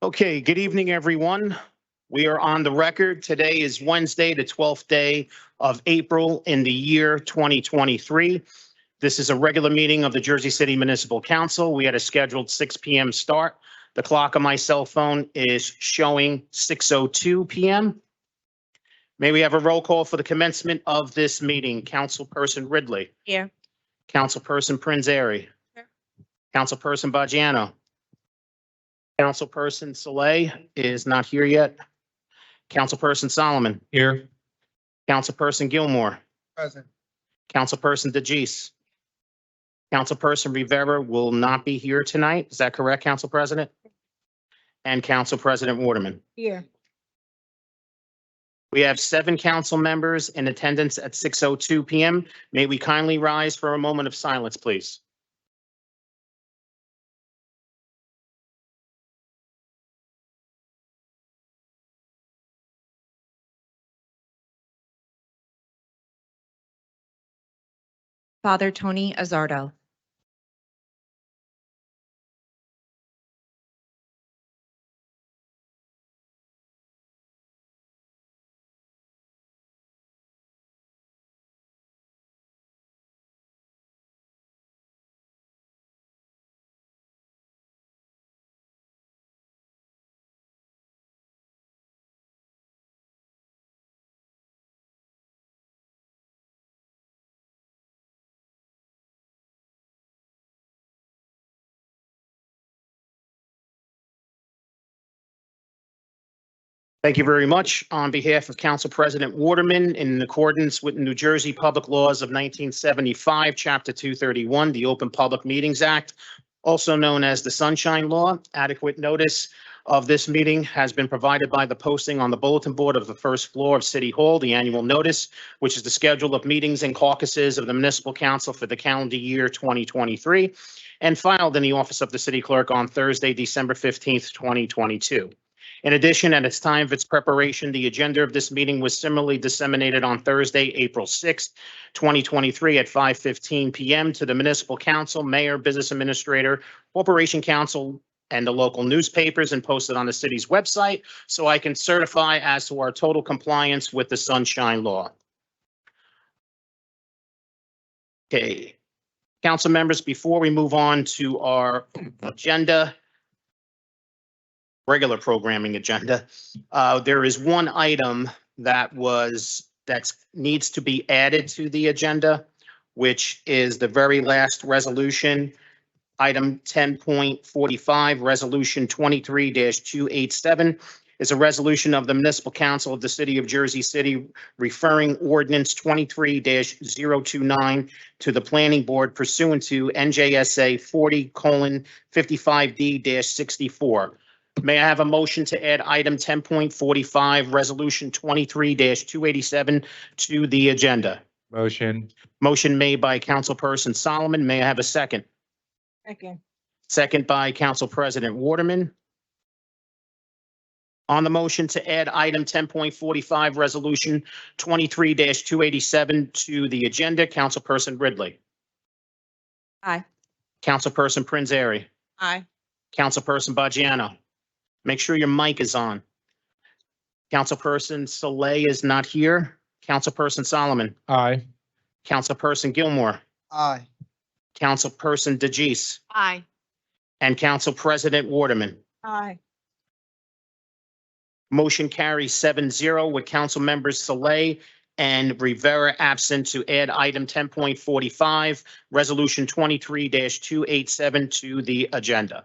Okay, good evening, everyone. We are on the record. Today is Wednesday, the 12th day of April in the year 2023. This is a regular meeting of the Jersey City Municipal Council. We had a scheduled 6 p.m. start. The clock on my cell phone is showing 6:02 p.m. May we have a roll call for the commencement of this meeting? Councilperson Ridley. Here. Councilperson Prinzary. Here. Councilperson Baggiano. Councilperson Saleh is not here yet. Councilperson Solomon. Here. Councilperson Gilmore. Present. Councilperson DeGise. Councilperson Rivera will not be here tonight. Is that correct, Council President? And Council President Waterman. Here. We have 7 council members in attendance at 6:02 p.m. May we kindly rise for a moment of silence, please? Father Tony Azzardo. Thank you very much. On behalf of Council President Waterman, in accordance with New Jersey Public Laws of 1975, Chapter 231, the Open Public Meetings Act, also known as the Sunshine Law, adequate notice of this meeting has been provided by the posting on the bulletin board of the first floor of City Hall, the annual notice, which is the schedule of meetings and caucuses of the Municipal Council for the calendar year 2023, and filed in the office of the City Clerk on Thursday, December 15th, 2022. In addition, at its time of its preparation, the agenda of this meeting was similarly disseminated on Thursday, April 6th, 2023 at 5:15 p.m. to the Municipal Council, Mayor, Business Administrator, Corporation Council, and the local newspapers, and posted on the city's website, so I can certify as to our total compliance with the Sunshine Law. Okay, council members, before we move on to our agenda, regular programming agenda, there is one item that needs to be added to the agenda, which is the very last resolution, item 10.45, resolution 23-287, is a resolution of the Municipal Council of the City of Jersey City referring ordinance 23-029 to the Planning Board pursuant to NJSA 40:55D-64. May I have a motion to add item 10.45, resolution 23-287 to the agenda? Motion. Motion made by Councilperson Solomon. May I have a second? Second. Second by Council President Waterman. On the motion to add item 10.45, resolution 23-287 to the agenda, Councilperson Ridley. Aye. Councilperson Prinzary. Aye. Councilperson Baggiano. Make sure your mic is on. Councilperson Saleh is not here. Councilperson Solomon. Aye. Councilperson Gilmore. Aye. Councilperson DeGise. Aye. And Council President Waterman. Aye. Motion carries 7-0 with Council members Saleh and Rivera absent to add item 10.45, resolution 23-287 to the agenda.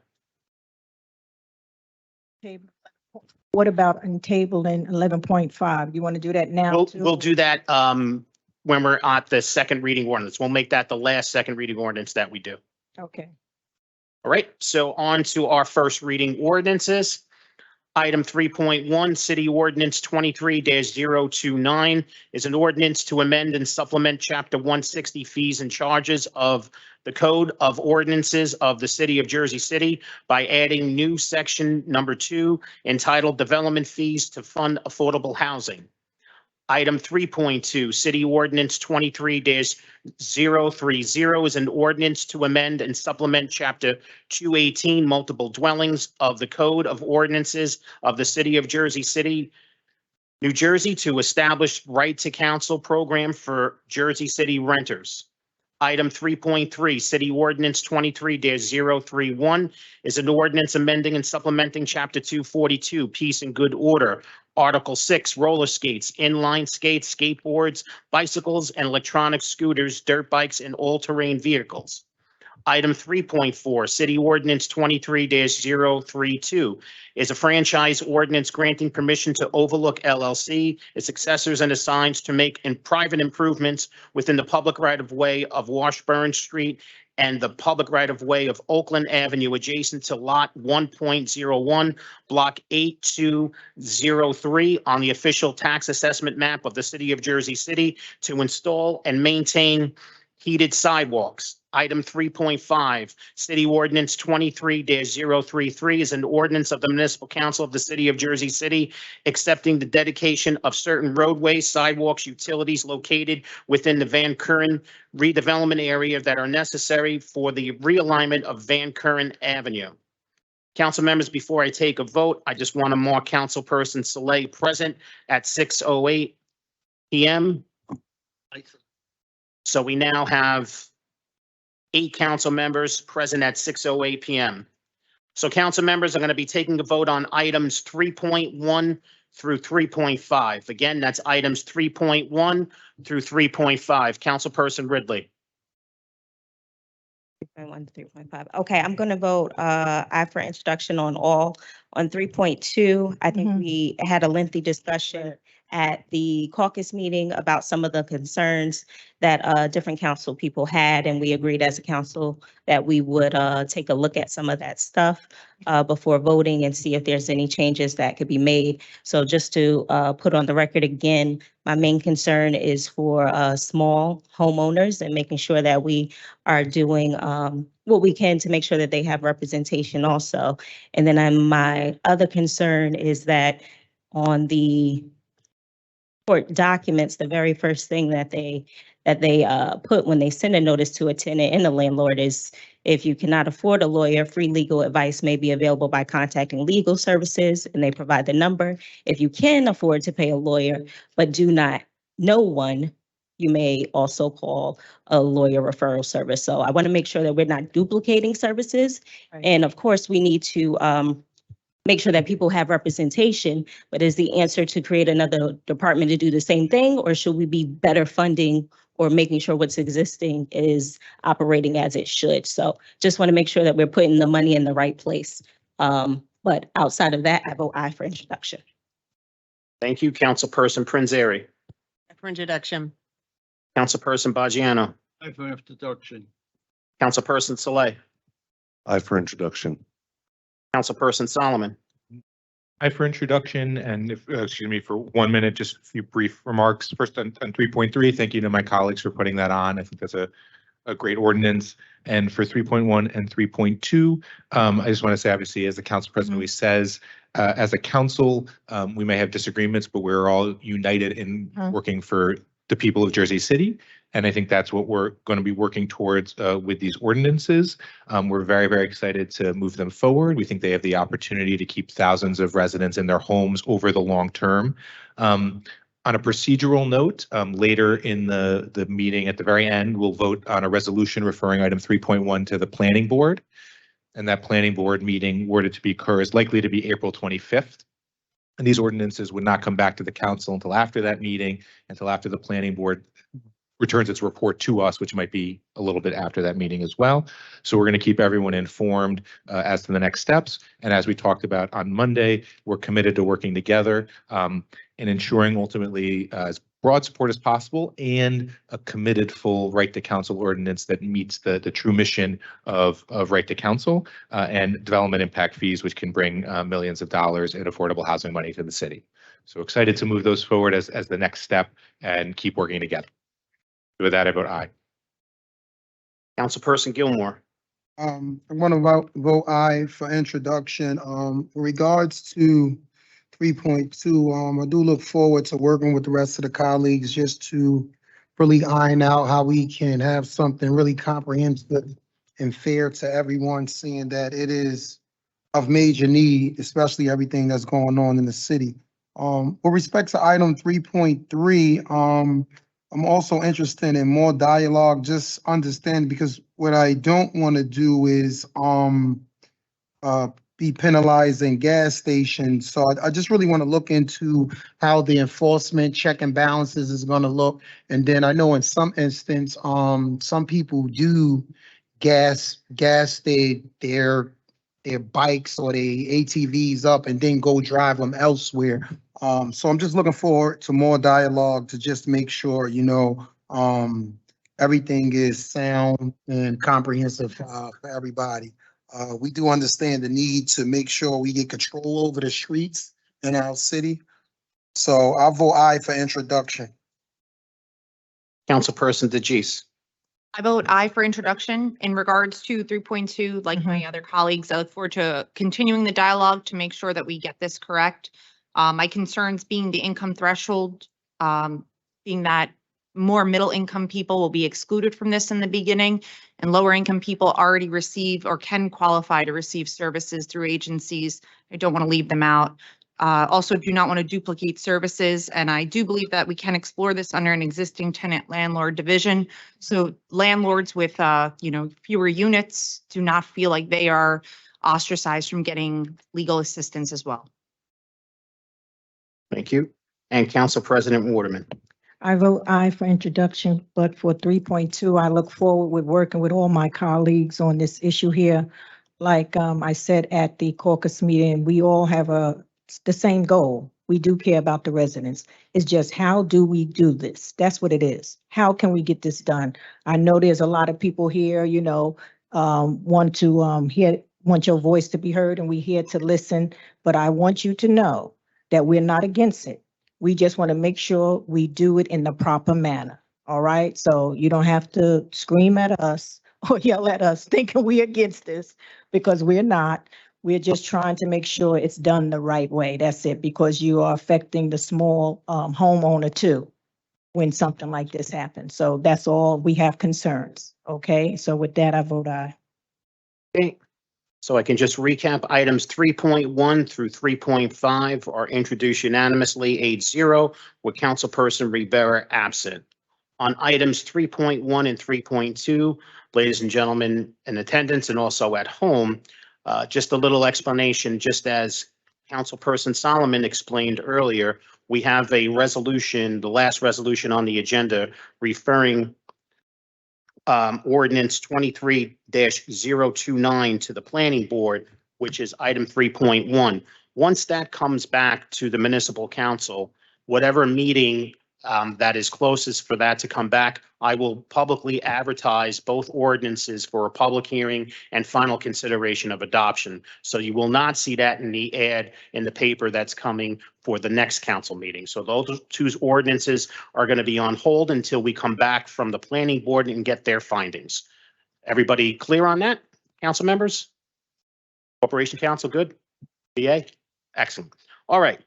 What about in table in 11.5? You want to do that now? We'll do that when we're at the second reading ordinance. We'll make that the last second reading ordinance that we do. Okay. All right, so on to our first reading ordinances. Item 3.1, City Ordinance 23-029 is an ordinance to amend and supplement Chapter 160 fees and charges of the Code of Ordinances of the City of Jersey City by adding new section number 2 entitled Development Fees to Fund Affordable Housing. Item 3.2, City Ordinance 23-030 is an ordinance to amend and supplement Chapter 218 Multiple Dwellings of the Code of Ordinances of the City of Jersey City, New Jersey, to establish right to counsel program for Jersey City renters. Item 3.3, City Ordinance 23-031 is an ordinance amending and supplementing Chapter 242, Peace and Good Order, Article 6, roller skates, inline skates, skateboards, bicycles, and electronic scooters, dirt bikes, and all-terrain vehicles. Item 3.4, City Ordinance 23-032 is a franchise ordinance granting permission to Overlook LLC, its successors and assigns to make private improvements within the public right-of-way of Washburn Street and the public right-of-way of Oakland Avenue adjacent to Lot 1.01, Block 8203 on the official tax assessment map of the City of Jersey City to install and maintain heated sidewalks. Item 3.5, City Ordinance 23-033 is an ordinance of the Municipal Council of the City of Jersey City accepting the dedication of certain roadways, sidewalks, utilities located within the Van Kuren redevelopment area that are necessary for the realignment of Van Kuren Avenue. Council members, before I take a vote, I just want to mark Councilperson Saleh present at 6:08 p.m. So we now have 8 council members present at 6:08 p.m. So council members are going to be taking a vote on items 3.1 through 3.5. Again, that's items 3.1 through 3.5. Councilperson Ridley. 3.1 to 3.5. Okay, I'm going to vote aye for introduction on all. On 3.2, I think Mhm. we had a lengthy discussion at the caucus meeting about some of the concerns that different council people had, and we agreed as a council that we would take a look at some of that stuff before voting and see if there's any changes that could be made. So just to put on the record again, my main concern is for small homeowners and making sure that we are doing what we can to make sure that they have representation also. And then my other concern is that on the court documents, the very first thing that they put when they send a notice to a tenant and a landlord is, if you cannot afford a lawyer, free legal advice may be available by contacting legal services, and they provide the number. If you can afford to pay a lawyer but do not know one, you may also call a lawyer referral service. So I want to make sure that we're not duplicating services. Right. And of course, we need to make sure that people have representation, but is the answer to create another department to do the same thing, or should we be better funding or making sure what's existing is operating as it should? So just want to make sure that we're putting the money in the right place. But outside of that, I vote aye for introduction. Thank you, Councilperson Prinzary. For introduction. Councilperson Bajiano. Aye for introduction. Councilperson Saleh. Aye for introduction. Councilperson Solomon. Aye for introduction, and if, excuse me, for 1 minute, just a few brief remarks. First on 3.3, thank you to my colleagues for putting that on. I think that's a great ordinance. And for 3.1 and 3.2, I just want to say, obviously, as the council president always says, as a council, we may have disagreements, but we're all united in working for the people of Jersey City. And I think that's what we're going to be working towards with these ordinances. We're very, very excited to move them forward. We think they have the opportunity to keep thousands of residents in their homes over the long term. On a procedural note, later in the meeting at the very end, we'll vote on a resolution referring item 3.1 to the planning board. And that planning board meeting, were it to occur, is likely to be April 25th. And these ordinances would not come back to the council until after that meeting, until after the planning board returns its report to us, which might be a little bit after that meeting as well. So we're going to keep everyone informed as to the next steps. And as we talked about on Monday, we're committed to working together and ensuring ultimately as broad support as possible and a committed full right to counsel ordinance that meets the true mission of right to counsel and development impact fees, which can bring millions of dollars in affordable housing money to the city. So excited to move those forward as the next step and keep working together. With that, I vote aye. Councilperson Gilmore. I want to vote aye for introduction. In regards to 3.2, I do look forward to working with the rest of the colleagues just to really iron out how we can have something really comprehensive and fair to everyone, seeing that it is of major need, especially everything that's going on in the city. With respect to item 3.3, I'm also interested in more dialogue, just understand, because what I don't want to do is, be penalizing gas stations. So I just really want to look into how the enforcement check and balances is going to look. And then I know in some instance, some people do gas their bikes or their ATVs up and then go drive them elsewhere. So I'm just looking forward to more dialogue to just make sure, everything is sound and comprehensive, for everybody. We do understand the need to make sure we get control over the streets in our city. So I'll vote aye for introduction. Councilperson DeGise. I vote aye for introduction. In regards to 3.2, like my other colleagues, I look forward to continuing the dialogue to make sure that we get this correct. My concerns being the income threshold, being that more middle income people will be excluded from this in the beginning, and lower income people already receive or can qualify to receive services through agencies. I don't want to leave them out. Also do not want to duplicate services, and I do believe that we can explore this under an existing tenant landlord division. So landlords with, fewer units do not feel like they are ostracized from getting legal assistance as well. Thank you. And Council President Waterman. I vote aye for introduction, but for 3.2, I look forward with working with all my colleagues on this issue here. Like I said at the caucus meeting, we all have the same goal. We do care about the residents. It's just, how do we do this? That's what it is. How can we get this done? I know there's a lot of people here, want your voice to be heard, and we're here to listen, but I want you to know that we're not against it. We just want to make sure we do it in the proper manner. All right. So you don't have to scream at us or yell at us thinking we're against this, because we're not. We're just trying to make sure it's done the right way. That's it, because you are affecting the small homeowner too when something like this happens. So that's all. We have concerns. Okay. So with that, I vote aye. Okay. So I can just recap items 3.1 through 3.5 are introduced unanimously 8-0 with Councilperson Rivera absent. On items 3.1 and 3.2, ladies and gentlemen in attendance and also at home, just a little explanation, just as Councilperson Solomon explained earlier, we have a resolution, the last resolution on the agenda referring ordinance 23-029 to the planning board, which is item 3.1. Once that comes back to the municipal council, whatever meeting that is closest for that to come back, I will publicly advertise both ordinances for a public hearing and final consideration of adoption. So you will not see that in the ad in the paper that's coming for the next council meeting. So those two ordinances are going to be on hold until we come back from the planning board and get their findings. Everybody clear on that? Council members? Corporation Council, good? BA? Excellent. All right.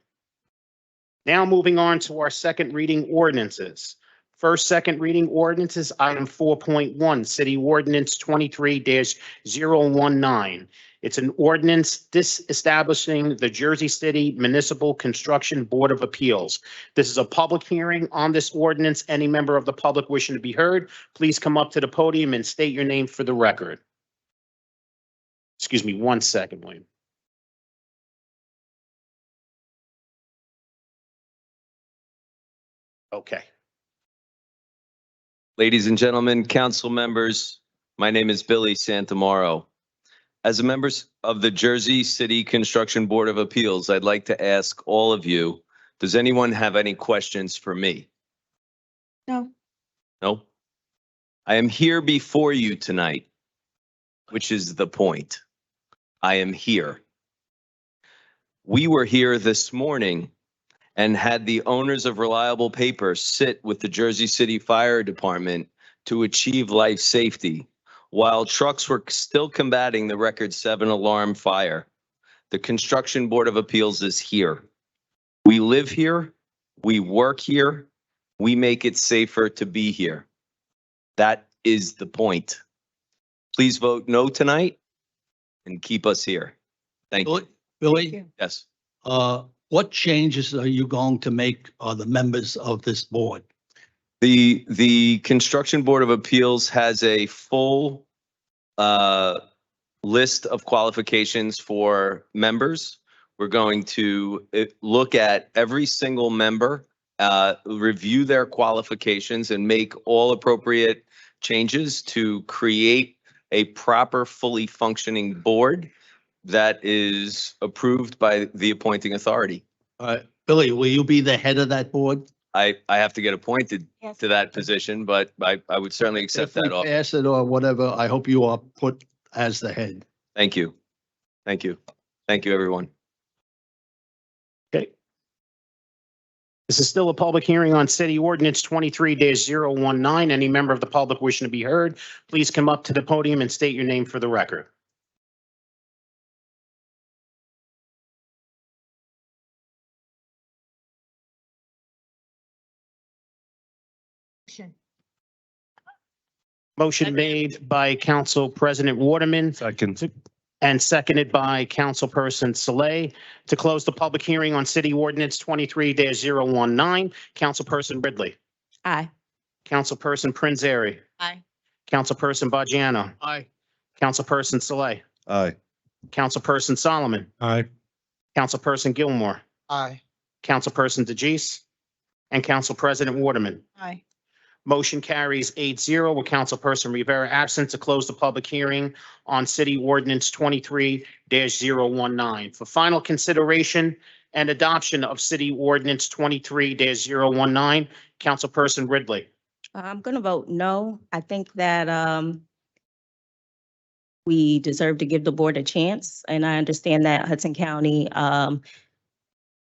Now moving on to our second reading ordinances. First, second reading ordinances, item 4.1, City Ordinance 23-019. It's an ordinance disestablishing the Jersey City Municipal Construction Board of Appeals. This is a public hearing on this ordinance. Any member of the public wishing to be heard, please come up to the podium and state your name for the record. Excuse me 1 second, William. Okay. Ladies and gentlemen, council members, my name is Billy Santamaro. As a member of the Jersey City Construction Board of Appeals, I'd like to ask all of you, does anyone have any questions for me? No. No? I am here before you tonight, which is the point. I am here. We were here this morning and had the owners of Reliable Paper sit with the Jersey City Fire Department to achieve life safety while trucks were still combating the record 7 alarm fire. The Construction Board of Appeals is here. We live here, we work here, we make it safer to be here. That is the point. Please vote no tonight and keep us here. Thank you. Billy, Yes. what changes are you going to make on the members of this board? The Construction Board of Appeals has a full list of qualifications for members. We're going to look at every single member, review their qualifications and make all appropriate changes to create a proper, fully functioning board that is approved by the appointing authority. Billy, will you be the head of that board? I have to get appointed to that position, but I would certainly accept If we that offer. pass it or whatever, I hope you are put as the head. Thank you. Thank you. Thank you, everyone. Okay. This is still a public hearing on City Ordinance 23-019. Any member of the public wishing to be heard, please come up to the podium and state your name for the record. Motion made by Council President Waterman Second. and seconded by Councilperson Saleh to close the public hearing on City Ordinance 23-019. Councilperson Ridley. Aye. Councilperson Prinzary. Aye. Councilperson Bajano. Aye. Councilperson Saleh. Aye. Councilperson Solomon. Aye. Councilperson Gilmore. Aye. Councilperson DeJeece. And Council President Waterman. Aye. Motion carries 8-0 with Councilperson Rivera absent to close the public hearing on City Ordinance 23-019. For final consideration and adoption of City Ordinance 23-019, Councilperson Ridley. I'm going to vote no. I think that we deserve to give the board a chance. And I understand that Hudson County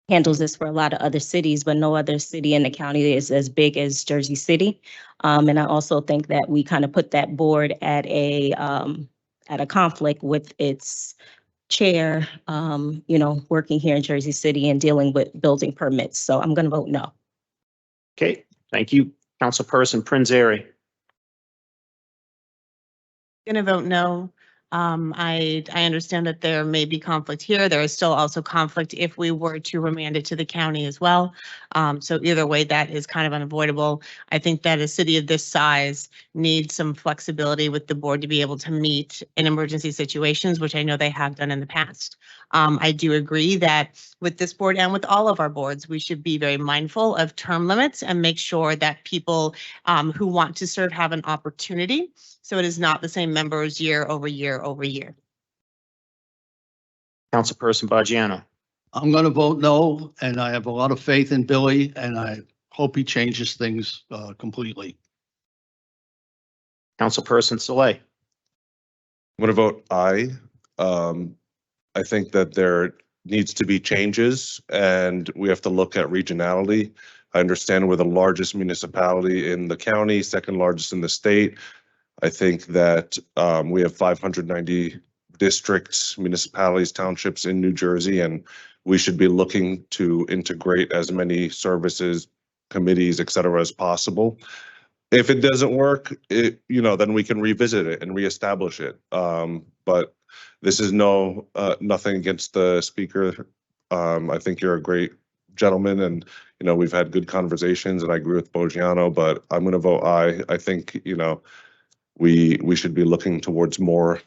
handles this for a lot of other cities, but no other city in the county is as big as Jersey City. And I also think that we kind of put that board at a conflict with its chair, working here in Jersey City and dealing with building permits. So I'm going to vote no. Okay, thank you. Councilperson Prinzary. Going to vote no. I understand that there may be conflict here. There is still also conflict if we were to remand it to the county as well. So either way, that is kind of unavoidable. I think that a city of this size needs some flexibility with the board to be able to meet in emergency situations, which I know they have done in the past. I do agree that with this board and with all of our boards, we should be very mindful of term limits and make sure that people who want to serve have an opportunity. So it is not the same members year over year over year. Councilperson Bajano. I'm going to vote no, and I have a lot of faith in Billy, and I hope he changes things completely. Councilperson Saleh. I'm going to vote aye. I think that there needs to be changes and we have to look at regionality. I understand we're the largest municipality in the county, second largest in the state. I think that we have 590 districts, municipalities, townships in New Jersey, and we should be looking to integrate as many services, committees, et cetera, as possible. If it doesn't work, then we can revisit it and reestablish it. But this is nothing against the speaker. I think you're a great gentleman, and we've had good conversations, and I agree with Bojano, but I'm going to vote aye. I think we should be looking towards more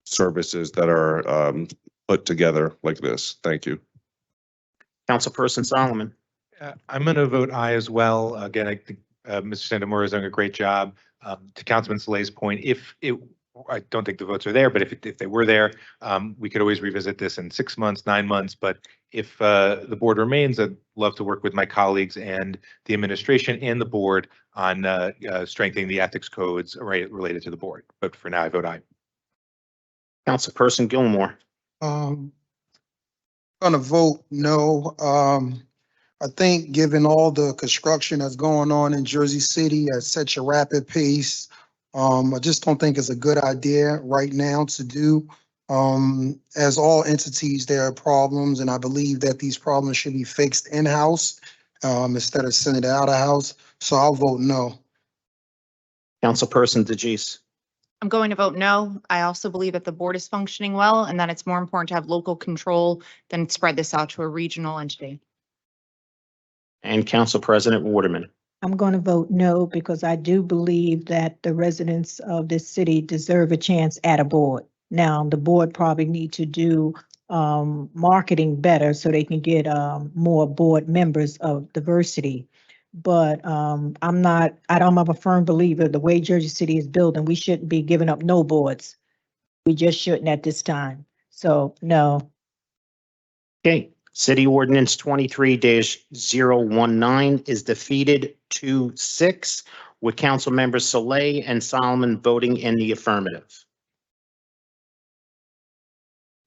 services that are put together like this. Thank you. Councilperson Solomon. I'm going to vote aye as well. Again, I think Mr. Sandamora is doing a great job. To Councilman Saleh's point, I don't think the votes are there, but if they were there, we could always revisit this in 6 months, 9 months. But if the board remains, I'd love to work with my colleagues and the administration and the board on strengthening the ethics codes related to the board. But for now, I vote aye. Councilperson Gilmore. Gonna vote no. I think given all the construction that's going on in Jersey City at such a rapid pace, I just don't think it's a good idea right now to do As all entities, there are problems, and I believe that these problems should be fixed in-house, instead of sending it out of house. So I'll vote no. Councilperson DeJeece. I'm going to vote no. I also believe that the board is functioning well and that it's more important to have local control than spread this out to a regional entity. And Council President Waterman. I'm going to vote no because I do believe that the residents of this city deserve a chance at a board. Now, the board probably need to do marketing better so they can get more board members of diversity. But I'm a firm believer the way Jersey City is building, we shouldn't be giving up no boards. We just shouldn't at this time. So no. Okay, City Ordinance 23-019 is defeated 2-6 with Council Members Soleil and Solomon voting in the affirmative.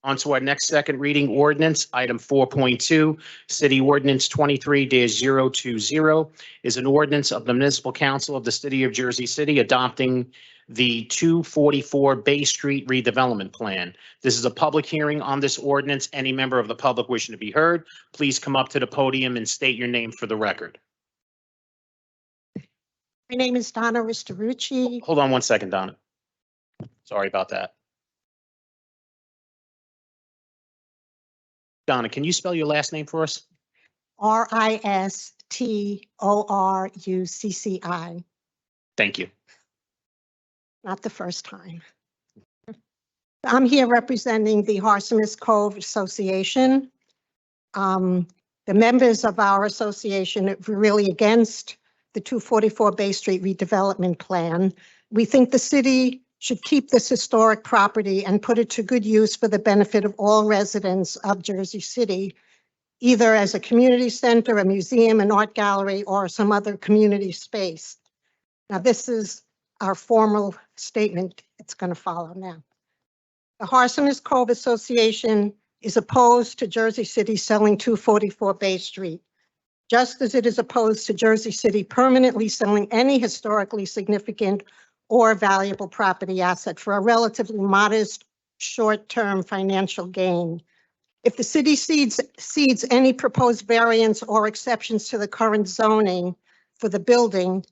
On to our next second reading ordinance, item 4.2, City Ordinance 23-020 is an ordinance of the Municipal Council of the City of Jersey City adopting the 244 Bay Street redevelopment plan. This is a public hearing on this ordinance. Any member of the public wishing to be heard, please come up to the podium and state your name for the record. My name is Donna Ristarucci. Hold on one second, Donna. Sorry about that. Donna, can you spell your last name for us? Ristorucci. Thank you. Not the first time. I'm here representing the Harsimus Cove Association. The members of our association are really against the 244 Bay Street redevelopment plan. We think the city should keep this historic property and put it to good use for the benefit of all residents of Jersey City, either as a community center, a museum, an art gallery, or some other community space. Now, this is our formal statement. It's going to follow now. The Harsimus Cove Association is opposed to Jersey City selling 244 Bay Street, just as it is opposed to Jersey City permanently selling any historically significant or valuable property asset for a relatively modest short-term financial gain. If the city cedes any proposed variance or exceptions to the current zoning for the building,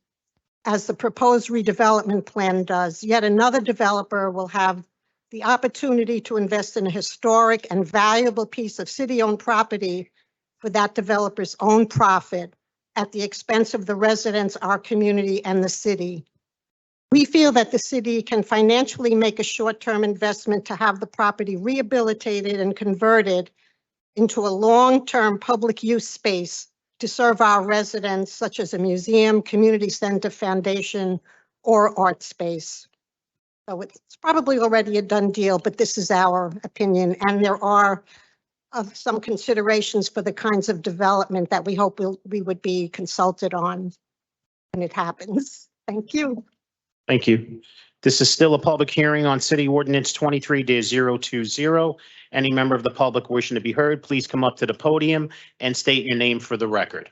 as the proposed redevelopment plan does, yet another developer will have the opportunity to invest in a historic and valuable piece of city-owned property for that developer's own profit at the expense of the residents, our community, and the city. We feel that the city can financially make a short-term investment to have the property rehabilitated and converted into a long-term public use space to serve our residents, such as a museum, community center, foundation, or art space. So it's probably already a done deal, but this is our opinion. And there are some considerations for the kinds of development that we hope we would be consulted on when it happens. Thank you. Thank you. This is still a public hearing on City Ordinance 23-020. Any member of the public wishing to be heard, please come up to the podium and state your name for the record.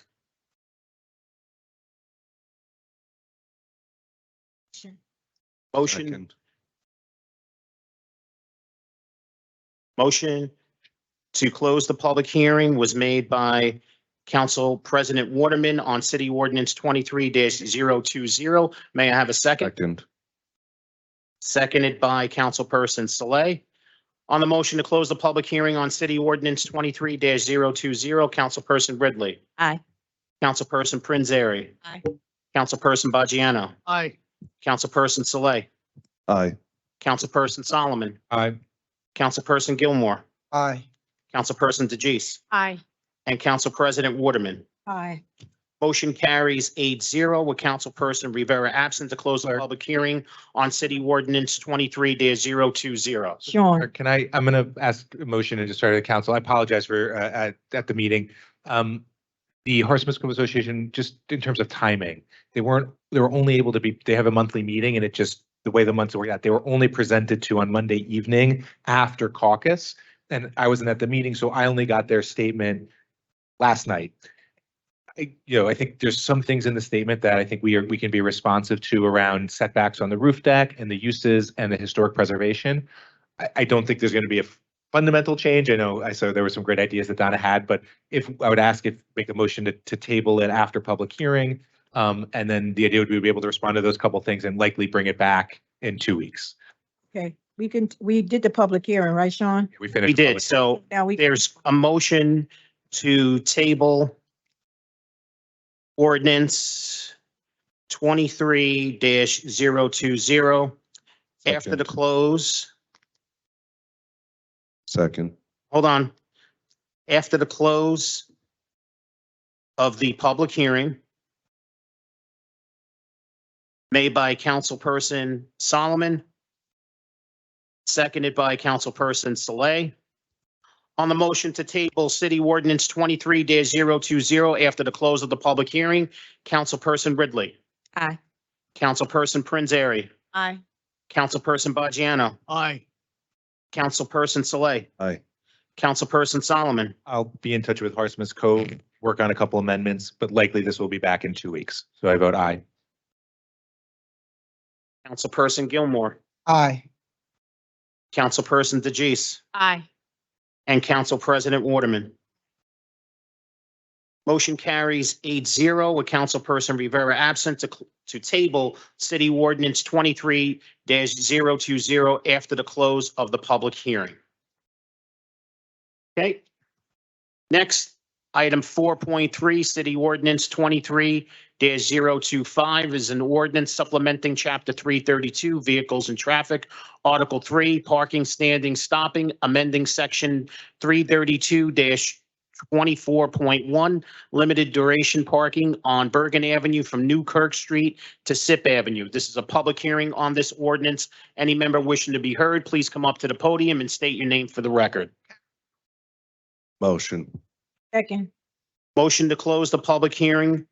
Motion to close the public hearing was made by Council President Waterman on City Ordinance 23-020. May I have a second? Second. Seconded by Councilperson Soleil. On the motion to close the public hearing on City Ordinance 23-020, Councilperson Ridley. Aye. Councilperson Prinzary. Aye. Councilperson Baggiano. Aye. Councilperson Soleil. Aye. Councilperson Solomon. Aye. Councilperson Gilmore. Aye. Councilperson DeJeece. Aye. And Council President Waterman. Aye. Motion carries 8-0 with Councilperson Rivera absent to close the public hearing on City Ordinance 23-020. Sean, I'm going to ask a motion and just start the council. I apologize for at the meeting. The Harsimus Cove Association, just in terms of timing, they were only able to they have a monthly meeting and it just, the way the months work out, they were only presented to on Monday evening after caucus. And I wasn't at the meeting, so I only got their statement last night. I think there's some things in the statement that I think we can be responsive to around setbacks on the roof deck and the uses and the historic preservation. I don't think there's going to be a fundamental change. I know I saw there were some great ideas that Donna had, but if I would ask if make a motion to table it after public hearing. And then the idea would be able to respond to those couple things and likely bring it back in 2 weeks. Okay, we did the public hearing, right, Sean? We finished. We the did. public- So Now we, there's a motion to table ordinance 23-020 after the Second. close. Second. Hold on. After the close of the public hearing made by Councilperson Solomon, seconded by Councilperson Saleh. On the motion to table City Ordinance 23-020 after the close of the public hearing, Councilperson Ridley. Aye. Councilperson Prinzary. Aye. Councilperson Bajano. Aye. Councilperson Saleh. Aye. Councilperson Solomon. I'll be in touch with Horseman's Cove, work on a couple amendments, but likely this will be back in 2 weeks. So I vote aye. Councilperson Gilmore. Aye. Councilperson DeGise. Aye. And Council President Waterman. Motion carries 8-0 with Councilperson Rivera absent to table City Ordinance 23-020 after the close of the public hearing. Okay. Next, item 4.3, City Ordinance 23-025 is an ordinance supplementing Chapter 332, Vehicles and Traffic, Article 3, Parking, Standing, Stopping, amending Section 332-24.1, limited duration parking on Bergen Avenue from New Kirk Street to Sip Avenue. This is a public hearing on this ordinance. Any member wishing to be heard, please come up to the podium and state your name for the record. Motion. second, Motion to close the public hearing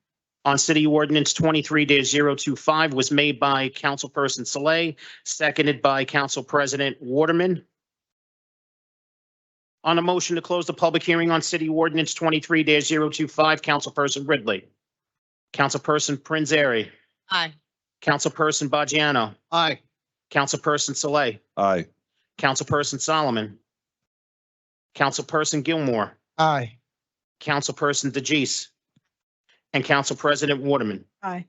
on City Ordinance 23-025 was made by Councilperson Saleh, seconded by Council President Waterman. On a motion to close the public hearing on City Ordinance 23-025, Councilperson Ridley. Councilperson Prinzary. Aye. Councilperson Bajano. Aye. Councilperson Saleh. Aye. Councilperson Solomon. Councilperson Gilmore. Aye. Councilperson DeGise. And Council President Waterman. aye,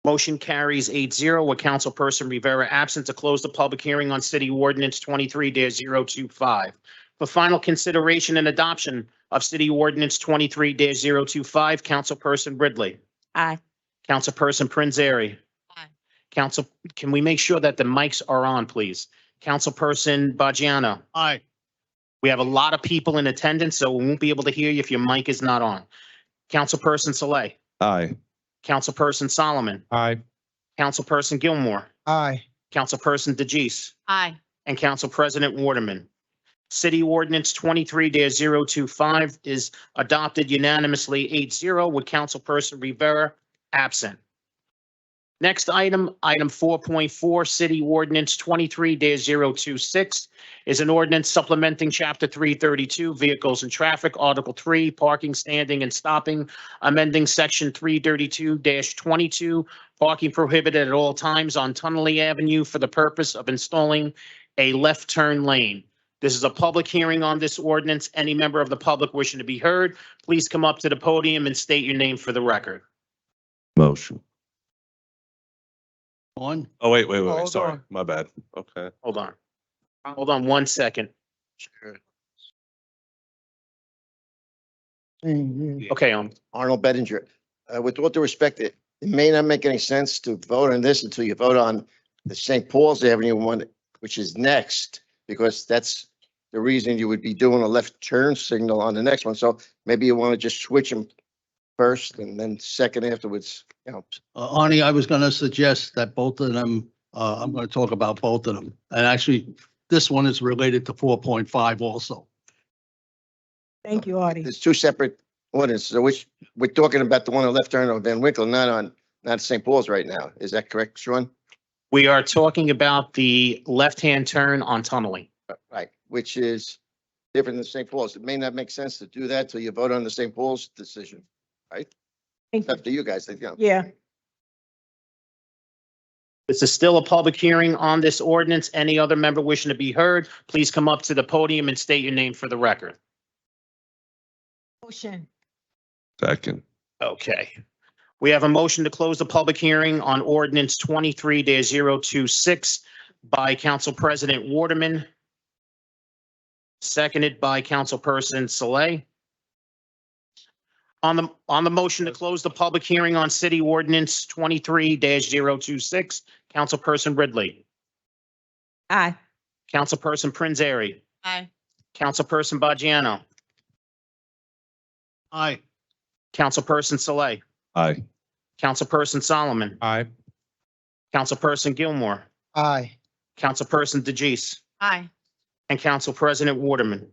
Motion carries 8-0 with Councilperson Rivera absent to close the public hearing on City Ordinance 23-025. For final consideration and adoption of City Ordinance 23-025, Councilperson Ridley. Aye. Councilperson Prinzary. Aye. Can we make sure that the mics are on, please? Councilperson Bajano. Aye. We have a lot of people in attendance, so we won't be able to hear you if your mic is not on. Councilperson Saleh. Aye. Councilperson Solomon. Aye. Councilperson Gilmore. Aye. Councilperson DeGise. Aye. And Council President Waterman. City Ordinance 23-025 is adopted unanimously 8-0 with Councilperson Rivera absent. Next item, item 4.4, City Ordinance 23-026 is an ordinance supplementing Chapter 332, Vehicles and Traffic, Article 3, Parking, Standing, and Stopping, amending Section 332-22, parking prohibited at all times on Tunnelly Avenue for the purpose of installing a left turn lane. This is a public hearing on this ordinance. Any member of the public wishing to be heard, please come up to the podium and state your name for the record. Motion. One. Oh, wait, Hold sorry. on. My bad. Okay. Hold on. Hold on 1 second. Okay, Arnold Bettinger. With all due respect, it may not make any sense to vote on this until you vote on the St. Paul's Avenue one, which is next, because that's the reason you would be doing a left turn signal on the next one. So maybe you want to just switch them first and then second afterwards, you know. Arnie, I was going to suggest that both of them, I'm going to talk about both of them. And actually, this one is related to 4.5 also. thank you, Artie. There's two separate ordinances, so which, we're talking about the one on left turn on Van Winkle, not St. Paul's right now. Is that correct, Sean? we are talking about the left-hand turn on Tunnelly. Right, which is different than St. Paul's. It may not make sense to do that till you vote on the St. Paul's decision. Thank It's you. up to you guys, you know. Yeah, This is still a public hearing on this ordinance. Any other member wishing to be heard, please come up to the podium and state your name for the record. Motion. Second. Okay. We have a motion to close the public hearing on ordinance 23-026 by Council President Waterman, seconded by Councilperson Saleh. On the motion to close the public hearing on city ordinance 23-026, Councilperson Ridley, Aye. Councilperson Prinzary, Aye. Councilperson Bajano, Aye. Councilperson Saleh, Aye. Councilperson Solomon, Aye. Councilperson Gilmore, Aye. Councilperson DeGise, Aye. and Council President Waterman.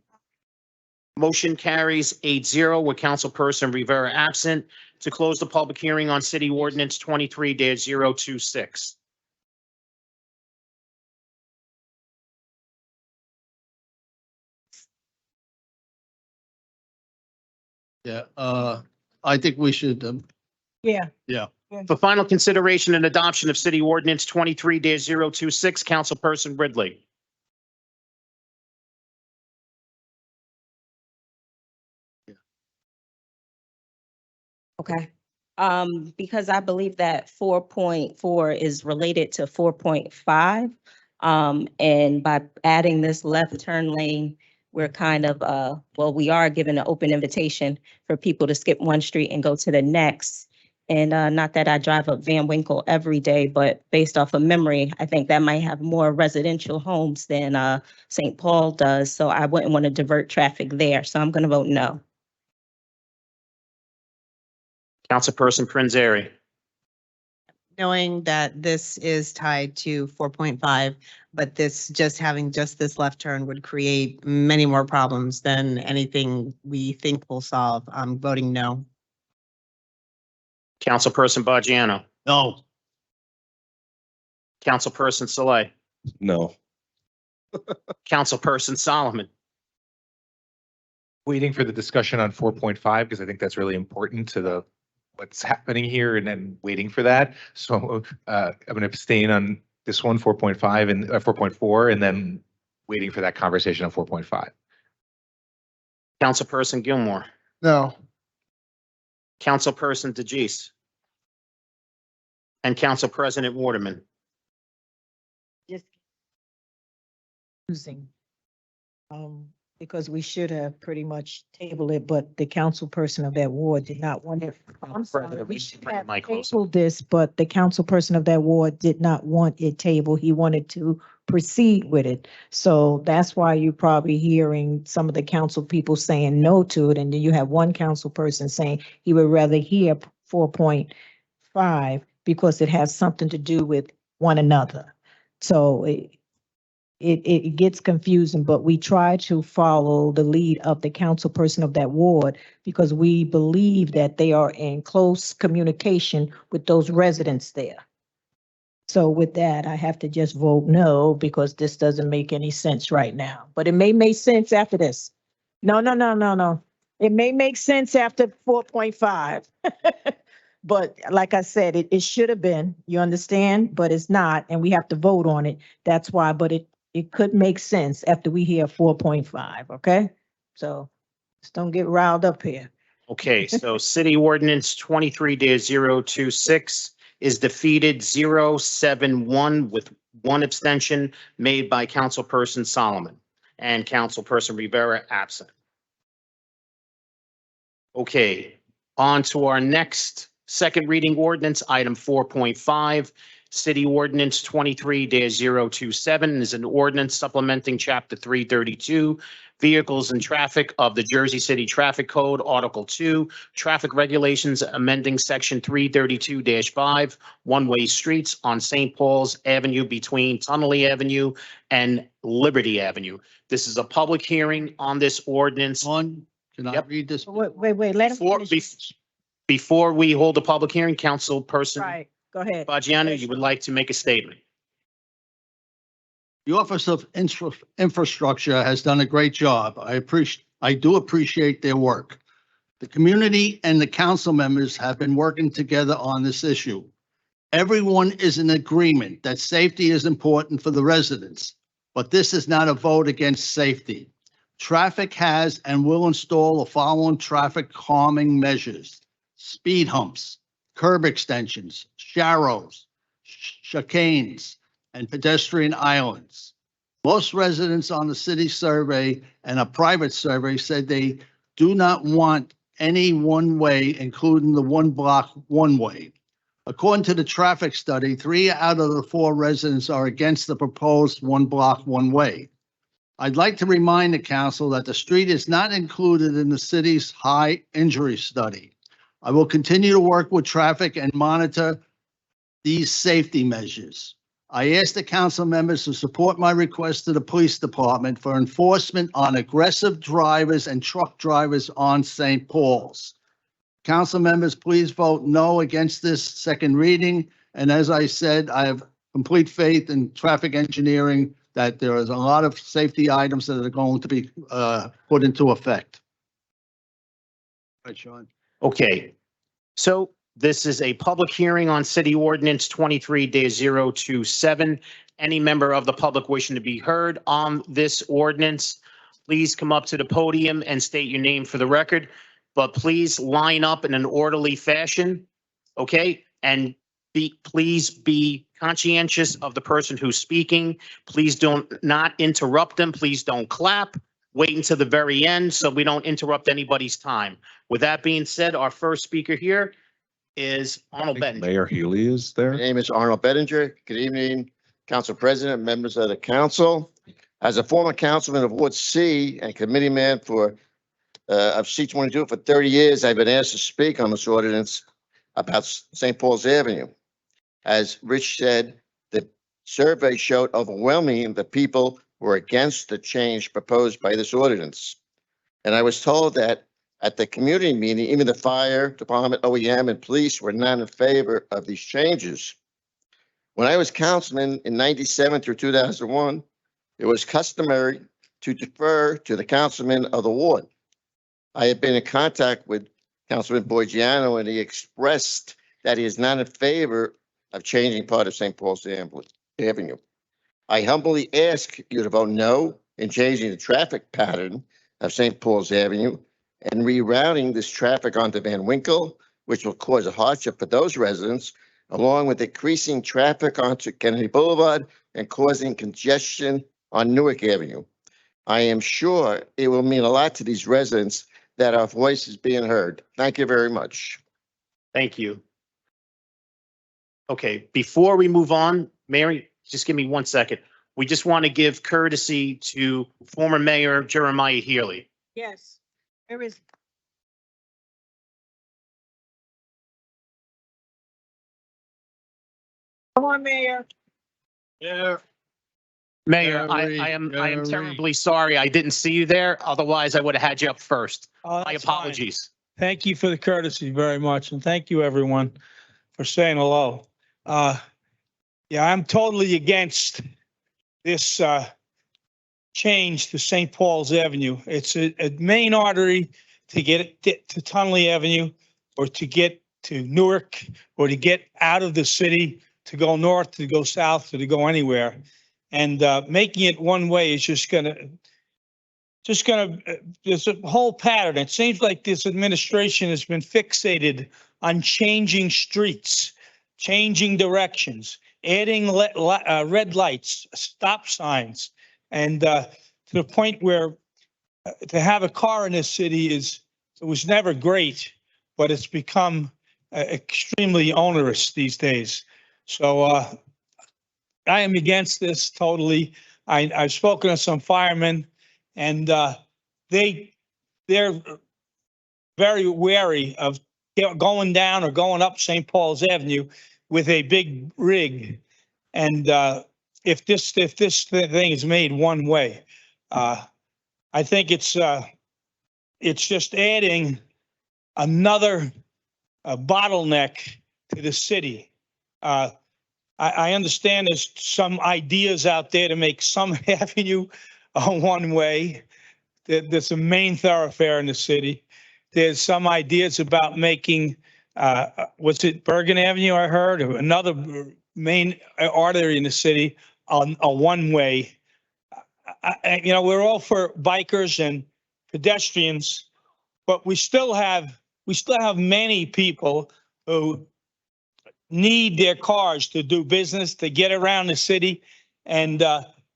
Motion carries 8-0 with Councilperson Rivera absent to close the public hearing on city ordinance 23-026. Yeah, I think we should, Yeah. For final consideration and adoption of city ordinance 23-026, Councilperson Ridley. Okay. Because I believe that 4.4 is related to 4.5. And by adding this left turn lane, we're kind of, well, we are given an open invitation for people to skip one street and go to the next. And not that I drive up Van Winkle every day, but based off of memory, I think that might have more residential homes than St. Paul does. So I wouldn't want to divert traffic there. So I'm going to vote no. Councilperson Prinzary. Knowing that this is tied to 4.5, but this just having just this left turn would create many more problems than anything we think will solve. I'm voting no. Councilperson Bajano. no, Councilperson Saleh. No. Councilperson Solomon. Waiting for the discussion on 4.5 because I think that's really important to the what's happening here and then waiting for that. So I'm going to abstain on this one, 4.5 and 4.4, and then waiting for that conversation on 4.5. Councilperson Gilmore. No. Councilperson DeGise. And Council President Waterman. Just using. Because we should have pretty much tabled it, but the council person of that ward did not want it. I'm sorry, President, we we should bring the have mic closer. tabled this, but the council person of that ward did not want it tabled. He wanted to proceed with it. So that's why you're probably hearing some of the council people saying no to it. And then you have one council person saying he would rather hear 4.5 because it has something to do with one another. So it gets confusing, but we try to follow the lead of the council person of that ward because we believe that they are in close communication with those residents there. So with that, I have to just vote no because this doesn't make any sense right now, but it may make sense after this. No. It may make sense after 4.5. But like I said, it should have been, you understand, but it's not, and we have to vote on it. That's why, but it could make sense after we hear 4.5, okay? So just don't get riled up here. Okay, so city ordinance 23-026 is defeated 071 with one abstention made by Councilperson Solomon and Councilperson Rivera absent. Okay, on to our next second reading ordinance, item 4.5. City Ordinance 23-027 is an ordinance supplementing Chapter 332, Vehicles and Traffic of the Jersey City Traffic Code, Article 2, Traffic Regulations, amending Section 332-5, one-way streets on St. Paul's Avenue between Tunnelly Avenue and Liberty Avenue. This is a public hearing on this ordinance. can I Yep. read this? Wait, let him finish. Before we hold the public hearing, Councilperson Right, go ahead. Bajano, you would like to make a statement. The Office of Infrastructure has done a great job. I do appreciate their work. The community and the council members have been working together on this issue. Everyone is in agreement that safety is important for the residents, but this is not a vote against safety. Traffic has and will install the following traffic calming measures: speed humps, curb extensions, sharrows, chicanes, and pedestrian islands. Most residents on the city survey and a private survey said they do not want any one-way, including the one-block one-way. According to the traffic study, 3 out of the 4 residents are against the proposed one-block one-way. I'd like to remind the council that the street is not included in the city's high injury study. I will continue to work with traffic and monitor these safety measures. I ask the council members to support my request to the police department for enforcement on aggressive drivers and truck drivers on St. Paul's. Council members, please vote no against this second reading. And as I said, I have complete faith in traffic engineering that there is a lot of safety items that are going to be put into effect. Right, Sean. Okay, so this is a public hearing on City Ordinance 23-027. Any member of the public wishing to be heard on this ordinance, please come up to the podium and state your name for the record, but please line up in an orderly fashion, okay? And please be conscientious of the person who's speaking. Please not interrupt them. Please don't clap. Wait until the very end so we don't interrupt anybody's time. With that being said, our first speaker here is Arnold Bettinger. Mayor Healy is My there. name is Arnold Bettinger. Good evening, Council President, members of the council. As a former councilman of Ward C and committee man of C-22 for 30 years, I've been asked to speak on this ordinance about St. Paul's Avenue. As Rich said, the survey showed overwhelmingly the people were against the change proposed by this ordinance. And I was told that at the community meeting, even the fire department, OEM, and police were not in favor of these changes. When I was councilman in 97 through 2001, it was customary to defer to the councilman of the ward. I had been in contact with Councilman Boigiano, and he expressed that he is not in favor of changing part of St. Paul's Avenue. I humbly ask you to vote no in changing the traffic pattern of St. Paul's Avenue and rerouting this traffic onto Van Winkle, which will cause a hardship for those residents, along with increasing traffic onto Kennedy Boulevard and causing congestion on Newark Avenue. I am sure it will mean a lot to these residents that our voice is being heard. Thank you very much. Thank you. Okay, before we move on, Mary, just give me 1 second. We just want to give courtesy to former Mayor Jeremiah Healy. Yes, there is. Come on, Mayor. Yeah. Mayor, Gary, I am Gary. terribly sorry. I didn't see you there. Otherwise, I would have had you up first. Oh, My that's fine. apologies. Thank you for the courtesy very much, and thank you, everyone, for saying hello. Yeah, I'm totally against this change to St. Paul's Avenue. It's a main artery to get to Tunley Avenue, or to get to Newark, or to get out of the city, to go north, to go south, or to go anywhere. And making it one way is just gonna, there's a whole pattern. It seems like this administration has been fixated on changing streets, changing directions, adding red lights, stop signs, and to the point where to have a car in this city it was never great, but it's become extremely onerous these days. So I am against this totally. I've spoken to some firemen, and they're very wary of going down or going up St. Paul's Avenue with a big rig. And if this thing is made one way, I think it's just adding another bottleneck to the city. I understand there's some ideas out there to make some avenue one way. There's a main thoroughfare in the city. There's some ideas about making was it Bergen Avenue, I heard, or another main artery in the city on a one-way. We're all for bikers and pedestrians, but we still have many people who need their cars to do business, to get around the city. And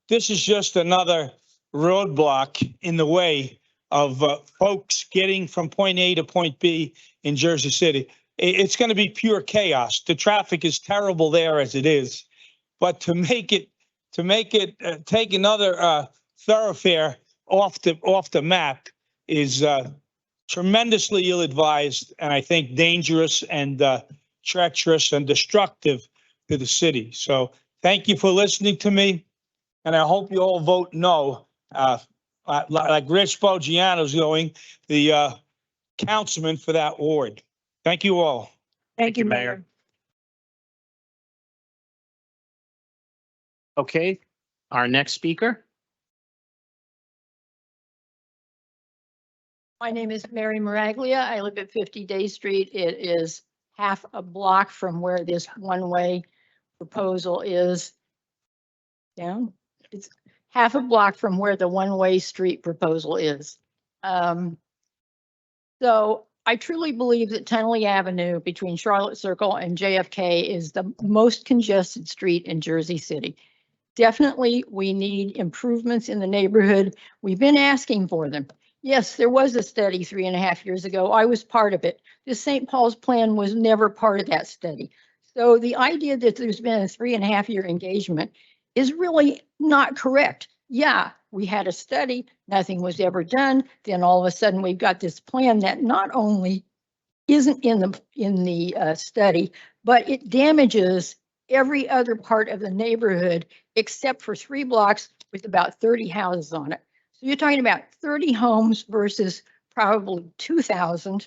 this is just another roadblock in the way of folks getting from point A to point B in Jersey City. It's going to be pure chaos. The traffic is terrible there as it is. But to make it take another thoroughfare off the map is tremendously ill-advised, and I think dangerous and treacherous and destructive to the city. So thank you for listening to me, and I hope you all vote no. Like Rich Bogiano's going, the councilman for that ward. Thank you all. Thank you, Mayor. Okay, our next speaker. My name is Mary Maraglia. I live at 50 Day Street. It is half a block from where this one-way proposal is. Down? It's half a block from where the one-way street proposal is. So I truly believe that Tenley Avenue between Charlotte Circle and JFK is the most congested street in Jersey City. Definitely, we need improvements in the neighborhood. We've been asking for them. Yes, there was a study 3.5 years ago. I was part of it. The St. Paul's plan was never part of that study. So the idea that there's been a 3.5-year engagement is really not correct. Yeah, we had a study, nothing was ever done. Then all of a sudden we've got this plan that not only isn't in the study, but it damages every other part of the neighborhood except for 3 blocks with about 30 houses on it. So you're talking about 30 homes versus probably 2,000,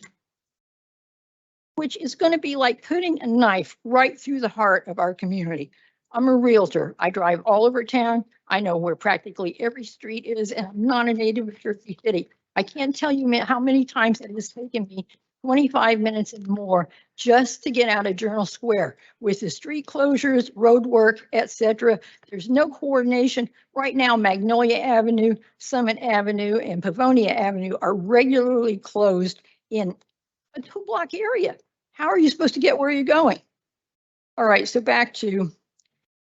which is going to be like putting a knife right through the heart of our community. I'm a realtor. I drive all over town. I know where practically every street is, and I'm not a native of Jersey City. I can't tell you how many times it has taken me 25 minutes and more just to get out of Journal Square with the street closures, road work, etc. There's no coordination. Right now, Magnolia Avenue, Summit Avenue, and Pavonia Avenue are regularly closed in a 2-block area. How are you supposed to get where you're going? All right, so back to,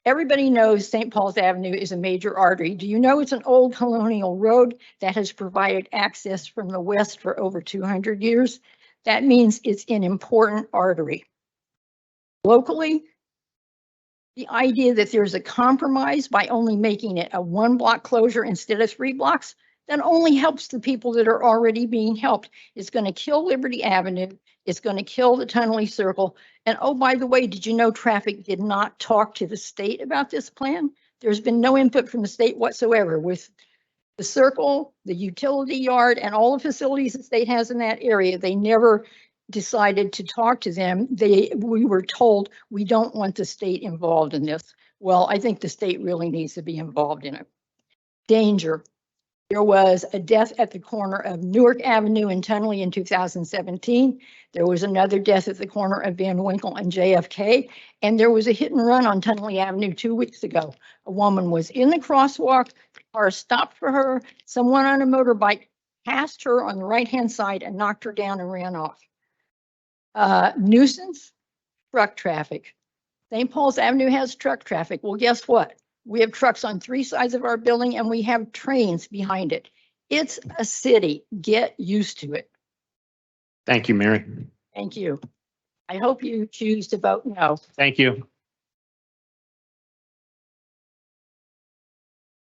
everybody knows St. Paul's Avenue is a major artery. Do you know it's an old colonial road that has provided access from the west for over 200 years? That means it's an important artery. Locally, the idea that there's a compromise by only making it a 1-block closure instead of 3 blocks, that only helps the people that are already being helped. It's going to kill Liberty Avenue. It's going to kill the Tenley Circle. And oh, by the way, did you know traffic did not talk to the state about this plan? There's been no input from the state whatsoever with the circle, the utility yard, and all the facilities the state has in that area. They never decided to talk to them. We were told we don't want the state involved in this. Well, I think the state really needs to be involved in it. Danger. There was a death at the corner of Newark Avenue in Tenley in 2017. There was another death at the corner of Van Winkle and JFK. And there was a hit and run on Tenley Avenue 2 weeks ago. A woman was in the crosswalk, the car stopped for her. Someone on a motorbike passed her on the right-hand side and knocked her down and ran off. Nuisance, truck traffic. St. Paul's Avenue has truck traffic. Well, guess what? We have trucks on 3 sides of our building and we have trains behind it. It's a city. Get used to it. Thank you, Mary. Thank you. I hope you choose to vote no. Thank you.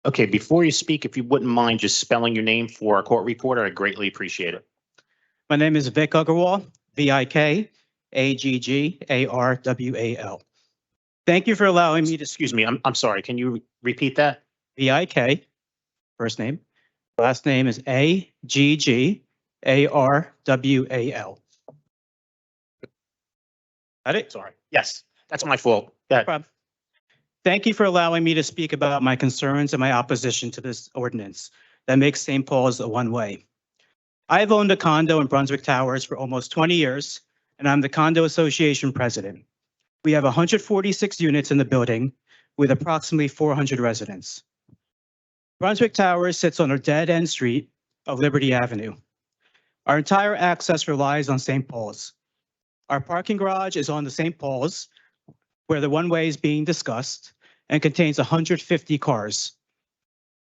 Okay, before you speak, if you wouldn't mind just spelling your name for our court reporter, I'd greatly appreciate it. My name is Vic Agarwal, Vikaggarwal. Thank you for allowing me to, Excuse me, I'm sorry. Can you repeat that? Vik, first name. Last name is Aggarwal. Got it? Sorry. Yes, that's my fault. No problem. Thank you for allowing me to speak about my concerns and my opposition to this ordinance that makes St. Paul's a one-way. I've owned a condo in Brunswick Towers for almost 20 years, and I'm the condo association president. We have 146 units in the building with approximately 400 residents. Brunswick Towers sits on a dead-end street of Liberty Avenue. Our entire access relies on St. Paul's. Our parking garage is on the St. Paul's, where the one-way is being discussed, and contains 150 cars.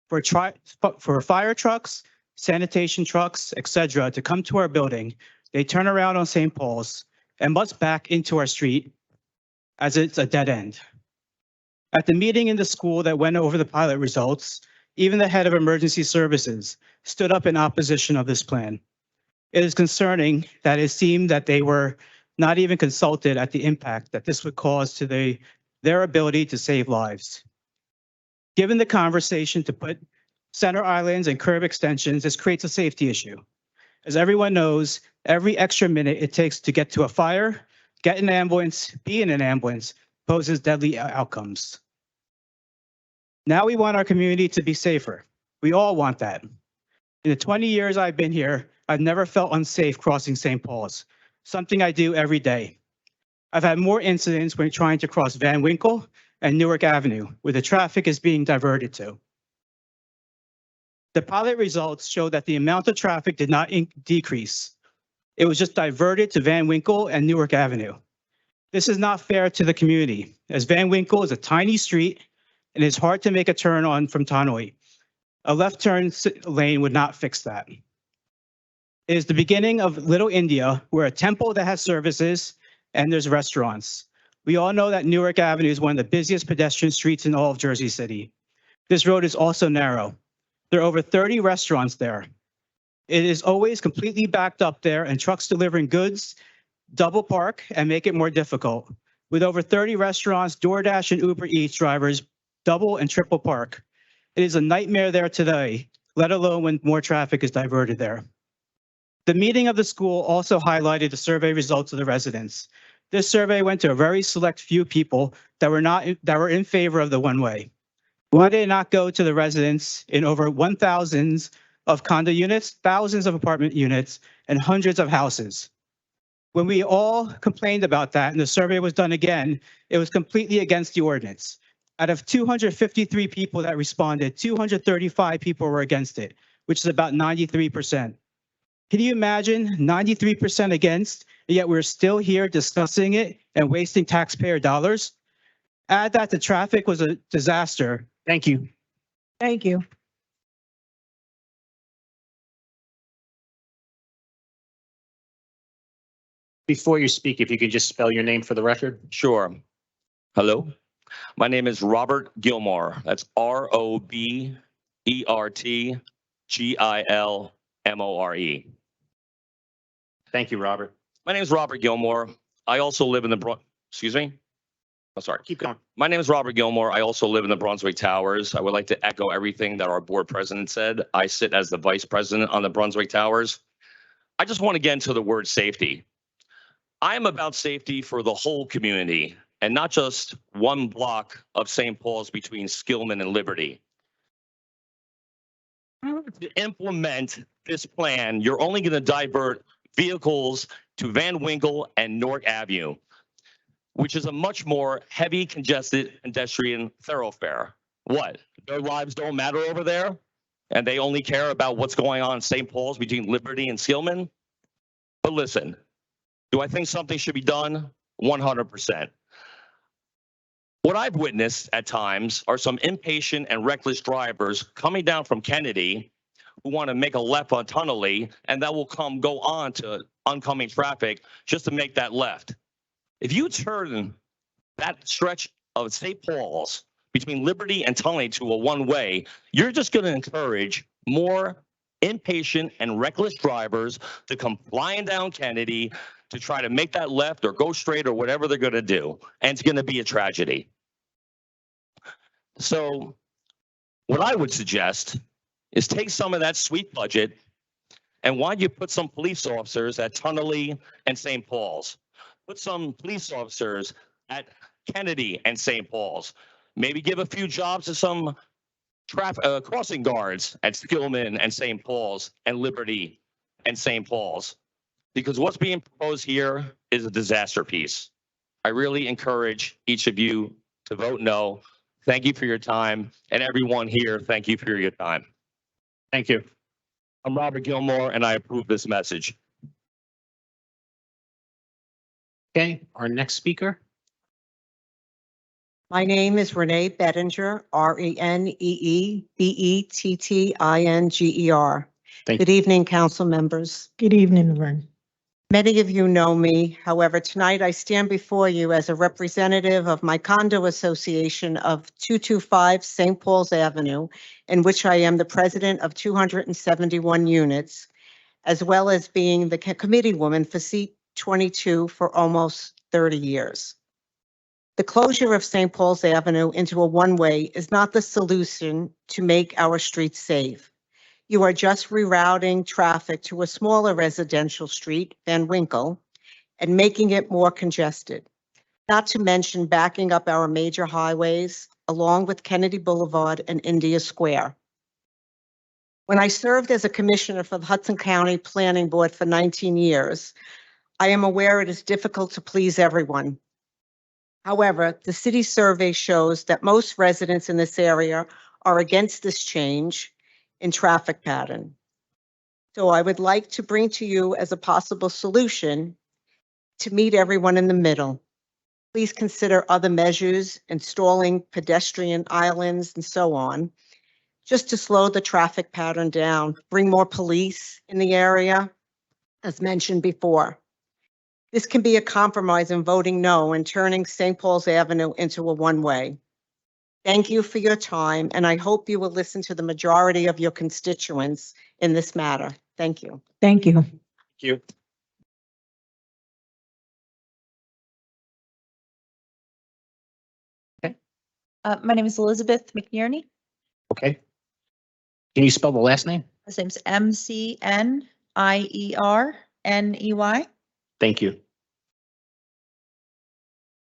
For fire trucks, sanitation trucks, etc., to come to our building, they turn around on St. Paul's and must back into our street as it's a dead end. At the meeting in the school that went over the pilot results, even the head of emergency services stood up in opposition of this plan. It is concerning that it seemed that they were not even consulted at the impact that this would cause to their ability to save lives. Given the conversation to put center islands and curb extensions, this creates a safety issue. As everyone knows, every extra minute it takes to get to a fire, get an ambulance, be in an ambulance, poses deadly outcomes. Now we want our community to be safer. We all want that. In the 20 years I've been here, I've never felt unsafe crossing St. Paul's, something I do every day. I've had more incidents when trying to cross Van Winkle and Newark Avenue, where the traffic is being diverted to. The pilot results show that the amount of traffic did not decrease. It was just diverted to Van Winkle and Newark Avenue. This is not fair to the community, as Van Winkle is a tiny street and it's hard to make a turn on from Tannoy. A left turn lane would not fix that. It is the beginning of Little India, where a temple that has services and there's restaurants. We all know that Newark Avenue is one of the busiest pedestrian streets in all of Jersey City. This road is also narrow. There are over 30 restaurants there. It is always completely backed up there, and trucks delivering goods double park and make it more difficult. With over 30 restaurants, DoorDash and Uber Eats drivers double and triple park. It is a nightmare there today, let alone when more traffic is diverted there. The meeting of the school also highlighted the survey results of the residents. This survey went to a very select few people that were in favor of the one-way. Why did it not go to the residents in over 1,000 of condo units, thousands of apartment units, and hundreds of houses? When we all complained about that and the survey was done again, it was completely against the ordinance. Out of 253 people that responded, 235 people were against it, which is about 93%. Can you imagine 93% against, and yet we're still here discussing it and wasting taxpayer dollars? Add that the traffic was a disaster. Thank you. Thank you. Before you speak, if you could just spell your name for the record. Sure. Hello. My name is Robert Gilmore. That's RobertGilmore. Thank you, Robert. My name is Robert Gilmore. I also live in the excuse me? Oh, sorry. Keep going. My name is Robert Gilmore. I also live in the Brunswick Towers. I would like to echo everything that our board president said. I sit as the vice president on the Brunswick Towers. I just want to get into the word safety. I am about safety for the whole community and not just one block of St. Paul's between Skillman and Liberty. To implement this plan, you're only going to divert vehicles to Van Winkle and Newark Avenue, which is a much more heavy congested pedestrian thoroughfare. What? Their lives don't matter over there? And they only care about what's going on in St. Paul's between Liberty and Skillman? But listen, do I think something should be done? 100%. What I've witnessed at times are some impatient and reckless drivers coming down from Kennedy who want to make a left on Tunnelly, and that will go on to oncoming traffic just to make that left. If you turn that stretch of St. Paul's between Liberty and Tunnelly to a one-way, you're just going to encourage more impatient and reckless drivers to come flying down Kennedy to try to make that left or go straight or whatever they're going to do. And it's going to be a tragedy. So what I would suggest is take some of that sweet budget, and why don't you put some police officers at Tunnelly and St. Paul's? Put some police officers at Kennedy and St. Paul's. Maybe give a few jobs to some crossing guards at Skillman and St. Paul's and Liberty and St. Paul's. because what's being proposed here is a disaster piece. I really encourage each of you to vote no. Thank you for your time, and everyone here, thank you for your time. Thank you. I'm Robert Gilmore, and I approve this message. Okay, our next speaker. My name is Renee Bettinger, Reneebettinger. Thank Good evening, council members. Good evening, Ren. Many of you know me. However, tonight I stand before you as a representative of my condo association of 225 St. Paul's Avenue, in which I am the president of 271 units, as well as being the committee woman for seat 22 for almost 30 years. The closure of St. Paul's Avenue into a one-way is not the solution to make our streets safe. You are just rerouting traffic to a smaller residential street, Van Winkle, and making it more congested. Not to mention backing up our major highways along with Kennedy Boulevard and India Square. When I served as a commissioner for the Hudson County Planning Board for 19 years, I am aware it is difficult to please everyone. However, the city survey shows that most residents in this area are against this change in traffic pattern. So I would like to bring to you as a possible solution to meet everyone in the middle. Please consider other measures, installing pedestrian islands and so on, just to slow the traffic pattern down, bring more police in the area, as mentioned before. This can be a compromise in voting no and turning St. Paul's Avenue into a one-way. Thank you for your time, and I hope you will listen to the majority of your constituents in this matter. Thank you. Thank you. Thank you. My name is Elizabeth McNerney. Okay. Can you spell the last name? His name's McNerney. Thank you.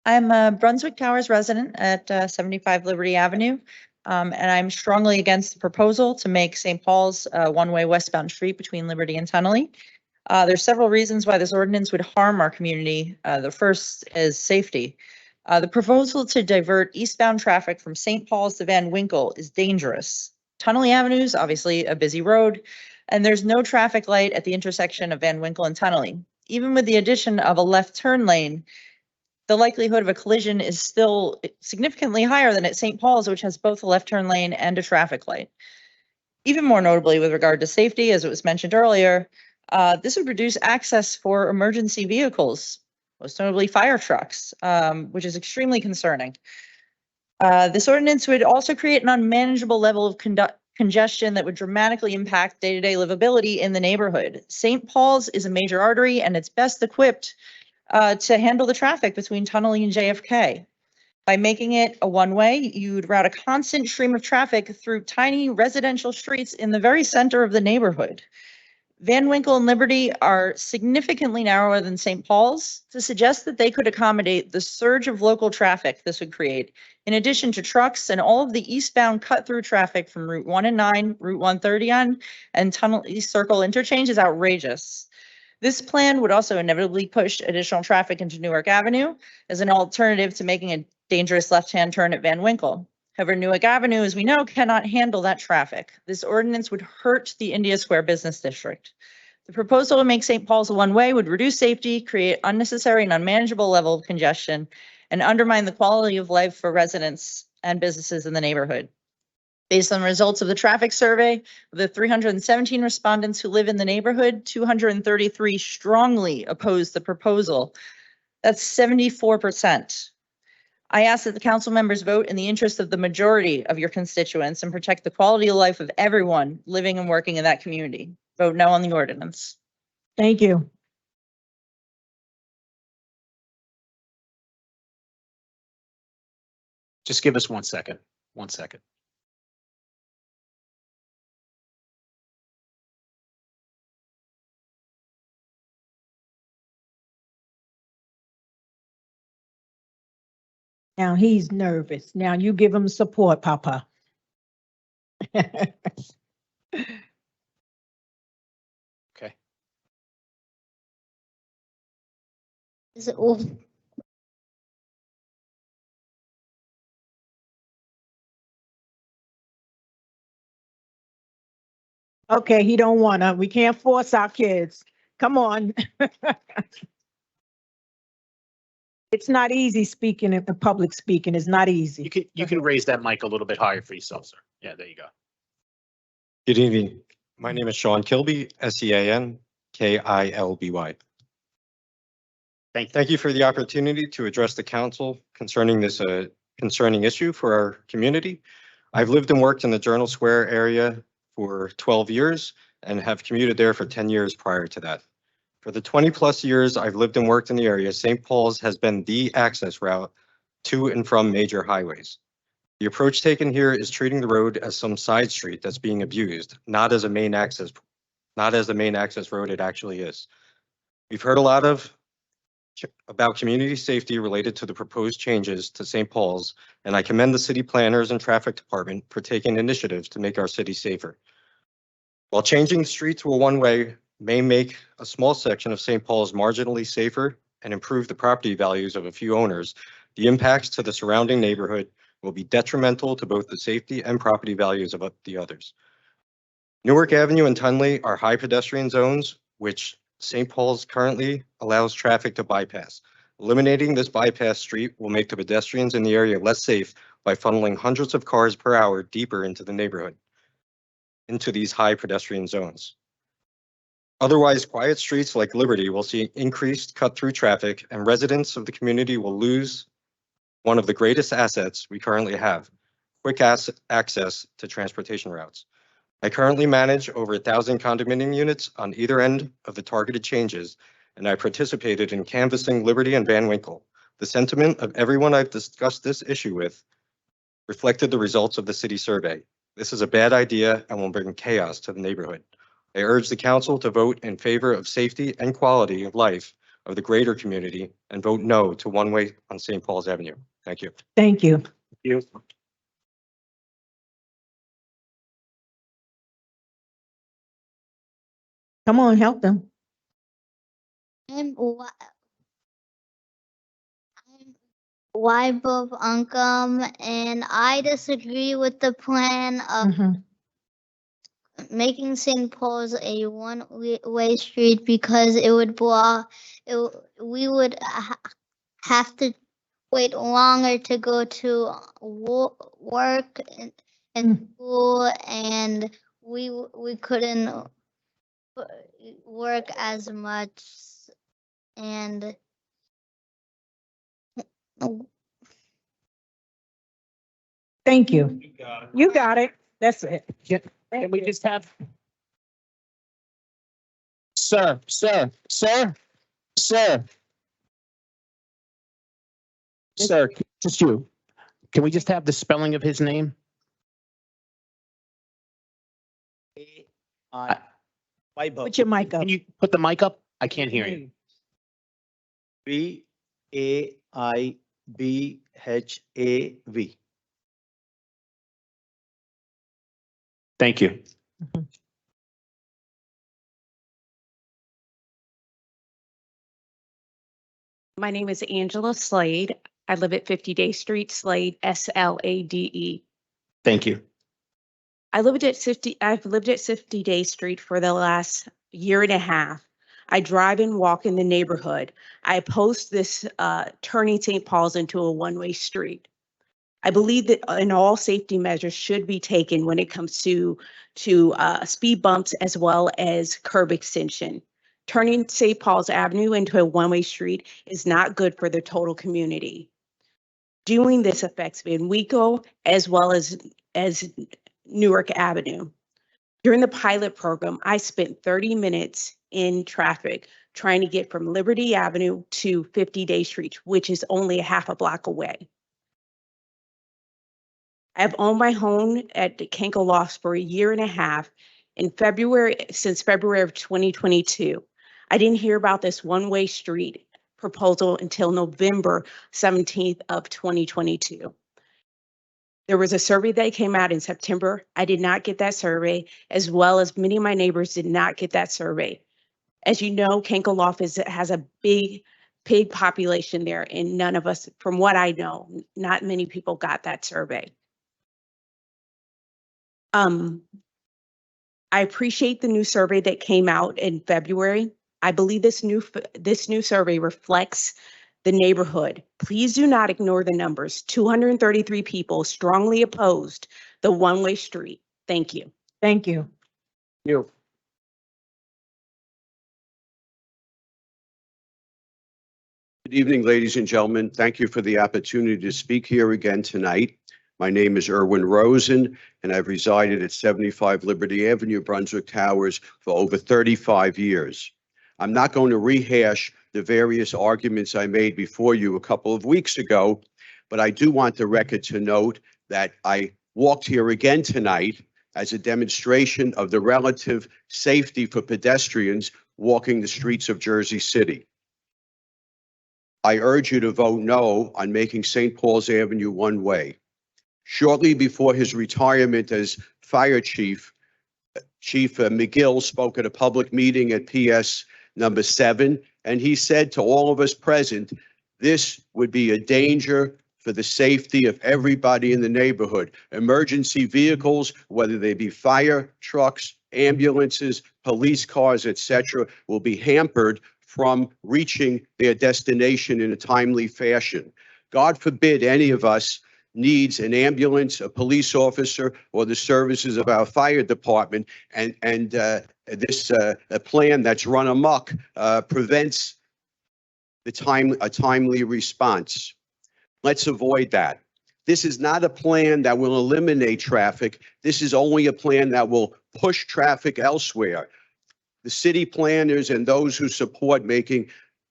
I'm a Brunswick Towers resident at 75 Liberty Avenue, and I'm strongly against the proposal to make St. Paul's a one-way westbound street between Liberty and Tunnelly. There's several reasons why this ordinance would harm our community. The first is safety. The proposal to divert eastbound traffic from St. Paul's to Van Winkle is dangerous. Tunnelly Avenue is obviously a busy road, and there's no traffic light at the intersection of Van Winkle and Tunnelly. Even with the addition of a left turn lane, the likelihood of a collision is still significantly higher than at St. Paul's, which has both a left turn lane and a traffic light. Even more notably with regard to safety, as it was mentioned earlier, this would reduce access for emergency vehicles, most notably fire trucks, which is extremely concerning. This ordinance would also create an unmanageable level of congestion that would dramatically impact day-to-day livability in the neighborhood. St. Paul's is a major artery and it's best equipped to handle the traffic between Tunnelly and JFK. By making it a one-way, you'd route a constant stream of traffic through tiny residential streets in the very center of the neighborhood. Van Winkle and Liberty are significantly narrower than St. Paul's. To suggest that they could accommodate the surge of local traffic this would create, in addition to trucks and all of the eastbound cut-through traffic from Route 1 and 9, Route 130 on, and Tunnel East Circle interchange is outrageous. This plan would also inevitably push additional traffic into Newark Avenue as an alternative to making a dangerous left-hand turn at Van Winkle. However, Newark Avenue, as we know, cannot handle that traffic. This ordinance would hurt the India Square Business District. The proposal to make St. Paul's a one-way would reduce safety, create unnecessary and unmanageable level of congestion, and undermine the quality of life for residents and businesses in the neighborhood. Based on the results of the traffic survey, of the 317 respondents who live in the neighborhood, 233 strongly oppose the proposal. That's 74%. I ask that the council members vote in the interest of the majority of your constituents and protect the quality of life of everyone living and working in that community. Vote no on the ordinance. Thank you. Just give us 1 second. 1 second. Now he's nervous. Now you give him support, Papa. Okay. Okay, he don't wanna. We can't force our kids. Come on. It's not easy speaking in the public speaking. It's not easy. You can raise that mic a little bit higher for yourself, sir. Yeah, there you go. Good evening. My name is Sean Kilby, SEAN KILBY. Thank you for the opportunity to address the council concerning this concerning issue for our community. I've lived and worked in the Journal Square area for 12 years and have commuted there for 10 years prior to that. For the 20+ years I've lived and worked in the area, St. Paul's has been the access route to and from major highways. The approach taken here is treating the road as some side street that's being abused, not as the main access road it actually is. We've heard a lot about community safety related to the proposed changes to St. Paul's, and I commend the city planners and traffic department for taking initiatives to make our city safer. While changing the street to a one-way may make a small section of St. Paul's marginally safer and improve the property values of a few owners, the impacts to the surrounding neighborhood will be detrimental to both the safety and property values of the others. Newark Avenue and Tunley are high pedestrian zones, which St. Paul's currently allows traffic to bypass. Eliminating this bypass street will make the pedestrians in the area less safe by funneling hundreds of cars per hour deeper into the neighborhood, into these high pedestrian zones. Otherwise, quiet streets like Liberty will see increased cut-through traffic, and residents of the community will lose one of the greatest assets we currently have, quick access to transportation routes. I currently manage over 1,000 condominium units on either end of the targeted changes, and I participated in canvassing Liberty and Van Winkle. The sentiment of everyone I've discussed this issue with reflected the results of the city survey. This is a bad idea and will bring chaos to the neighborhood. I urge the council to vote in favor of safety and quality of life of the greater community and vote no to one-way on St. Paul's Avenue. Thank you. Thank you. Thank you. Come on, help them. I'm Wybob Uncom, and I disagree with the plan of making St. Paul's a one-way street because it would block. We would have to wait longer to go to work and school, and we couldn't work as much, and Thank you. You got it. That's it. Can we just have? Sir. Sir, just you. Can we just have the spelling of his name? Put your mic up. Can you put the mic up? I can't hear you. VAIBHAV. Thank you. My name is Angela Slade. I live at 50 Day Street, Slade, SLADE. Thank you. I've lived at 50 Day Street for the last year and a half. I drive and walk in the neighborhood. I oppose this turning St. Paul's into a one-way street. I believe that all safety measures should be taken when it comes to speed bumps as well as curb extension. Turning St. Paul's Avenue into a one-way street is not good for the total community. Doing this affects Van Winkle as well as Newark Avenue. During the pilot program, I spent 30 minutes in traffic trying to get from Liberty Avenue to 50 Day Street, which is only a half a block away. I've owned my home at the Kenkel Lofts for a year and a half. Since February of 2022. I didn't hear about this one-way street proposal until November 17th of 2022. There was a survey that came out in September. I did not get that survey, as well as many of my neighbors did not get that survey. As you know, Kenkel Loft has a big big population there, and none of us, from what I know, not many people got that survey. I appreciate the new survey that came out in February. I believe this new survey reflects the neighborhood. Please do not ignore the numbers. 233 people strongly opposed the one-way street. Thank you. Thank you. You. Good evening, ladies and gentlemen. Thank you for the opportunity to speak here again tonight. My name is Erwin Rosen, and I've resided at 75 Liberty Avenue, Brunswick Towers, for over 35 years. I'm not going to rehash the various arguments I made before you a couple of weeks ago, but I do want the record to note that I walked here again tonight as a demonstration of the relative safety for pedestrians walking the streets of Jersey City. I urge you to vote no on making St. Paul's Avenue one way. Shortly before his retirement as fire chief, Chief McGill spoke at a public meeting at PS number 7, and he said to all of us present, this would be a danger for the safety of everybody in the neighborhood. Emergency vehicles, whether they be fire trucks, ambulances, police cars, etc., will be hampered from reaching their destination in a timely fashion. God forbid any of us needs an ambulance, a police officer, or the services of our fire department, and this a plan that's run amok prevents a timely response. Let's avoid that. This is not a plan that will eliminate traffic. This is only a plan that will push traffic elsewhere. The city planners and those who support making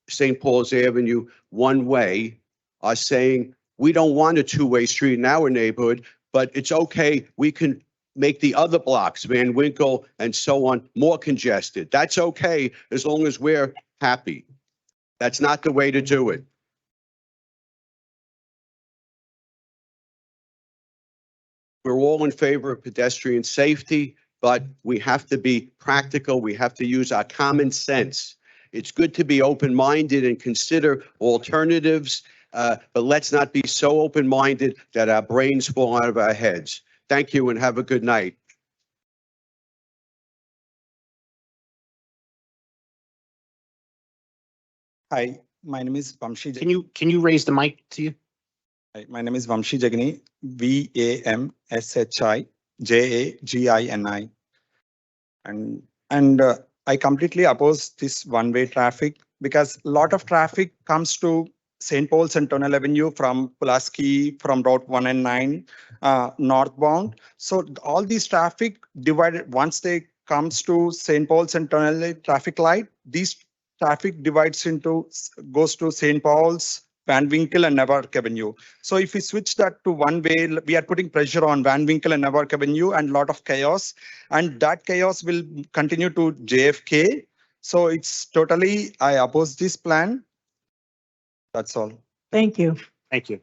St. Paul's Avenue one way are saying, we don't want a two-way street in our neighborhood, but it's okay. We can make the other blocks, Van Winkle and so on, more congested. That's okay as long as we're happy. That's not the way to do it. We're all in favor of pedestrian safety, but we have to be practical. We have to use our common sense. It's good to be open-minded and consider alternatives, but let's not be so open-minded that our brains fall out of our heads. Thank you and have a good night. Hi, my name is Vamshi. Can you raise the mic to you? Hi, my name is Vamshi Jagani, VAMSHI JAGINI. And I completely oppose this one-way traffic because a lot of traffic comes to St. Paul's and Tunnel Avenue from Pulaski, from Route 1 and 9 northbound. So all these traffic divided, once they comes to St. Paul's and Tunnel traffic light, these traffic divides goes to St. Paul's, Van Winkle and Newark Avenue. So if we switch that to one way, we are putting pressure on Van Winkle and Newark Avenue and a lot of chaos. And that chaos will continue to JFK. So it's totally, I oppose this plan. That's all. Thank you. Thank you.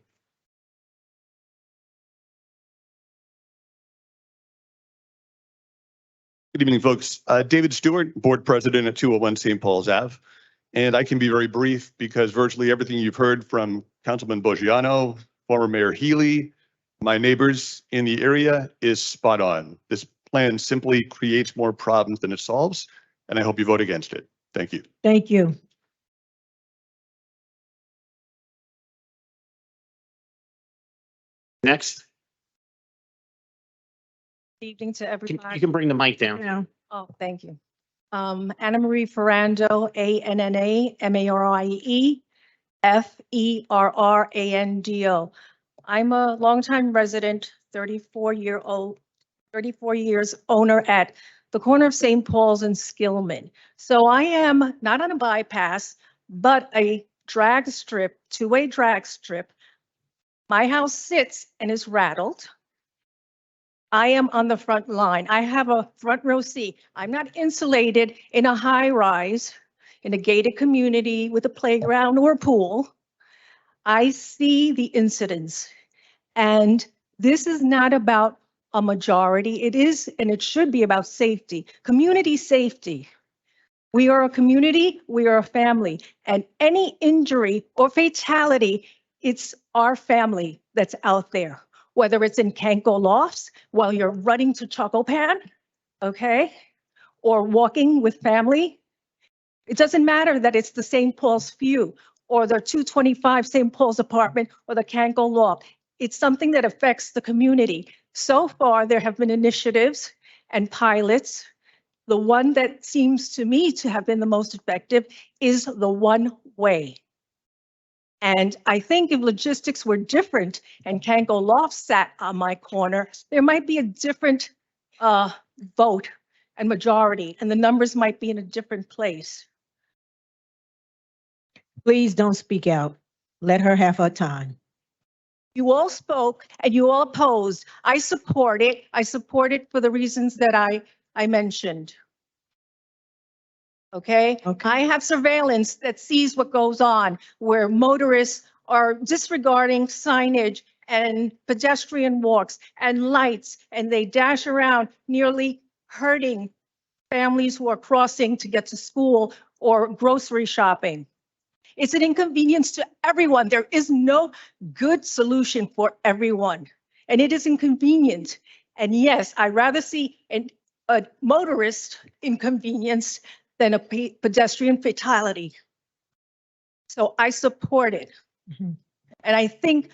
Good evening, folks. David Stewart, Board President at 201 St. Paul's Ave. And I can be very brief because virtually everything you've heard from Councilman Boggiano, former Mayor Healy, my neighbors in the area is spot on. This plan simply creates more problems than it solves, and I hope you vote against it. Thank you. Thank you. Next, Evening to everybody. you can bring the mic down. Yeah. Oh, thank you. Anna Marie Ferrando, ANNA, MARIE, FERRANDO. I'm a longtime resident, 34 years owner at the corner of St. Paul's and Skillman. So I am not on a bypass, but a drag strip, two-way drag strip. My house sits and is rattled. I am on the front line. I have a front row seat. I'm not insulated in a high rise, in a gated community with a playground or a pool. I see the incidents. And this is not about a majority. It is, and it should be about safety, community safety. We are a community, we are a family, and any injury or fatality, it's our family that's out there. Whether it's in Kanko Lofts while you're running to Chocopan, okay? Or walking with family. It doesn't matter that it's the St. Paul's View or the 225 St. Paul's apartment or the Kanko Loft. It's something that affects the community. So far, there have been initiatives and pilots. The one that seems to me to have been the most effective is the one-way. And I think if logistics were different and Kanko Loft sat on my corner, there might be a different vote and majority, and the numbers might be in a different place. Please don't speak out. Let her have her time. You all spoke and you all opposed. I support it. I support it for the reasons that I mentioned. Okay? I have surveillance that sees what goes on, where motorists are disregarding signage and pedestrian walks and lights, and they dash around, nearly hurting families who are crossing to get to school or grocery shopping. It's an inconvenience to everyone. There is no good solution for everyone, and it is inconvenient. And yes, I'd rather see a motorist inconvenience than a pedestrian fatality. So I support it. And I think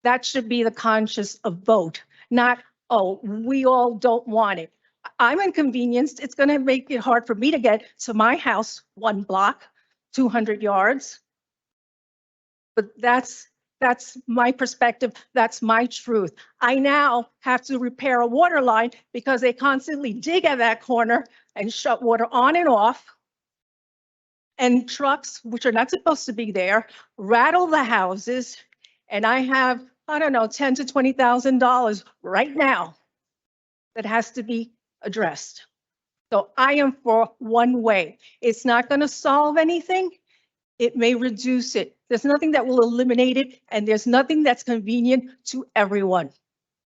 that should be the conscious of vote, not, oh, we all don't want it. I'm inconvenienced. It's going to make it hard for me to get to my house 1 block, 200 yards. But that's my perspective. That's my truth. I now have to repair a water line because they constantly dig at that corner and shut water on and off. And trucks, which are not supposed to be there, rattle the houses. And I have, I don't know, $10,000 to $20,000 right now that has to be addressed. So I am for one way. It's not going to solve anything. It may reduce it. There's nothing that will eliminate it, and there's nothing that's convenient to everyone.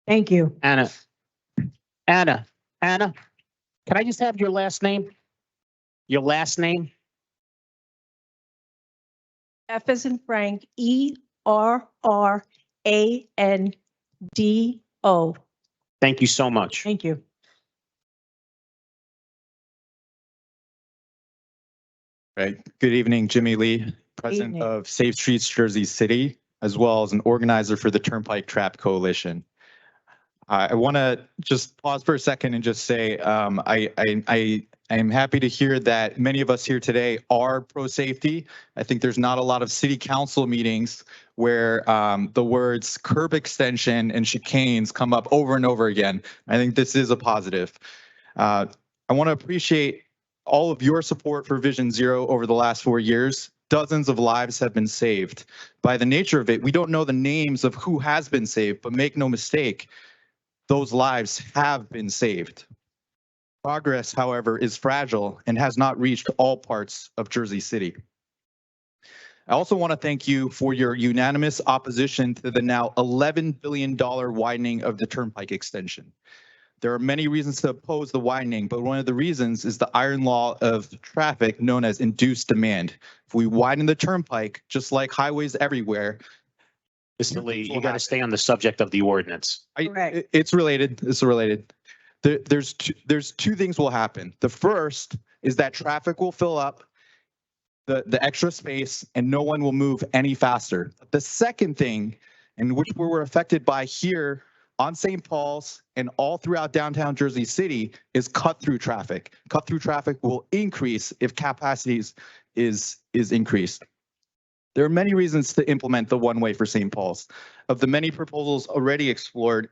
Thank you. Anna, can I just have your last name? Your last name? F as in Frank, ERRANDO. Thank you so much. Thank you. Right. Good evening, Jimmy Lee, President Evening. of Safe Streets Jersey City, as well as an organizer for the Turnpike Trap Coalition. I want to just pause for a second and just say I am happy to hear that many of us here today are pro-safety. I think there's not a lot of city council meetings where the words curb extension and chicanes come up over and over again. I think this is a positive. I want to appreciate all of your support for Vision Zero over the last 4 years. Dozens of lives have been saved. By the nature of it, we don't know the names of who has been saved, but make no mistake, those lives have been saved. Progress, however, is fragile and has not reached all parts of Jersey City. I also want to thank you for your unanimous opposition to the now $11 billion widening of the Turnpike extension. There are many reasons to oppose the widening, but one of the reasons is the iron law of traffic known as induced demand. If we widen the Turnpike, just like highways everywhere, Mr. Lee, you got to stay on the subject of the ordinance. It's related. It's related. There's two things will happen. The first is that traffic will fill up the extra space and no one will move any faster. The second thing, and which we're affected by here on St. Paul's and all throughout downtown Jersey City, is cut-through traffic. Cut-through traffic will increase if capacity is increased. There are many reasons to implement the one-way for St. Paul's. Of the many proposals already explored,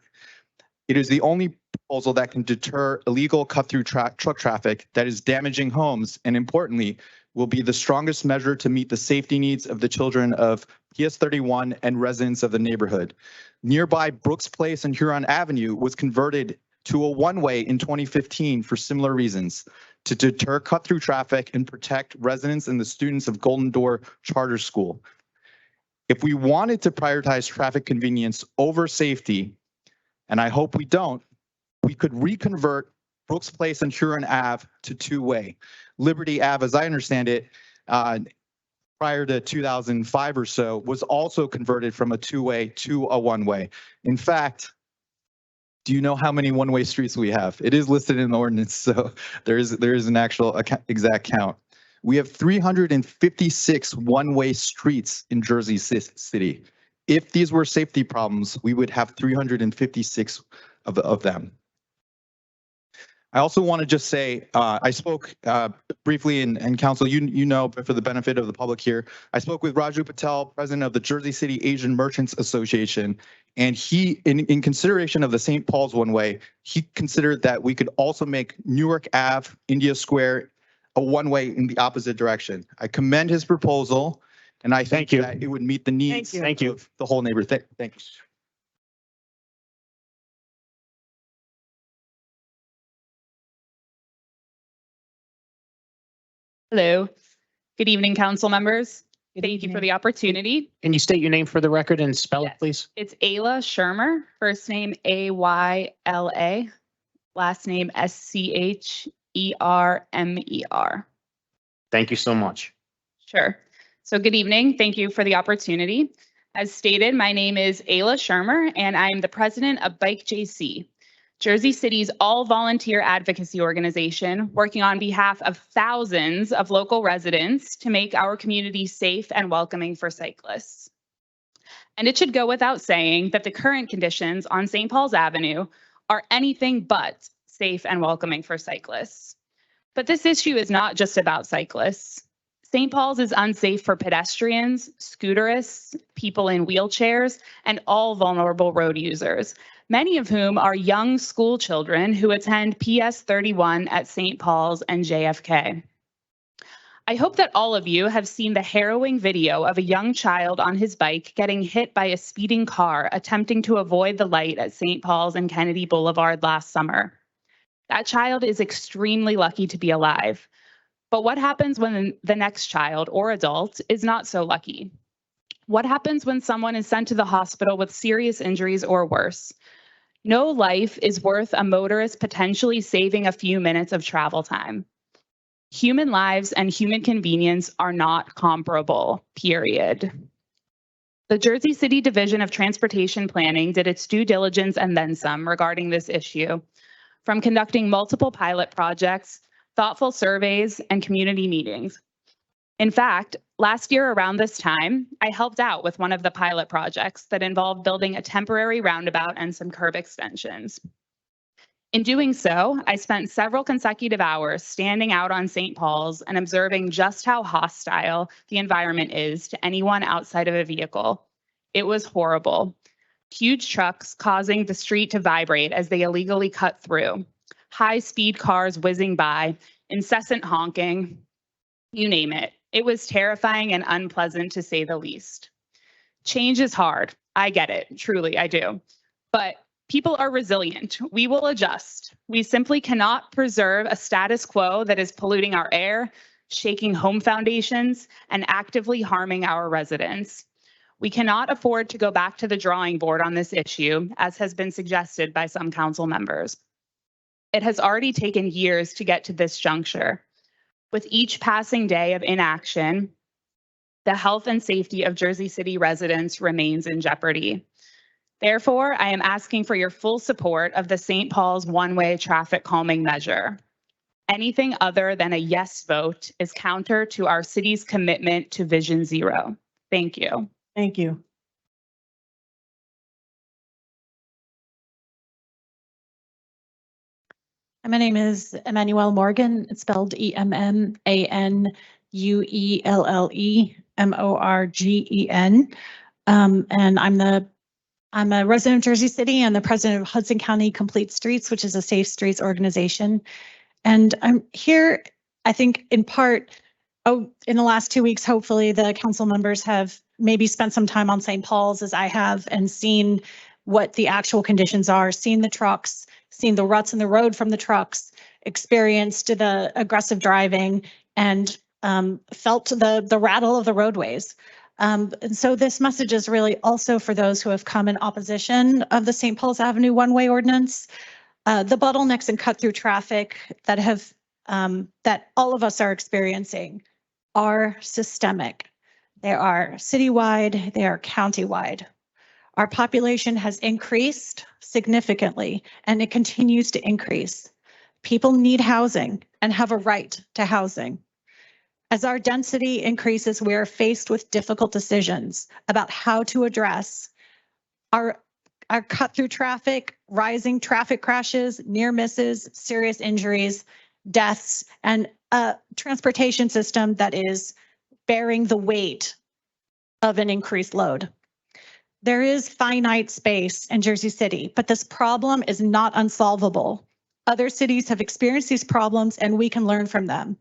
it is the only proposal that can deter illegal cut-through truck traffic that is damaging homes, and importantly, will be the strongest measure to meet the safety needs of the children of PS 31 and residents of the neighborhood. Nearby Brooks Place and Huron Avenue was converted to a one-way in 2015 for similar reasons, to deter cut-through traffic and protect residents and the students of Golden Door Charter School. If we wanted to prioritize traffic convenience over safety, and I hope we don't, we could reconvert Brooks Place and Huron Ave to two-way. Liberty Ave, as I understand it, prior to 2005 or so, was also converted from a two-way to a one-way. In fact, do you know how many one-way streets we have? It is listed in the ordinance, so there is an actual exact count. We have 356 one-way streets in Jersey City. If these were safety problems, we would have 356 of them. I also want to just say, I spoke briefly in council, you know, but for the benefit of the public here, I spoke with Raju Patel, president of the Jersey City Asian Merchants Association, and he, in consideration of the St. Paul's one-way, he considered that we could also make Newark Ave, India Square, a one-way in the opposite direction. I commend his proposal, and I think that it would meet the needs of the whole neighborhood. Thank you. Hello. Good evening, council members. Thank you for the opportunity. Can you state your name for the record and spell it, please? It's Ayla Shermer, first name Ayla, last name Schermer. Thank you so much. Sure. So good evening. Thank you for the opportunity. As stated, my name is Ayla Shermer, and I'm the president of Bike JC, Jersey City's all-volunteer advocacy organization working on behalf of thousands of local residents to make our community safe and welcoming for cyclists. And it should go without saying that the current conditions on St. Paul's Avenue are anything but safe and welcoming for cyclists. But this issue is not just about cyclists. St. Paul's is unsafe for pedestrians, scooterists, people in wheelchairs, and all vulnerable road users, many of whom are young school children who attend PS 31 at St. Paul's and JFK. I hope that all of you have seen the harrowing video of a young child on his bike getting hit by a speeding car attempting to avoid the light at St. Paul's and Kennedy Boulevard last summer. That child is extremely lucky to be alive. But what happens when the next child or adult is not so lucky? What happens when someone is sent to the hospital with serious injuries or worse? No life is worth a motorist potentially saving a few minutes of travel time. Human lives and human convenience are not comparable, period. The Jersey City Division of Transportation Planning did its due diligence and then some regarding this issue, from conducting multiple pilot projects, thoughtful surveys, and community meetings. In fact, last year around this time, I helped out with one of the pilot projects that involved building a temporary roundabout and some curb extensions. In doing so, I spent several consecutive hours standing out on St. Paul's and observing just how hostile the environment is to anyone outside of a vehicle. It was horrible. Huge trucks causing the street to vibrate as they illegally cut through. High-speed cars whizzing by, incessant honking, you name it. It was terrifying and unpleasant to say the least. Change is hard. I get it. Truly, I do. But people are resilient. We will adjust. We simply cannot preserve a status quo that is polluting our air, shaking home foundations, and actively harming our residents. We cannot afford to go back to the drawing board on this issue, as has been suggested by some council members. It has already taken years to get to this juncture. With each passing day of inaction, the health and safety of Jersey City residents remains in jeopardy. Therefore, I am asking for your full support of the St. Paul's one-way traffic calming measure. Anything other than a yes vote is counter to our city's commitment to Vision Zero. Thank you. Thank you. My name is Emmanuelle Morgan. It's spelled EMMANUELLEMORGEN. And I'm a resident of Jersey City and the president of Hudson County Complete Streets, which is a safe streets organization. And I'm here, I think, in part, in the last 2 weeks, hopefully the council members have maybe spent some time on St. Paul's as I have and seen what the actual conditions are, seen the trucks, seen the ruts in the road from the trucks, experienced the aggressive driving, and felt the rattle of the roadways. And so this message is really also for those who have come in opposition of the St. Paul's Avenue one-way ordinance. The bottlenecks and cut through traffic that have that all of us are experiencing are systemic. They are citywide, they are countywide. Our population has increased significantly and it continues to increase. People need housing and have a right to housing. As our density increases, we are faced with difficult decisions about how to address our cut through traffic, rising traffic crashes, near misses, serious injuries, deaths, and a transportation system that is bearing the weight of an increased load. There is finite space in Jersey City, but this problem is not unsolvable. Other cities have experienced these problems and we can learn from them.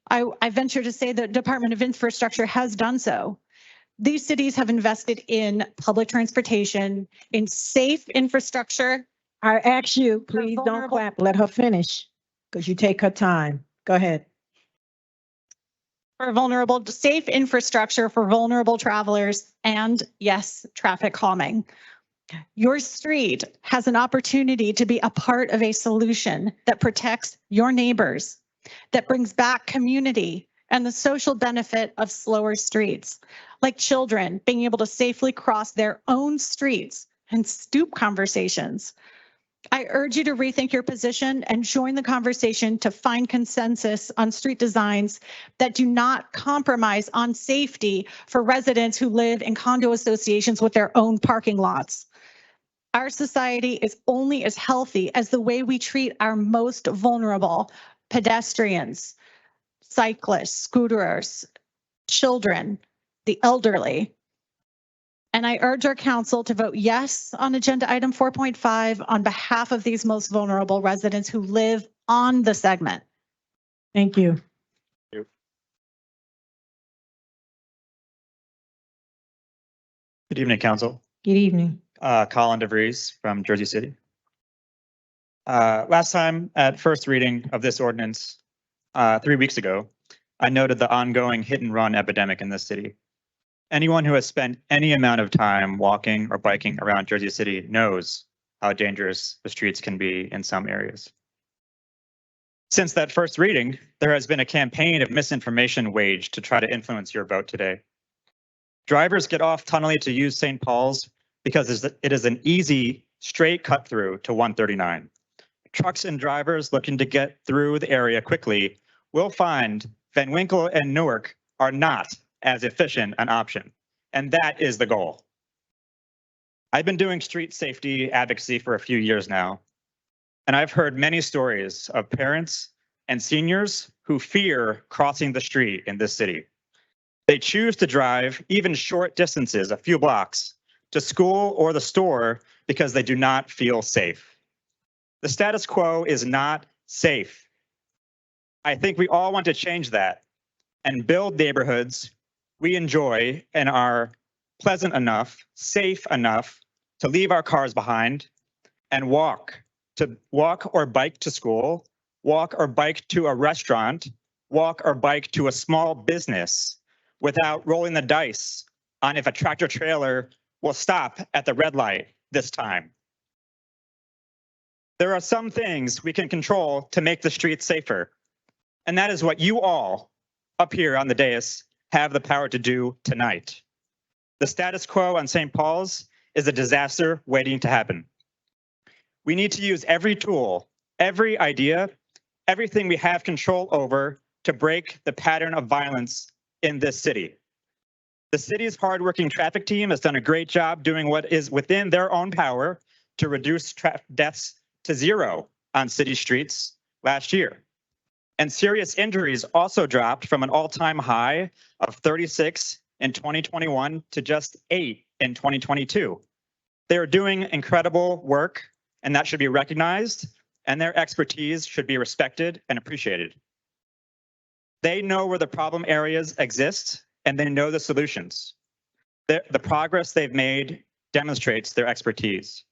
I venture to say the Department of Infrastructure has done so. These cities have invested in public transportation, in safe infrastructure. I ask you, please don't clap. Let her finish because you take her time. Go ahead. For vulnerable, safe infrastructure for vulnerable travelers, and yes, traffic calming. Your street has an opportunity to be a part of a solution that protects your neighbors, that brings back community and the social benefit of slower streets, like children being able to safely cross their own streets and stoop conversations. I urge you to rethink your position and join the conversation to find consensus on street designs that do not compromise on safety for residents who live in condo associations with their own parking lots. Our society is only as healthy as the way we treat our most vulnerable: pedestrians, cyclists, scooterers, children, the elderly. And I urge our council to vote yes on agenda item 4.5 on behalf of these most vulnerable residents who live on the segment. Thank you. Good evening, Council. Good evening. Colin DeVries from Jersey City. Last time at first reading of this ordinance 3 weeks ago, I noted the ongoing hit and run epidemic in this city. Anyone who has spent any amount of time walking or biking around Jersey City knows how dangerous the streets can be in some areas. Since that first reading, there has been a campaign of misinformation waged to try to influence your vote today. Drivers get off tunnelly to use St. Paul's because it is an easy, straight cut through to 139. Trucks and drivers looking to get through the area quickly will find Van Winkle and Newark are not as efficient an option, and that is the goal. I've been doing street safety advocacy for a few years now, and I've heard many stories of parents and seniors who fear crossing the street in this city. They choose to drive even short distances, a few blocks, to school or the store because they do not feel safe. The status quo is not safe. I think we all want to change that and build neighborhoods we enjoy and are pleasant enough, safe enough to leave our cars behind and walk or bike to school, walk or bike to a restaurant, walk or bike to a small business without rolling the dice on if a tractor trailer will stop at the red light this time. There are some things we can control to make the streets safer, and that is what you all up here on the dais have the power to do tonight. The status quo on St. Paul's is a disaster waiting to happen. We need to use every tool, every idea, everything we have control over to break the pattern of violence in this city. The city's hardworking traffic team has done a great job doing what is within their own power to reduce deaths to 0 on city streets last year. And serious injuries also dropped from an all-time high of 36 in 2021 to just 8 in 2022. They are doing incredible work, and that should be recognized, and their expertise should be respected and appreciated. They know where the problem areas exist, and they know the solutions. The progress they've made demonstrates their expertise.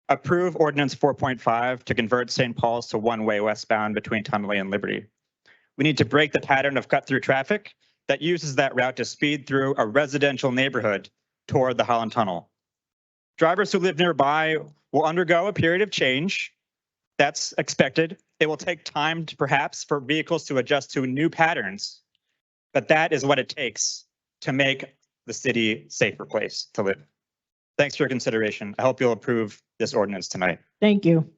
Approve Ordinance 4.5 to convert St. Paul's to one-way westbound between Tunnelly and Liberty. We need to break the pattern of cut-through traffic that uses that route to speed through a residential neighborhood toward the Holland Tunnel. Drivers who live nearby will undergo a period of change, That's expected. It will take time to perhaps for vehicles to adjust to new patterns, but that is what it takes to make the city a safer place to live. Thanks for your consideration. I hope you'll approve this ordinance tonight. Thank you.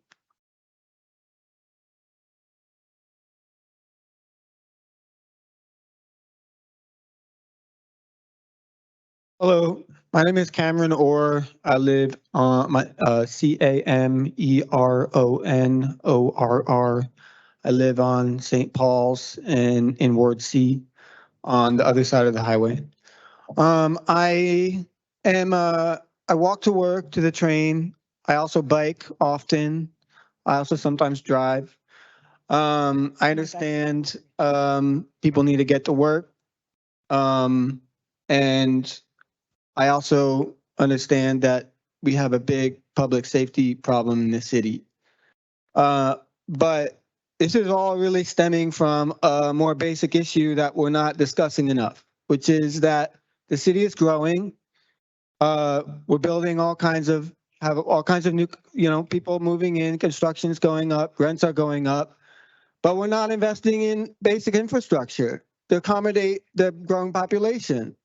Hello, my name is Cameron Orr. I live on Cameronorr. I live on St. Paul's in Ward C on the other side of the highway. I walk to work, to the train. I also bike often. I also sometimes drive. I understand people need to get to work. And I also understand that we have a big public safety problem in the city. But this is all really stemming from a more basic issue that we're not discussing enough, which is that the city is growing. We're building have all kinds of new, people moving in, construction's going up, rents are going up, but we're not investing in basic infrastructure to accommodate the growing population.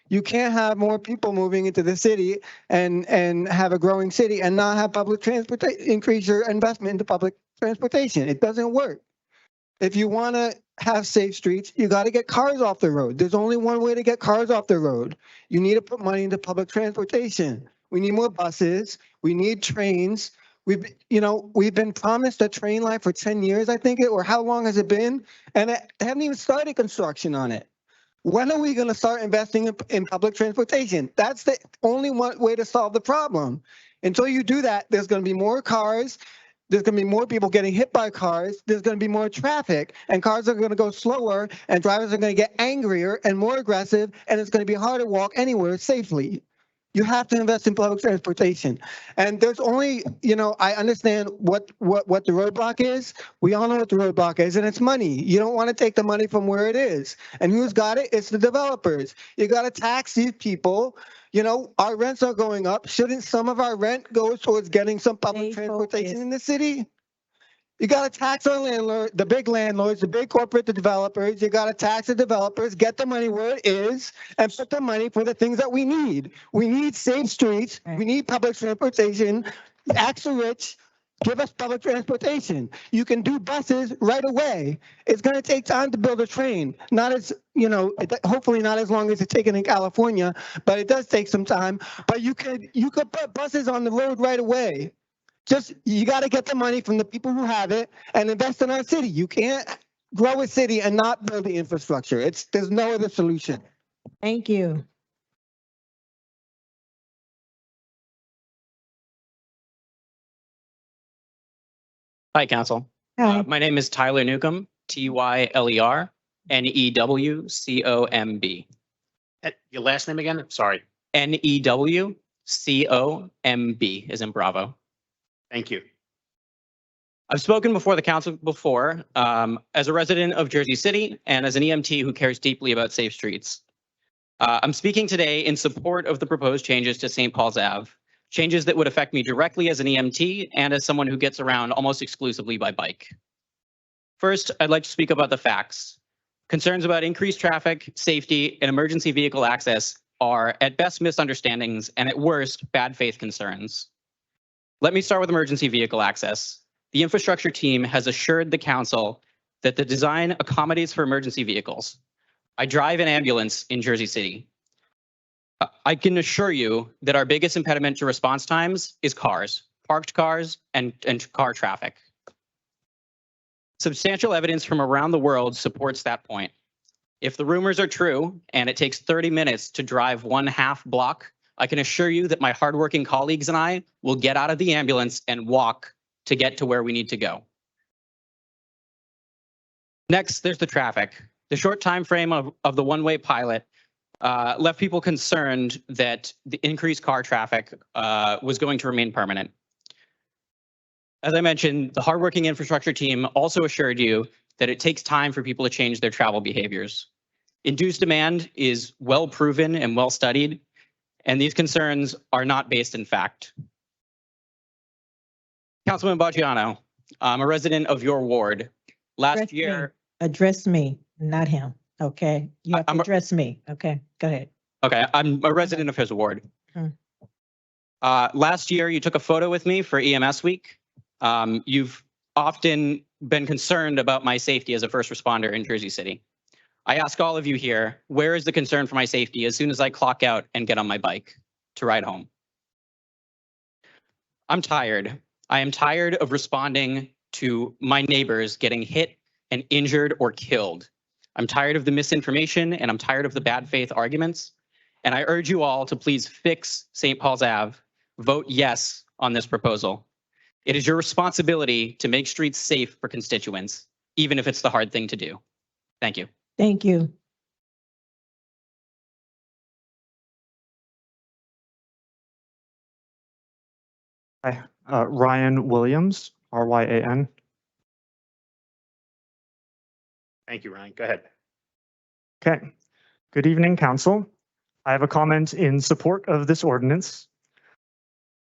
You can't have more people moving into the city and have a growing city and not have public transportation, increase your investment into public transportation. It doesn't work. If you want to have safe streets, you got to get cars off the road. There's only one way to get cars off the road. You need to put money into public transportation. We need more buses. We need trains. We've been promised a train line for 10 years, I think, or how long has it been? And they haven't even started construction on it. When are we going to start investing in public transportation? That's the only one way to solve the problem. Until you do that, there's going to be more cars. There's going to be more people getting hit by cars. There's going to be more traffic, and cars are going to go slower, and drivers are going to get angrier and more aggressive, and it's going to be hard to walk anywhere safely. You have to invest in public transportation. And there's only, I understand what the roadblock is. We all know what the roadblock is, and it's money. You don't want to take the money from where it is. And who's got it? It's the developers. You got to tax these people. Our rents are going up. Shouldn't some of our rent go towards getting some public transportation in the city? You got to tax our landlord, the big landlords, the big corporate developers. You got to tax the developers, get the money where it is, and put the money for the things that we need. We need safe streets. We need public transportation. Act the rich. Give us public transportation. You can do buses right away. It's going to take time to build a train. Not as, hopefully not as long as it's taken in California, but it does take some time. But you could put buses on the road right away. You got to get the money from the people who have it and invest in our city. You can't grow a city and not build the infrastructure. There's no other solution. Thank you. Hi, Council. Hi. My name is Tyler Newcomb, Tyler Newcomb. Your last name again? Sorry. Newcomb, as in Bravo. Thank you. I've spoken before the council before as a resident of Jersey City and as an EMT who cares deeply about safe streets. I'm speaking today in support of the proposed changes to St. Paul's Ave, changes that would affect me directly as an EMT and as someone who gets around almost exclusively by bike. First, I'd like to speak about the facts. Concerns about increased traffic, safety, and emergency vehicle access are at best misunderstandings and at worst bad faith concerns. Let me start with emergency vehicle access. The infrastructure team has assured the council that the design accommodates for emergency vehicles. I drive an ambulance in Jersey City. I can assure you that our biggest impediment to response times is cars, parked cars, and car traffic. Substantial evidence from around the world supports that point. If the rumors are true, and it takes 30 minutes to drive 1/2 block, I can assure you that my hardworking colleagues and I will get out of the ambulance and walk to get to where we need to go. Next, there's the traffic. The short time frame of the one-way pilot left people concerned that the increased car traffic was going to remain permanent. As I mentioned, the hardworking infrastructure team also assured you that it takes time for people to change their travel behaviors. Induced demand is well proven and well studied, and these concerns are not based in fact. Councilman Baggiano, I'm a resident of your ward. Last Address me. year, Address me, not him, okay? You have I'm to a- address me, okay? Go ahead. okay, I'm a resident of his ward. Hmm. Last year, you took a photo with me for EMS week. You've often been concerned about my safety as a first responder in Jersey City. I ask all of you here, where is the concern for my safety as soon as I clock out and get on my bike to ride home? I'm tired. I am tired of responding to my neighbors getting hit and injured or killed. I'm tired of the misinformation and I'm tired of the bad faith arguments. And I urge you all to please fix St. Paul's Ave. Vote yes on this proposal. It is your responsibility to make streets safe for constituents, even if it's the hard thing to do. Thank you. Thank you. Hi, Ryan Williams, RYAN. Thank you, Ryan. Go ahead. Okay. Good evening, council. I have a comment in support of this ordinance.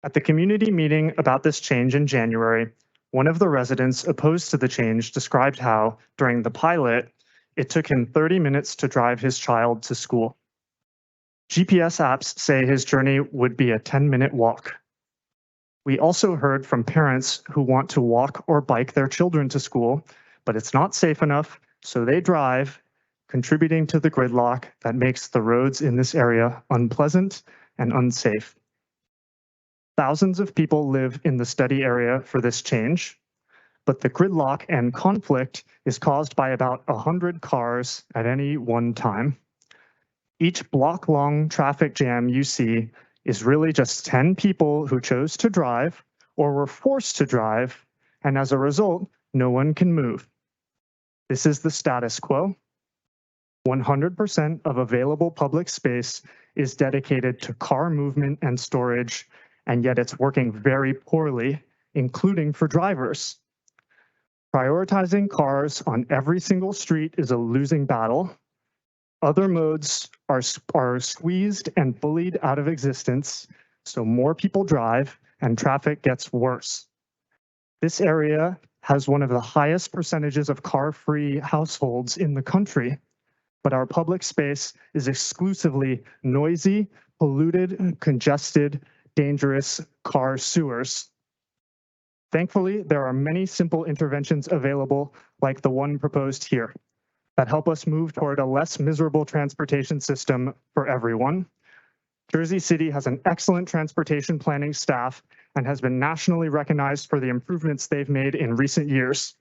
At the community meeting about this change in January, one of the residents opposed to the change described how, during the pilot, it took him 30 minutes to drive his child to school. GPS apps say his journey would be a 10-minute walk. We also heard from parents who want to walk or bike their children to school, but it's not safe enough, so they drive, contributing to the gridlock that makes the roads in this area unpleasant and unsafe. Thousands of people live in the study area for this change, but the gridlock and conflict is caused by about 100 cars at any one time. Each block-long traffic jam you see is really just 10 people who chose to drive or were forced to drive, and as a result, no one can move. This is the status quo. 100% of available public space is dedicated to car movement and storage, and yet it's working very poorly, including for drivers. Prioritizing cars on every single street is a losing battle. Other modes are squeezed and bullied out of existence, so more people drive and traffic gets worse. This area has one of the highest percentages of car-free households in the country, but our public space is exclusively noisy, polluted, congested, dangerous car sewers. Thankfully, there are many simple interventions available, like the one proposed here, that help us move toward a less miserable transportation system for everyone. Jersey City has an excellent transportation planning staff and has been nationally recognized for the improvements they've made in recent years.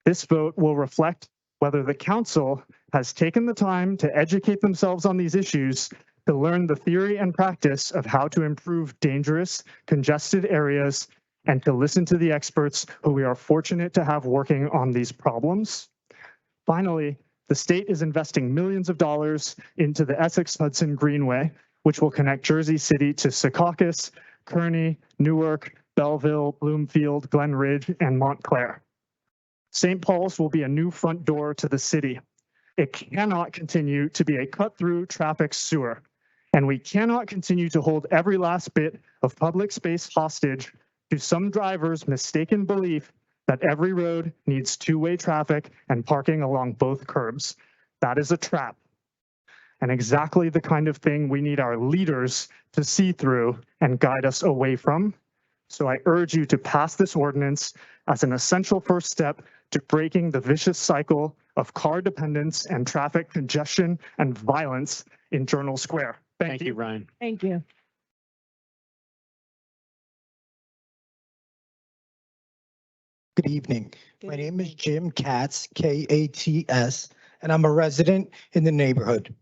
This vote will reflect whether the council has taken the time to educate themselves on these issues, to learn the theory and practice of how to improve dangerous, congested areas, and to listen to the experts who we are fortunate to have working on these problems. Finally, the state is investing millions of dollars into the Essex-Hudson Greenway, which will connect Jersey City to Secaucus, Kearney, Newark, Belleville, Bloomfield, Glen Ridge, and Montclair. St. Paul's will be a new front door to the city. It cannot continue to be a cut-through traffic sewer, and we cannot continue to hold every last bit of public space hostage to some drivers' mistaken belief that every road needs two-way traffic and parking along both curbs. That is a trap, and exactly the kind of thing we need our leaders to see through and guide us away from. So I urge you to pass this ordinance as an essential first step to breaking the vicious cycle of car dependence and traffic congestion and violence in Journal Square. Thank you, Ryan. Thank you. Good evening. My name is Jim Katz, K-A-T-S, and I'm a resident in the neighborhood.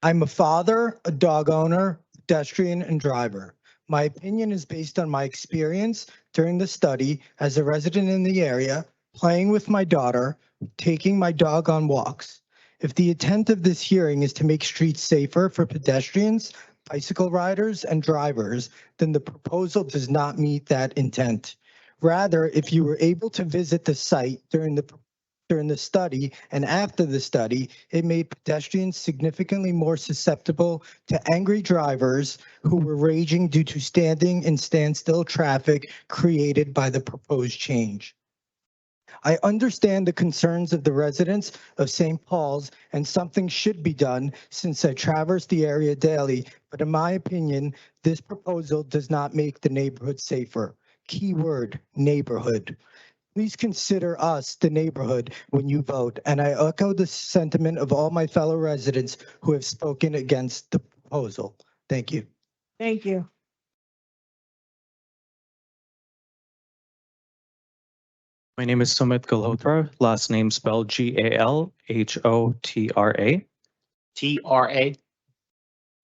I'm a father, a dog owner, pedestrian, and driver. My opinion is based on my experience during the study as a resident in the area, playing with my daughter, taking my dog on walks. If the intent of this hearing is to make streets safer for pedestrians, bicycle riders, and drivers, then the proposal does not meet that intent. Rather, if you were able to visit the site during the study and after the study, it made pedestrians significantly more susceptible to angry drivers who were raging due to standing and standstill traffic created by the proposed change. I understand the concerns of the residents of St. Paul's and something should be done since I traverse the area daily, but in my opinion, this proposal does not make the neighborhood safer. Keyword, neighborhood. Please consider us the neighborhood when you vote, and I echo the sentiment of all my fellow residents who have spoken against the proposal. Thank you. Thank you. My name is Sumit Galhotra, last name spelled Galhotra. TRA.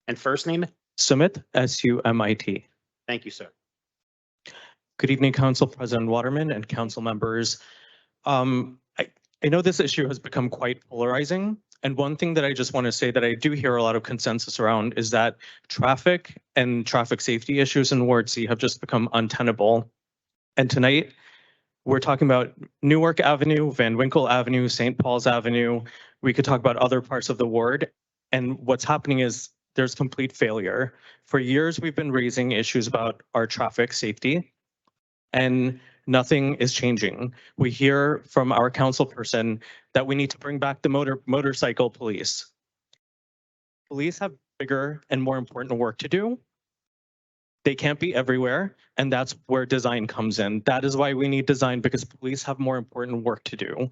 And first name? Sumit, Sumit. Thank you, sir. Good evening, Council President Waterman and council members. I know this issue has become quite polarizing. And one thing that I just want to say that I do hear a lot of consensus around is that traffic and traffic safety issues in Ward C have just become untenable. And tonight, we're talking about Newark Avenue, Van Winkle Avenue, St. Paul's Avenue. We could talk about other parts of the ward. And what's happening is there's complete failure. For years, we've been raising issues about our traffic safety, and nothing is changing. We hear from our council person that we need to bring back the motorcycle police. Police have bigger and more important work to do. They can't be everywhere, and that's where design comes in. That is why we need design, because police have more important work to do.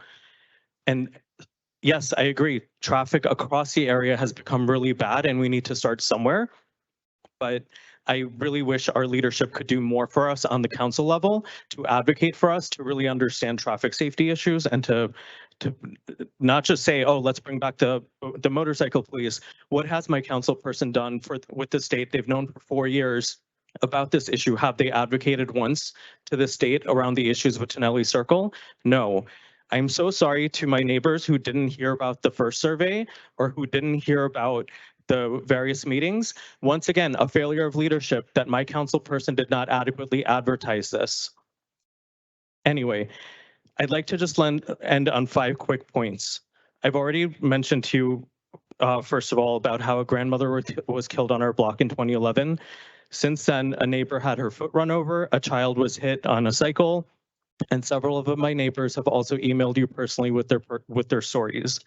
And yes, I agree, traffic across the area has become really bad and we need to start somewhere. But I really wish our leadership could do more for us on the council level to advocate for us to really understand traffic safety issues and to not just say, oh, let's bring back the motorcycle police. What has my council person done with the state? They've known for 4 years about this issue. Have they advocated once to the state around the issues with Tonelli Circle? No. I'm so sorry to my neighbors who didn't hear about the first survey or who didn't hear about the various meetings. Once again, a failure of leadership that my council person did not adequately advertise this. Anyway, I'd like to just end on 5 quick points. I've already mentioned to you, first of all, about how a grandmother was killed on our block in 2011. Since then, a neighbor had her foot run over, a child was hit on a cycle, and several of my neighbors have also emailed you personally with their stories.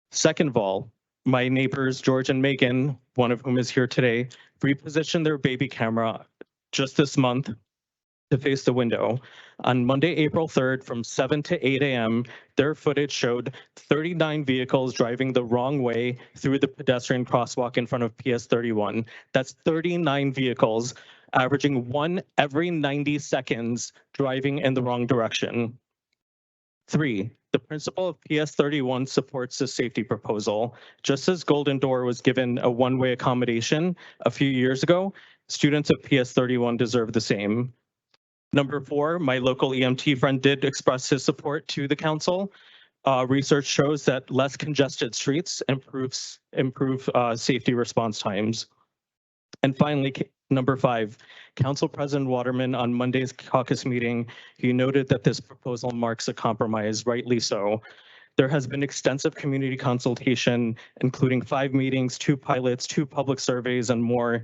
Second of all, my neighbors, George and Megan, one of whom is here today, repositioned their baby camera just this month to face the window. On Monday, April 3rd, from 7 to 8 a.m., their footage showed 39 vehicles driving the wrong way through the pedestrian crosswalk in front of PS 31. That's 39 vehicles, averaging 1 every 90 seconds driving in the wrong direction. 3, the principal of PS 31 supports the safety proposal. Just as Golden Door was given a one-way accommodation a few years ago, students of PS 31 deserve the same. Number 4, my local EMT friend did express his support to the council. Research shows that less congested streets improve safety response times. And finally, number 5, Council President Waterman on Monday's caucus meeting, he noted that this proposal marks a compromise, rightly so. There has been extensive community consultation, including 5 meetings, 2 pilots, 2 public surveys, and more.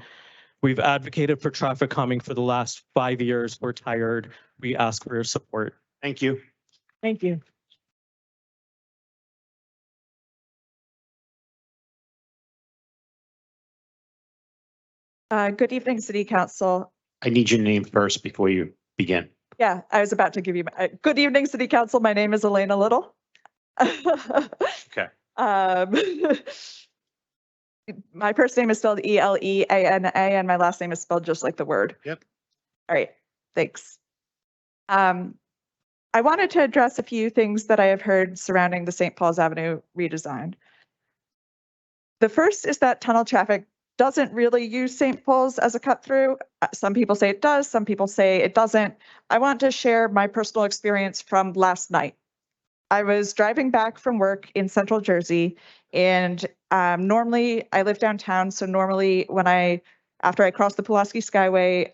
We've advocated for traffic calming for the last 5 years. We're tired. We ask for your support. Thank you. Thank you. Good evening, City Council. I need your name first before you begin. Yeah, I was about to give you, good evening, City Council. My name is Elena Little. Okay. My first name is spelled Eleana, and my last name is spelled just like the word. Yep. All right, thanks. I wanted to address a few things that I have heard surrounding the St. Paul's Avenue redesign. The first is that tunnel traffic doesn't really use St. Paul's as a cut through. Some people say it does, some people say it doesn't. I want to share my personal experience from last night. I was driving back from work in Central Jersey, and normally I live downtown. So normally after I cross the Pulaski Skyway,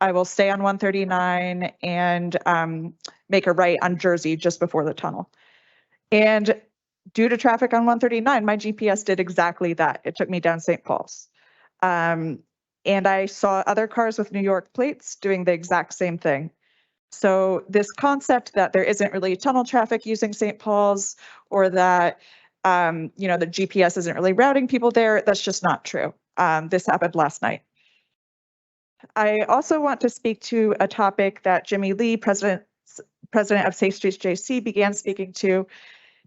I will stay on 139 and make a right on Jersey just before the tunnel. And due to traffic on 139, my GPS did exactly that. It took me down St. Paul's. And I saw other cars with New York plates doing the exact same thing. So this concept that there isn't really tunnel traffic using St. Paul's, or that the GPS isn't really routing people there, that's just not true. This happened last night. I also want to speak to a topic that Jimmy Lee, president of Safe Streets JC, began speaking to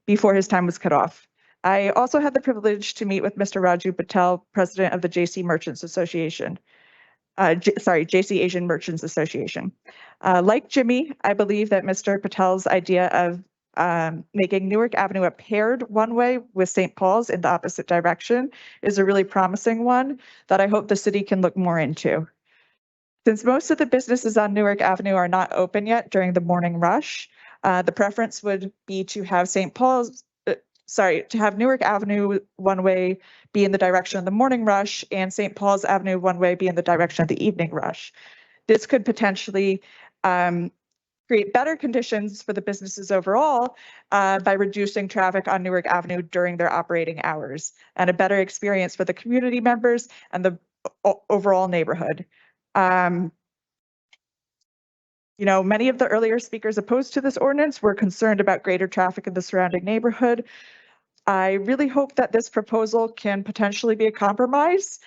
before his time was cut off. I also had the privilege to meet with Mr. Raju Patel, president of the JC Merchants Association. JC Asian Merchants Association. Like Jimmy, I believe that Mr. Patel's idea of making Newark Avenue a paired one-way with St. Paul's in the opposite direction is a really promising one that I hope the city can look more into. Since most of the businesses on Newark Avenue are not open yet during the morning rush, the preference would be to have to have Newark Avenue one-way be in the direction of the morning rush and St. Paul's Avenue one-way be in the direction of the evening rush. This could potentially create better conditions for the businesses overall by reducing traffic on Newark Avenue during their operating hours, and a better experience for the community members and the overall neighborhood. Many of the earlier speakers opposed to this ordinance were concerned about greater traffic in the surrounding neighborhood. I really hope that this proposal can potentially be a compromise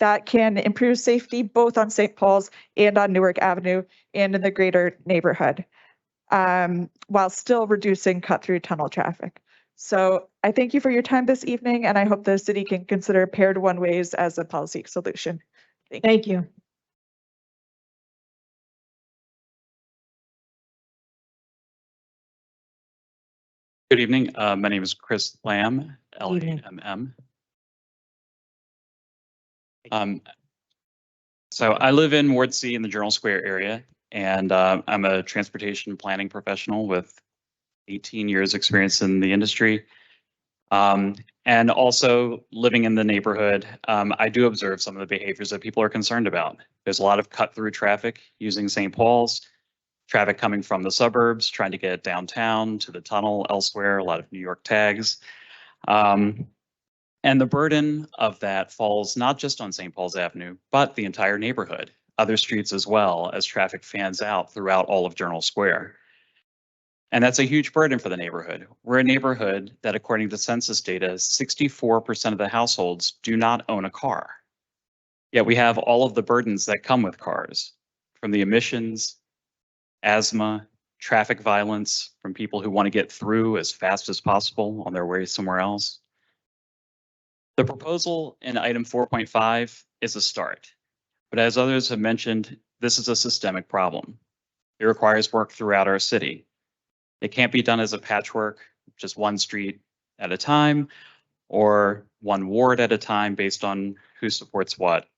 that can improve safety both on St. Paul's and on Newark Avenue and in the greater neighborhood, while still reducing cut-through tunnel traffic. So I thank you for your time this evening, and I hope the city can consider paired one-ways as a policy solution. Thank you. Good evening. My name is Chris Lamb, L-A-M-M. So I live in Ward C in the Journal Square area, and I'm a transportation planning professional with 18 years experience in the industry. And also living in the neighborhood, I do observe some of the behaviors that people are concerned about. There's a lot of cut-through traffic using St. Paul's. Traffic coming from the suburbs, trying to get downtown to the tunnel elsewhere, a lot of New York tags. And the burden of that falls not just on St. Paul's Avenue, but the entire neighborhood, other streets as well, as traffic fans out throughout all of Journal Square. And that's a huge burden for the neighborhood. We're a neighborhood that, according to census data, 64% of the households do not own a car. Yet we have all of the burdens that come with cars, from the emissions, asthma, traffic violence from people who want to get through as fast as possible on their way somewhere else. The proposal in item 4.5 is a start, but as others have mentioned, this is a systemic problem. It requires work throughout our city. It can't be done as a patchwork, just one street at a time or one ward at a time based on who supports what.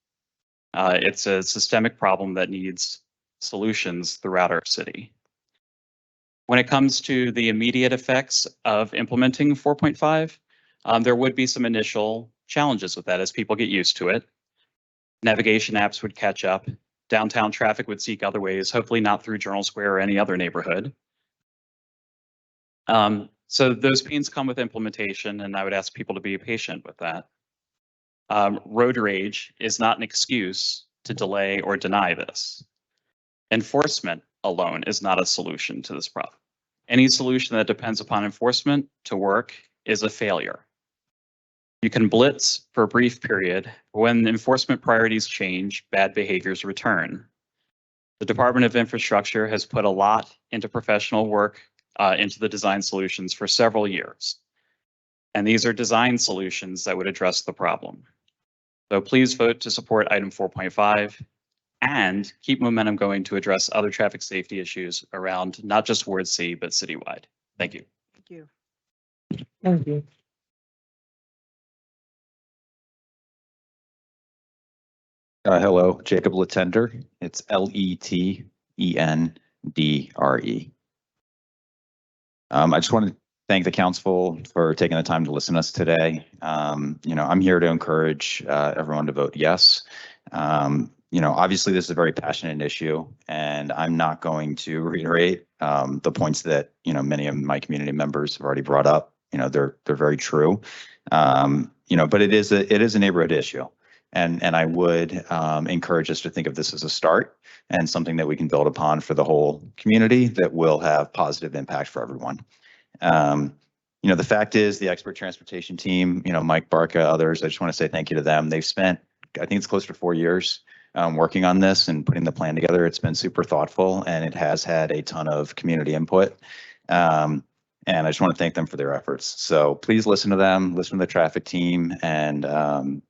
It's a systemic problem that needs solutions throughout our city. When it comes to the immediate effects of implementing 4.5, there would be some initial challenges with that as people get used to it. Navigation apps would catch up. Downtown traffic would seek other ways, hopefully not through Journal Square or any other neighborhood. So those pains come with implementation, and I would ask people to be patient with that. Road rage is not an excuse to delay or deny this. Enforcement alone is not a solution to this problem. Any solution that depends upon enforcement to work is a failure. You can blitz for a brief period, but when enforcement priorities change, bad behaviors return. The Department of Infrastructure has put a lot into professional work into the design solutions for several years. And these are design solutions that would address the problem. So please vote to support item 4.5. and keep momentum going to address other traffic safety issues around not just Ward C, but citywide. Thank you. Thank you. Thank you. Hello, Jacob Letender. It's Letendre. I just want to thank the council for taking the time to listen to us today. I'm here to encourage everyone to vote yes. Obviously this is a very passionate issue, and I'm not going to reiterate the points that, many of my community members have already brought up. They're very true. But it is a neighborhood issue. And I would encourage us to think of this as a start and something that we can build upon for the whole community that will have positive impact for everyone. The fact is the expert transportation team, Mike Barca, others, I just want to say thank you to them. They've spent, I think it's close to 4 years working on this and putting the plan together. It's been super thoughtful and it has had a ton of community input. And I just want to thank them for their efforts. So please listen to them, listen to the traffic team, and,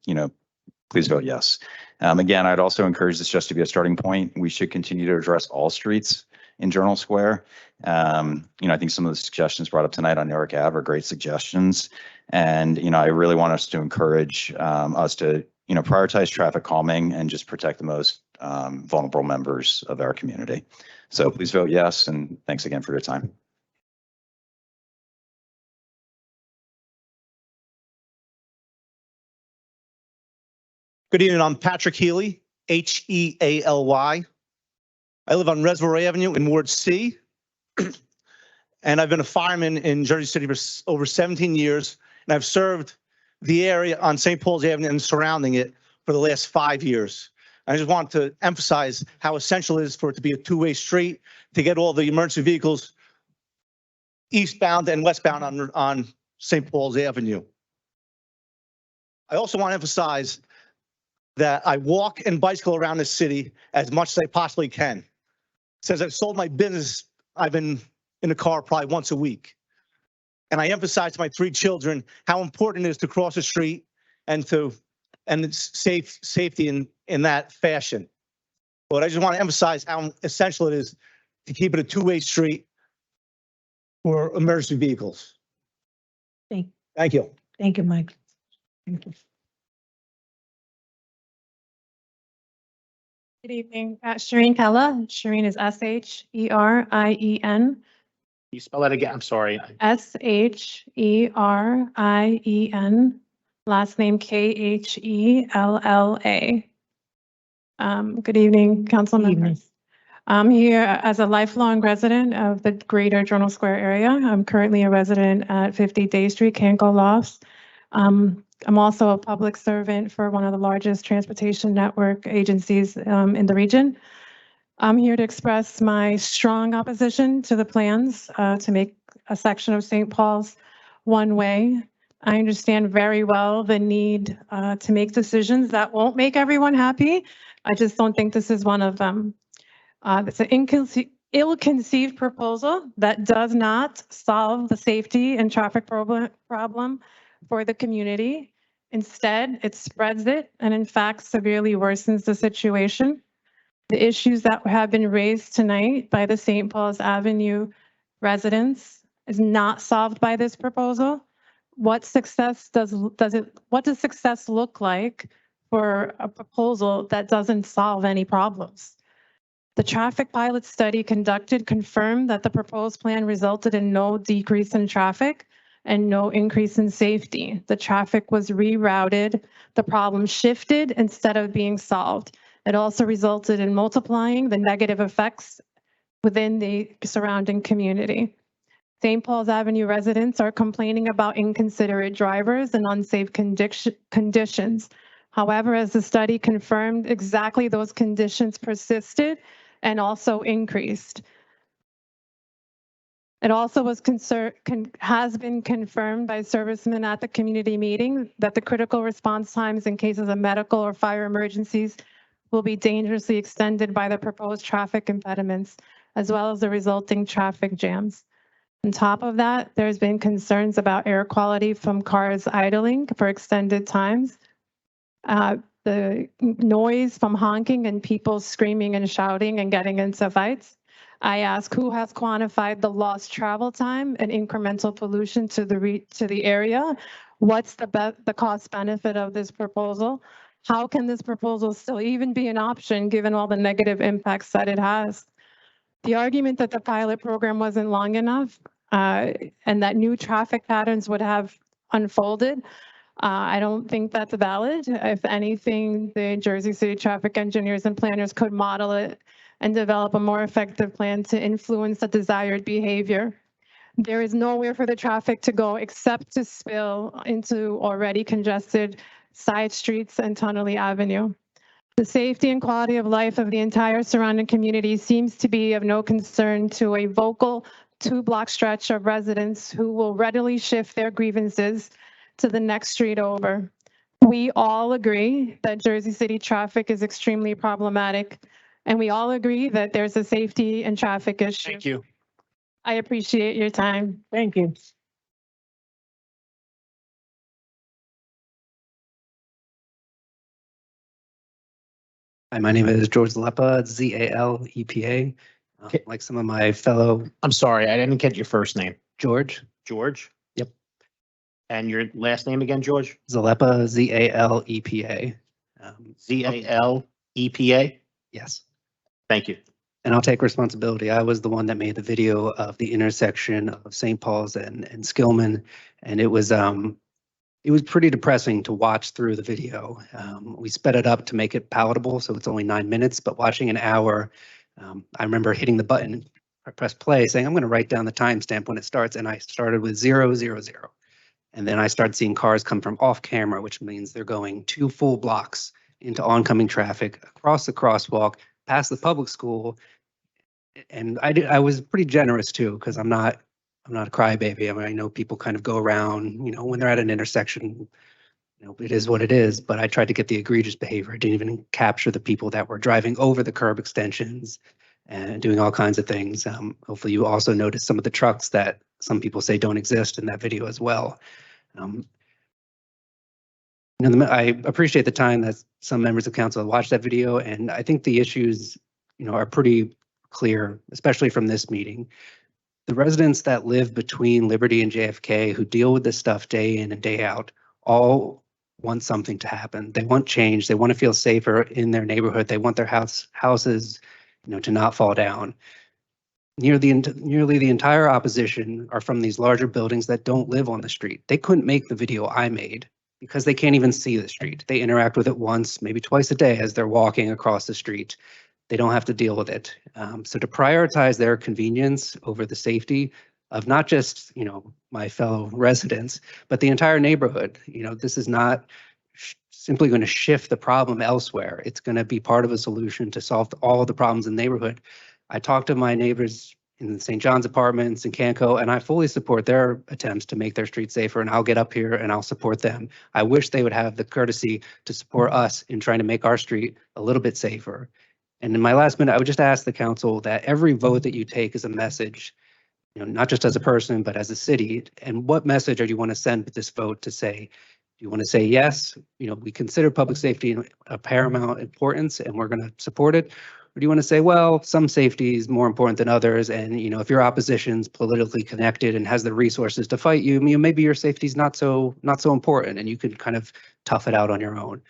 please vote yes. Again, I'd also encourage this just to be a starting point. We should continue to address all streets in Journal Square. I think some of the suggestions brought up tonight on Newark Ave are great suggestions. And, I really want us to encourage us to, prioritize traffic calming and just protect the most vulnerable members of our community. So please vote yes, and thanks again for your time. Good evening, I'm Patrick Healy, Healy. I live on Reservoir Avenue in Ward C. And I've been a fireman in Jersey City for over 17 years. And I've served the area on St. Paul's Avenue and surrounding it for the last 5 years. I just want to emphasize how essential it is for it to be a two-way street to get all the emergency vehicles eastbound and westbound on St. Paul's Avenue. I also want to emphasize that I walk and bicycle around the city as much as I possibly can. Since I've sold my business, I've been in the car probably once a week. And I emphasize to my 3 children how important it is to cross the street and it's safety in that fashion. But I just want to emphasize how essential it is to keep it a two-way street for emergency vehicles. Thank you. Thank you, Mike. Thank you. Good evening, Shireen Kella. Shireen is Sherin. Can you spell that again? I'm sorry. Sherin. Last name Khella. Good evening, council members. I'm here as a lifelong resident of the greater Journal Square area. I'm currently a resident at 50 Day Street, Canco Lofts. I'm also a public servant for one of the largest transportation network agencies in the region. I'm here to express my strong opposition to the plans to make a section of St. Paul's one way. I understand very well the need to make decisions that won't make everyone happy. I just don't think this is one of them. It's an ill-conceived proposal that does not solve the safety and traffic problem for the community. Instead, it spreads it and in fact severely worsens the situation. The issues that have been raised tonight by the St. Paul's Avenue residents is not solved by this proposal. What does success look like for a proposal that doesn't solve any problems? The traffic pilot study conducted confirmed that the proposed plan resulted in no decrease in traffic and no increase in safety. The traffic was rerouted. The problem shifted instead of being solved. It also resulted in multiplying the negative effects within the surrounding community. St. Paul's Avenue residents are complaining about inconsiderate drivers and unsafe conditions. However, as the study confirmed, exactly those conditions persisted and also increased. It also has been confirmed by servicemen at the community meeting that the critical response times in cases of medical or fire emergencies will be dangerously extended by the proposed traffic impediments, as well as the resulting traffic jams. On top of that, there's been concerns about air quality from cars idling for extended times. The noise from honking and people screaming and shouting and getting into fights. I ask, who has quantified the lost travel time and incremental pollution to the area? What's the cost benefit of this proposal? How can this proposal still even be an option given all the negative impacts that it has? The argument that the pilot program wasn't long enough and that new traffic patterns would have unfolded, I don't think that's valid. If anything, the Jersey City traffic engineers and planners could model it and develop a more effective plan to influence the desired behavior. There is nowhere for the traffic to go except to spill into already congested side streets, and Tonelli Avenue. The safety and quality of life of the entire surrounding community seems to be of no concern to a vocal 2-block stretch of residents who will readily shift their grievances to the next street over. We all agree that Jersey City traffic is extremely problematic, and we all agree that there's a safety and traffic issue. Thank you. I appreciate your time. Thank you. Hi, my name is George Zalepa, Z-A-L-E-P-A. Like some of my fellow. I'm sorry, I didn't get your first name. George. George? Yep. And your last name again, George? Zalepa, Z-A-L-E-P-A. Z-A-L-E-P-A? Yes. Thank you. And I'll take responsibility. I was the one that made the video of the intersection of St. Paul's and Skillman. And it was pretty depressing to watch through the video. We sped it up to make it palatable, so it's only 9 minutes, but watching an hour, I remember hitting the button, I pressed play saying, I'm going to write down the timestamp when it starts. And I started with 000. And then I started seeing cars come from off camera, which means they're going 2 full blocks into oncoming traffic, across the crosswalk, past the public school. And I was pretty generous too, because I'm not a crybaby. I mean, I know people kind of go around, when they're at an intersection, it is what it is, but I tried to get the egregious behavior. I didn't even capture the people that were driving over the curb extensions and doing all kinds of things. Hopefully you also noticed some of the trucks that some people say don't exist in that video as well. I appreciate the time that some members of council watched that video, and I think the issues, are pretty clear, especially from this meeting. The residents that live between Liberty and JFK who deal with this stuff day in and day out all want something to happen. They want change. They want to feel safer in their neighborhood. They want their houses, to not fall down. Nearly the entire opposition are from these larger buildings that don't live on the street. They couldn't make the video I made because they can't even see the street. They interact with it once, maybe twice a day as they're walking across the street. They don't have to deal with it. So to prioritize their convenience over the safety of not just, my fellow residents, but the entire neighborhood, this is not simply going to shift the problem elsewhere. It's going to be part of a solution to solve all the problems in the neighborhood. I talked to my neighbors in the St. John's apartments in Canco, and I fully support their attempts to make their streets safer, and I'll get up here and I'll support them. I wish they would have the courtesy to support us in trying to make our street a little bit safer. And in my last minute, I would just ask the council that every vote that you take is a message, not just as a person, but as a city. And what message do you want to send with this vote to say, do you want to say, yes, we consider public safety a paramount importance and we're going to support it? Or do you want to say, well, some safety is more important than others. And, if your opposition's politically connected and has the resources to fight you, maybe your safety is not so important and you can kind of tough it out on your own.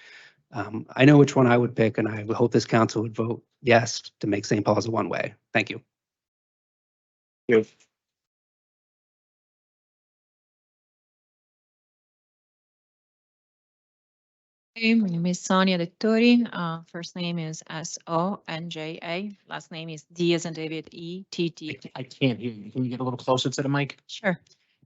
I know which one I would pick, and I would hope this council would vote yes to make St. Paul's a one-way. Thank you. Hey, my name is Sonia Dettori. First name is S-O-N-J-A. Last name is D as in David, E-T-T. I can't hear you. Can you get a little closer to the mic? Sure.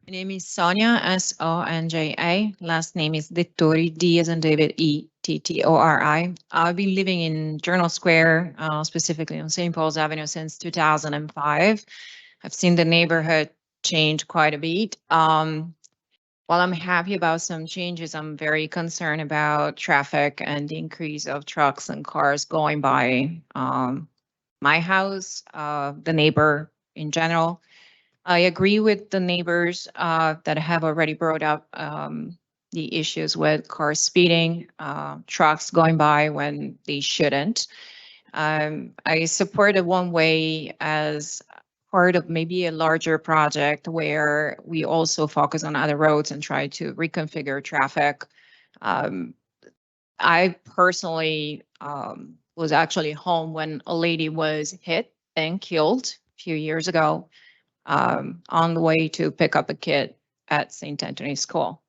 My name is Sonia, S-O-N-J-A. Last name is Dettori, D as in David, E-T-T-O-R-I. I've been living in Journal Square, specifically on St. Paul's Avenue since 2005. I've seen the neighborhood change quite a bit. While I'm happy about some changes, I'm very concerned about traffic and the increase of trucks and cars going by my house, the neighbor in general. I agree with the neighbors that have already brought up the issues with cars speeding, trucks going by when they shouldn't. I support a one-way as part of maybe a larger project where we also focus on other roads and try to reconfigure traffic. I personally was actually home when a lady was hit and killed a few years ago on the way to pick up a kid at St. Anthony's School.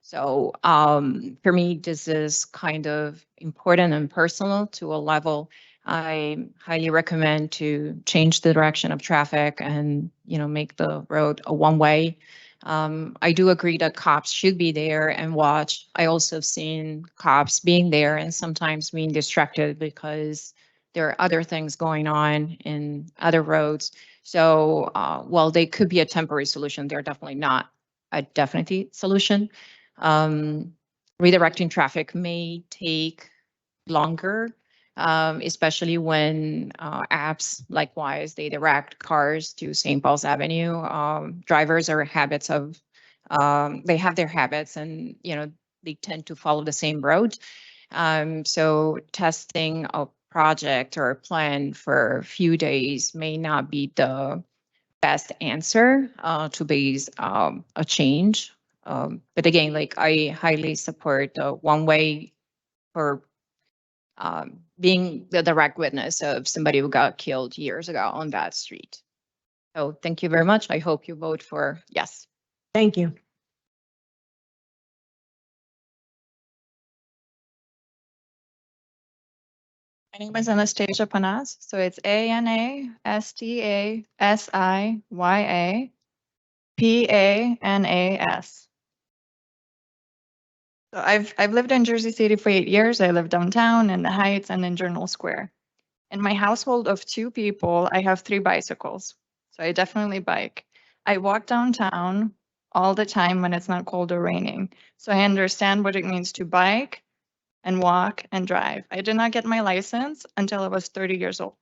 So for me, this is kind of important and personal to a level. I highly recommend to change the direction of traffic and, make the road a one-way. I do agree that cops should be there and watch. I also have seen cops being there and sometimes being distracted because there are other things going on in other roads. So while they could be a temporary solution, they're definitely not a definite solution. Redirecting traffic may take longer, especially when apps likewise they direct cars to St. Paul's Avenue. Drivers are habits of they have their habits, and they tend to follow the same road. So testing a project or a plan for a few days may not be the best answer to base a change. But again, like I highly support the one way for being the direct witness of somebody who got killed years ago on that street. So thank you very much. I hope you vote for yes. Thank you. My name is Anastasia Panas, so it's ANASTASIYA So I've lived in Jersey City for 8 years. I live downtown in the Heights and in Journal Square. In my household of 2 people, I have 3 bicycles. So I definitely bike. I walk downtown all the time when it's not cold or raining. So I understand what it means to bike and walk and drive. I did not get my license until I was 30 years old.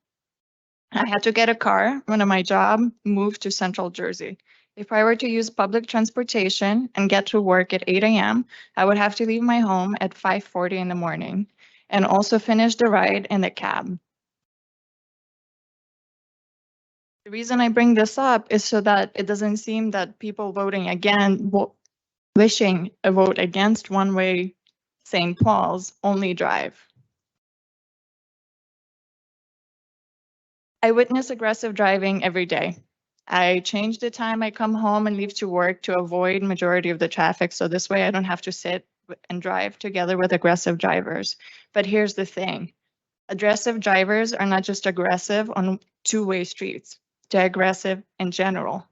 I had to get a car when my job moved to Central Jersey. If I were to use public transportation and get to work at 8 a.m., I would have to leave my home at 5:40 in the morning and also finish the ride in the cab. The reason I bring this up is so that it doesn't seem that people voting again, wishing a vote against one-way St. Paul's only drive. I witness aggressive driving every day. I change the time I come home and leave to work to avoid majority of the traffic. So this way I don't have to sit and drive together with aggressive drivers. But here's the thing. Aggressive drivers are not just aggressive on two-way streets. They're aggressive in general.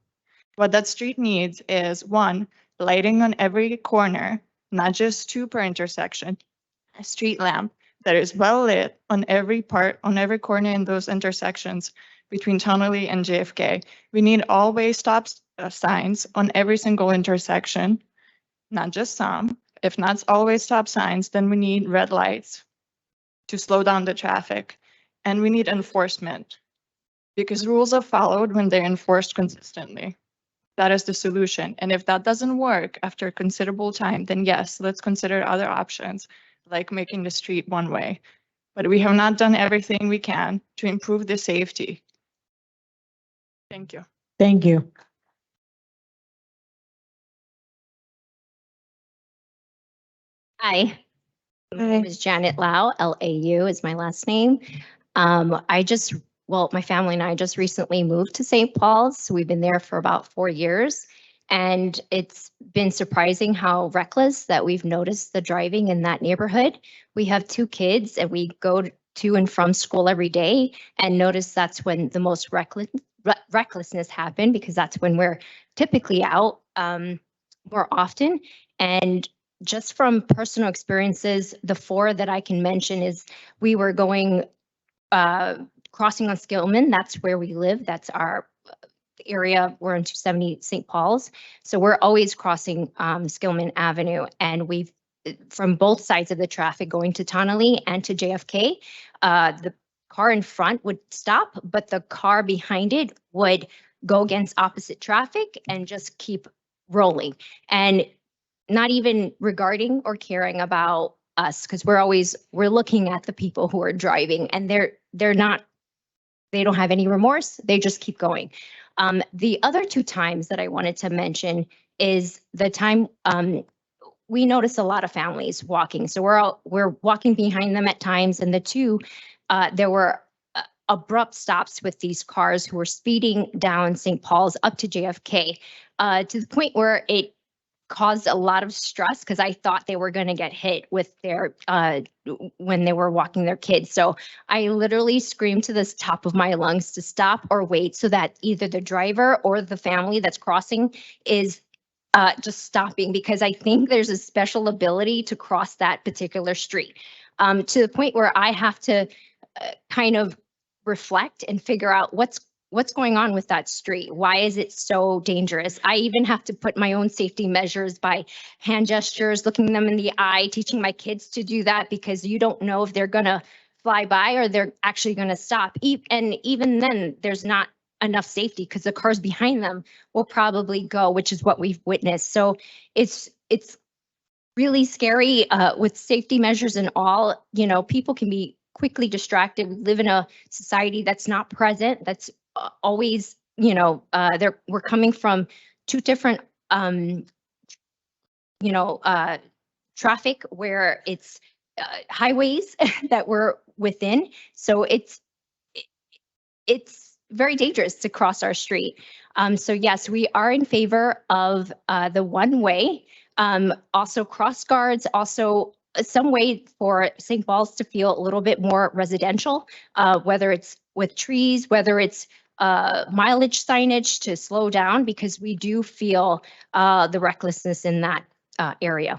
What that street needs is 1, lighting on every corner, not just 2 per intersection, a street lamp that is well lit on every corner in those intersections between Tonelli and JFK. We need all-way stop signs on every single intersection, not just some. If not always stop signs, then we need red lights to slow down the traffic. And we need enforcement because rules are followed when they're enforced consistently. That is the solution. And if that doesn't work after considerable time, then yes, let's consider other options like making the street one way. But we have not done everything we can to improve the safety. Thank you. Thank you. Hi. My name is Janet Lau, Lau is my last name. My family and I just recently moved to St. Paul's. So we've been there for about 4 years. And it's been surprising how reckless that we've noticed the driving in that neighborhood. We have 2 kids and we go to and from school every day and notice that's when the most recklessness happen because that's when we're typically out more often. And just from personal experiences, the 4 that I can mention is we were going crossing on Skillman. That's where we live. That's our area. We're in 270 St. Paul's. So we're always crossing Skillman Avenue. And we've, from both sides of the traffic going to Tonelli and to JFK, the car in front would stop, but the car behind it would go against opposite traffic and just keep rolling. And not even regarding or caring about us, because we're looking at the people who are driving and they don't have any remorse. They just keep going. The other 2 times that I wanted to mention is the time we notice a lot of families walking. So we're walking behind them at times, and the 2 there were abrupt stops with these cars who were speeding down St. Paul's up to JFK to the point where it caused a lot of stress because I thought they were going to get hit with their when they were walking their kids. So I literally screamed to the top of my lungs to stop or wait so that either the driver or the family that's crossing is just stopping because I think there's a special ability to cross that particular street to the point where I have to kind of reflect and figure out what's going on with that street. Why is it so dangerous? I even have to put my own safety measures by hand gestures, looking them in the eye, teaching my kids to do that because you don't know if they're gonna fly by or they're actually gonna stop. And even then, there's not enough safety because the cars behind them will probably go, which is what we've witnessed. So it's really scary with safety measures and all. You know, people can be quickly distracted. We live in a society that's not present, that's always, you know, we're coming from two different, you know, traffic where it's highways that we're within. So it's very dangerous to cross our street. So yes, we are in favor of the one way. Also cross guards, also some way for St. Paul's to feel a little bit more residential, whether it's with trees, whether it's mileage signage to slow down, because we do feel the recklessness in that area.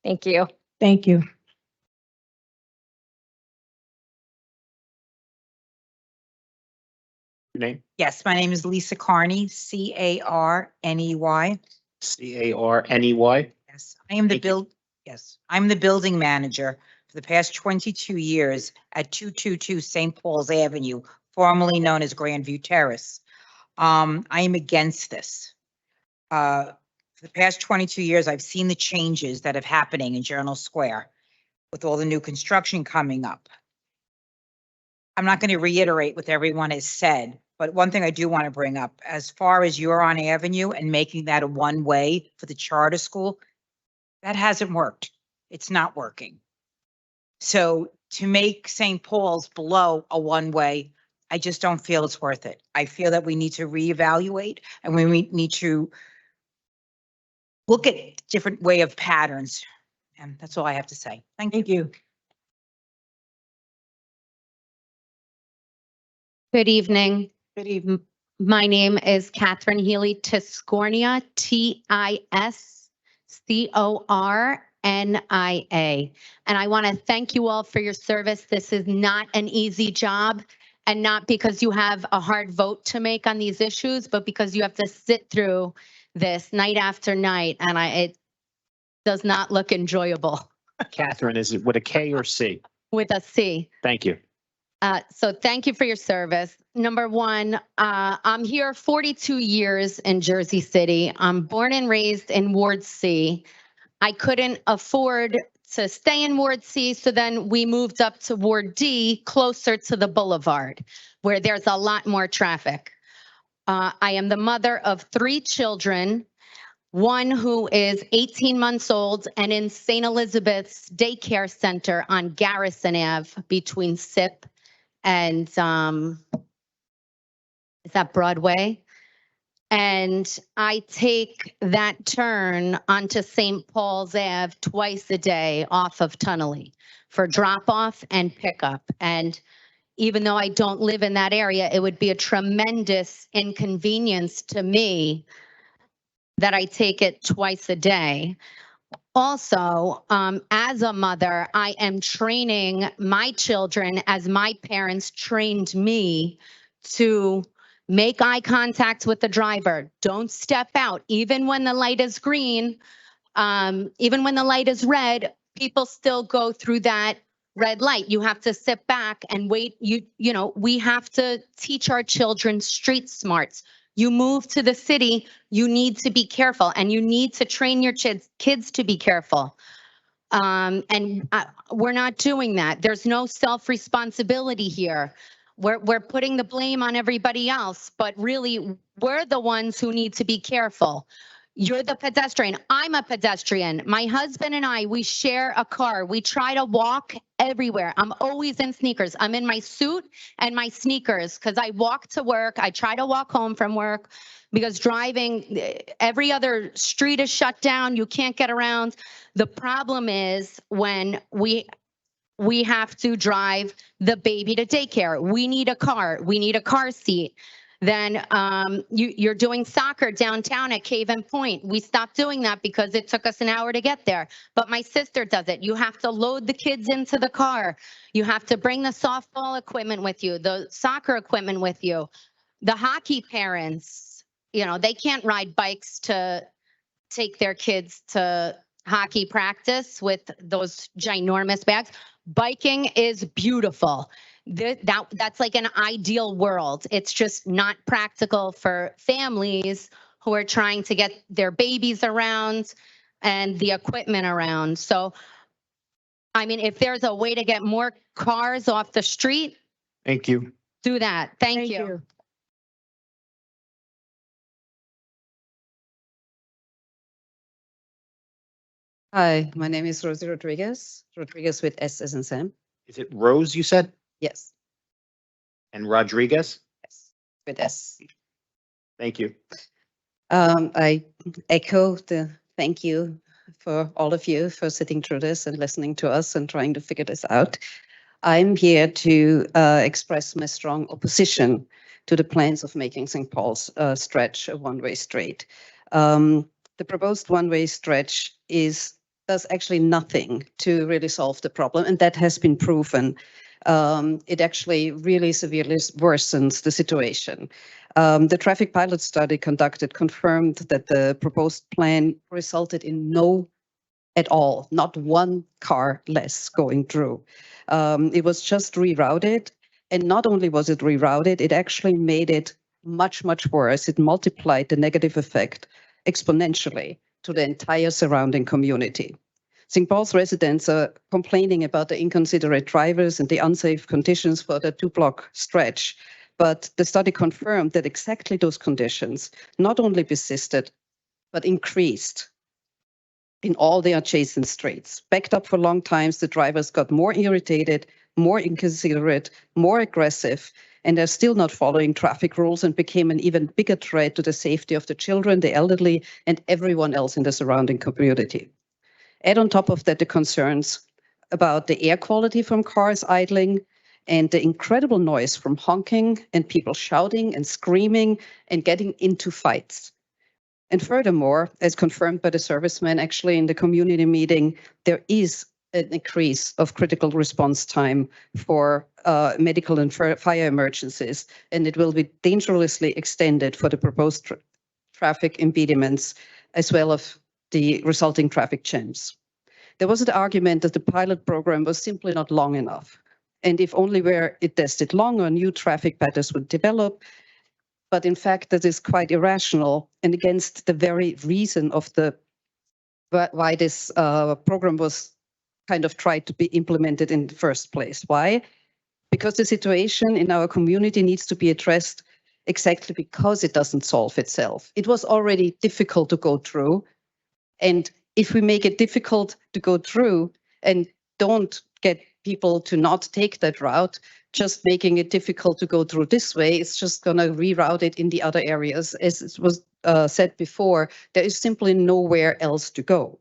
Thank you. Thank you. Your name? Yes, my name is Lisa Carney, C-A-R-N-E-Y. C-A-R-N-E-Y. Yes, I'm the building manager for the past 22 years at 222 St. Paul's Avenue, formerly known as Grandview Terrace. I am against this. For the past 22 years, I've seen the changes that have happening in Journal Square with all the new construction coming up. I'm not going to reiterate what everyone has said, but one thing I do want to bring up, as far as Huron Avenue and making that a one-way for the charter school, that hasn't worked. It's not working. So to make St. Paul's below a one-way, I just don't feel it's worth it. I feel that we need to reevaluate and we need to look at different way of patterns. And that's all I have to say. Thank you. Good evening. Good evening. My name is Catherine Healy Tiscornia, Tiscornia. And I want to thank you all for your service. This is not an easy job, and not because you have a hard vote to make on these issues, but because you have to sit through this night after night, and it does not look enjoyable. Catherine, is it with a K or C? With a C. Thank you. So thank you for your service. Number one, I'm here 42 years in Jersey City. I'm born and raised in Ward C. I couldn't afford to stay in Ward C, so then we moved up to Ward D, closer to the boulevard, where there's a lot more traffic. I am the mother of 3 children, one who is 18 months old and in St. Elizabeth's Daycare Center on Garrison Ave between SIP and is that Broadway? And I take that turn onto St. Paul's Ave twice a day off of Tunnelly for drop off and pickup. And even though I don't live in that area, it would be a tremendous inconvenience to me that I take it twice a day. Also, as a mother, I am training my children as my parents trained me to make eye contact with the driver. Don't step out, even when the light is green, even when the light is red, people still go through that red light. You have to sit back and wait. You know, we have to teach our children street smarts. You move to the city, you need to be careful, and you need to train your kids to be careful. We're not doing that. There's no self-responsibility here. We're putting the blame on everybody else, but really, we're the ones who need to be careful. You're the pedestrian. I'm a pedestrian. My husband and I, we share a car. We try to walk everywhere. I'm always in sneakers. I'm in my suit and my sneakers because I walk to work. I try to walk home from work because driving, every other street is shut down. You can't get around. The problem is when we have to drive the baby to daycare. We need a car. We need a car seat. Then you're doing soccer downtown at Cave and Point. We stopped doing that because it took us an hour to get there. But my sister does it. You have to load the kids into the car. You have to bring the softball equipment with you, the soccer equipment with you. The hockey parents, they can't ride bikes to take their kids to hockey practice with those ginormous bags. Biking is beautiful. That's like an ideal world. It's just not practical for families who are trying to get their babies around and the equipment around. So, I mean, if there's a way to get more cars off the street, Thank you. do that. Thank you. Hi, my name is Rosie Rodriguez with S as in Sam. Is it Rose, you said? Yes, And Rodriguez? with S. Thank you. I echo the thank you for all of you for sitting through this and listening to us and trying to figure this out. I'm here to express my strong opposition to the plans of making St. Paul's stretch a one-way street. The proposed one-way stretch does actually nothing to really solve the problem, and that has been proven. It actually really severely worsens the situation. The traffic pilot study conducted confirmed that the proposed plan resulted in not one car less going through. It was just rerouted, and not only was it rerouted, it actually made it much, much worse. It multiplied the negative effect exponentially to the entire surrounding community. St. Paul's residents are complaining about the inconsiderate drivers and the unsafe conditions for the 2-block stretch, but the study confirmed that exactly those conditions not only persisted, but increased in all the adjacent streets. Backed up for long times, the drivers got more irritated, more inconsiderate, more aggressive, and they're still not following traffic rules and became an even bigger threat to the safety of the children, the elderly, and everyone else in the surrounding community. Add on top of that the concerns about the air quality from cars idling and the incredible noise from honking and people shouting and screaming and getting into fights. And furthermore, as confirmed by the servicemen actually in the community meeting, there is an increase of critical response time for medical and fire emergencies, and it will be dangerously extended for the proposed traffic impediments as well as the resulting traffic jams. There was an argument that the pilot program was simply not long enough, and if only where it tested longer, new traffic patterns would develop. But in fact, that is quite irrational and against the very reason of why this program was kind of tried to be implemented in the first place. Why? Because the situation in our community needs to be addressed exactly because it doesn't solve itself. It was already difficult to go through. And if we make it difficult to go through and don't get people to not take that route, just making it difficult to go through this way, it's just going to reroute it in the other areas. As it was said before, there is simply nowhere else to go.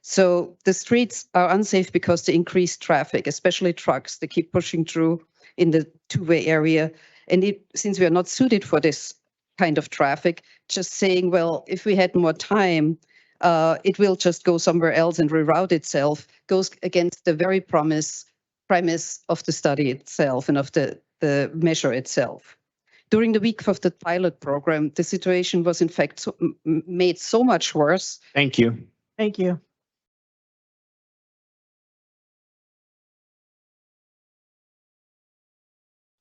So the streets are unsafe because the increased traffic, especially trucks, they keep pushing through in the two-way area. And since we are not suited for this kind of traffic, just saying, well, if we had more time, it will just go somewhere else and reroute itself, goes against the very premise of the study itself and of the measure itself. During the week of the pilot program, the situation was in fact made so much worse. Thank you. Thank you.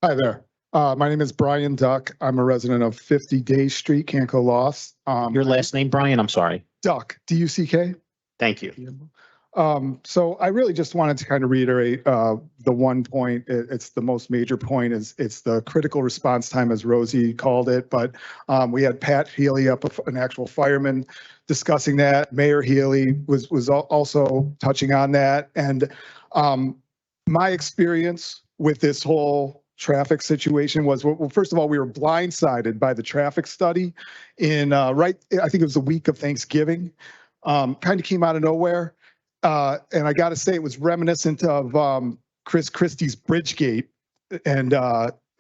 Hi there. My name is Brian Duck. I'm a resident of 50 Day Street, Canco Loss. Your last name, Brian? I'm sorry. Duck, D-U-C-K. Thank you. So I really just wanted to kind of reiterate the one point. It's the most major point is it's the critical response time, as Rosie called it. But we had Pat Healy up, an actual fireman, discussing that. Mayor Healy was also touching on that. And my experience with this whole traffic situation was, well, first of all, we were blindsided by the traffic study in I think it was the week of Thanksgiving. Kind of came out of nowhere. And I got to say, it was reminiscent of Chris Christie's Bridgegate. And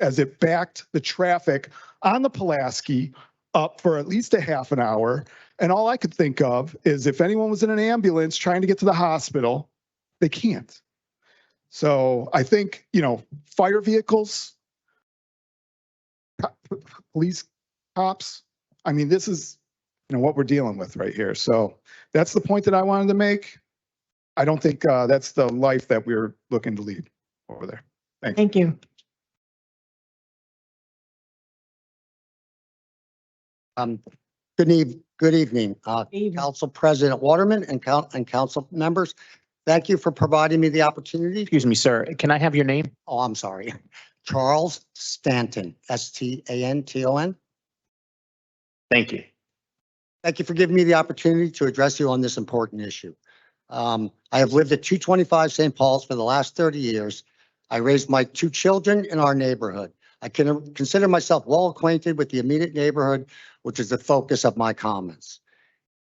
as it backed the traffic on the Pulaski up for at least a half an hour. And all I could think of is if anyone was in an ambulance trying to get to the hospital, they can't. So I think, fire vehicles, police, cops, I mean, this is, what we're dealing with right here. So that's the point that I wanted to make. I don't think that's the life that we're looking to lead over there. Thanks. Thank you. Good evening, Council President Waterman and council members. Thank you for providing me the opportunity. Excuse me, sir. Can I have your name? Oh, I'm sorry. Charles Stanton, Stanton. Thank you. Thank you for giving me the opportunity to address you on this important issue. I have lived at 225 St. Paul's for the last 30 years. I raised my 2 children in our neighborhood. I can consider myself well acquainted with the immediate neighborhood, which is the focus of my comments.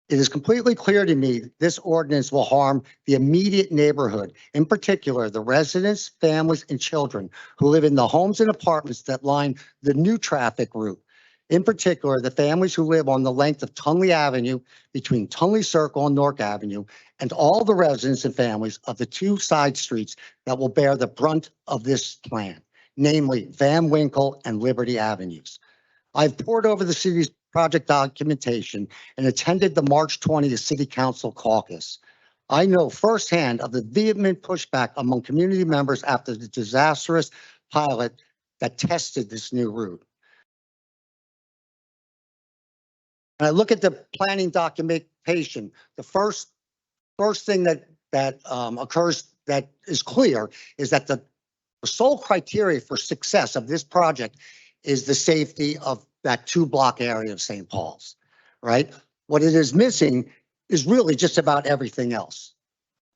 It is completely clear to me that this ordinance will harm the immediate neighborhood, in particular, the residents, families, and children who live in the homes and apartments that line the new traffic route. In particular, the families who live on the length of Tunley Avenue between Tunley Circle and Nork Avenue, and all the residents and families of the 2 side streets that will bear the brunt of this plan, namely Van Winkle and Liberty Avenues. I've pored over the city's project documentation and attended the March 20th City Council caucus. I know firsthand of the vehement pushback among community members after the disastrous pilot that tested this new route. When I look at the planning documentation, the first thing that occurs that is clear is that the sole criteria for success of this project is the safety of that 2-block area of St. Paul's, right? What it is missing is really just about everything else.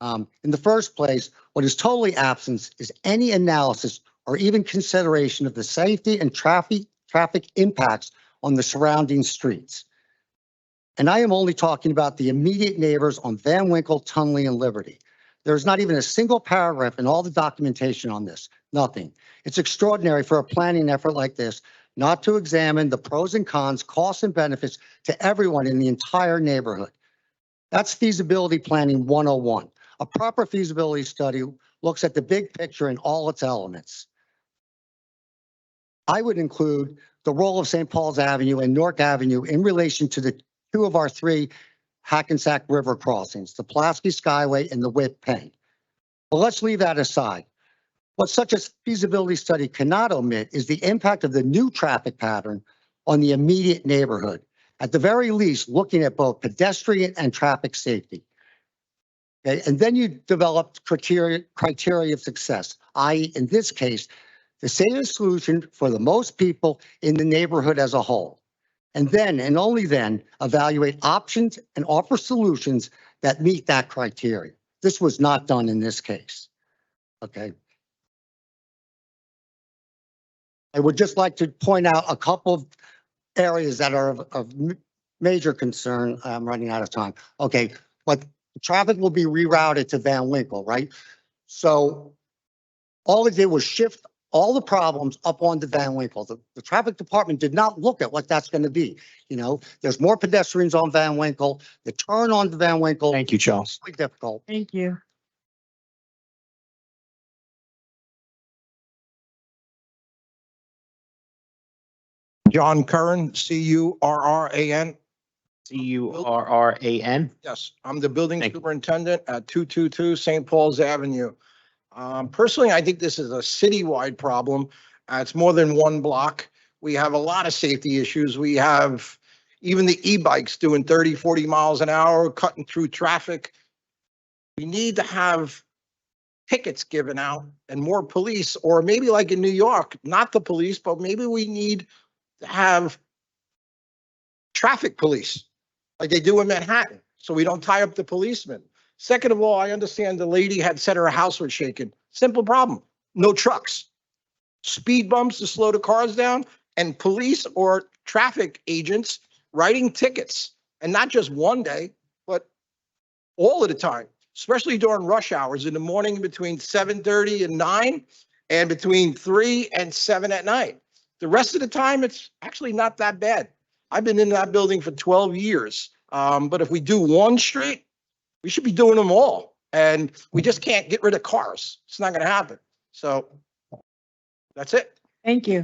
In the first place, what is totally absent is any analysis or even consideration of the safety and traffic impacts on the surrounding streets. And I am only talking about the immediate neighbors on Van Winkle, Tunley, and Liberty. There's not even a single paragraph in all the documentation on this, nothing. It's extraordinary for a planning effort like this not to examine the pros and cons, costs and benefits to everyone in the entire neighborhood. That's feasibility planning 101. A proper feasibility study looks at the big picture in all its elements. I would include the role of St. Paul's Avenue and Nork Avenue in relation to the 2 of our 3 Hackensack River crossings, the Pulaski Skyway and the Whit Penn. But let's leave that aside. What such a feasibility study cannot omit is the impact of the new traffic pattern on the immediate neighborhood. At the very least, looking at both pedestrian and traffic safety. Okay, and then you develop criteria of success, i.e. in this case, the safest solution for the most people in the neighborhood as a whole. And then, and only then, evaluate options and offer solutions that meet that criteria. This was not done in this case. Okay. I would just like to point out a couple of areas that are of major concern. I'm running out of time. Okay, but traffic will be rerouted to Van Winkle, right? So all it did was shift all the problems up onto Van Winkle. The traffic department did not look at what that's going to be. There's more pedestrians on Van Winkle. The turn on Van Winkle. Thank you, Charles. Is really difficult. Thank you. John Curran, C-U-R-R-A-N. C-U-R-R-A-N. Yes, I'm the building superintendent at 222 St. Paul's Avenue. Personally, I think this is a citywide problem. It's more than 1 block. We have a lot of safety issues. We have even the e-bikes doing 30, 40 miles an hour, cutting through traffic. We need to have tickets given out and more police, or maybe like in New York, not the police, but maybe we need to have traffic police like they do in Manhattan, so we don't tie up the policemen. Second of all, I understand the lady had said her house was shaken. Simple problem, no trucks. Speed bumps to slow the cars down, and police or traffic agents writing tickets, and not just one day, but all of the time, especially during rush hours in the morning between 7:30 and 9, and between 3 and 7 at night. The rest of the time, it's actually not that bad. I've been in that building for 12 years. But if we do one street, we should be doing them all. And we just can't get rid of cars. It's not going to happen. So that's it. Thank you.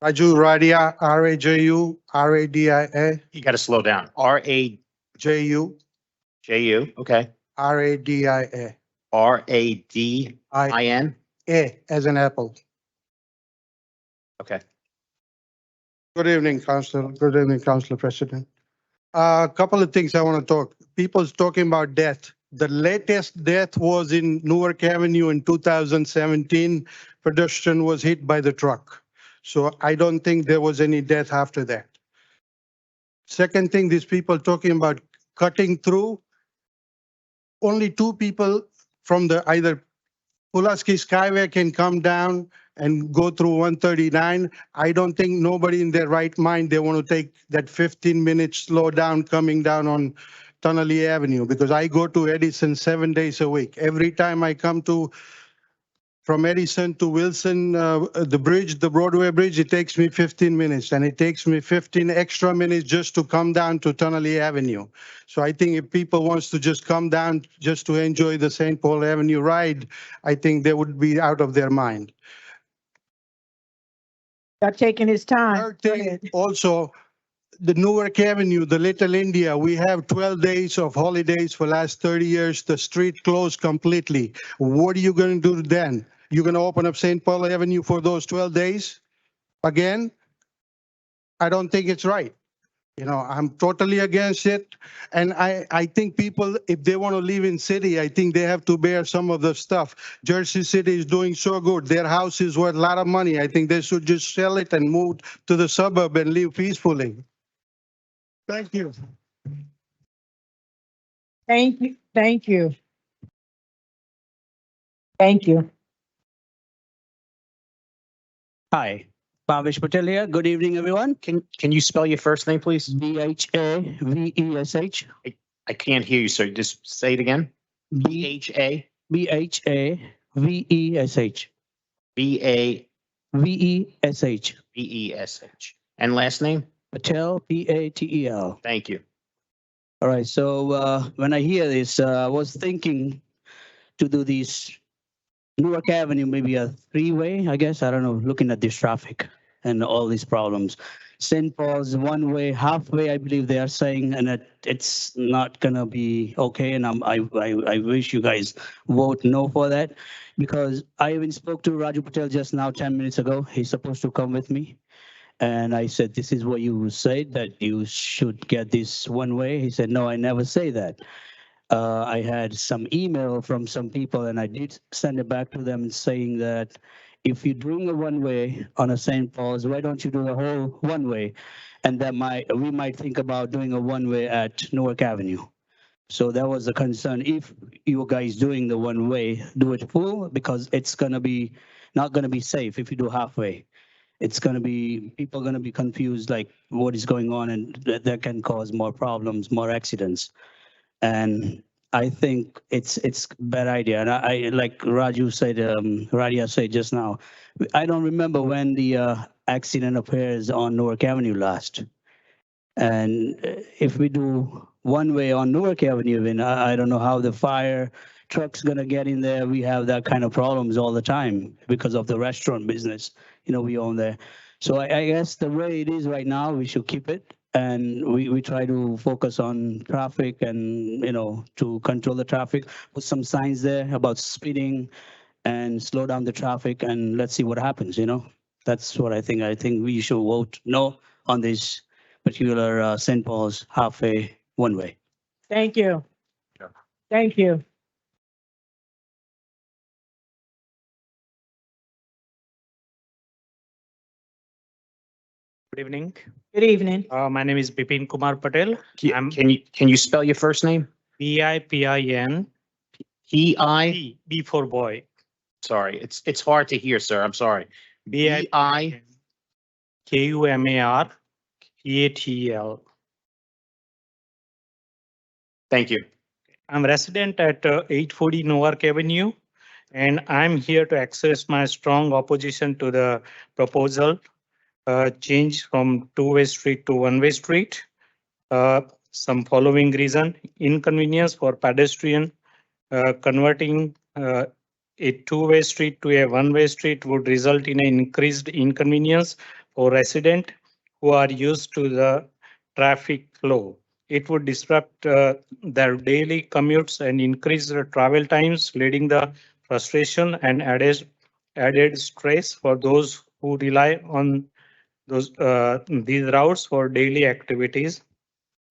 Raju Radia, R-A-J-U, R-A-D-I-A, You got to slow down. R-A-J-U, J-U, okay. R-A-D-I-A, R-A-D-I-N, A as an apple. okay. Good evening, Council. Good evening, Council President. A couple of things I want to talk. People's talking about death. The latest death was in Newark Avenue in 2017. Pedestrian was hit by the truck. So I don't think there was any death after that. Second thing, these people talking about cutting through. Only two people from the either Pulaski Skyway can come down and go through 139. I don't think nobody in their right mind, they want to take that 15-minute slow down coming down on Tunnelly Avenue, because I go to Edison 7 days a week. Every time I come from Edison to Wilson, the bridge, the Broadway bridge, it takes me 15 minutes, and it takes me 15 extra minutes just to come down to Tunnelly Avenue. So I think if people wants to just come down just to enjoy the St. Paul Avenue ride, I think they would be out of their mind. Got taking his time. Third thing, also, the Newark Avenue, the Little India, we have 12 days of holidays for last 30 years. The street closed completely. What are you going to do then? You're going to open up St. Paul Avenue for those 12 days again? I don't think it's right. You know, I'm totally against it. And I think people, if they want to live in city, I think they have to bear some of the stuff. Jersey City is doing so good. Their house is worth a lot of money. I think they should just sell it and move to the suburb and live peacefully. Thank you. Thank you. Thank you. Thank you. Hi, Bhavesh Patel here. Good evening, everyone. Can you spell your first name, please? Bhavesh. I can't hear you, sir. Just say it again. B-H-A? Bhavesh. B-A? Vesh. B-E-S-H. And last name? Patel, Patel. Thank you. All right, so when I hear this, I was thinking to do this Newark Avenue, maybe a three-way, I guess. I don't know, looking at this traffic and all these problems. St. Paul's one way, halfway, I believe they are saying, and it's not gonna be okay. And I wish you guys vote no for that, because I even spoke to Raju Patel just now 10 minutes ago. He's supposed to come with me. And I said, this is what you said, that you should get this one way. He said, no, I never say that. I had some email from some people, and I did send it back to them saying that if you're doing a one way on a St. Paul's, why don't you do the whole one way? And that we might think about doing a one way at Newark Avenue. So that was a concern. If you guys doing the one way, do it full, because it's gonna be not gonna be safe if you do halfway. It's gonna be, people gonna be confused, like what is going on, and that can cause more problems, more accidents. And I think it's a bad idea. And I like Raju said, Radia said just now, I don't remember when the accident occurs on Newark Avenue last. And if we do one way on Newark Avenue, then I don't know how the fire truck's gonna get in there. We have that kind of problems all the time because of the restaurant business, we own there. So I guess the way it is right now, we should keep it. And we try to focus on traffic and, to control the traffic, put some signs there about speeding and slow down the traffic, and let's see what happens, That's what I think. I think we should vote no on this particular St. Paul's halfway one way. Thank you. Thank you. Good evening. Good evening. My name is Bipin Kumar Patel. Can you spell your first name? Bipin. P-I? B for boy. Sorry, it's hard to hear, sir. I'm sorry. B-I? Kumar Patel. Thank you. I'm resident at 840 Newark Avenue, and I'm here to express my strong opposition to the proposal change from two-way street to one-way street. Some following reason: inconvenience for pedestrian. Converting a two-way street to a one-way street would result in an increased inconvenience for residents who are used to the traffic flow. It would disrupt their daily commutes and increase the travel times, leading the frustration and added stress for those who rely on these routes for daily activities,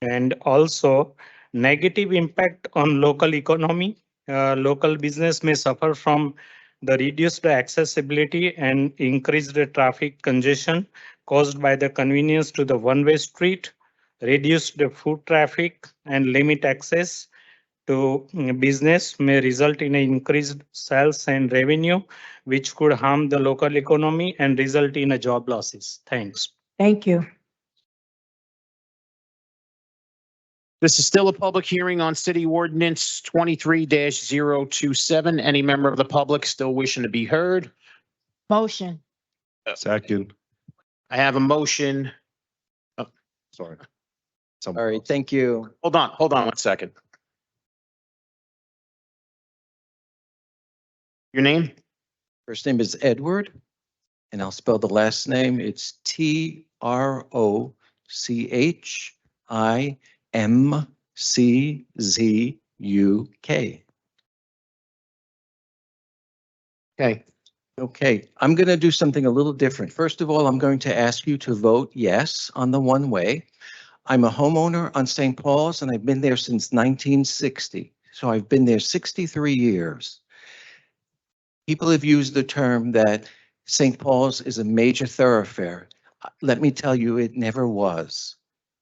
and also negative impact on local economy. Local business may suffer from the reduced accessibility and increased traffic congestion caused by the convenience to the one-way street, reduced foot traffic, and limit access to business may result in increased sales and revenue, which could harm the local economy and result in job losses. Thanks. Thank you. This is still a public hearing on City Ordinance 23-027. Any member of the public still wishing to be heard? Motion. Second. I have a motion. Oh, Sorry. All right, thank you. hold on 1 second. Your name? First name is Edward, and I'll spell the last name. It's TROCHIMCZUK. Okay. Okay, I'm going to do something a little different. First of all, I'm going to ask you to vote yes on the one way. I'm a homeowner on St. Paul's, and I've been there since 1960. So I've been there 63 years. People have used the term that St. Paul's is a major thoroughfare. Let me tell you, it never was.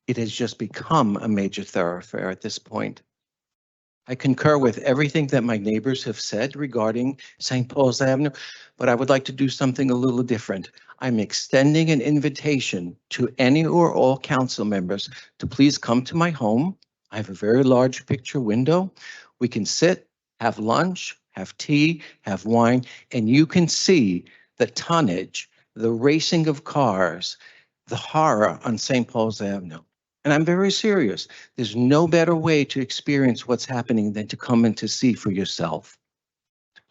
It has just become a major thoroughfare at this point. I concur with everything that my neighbors have said regarding St. Paul's Avenue, but I would like to do something a little different. I'm extending an invitation to any or all council members to please come to my home. I have a very large picture window. We can sit, have lunch, have tea, have wine, and you can see the tonnage, the racing of cars, the horror on St. Paul's Avenue. And I'm very serious. There's no better way to experience what's happening than to come and to see for yourself.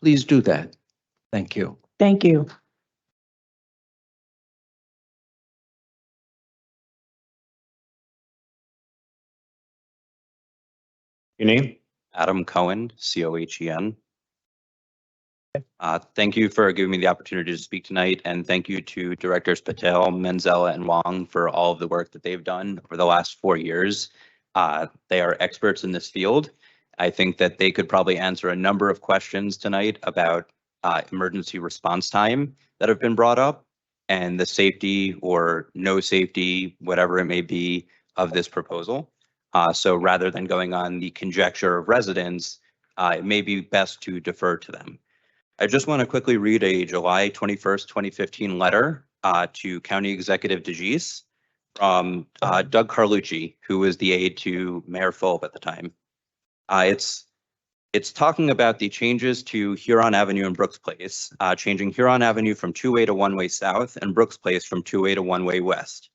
Please do that. Thank you. Thank you. Your name? Adam Cohen, Cohen. Thank you for giving me the opportunity to speak tonight, and thank you to Directors Patel, Menzella, and Wong for all of the work that they've done over the last 4 years. They are experts in this field. I think that they could probably answer a number of questions tonight about emergency response time that have been brought up and the safety or no safety, whatever it may be, of this proposal. So rather than going on the conjecture of residents, it may be best to defer to them. I just want to quickly read a July 21st, 2015 letter to County Executive DeGise from Doug Carlucci, who was the aide to Mayor Fulp at the time. It's talking about the changes to Huron Avenue and Brooks Place, changing Huron Avenue from two-way to one-way south and Brooks Place from two-way to one-way west.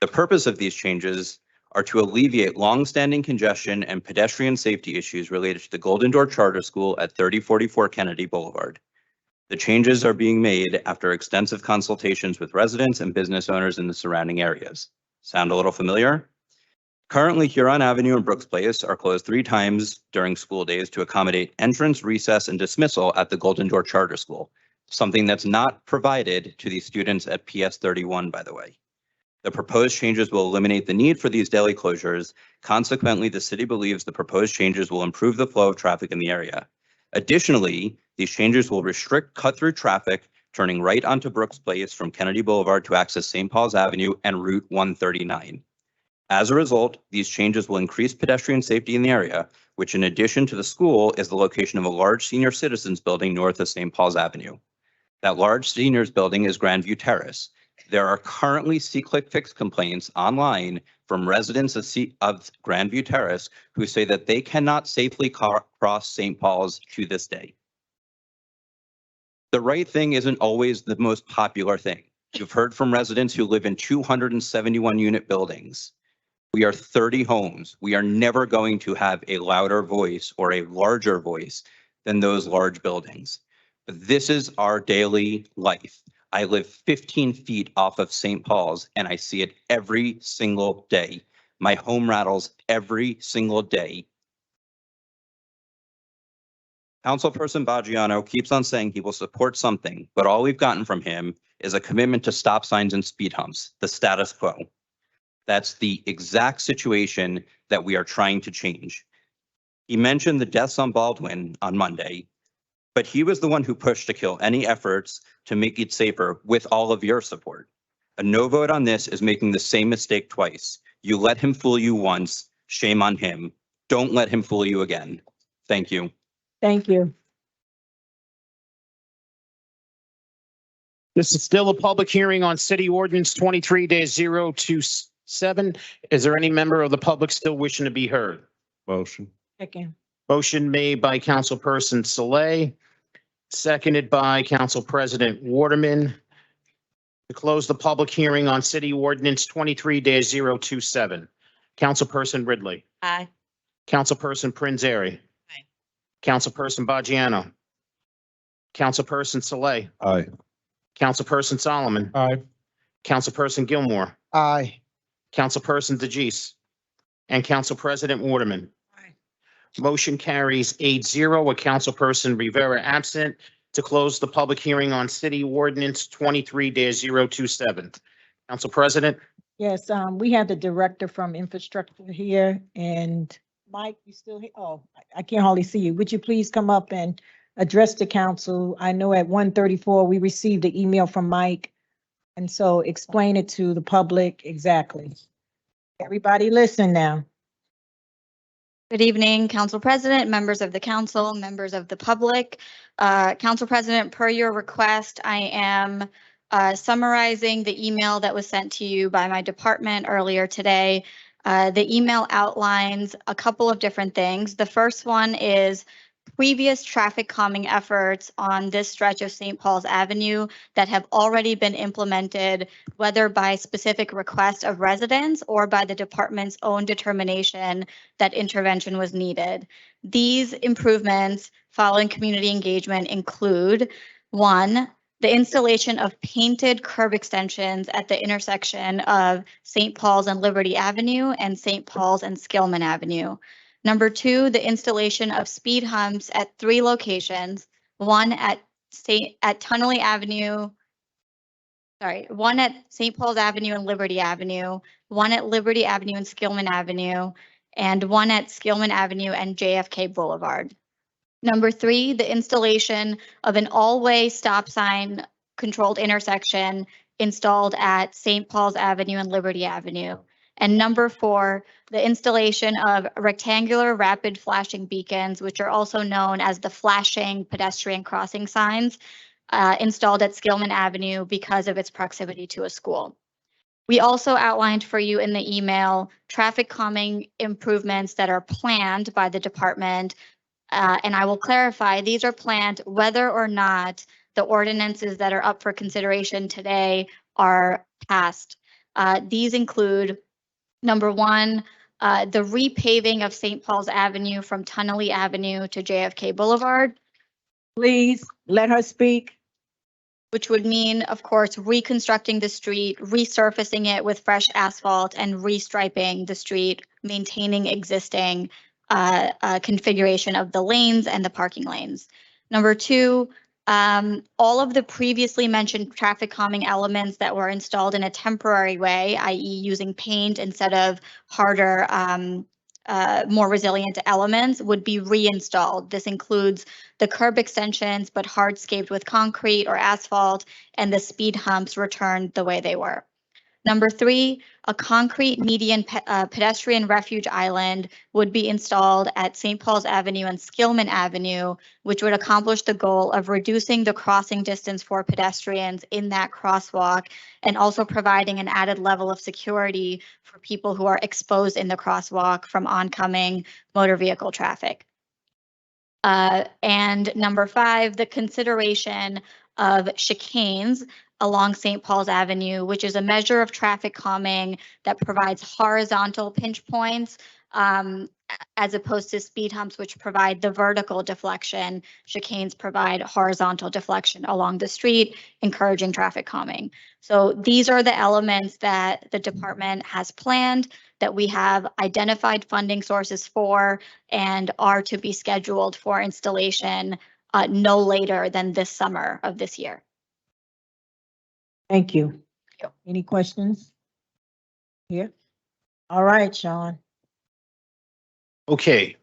The purpose of these changes are to alleviate long-standing congestion and pedestrian safety issues related to the Golden Door Charter School at 3044 Kennedy Boulevard. The changes are being made after extensive consultations with residents and business owners in the surrounding areas. Sound a little familiar? Currently, Huron Avenue and Brooks Place are closed 3 times during school days to accommodate entrance, recess, and dismissal at the Golden Door Charter School, something that's not provided to the students at PS 31, by the way. The proposed changes will eliminate the need for these daily closures. Consequently, the city believes the proposed changes will improve the flow of traffic in the area. Additionally, these changes will restrict cut-through traffic turning right onto Brooks Place from Kennedy Boulevard to access St. Paul's Avenue and Route 139. As a result, these changes will increase pedestrian safety in the area, which in addition to the school is the location of a large senior citizens building north of St. Paul's Avenue. That large seniors building is Grandview Terrace. There are currently C-Click Fix complaints online from residents of Grandview Terrace who say that they cannot safely cross St. Paul's to this day. The right thing isn't always the most popular thing. You've heard from residents who live in 271 unit buildings. We are 30 homes. We are never going to have a louder voice or a larger voice than those large buildings. But this is our daily life. I live 15 feet off of St. Paul's and I see it every single day. My home rattles every single day. Councilperson Baggiano keeps on saying he will support something, but all we've gotten from him is a commitment to stop signs and speed humps, the status quo. That's the exact situation that we are trying to change. He mentioned the deaths on Baldwin on Monday, but he was the one who pushed to kill any efforts to make it safer with all of your support. A no vote on this is making the same mistake twice. You let him fool you once, shame on him. Don't let him fool you again. Thank you. Thank you. This is still a public hearing on City Ordinance 23-027. Is there any member of the public still wishing to be heard? Motion. Second. Motion made by Councilperson Saleh, seconded by Council President Waterman to close the public hearing on City Ordinance 23-027. Councilperson Ridley. Aye. Councilperson Prinzary. Aye. Councilperson Baggiano. Councilperson Saleh. Aye. Councilperson Solomon. Aye. Councilperson Gilmore. Aye. Councilperson DeGise. And Council President Waterman. Aye. Motion carries 8-0 with Councilperson Rivera absent to close the public hearing on City Ordinance 23-027. Council President. Yes, we have the director from infrastructure here, and Mike, you still here? Oh, I can't hardly see you. Would you please come up and address the council? I know at 1:34 we received the email from Mike, and so explain it to the public exactly. Everybody listen now. Good evening, Council President, members of the council, members of the public. Council President, per your request, I am summarizing the email that was sent to you by my department earlier today. The email outlines a couple of different things. The first one is previous traffic calming efforts on this stretch of St. Paul's Avenue that have already been implemented, whether by specific request of residents or by the department's own determination that intervention was needed. These improvements following community engagement include: one, the installation of painted curb extensions at the intersection of St. Paul's and Liberty Avenue and St. Paul's and Skillman Avenue. Number two, the installation of speed humps at 3 locations, one at Tunnelly Avenue, one at St. Paul's Avenue and Liberty Avenue, one at Liberty Avenue and Skillman Avenue, and one at Skillman Avenue and JFK Boulevard. Number three, the installation of an all-way stop sign controlled intersection installed at St. Paul's Avenue and Liberty Avenue. And number four, the installation of rectangular rapid flashing beacons, which are also known as the flashing pedestrian crossing signs, installed at Skillman Avenue because of its proximity to a school. We also outlined for you in the email traffic calming improvements that are planned by the department. And I will clarify, these are planned whether or not the ordinances that are up for consideration today are passed. These include: number one, the repaving of St. Paul's Avenue from Tunnelly Avenue to JFK Boulevard. Please let her speak. Which would mean, of course, reconstructing the street, resurfacing it with fresh asphalt, and restriping the street, maintaining existing configuration of the lanes and the parking lanes. Number two, all of the previously mentioned traffic calming elements that were installed in a temporary way, i.e. using paint instead of harder, more resilient elements, would be reinstalled. This includes the curb extensions, but hardscaped with concrete or asphalt, and the speed humps returned the way they were. Number 3, a concrete median pedestrian refuge island would be installed at St. Paul's Avenue and Skillman Avenue, which would accomplish the goal of reducing the crossing distance for pedestrians in that crosswalk and also providing an added level of security for people who are exposed in the crosswalk from oncoming motor vehicle traffic. And number 5, the consideration of chicanes along St. Paul's Avenue, which is a measure of traffic calming that provides horizontal pinch points as opposed to speed humps, which provide the vertical deflection. Chicanes provide horizontal deflection along the street, encouraging traffic calming. So these are the elements that the department has planned, that we have identified funding sources for, and are to be scheduled for installation no later than this summer of this year. Thank you. Any questions? Here? All right, Sean. Okay,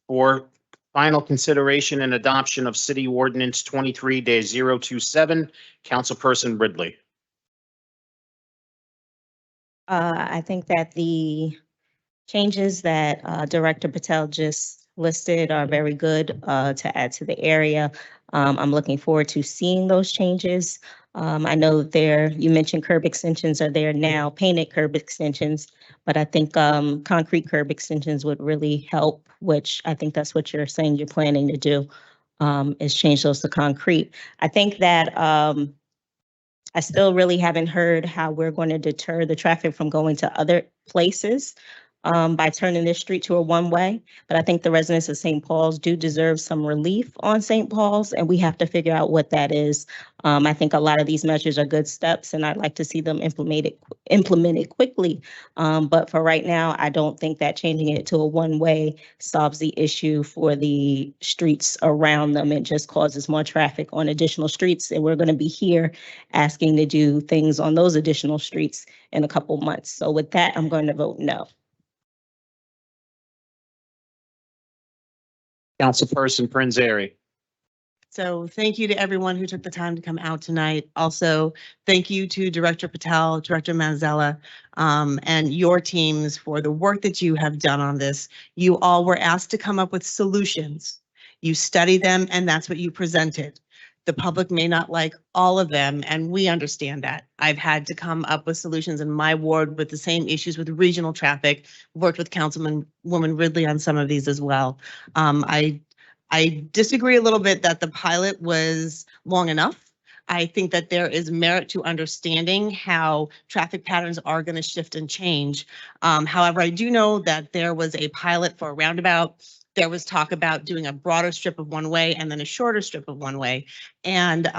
for final consideration and adoption of City Ordinance 23-027, Councilperson Ridley. I think that the changes that Director Patel just listed are very good to add to the area. I'm looking forward to seeing those changes. I know you mentioned curb extensions are there now, painted curb extensions, but I think concrete curb extensions would really help, which I think that's what you're saying you're planning to do, is change those to concrete. I think that I still really haven't heard how we're going to deter the traffic from going to other places by turning this street to a one-way. But I think the residents of St. Paul's do deserve some relief on St. Paul's, and we have to figure out what that is. I think a lot of these measures are good steps, and I'd like to see them implemented quickly. But for right now, I don't think that changing it to a one-way solves the issue for the streets around them. It just causes more traffic on additional streets, and we're going to be here asking to do things on those additional streets in a couple months. So with that, I'm going to vote no. Councilperson Prinzary. So thank you to everyone who took the time to come out tonight. Also, thank you to Director Patel, Director Manzella, and your teams for the work that you have done on this. You all were asked to come up with solutions. You studied them, and that's what you presented. The public may not like all of them, and we understand that. I've had to come up with solutions in my ward with the same issues with regional traffic. Worked with Woman Ridley on some of these as well. I disagree a little bit that the pilot was long enough. I think that there is merit to understanding how traffic patterns are going to shift and change. However, I do know that there was a pilot for a roundabout. There was talk about doing a broader strip of one way and then a shorter strip of one way. And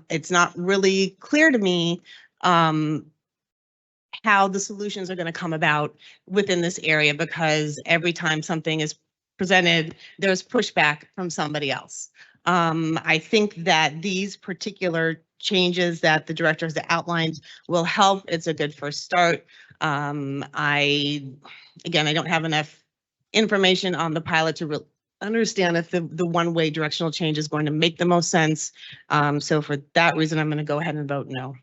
it's not really clear to me how the solutions are going to come about within this area, because every time something is presented, there's pushback from somebody else. I think that these particular changes that the director has outlined will help. It's a good first start. I don't have enough information on the pilot to really understand if the one-way directional change is going to make the most sense. So for that reason, I'm going to go ahead and vote no.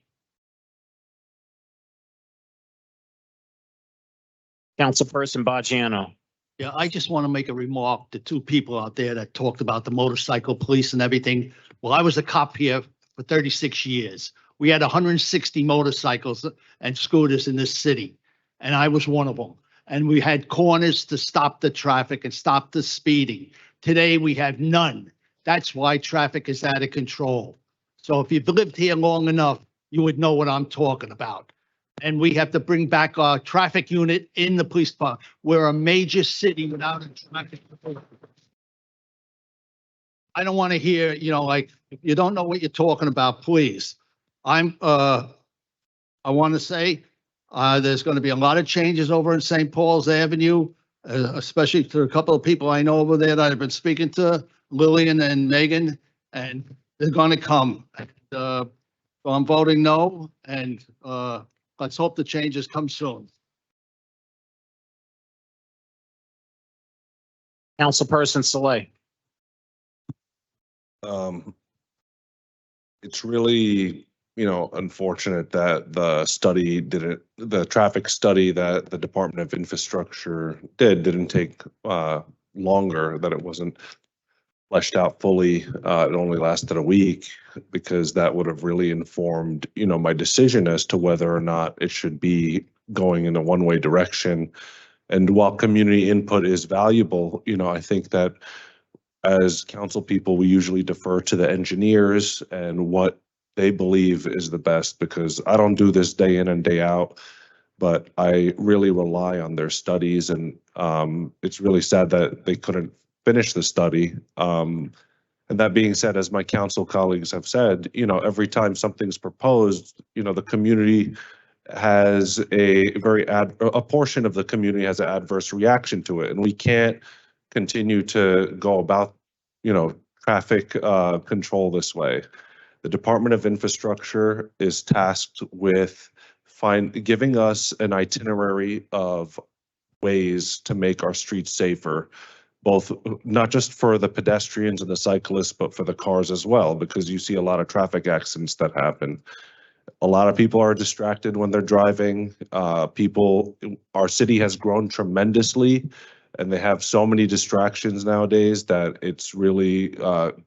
Councilperson Baggiano. Yeah, I just want to make a remark to two people out there that talked about the motorcycle police and everything. Well, I was a cop here for 36 years. We had 160 motorcycles and scooters in this city, and I was one of them. And we had corners to stop the traffic and stop the speeding. Today, we have none. That's why traffic is out of control. So if you've lived here long enough, you would know what I'm talking about. And we have to bring back our traffic unit in the police department. We're a major city without a traffic. I don't want to hear, like, if you don't know what you're talking about, please. I want to say there's going to be a lot of changes over in St. Paul's Avenue, especially to a couple of people I know over there that I've been speaking to, Lillian and Megan, and they're going to come. So I'm voting no, and let's hope the changes come soon. Councilperson Saleh. It's really unfortunate that the traffic study that the Department of Infrastructure didn't take longer, that it wasn't fleshed out fully. It only lasted a week, because that would have really informed, my decision as to whether or not it should be going in a one-way direction. And while community input is valuable, I think that as council people, we usually defer to the engineers and what they believe is the best, because I don't do this day in and day out, but I really rely on their studies. And it's really sad that they couldn't finish the study. And that being said, as my council colleagues have said, every time something's proposed, the community has a portion of the community has an adverse reaction to it. And we can't continue to go about, traffic control this way. The Department of Infrastructure is tasked with giving us an itinerary of ways to make our streets safer, both not just for the pedestrians and the cyclists, but for the cars as well, because you see a lot of traffic accidents that happen. A lot of people are distracted when they're driving. Our city has grown tremendously, and they have so many distractions nowadays that it's really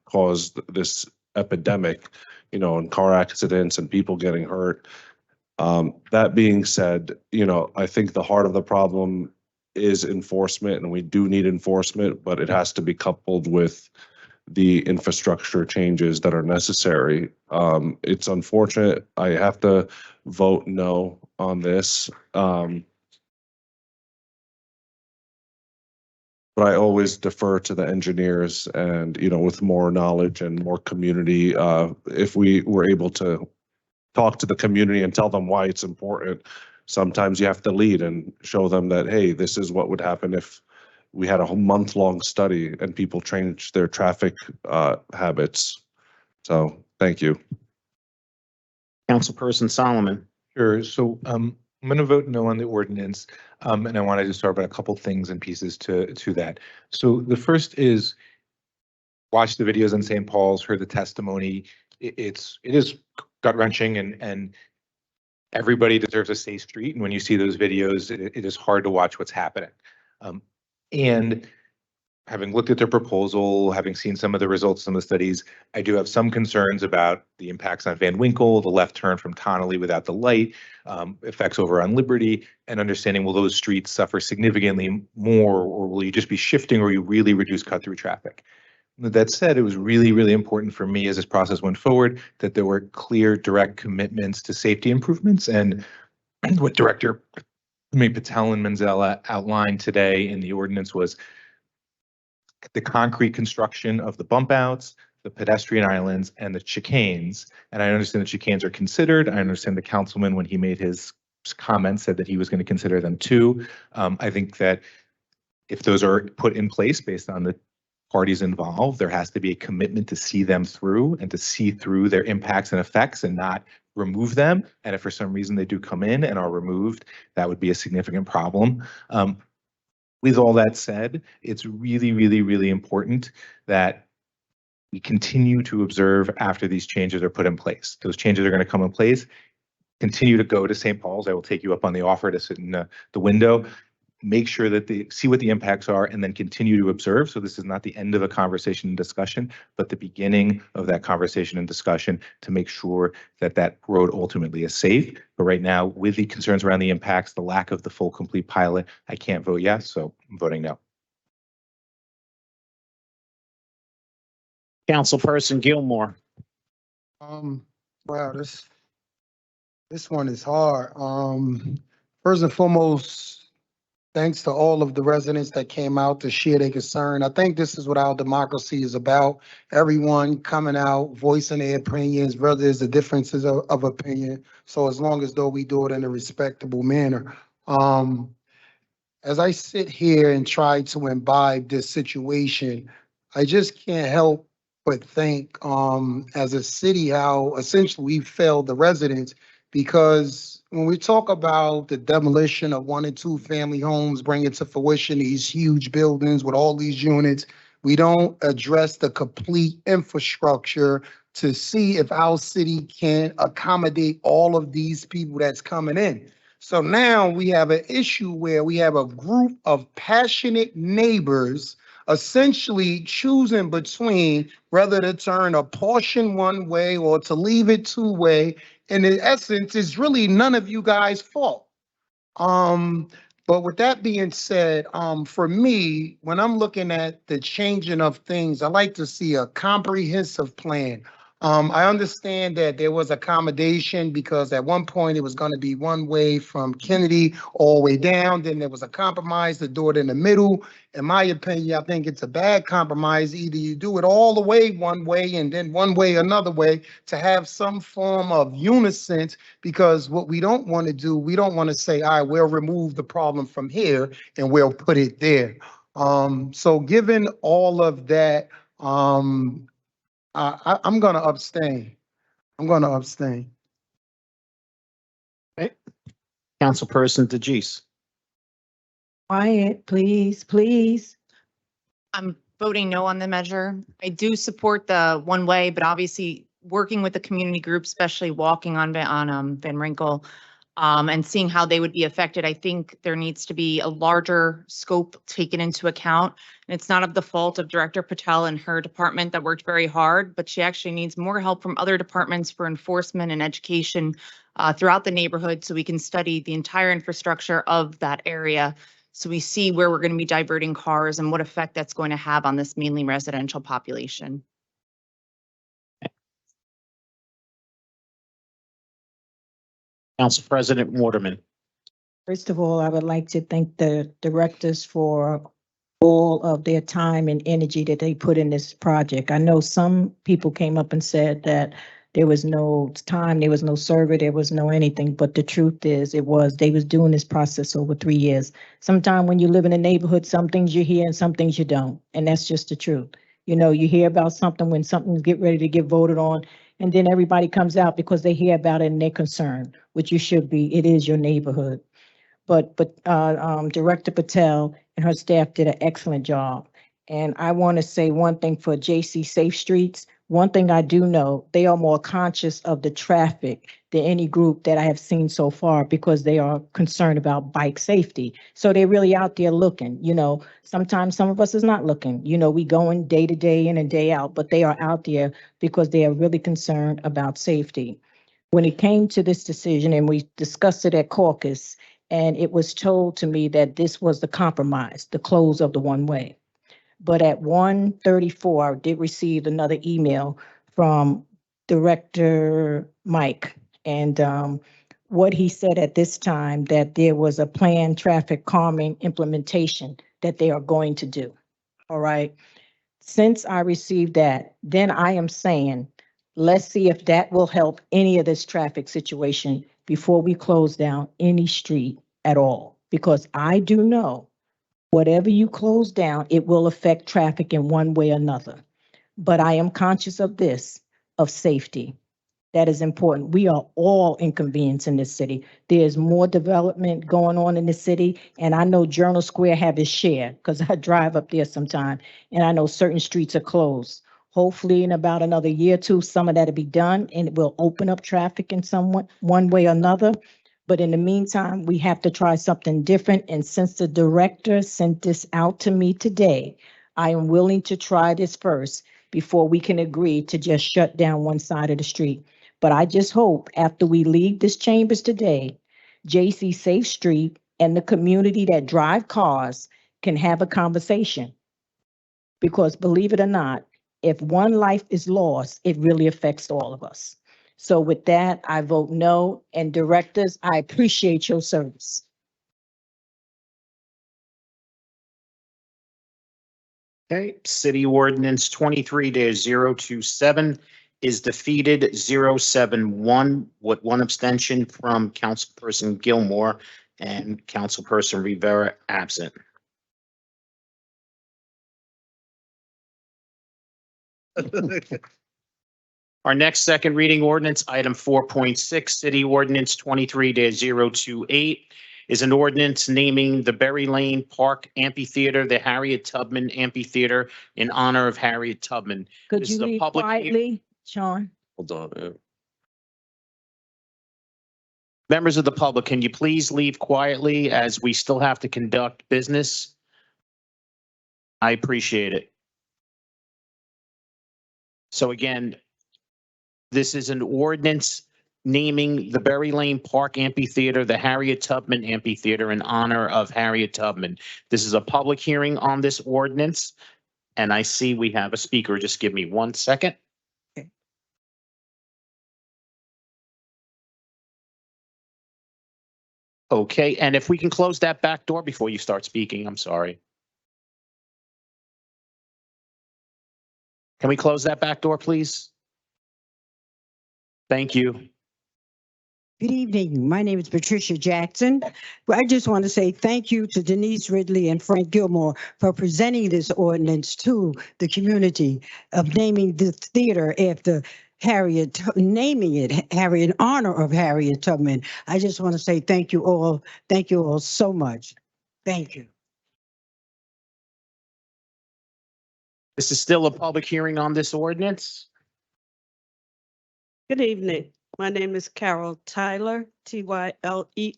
caused this epidemic, and car accidents and people getting hurt. That being said, I think the heart of the problem is enforcement, and we do need enforcement, but it has to be coupled with the infrastructure changes that are necessary. It's unfortunate I have to vote no on this. But I always defer to the engineers and, with more knowledge and more community, if we were able to talk to the community and tell them why it's important. Sometimes you have to lead and show them that, hey, this is what would happen if we had a month-long study and people changed their traffic habits. So thank you. Councilperson Solomon. Sure. So I'm going to vote no on the ordinance, and I wanted to start about a couple things and pieces to that. So the first is, watch the videos in St. Paul's, heard the testimony. It is gut-wrenching, and everybody deserves a safe street. And when you see those videos, it is hard to watch what's happening. And having looked at their proposal, having seen some of the results from the studies, I do have some concerns about the impacts on Van Winkle, the left turn from Tonnelle without the light, effects over on Liberty, and understanding, will those streets suffer significantly more, or will you just be shifting, or you really reduce cut-through traffic? That said, it was really, really important for me as this process went forward that there were clear, direct commitments to safety improvements. And what Director Patel and Manzella outlined today in the ordinance was the concrete construction of the bump outs, the pedestrian islands, and the chicanes. And I understand the chicanes are considered. I understand the councilman, when he made his comments, said that he was going to consider them too. I think that if those are put in place based on the parties involved, there has to be a commitment to see them through and to see through their impacts and effects and not remove them. And if for some reason they do come in and are removed, that would be a significant problem. With all that said, it's really, really, really important that we continue to observe after these changes are put in place. Those changes are going to come in place. Continue to go to St. Paul's. I will take you up on the offer to sit in the window. Make sure that they see what the impacts are and then continue to observe. So this is not the end of a conversation and discussion, but the beginning of that conversation and discussion to make sure that that road ultimately is safe. But right now, with the concerns around the impacts, the lack of the full complete pilot, I can't vote yes, so I'm voting no. Councilperson Gilmore. Wow, this one is hard. First and foremost, thanks to all of the residents that came out to share their concern. I think this is what our democracy is about. Everyone coming out, voicing their opinions, whether there's the differences of opinion. So as long as though we do it in a respectable manner. As I sit here and try to imbibe this situation, I just can't help but think as a city how essentially we failed the residents, because when we talk about the demolition of 1 and 2 family homes, bringing to fruition these huge buildings with all these units, we don't address the complete infrastructure to see if our city can accommodate all of these people that's coming in. So now we have an issue where we have a group of passionate neighbors essentially choosing between whether to turn a portion one way or to leave it two way. And in essence, it's really none of you guys' fault. But with that being said, for me, when I'm looking at the changing of things, I like to see a comprehensive plan. I understand that there was accommodation because at one point it was going to be one way from Kennedy all the way down. Then there was a compromise to do it in the middle. In my opinion, I think it's a bad compromise. Either you do it all the way one way and then one way another way to have some form of unison, because what we don't want to do, we don't want to say, all right, we'll remove the problem from here and we'll put it there. So given all of that, I'm going to abstain. I'm going to abstain. Okay. Councilperson DeGise. Quiet, please, please. I'm voting no on the measure. I do support the one way, but obviously working with the community group, especially walking on Van Winkle, and seeing how they would be affected, I think there needs to be a larger scope taken into account. And it's not of the fault of Director Patel and her department that worked very hard, but she actually needs more help from other departments for enforcement and education throughout the neighborhood so we can study the entire infrastructure of that area. So we see where we're going to be diverting cars and what effect that's going to have on this mainly residential population. Council President Waterman. First of all, I would like to thank the directors for all of their time and energy that they put in this project. I know some people came up and said that there was no time, there was no server, there was no anything, but the truth is they was doing this process over 3 years. Sometimes when you live in a neighborhood, some things you hear and some things you don't, and that's just the truth. You know, you hear about something when something's get ready to get voted on, and then everybody comes out because they hear about it and they're concerned, which you should be. It is your neighborhood. But Director Patel and her staff did an excellent job. And I want to say one thing for JC Safe Streets. One thing I do know, they are more conscious of the traffic than any group that I have seen so far because they are concerned about bike safety. So they're really out there looking, you know, sometimes some of us is not looking, you know, we going day to day in and day out, but they are out there because they are really concerned about safety. When it came to this decision and we discussed it at caucus, and it was told to me that this was the compromise, the close of the one way. But at 1:34, I did receive another email from Director Mike. And what he said at this time, that there was a planned traffic calming implementation that they are going to do. All right. Since I received that, then I am saying, let's see if that will help any of this traffic situation before we close down any street at all. Because I do know whatever you close down, it will affect traffic in one way or another. But I am conscious of this, of safety. That is important. We are all inconvenienced in this city. There's more development going on in the city, and I know Journal Square have its share because I drive up there sometime, and I know certain streets are closed. Hopefully in about another year or two, some of that will be done, and it will open up traffic in one way or another. But in the meantime, we have to try something different. And since the director sent this out to me today, I am willing to try this first before we can agree to just shut down one side of the street. But I just hope after we leave this chambers today, JC Safe Street and the community that drive cars can have a conversation. Because believe it or not, if one life is lost, it really affects all of us. So with that, I vote no. And directors, I appreciate your service. Okay, City Ordinance 23-027 is defeated 071 with one abstention from Councilperson Gilmore and Councilperson Rivera absent. Our next second reading ordinance, item 4.6, City Ordinance 23-028, is an ordinance naming the Berry Lane Park Amphitheater the Harriet Tubman Amphitheater in honor of Harriet Tubman. Could This you is a leave public quietly? Sean? Hold on. Members of the public, can you please leave quietly as we still have to conduct business? I appreciate it. So again, this is an ordinance naming the Berry Lane Park Amphitheater, the Harriet Tubman Amphitheater in honor of Harriet Tubman. This is a public hearing on this ordinance, and I see we have a speaker. Just give me 1 second. Okay, and if we can close that back door before you start speaking, I'm sorry. Can we close that back door, please? Thank you. Good evening. My name is Patricia Jackson. I just want to say thank you to Denise Ridley and Frank Gilmore for presenting this ordinance to the community of naming the theater after Harriet, naming it Harriet in honor of Harriet Tubman. I just want to say thank you all. Thank you all so much. Thank you. This is still a public hearing on this ordinance. Good evening. My name is Carol Tyler, Tyler. Okay,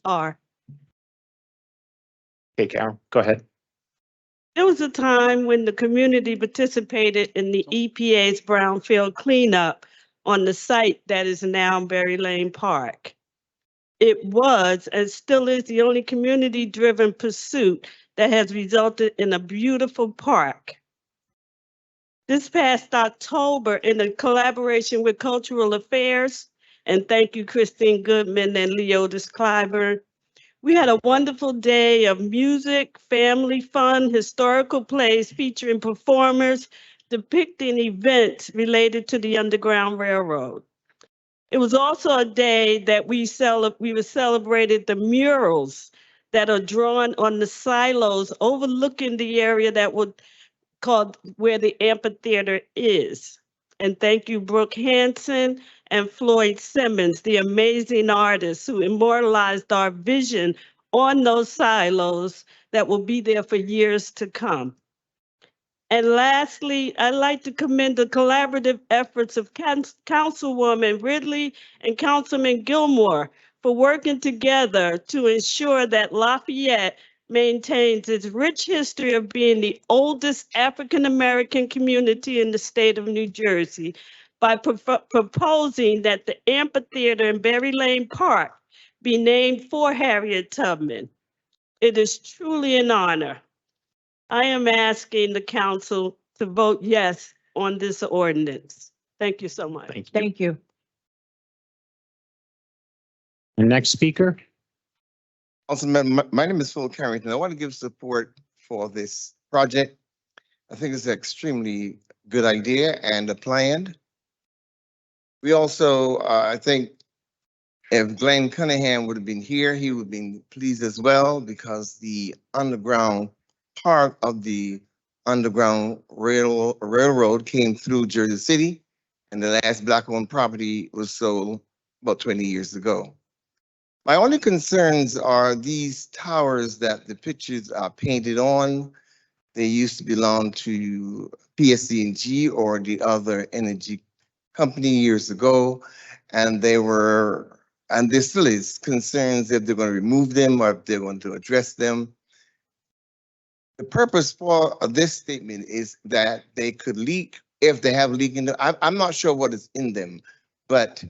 Carol, go ahead. There was a time when the community participated in the EPA's brownfield cleanup on the site that is now Berry Lane Park. It was and still is the only community-driven pursuit that has resulted in a beautiful park. This past October, in a collaboration with Cultural Affairs, and thank you, Christine Goodman and Leotis Clyburn, we had a wonderful day of music, family fun, historical plays featuring performers depicting events related to the Underground Railroad. It was also a day that we celebrated the murals that are drawn on the silos overlooking the area that would called where the amphitheater is. And thank you, Brooke Hanson and Floyd Simmons, the amazing artists who immortalized our vision on those silos that will be there for years to come. And lastly, I'd like to commend the collaborative efforts of Councilwoman Ridley and Councilman Gilmore for working together to ensure that Lafayette maintains its rich history of being the oldest African-American community in the state of New Jersey by proposing that the amphitheater in Berry Lane Park be named for Harriet Tubman. It is truly an honor. I am asking the council to vote yes on this ordinance. Thank you so much. Thank you. Thank you. The next speaker. Councilman, my name is Phil Carrington. I want to give support for this project. I think it's an extremely good idea and a plan. We also, I think if Glenn Cunningham would have been here, he would have been pleased as well because the underground part of the Underground Railroad came through Jersey City, and the last black-owned property was sold about 20 years ago. My only concerns are these towers that the pictures are painted on. They used to belong to PSC&G or the other energy company years ago, and there still is concerns if they're going to remove them or if they're going to address them. The purpose for this statement is that they could leak if they have a leak in them. I'm not sure what is in them, but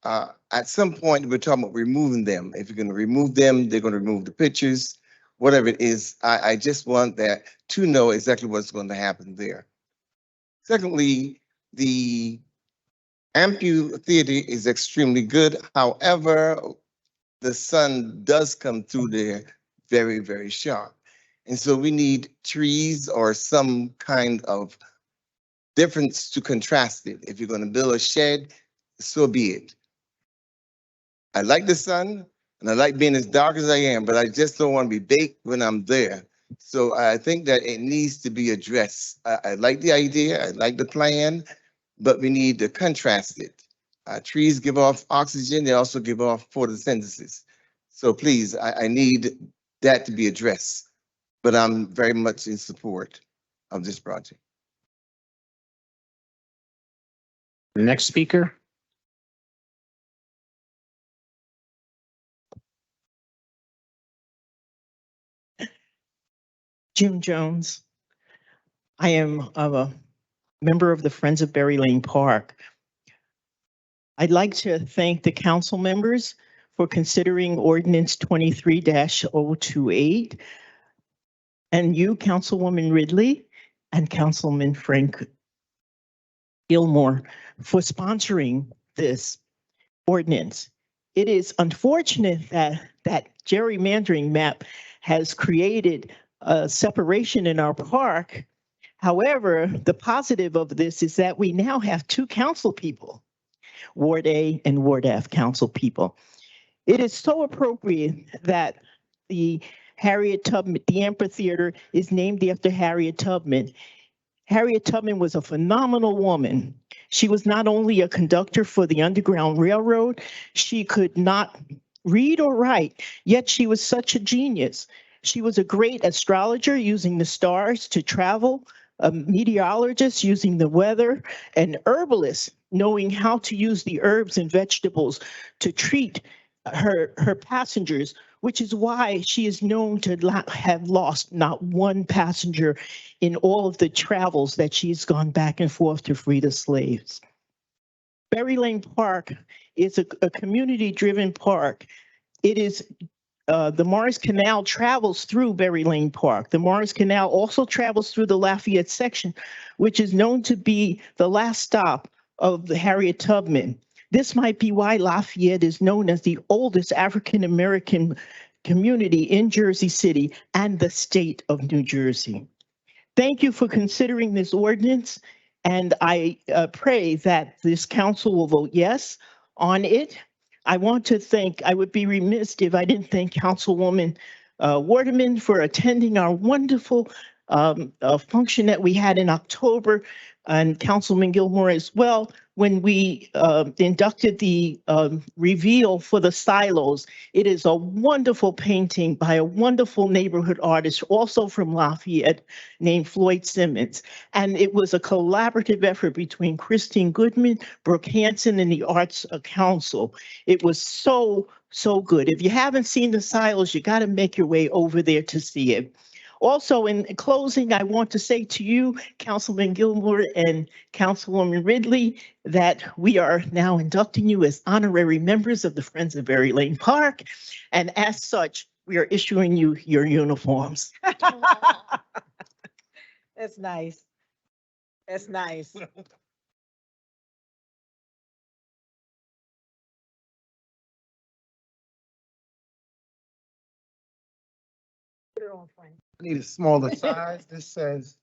at some point we're talking about removing them. If you're going to remove them, they're going to remove the pictures, whatever it is. I just want that to know exactly what's going to happen there. Secondly, the amphitheater is extremely good. However, the sun does come through there very, very sharp. And so we need trees or some kind of difference to contrast it. If you're going to build a shed, so be it. I like the sun and I like being as dark as I am, but I just don't want to be baked when I'm there. So I think that it needs to be addressed. I like the idea, I like the plan, but we need to contrast it. Trees give off oxygen, they also give off photosynthesis. So please, I need that to be addressed. But I'm very much in support of this project. Next speaker. Jim Jones. I am a member of the Friends of Berry Lane Park. I'd like to thank the council members for considering ordinance 23-028 and you, Councilwoman Ridley, and Councilman Frank Gilmore for sponsoring this ordinance. It is unfortunate that gerrymandering map has created a separation in our park. However, the positive of this is that we now have two council people, Ward A and Ward F council people. It is so appropriate that the Harriet Tubman, the amphitheater is named after Harriet Tubman. Harriet Tubman was a phenomenal woman. She was not only a conductor for the Underground Railroad, she could not read or write, yet she was such a genius. She was a great astrologer using the stars to travel, a meteorologist using the weather, an herbalist knowing how to use the herbs and vegetables to treat her passengers, which is why she is known to have lost not one passenger in all of the travels that she's gone back and forth to free the slaves. Berry Lane Park is a community-driven park. It is the Morris Canal travels through Berry Lane Park. The Morris Canal also travels through the Lafayette section, which is known to be the last stop of the Harriet Tubman. This might be why Lafayette is known as the oldest African-American community in Jersey City and the state of New Jersey. Thank you for considering this ordinance, and I pray that this council will vote yes on it. I want to thank, I would be remiss if I didn't thank Councilwoman Waterman for attending our wonderful function that we had in October, and Councilman Gilmore as well, when we inducted the reveal for the silos. It is a wonderful painting by a wonderful neighborhood artist, also from Lafayette, named Floyd Simmons. And it was a collaborative effort between Christine Goodman, Brooke Hanson, and the Arts Council. It was so good. If you haven't seen the silos, you got to make your way over there to see it. Also, in closing, I want to say to you, Councilman Gilmore and Councilwoman Ridley, that we are now inducting you as honorary members of the Friends of Berry Lane Park. And as such, we are issuing you your uniforms. That's nice. That's nice. Put it on, Frank. I need a smaller size. This says.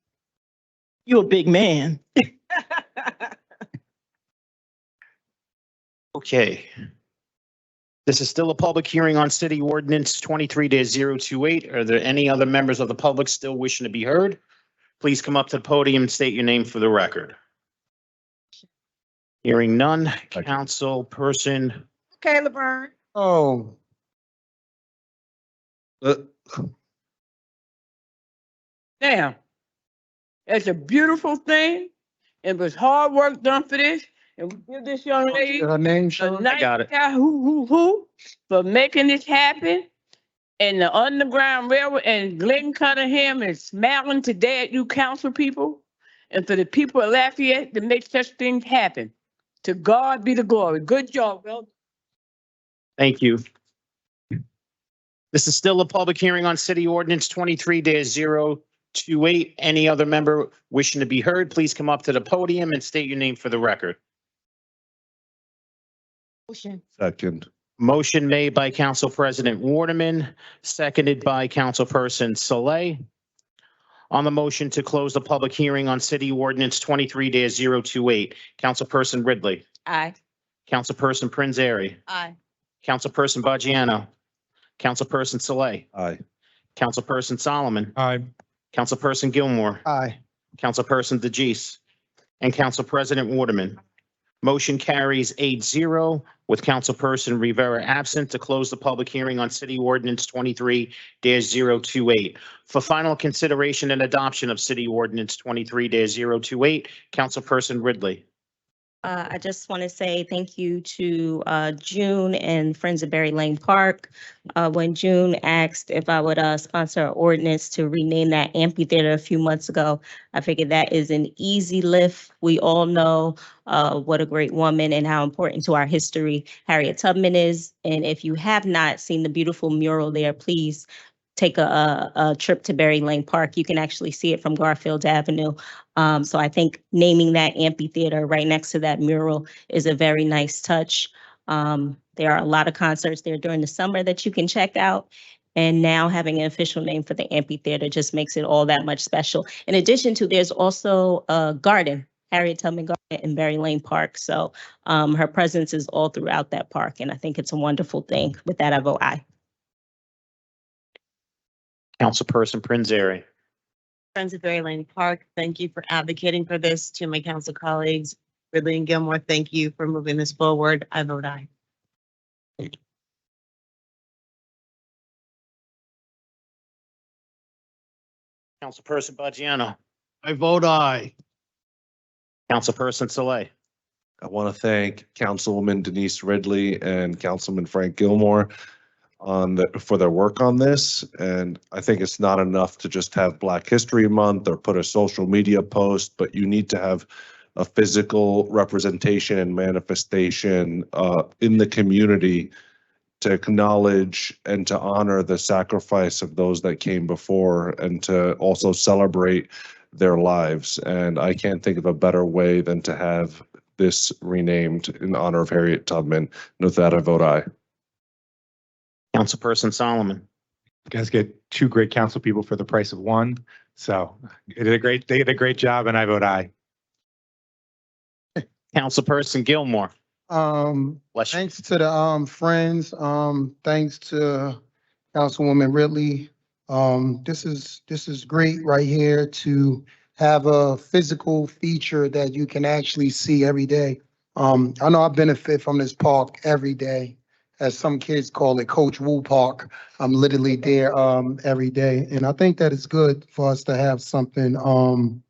You're a big man. Okay. This is still a public hearing on City Ordinance 23-028. Are there any other members of the public still wishing to be heard? Please come up to the podium and state your name for the record. Hearing none, Councilperson. Okay, LeBron. Oh. Now, it's a beautiful thing. It was hard work done for this. And we give this young lady Her name, a Sean? nice guy who for making this happen. And the Underground Railroad and Glenn Cunningham is smiling today at you council people. And for the people of Lafayette to make such things happen. To God be the glory. Good job, Will. Thank you. This is still a public hearing on City Ordinance 23-028. Any other member wishing to be heard, please come up to the podium and state your name for the record. Motion. Second. Motion made by Council President Waterman, seconded by Councilperson Saleh. On the motion to close the public hearing on City Ordinance 23-028, Councilperson Ridley. Aye. Councilperson Prinzary. Aye. Councilperson Baggiano. Councilperson Saleh. Aye. Councilperson Solomon. Aye. Councilperson Gilmore. Aye. Councilperson DeGise. And Council President Waterman. Motion carries 8-0 with Councilperson Rivera absent to close the public hearing on City Ordinance 23-028. For final consideration and adoption of City Ordinance 23-028, Councilperson Ridley. I just want to say thank you to June and Friends of Berry Lane Park. When June asked if I would sponsor an ordinance to rename that amphitheater a few months ago, I figured that is an easy lift. We all know what a great woman and how important to our history Harriet Tubman is. And if you have not seen the beautiful mural there, please take a trip to Berry Lane Park. You can actually see it from Garfield Avenue. So I think naming that amphitheater right next to that mural is a very nice touch. There are a lot of concerts there during the summer that you can check out. And now having an official name for the amphitheater just makes it all that much special. In addition to, there's also a garden, Harriet Tubman Garden in Berry Lane Park. So her presence is all throughout that park. And I think it's a wonderful thing. With that, I vote aye. Councilperson Prinzary. Friends of Berry Lane Park, thank you for advocating for this. To my council colleagues, Ridley and Gilmore, thank you for moving this forward. I vote aye. Councilperson Baggiano. I vote aye. Councilperson Saleh. I want to thank Councilwoman Denise Ridley and Councilman Frank Gilmore for their work on this. And I think it's not enough to just have Black History Month or put a social media post, but you need to have a physical representation and manifestation in the community to acknowledge and to honor the sacrifice of those that came before and to also celebrate their lives. And I can't think of a better way than to have this renamed in honor of Harriet Tubman. And with that, I vote aye. Councilperson Solomon. You guys get two great council people for the price of one. So they did a great job, and I vote aye. Councilperson Gilmore. Thanks to the friends, thanks to Councilwoman Ridley. This is great right here to have a physical feature that you can actually see every day. I know I benefit from this park every day. As some kids call it, Coach Wu Park. I'm literally there every day. And I think that it's good for us to have something, an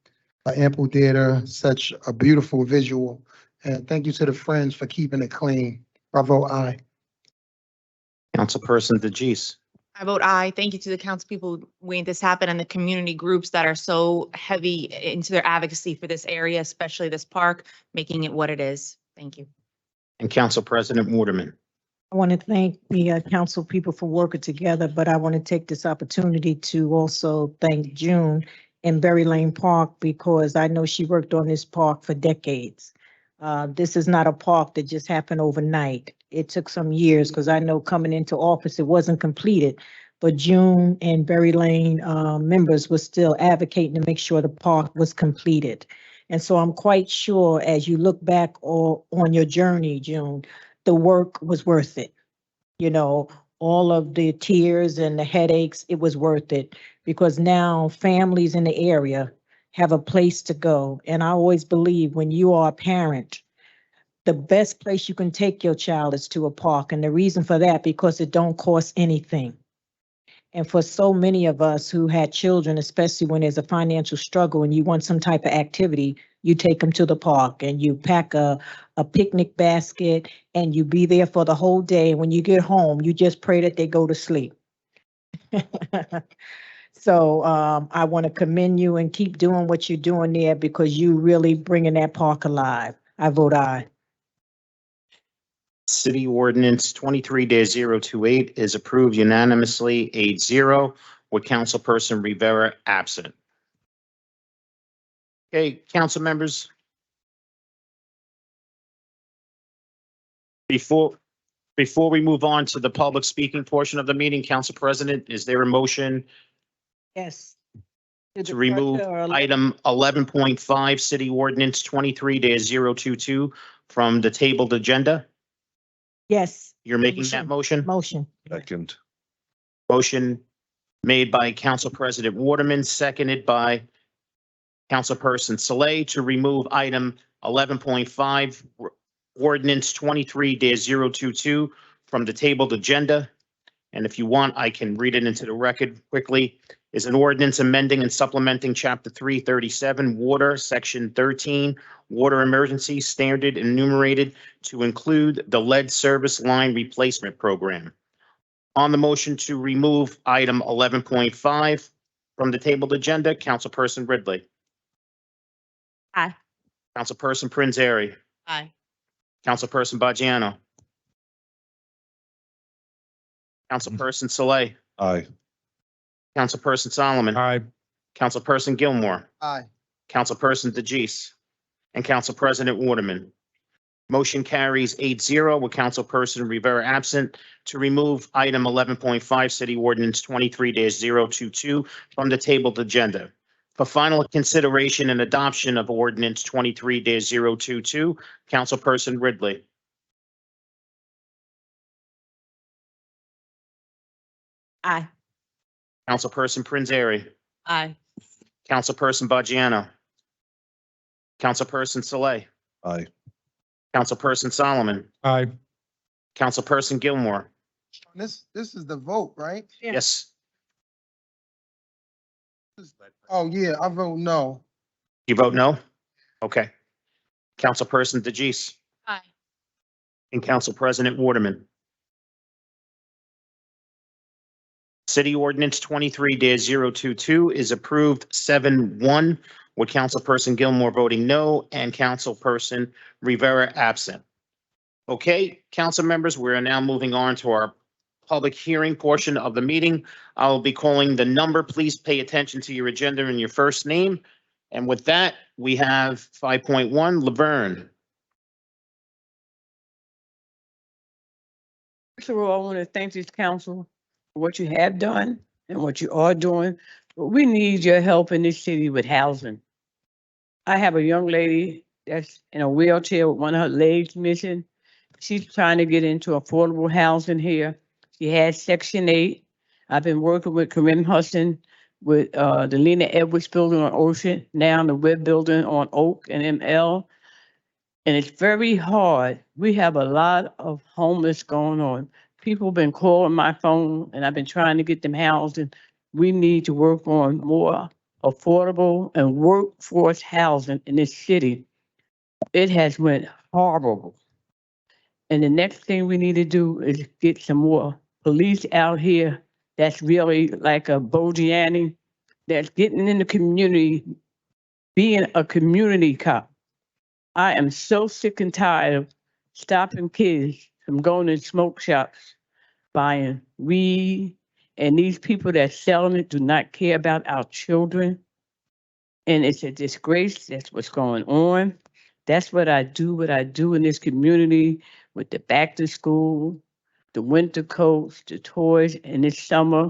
amphitheater, such a beautiful visual. And thank you to the friends for keeping it clean. I vote aye. Councilperson DeGise. I vote aye. Thank you to the council people who made this happen and the community groups that are so heavy into their advocacy for this area, especially this park, making it what it is. Thank you. And Council President Waterman. I want to thank the council people for working together, but I want to take this opportunity to also thank June in Berry Lane Park because I know she worked on this park for decades. This is not a park that just happened overnight. It took some years because I know coming into office, it wasn't completed. But June and Berry Lane members were still advocating to make sure the park was completed. And so I'm quite sure as you look back on your journey, June, the work was worth it. You know, all of the tears and the headaches, it was worth it because now families in the area have a place to go. And I always believe when you are a parent, the best place you can take your child is to a park. And the reason for that, because it don't cost anything. And for so many of us who had children, especially when there's a financial struggle and you want some type of activity, you take them to the park and you pack a picnic basket and you be there for the whole day. When you get home, you just pray that they go to sleep. So I want to commend you and keep doing what you're doing there because you really bringing that park alive. I vote aye. City Ordinance 23-028 is approved unanimously 8-0 with Councilperson Rivera absent. Okay, council members. Before we move on to the public speaking portion of the meeting, Council President, is there a motion Yes. to remove item 11.5, City Ordinance 23-022 from the tabled agenda? Yes. You're making that motion? Motion. Second. Motion made by Council President Waterman, seconded by Councilperson Saleh to remove item 11.5, Ordinance 23-022 from the tabled agenda. And if you want, I can read it into the record quickly. is an ordinance amending and supplementing Chapter 337, Water, Section 13, Water Emergency Standard enumerated to include the lead service line replacement program. On the motion to remove item 11.5 from the tabled agenda, Councilperson Ridley. Aye. Councilperson Prinzary. Aye. Councilperson Bajano. Councilperson Saleh. Aye. Councilperson Solomon. Aye. Councilperson Gilmore. Aye. Councilperson DeJeece. And Council President Waterman. Motion carries 8-0 with Councilperson Rivera absent to remove item 11.5 City Ordinance 23-022 from the tabled agenda. For final consideration and adoption of Ordinance 23-022, Councilperson Ridley. Aye. Councilperson Prinzary. Aye. Councilperson Bajano. Councilperson Saleh. Aye. Councilperson Solomon. Aye. Councilperson Gilmore. This is the vote, right? Yes. Oh, yeah, I vote no. You vote no? Okay. Councilperson DeJeece. Aye. And Council President Waterman. City Ordinance 23-022 is approved 7-1 with Councilperson Gilmore voting no and Councilperson Rivera absent. Okay, council members, we are now moving on to our public hearing portion of the meeting. I'll be calling the number. Please pay attention to your agenda and your first name. And with that, we have 5.1, Laverne. First of all, I want to thank this council for what you have done and what you are doing. But we need your help in this city with housing. I have a young lady that's in a wheelchair with one of her legs missing. She's trying to get into affordable housing here. She has Section 8. I've been working with Corinne Hudson with the Lena Edwards building on Ocean, now the Webb building on Oak and ML. And it's very hard. We have a lot of homeless going on. People have been calling my phone and I've been trying to get them housed. And we need to work on more affordable and workforce housing in this city. It has went horrible. And the next thing we need to do is get some more police out here that's really like a Bogiani, that's getting in the community, being a community cop. I am so sick and tired of stopping kids from going to smoke shops, buying weed, and these people that selling it do not care about our children. And it's a disgrace. That's what's going on. That's what I do in this community with the back to school, the winter coats, the toys, and this summer,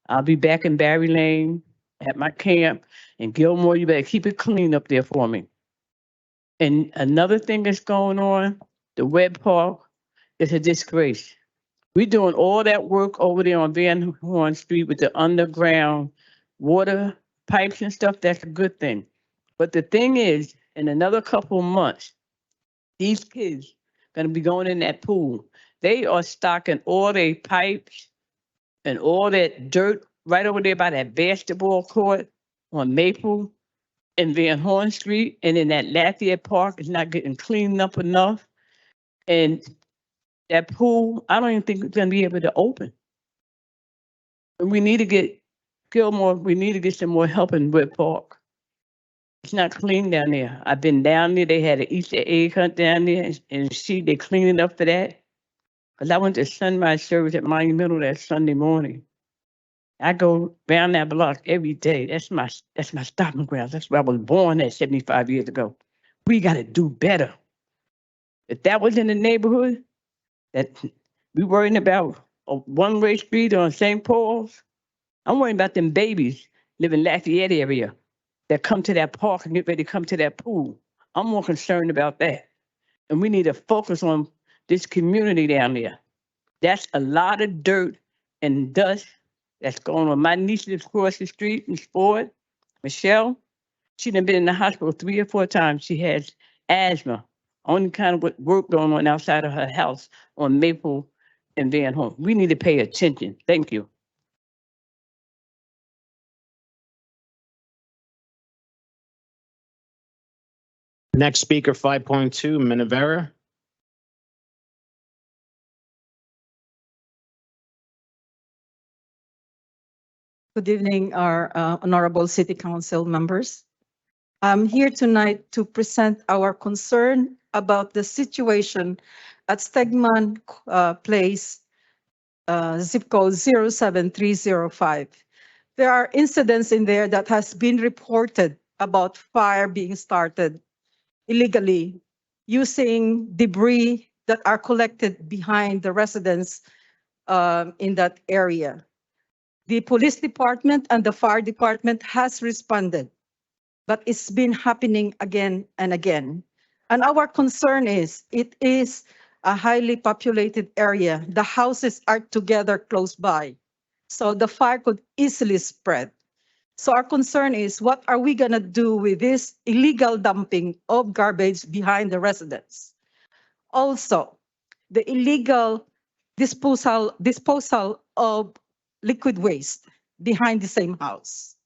I'll be back in Barry Lane at my camp. And Gilmore, you better keep it clean up there for me. And another thing that's going on, the Webb Park is a disgrace. We're doing all that work over there on Van Horn Street with the underground water pipes and stuff. That's a good thing. But the thing is, in another couple of months, these kids gonna be going in that pool. They are stocking all their pipes and all that dirt right over there by that basketball court on Maple and Van Horn Street, and in that Lafayette Park is not getting cleaned up enough. And that pool, I don't even think it's gonna be able to open. And we need to get, Gilmore, we need to get some more help in Wood Park. It's not clean down there. I've been down there. They had an Easter egg hunt down there, and they cleaning up for that. Cause I went to sunrise service at Monumental that Sunday morning. I go down that block every day. That's my stopping ground. That's where I was born at 75 years ago. We gotta do better. If that was in the neighborhood, that we worrying about a one-way street on St. Paul's, I'm worrying about them babies living Lafayette area that come to that park and get ready to come to that pool. I'm more concerned about that. And we need to focus on this community down there. That's a lot of dirt and dust that's going on. My niece lives across the street in Sport, Michelle. She done been in the hospital 3 or 4 times. She has asthma. Only kind of work going on outside of her house on Maple and Van Horn. We need to pay attention. Thank you. Next speaker, 5.2, Minivera. Good evening, our honorable city council members. I'm here tonight to present our concern about the situation at Stegman Place, zip code 07305. There are incidents in there that has been reported about fire being started illegally using debris that are collected behind the residents in that area. The police department and the fire department has responded, but it's been happening again and again. And our concern is it is a highly populated area. The houses are together close by, so the fire could easily spread. So our concern is, what are we gonna do with this illegal dumping of garbage behind the residents? Also, the illegal disposal of liquid waste behind the same house.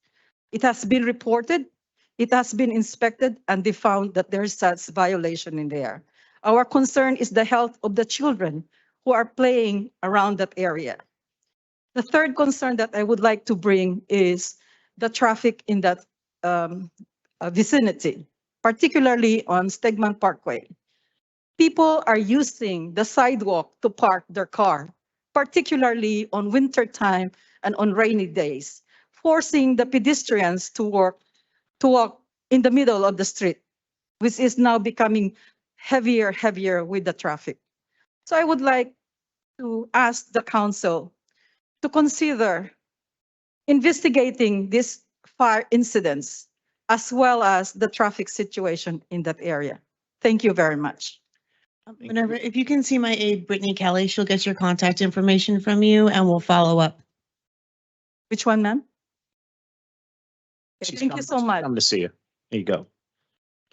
It has been reported, it has been inspected, and they found that there's such violation in there. Our concern is the health of the children who are playing around that area. The third concern that I would like to bring is the traffic in that vicinity, particularly on Stegman Parkway. People are using the sidewalk to park their car, particularly on winter time and on rainy days, forcing the pedestrians to walk in the middle of the street, which is now becoming heavier with the traffic. So I would like to ask the council to consider investigating these fire incidents as well as the traffic situation in that area. Thank you very much. Whenever, if you can see my aide, Brittany Kelly, she'll get your contact information from you and we'll follow up. Which one, ma'am? She's Thank you so much. Come to see you. There you go.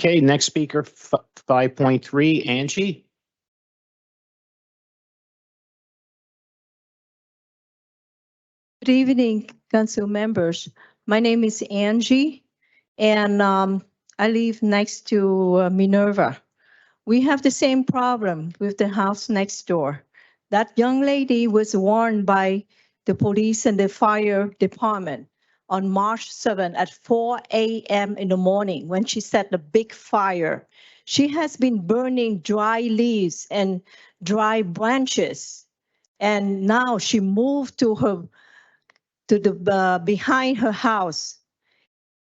Okay, next speaker, 5.3, Angie. Good evening, council members. My name is Angie, and I live next to Minerva. We have the same problem with the house next door. That young lady was warned by the police and the fire department on March 7 at 4 a.m. in the morning when she set the big fire. She has been burning dry leaves and dry branches. And now she moved to the behind her house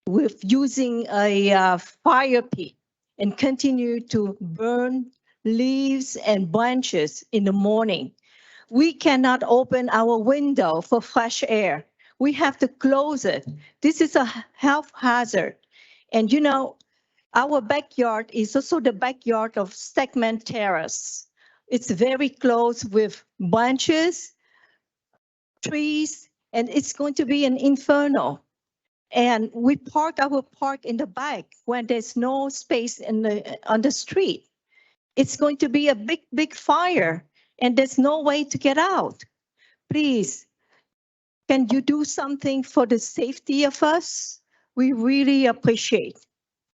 with using a fire pit and continue to burn leaves and branches in the morning. We cannot open our window for fresh air. We have to close it. This is a health hazard. And you know, our backyard is also the backyard of Stegman Terrace. It's very close with branches, trees, and it's going to be an inferno. And we park our park in the back when there's no space on the street. It's going to be a big fire and there's no way to get out. Please, can you do something for the safety of us? We really appreciate.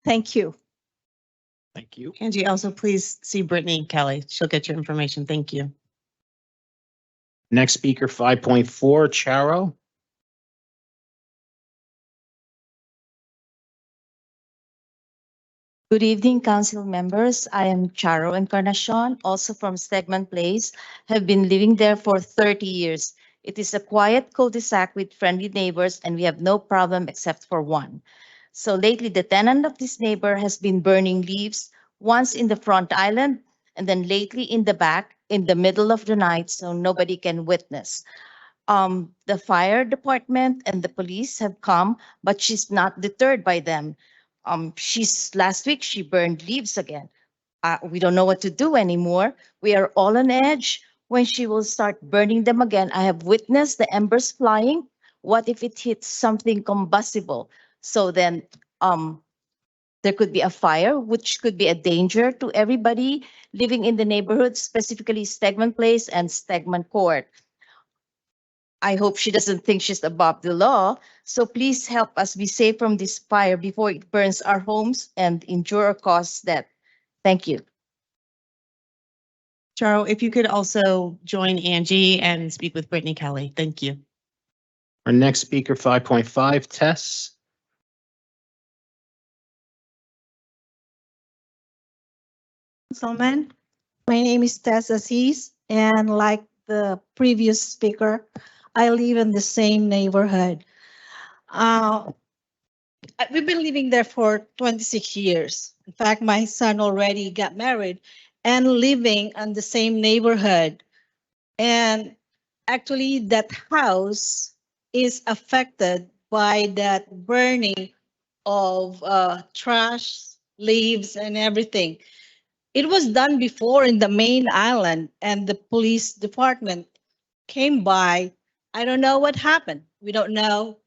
Thank you. Thank you. Angie, also please see Brittany Kelly. She'll get your information. Thank you. Next speaker, 5.4, Charo. Good evening, council members. I am Charo Encarnacion, also from Stegman Place. Have been living there for 30 years. It is a quiet cul-de-sac with friendly neighbors, and we have no problem except for one. So lately, the tenant of this neighbor has been burning leaves, once in the front island, and then lately in the back, in the middle of the night, so nobody can witness. The fire department and the police have come, but she's not deterred by them. Last week she burned leaves again. We don't know what to do anymore. We are all on edge when she will start burning them again. I have witnessed the embers flying. What if it hits something combustible? So then there could be a fire, which could be a danger to everybody living in the neighborhood, specifically Stegman Place and Stegman Court. I hope she doesn't think she's above the law. So please help us be safe from this fire before it burns our homes and endure or cause death. Thank you. Charo, if you could also join Angie and speak with Brittany Kelly. Thank you. Our next speaker, 5.5, Tess. Councilman, my name is Tess Aziz, and like the previous speaker, I live in the same neighborhood. We've been living there for 26 years. In fact, my son already got married and living in the same neighborhood. And actually, that house is affected by that burning of trash, leaves, and everything. It was done before in the main island, and the police department came by. I don't know what happened. We don't know.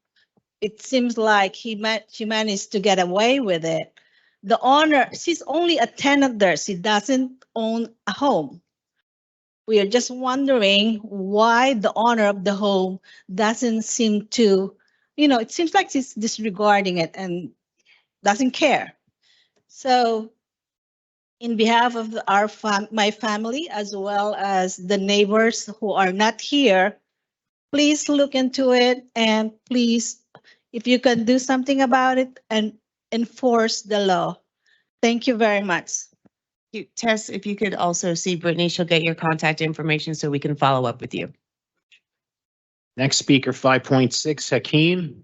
It seems like she managed to get away with it. The owner, she's only a tenant there. She doesn't own a home. We are just wondering why the owner of the home doesn't seem to, it seems like she's disregarding it and doesn't care. So in behalf of my family, as well as the neighbors who are not here, please look into it, and please, if you can do something about it and enforce the law. Thank you very much. Tess, if you could also see Brittany, she'll get your contact information so we can follow up with you. Next speaker, 5.6, Hakeem.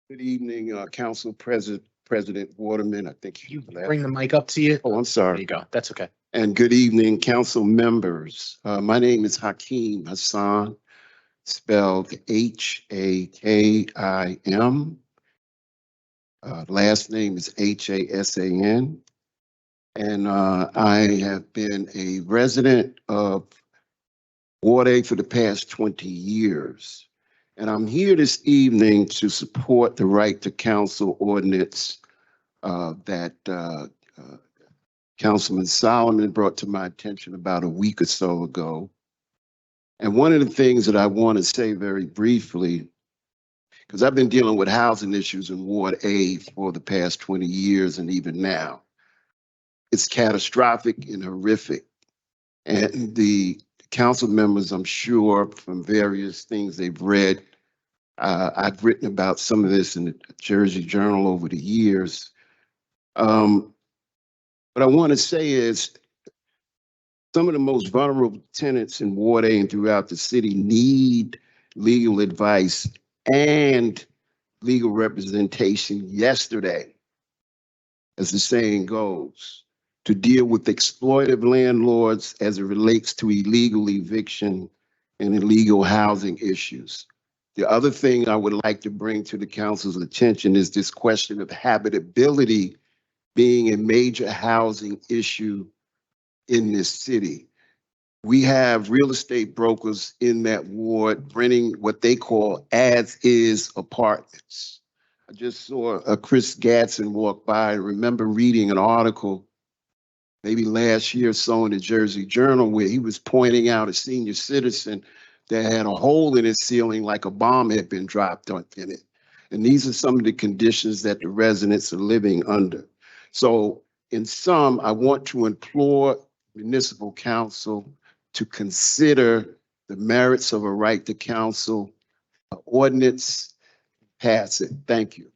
Good evening, Council President Waterman. I think you left. Bring the mic up to you. Oh, I'm There sorry. you go. That's okay. And good evening, council members. My name is Hakeem Hassan, spelled Hakim. Last name is Hasan. And I have been a resident of Ward A for the past 20 years. And I'm here this evening to support the right to counsel ordinance that Councilman Solomon brought to my attention about a week or so ago. And one of the things that I want to say very briefly, because I've been dealing with housing issues in Ward A for the past 20 years and even now, it's catastrophic and horrific. And the council members, I'm sure, from various things they've read, I've written about some of this in the Jersey Journal over the years. What I want to say is some of the most vulnerable tenants in Ward A and throughout the city need legal advice and legal representation yesterday, as the saying goes, to deal with exploitive landlords as it relates to illegal eviction and illegal housing issues. The other thing I would like to bring to the council's attention is this question of habitability being a major housing issue in this city. We have real estate brokers in that ward renting what they call as-is apartments. I just saw Chris Gadsden walk by. I remember reading an article maybe last year or so in the Jersey Journal where he was pointing out a senior citizen that had a hole in his ceiling like a bomb had been dropped in it. And these are some of the conditions that the residents are living under. So in sum, I want to implore municipal council to consider the merits of a right to counsel ordinance, pass it. Thank you.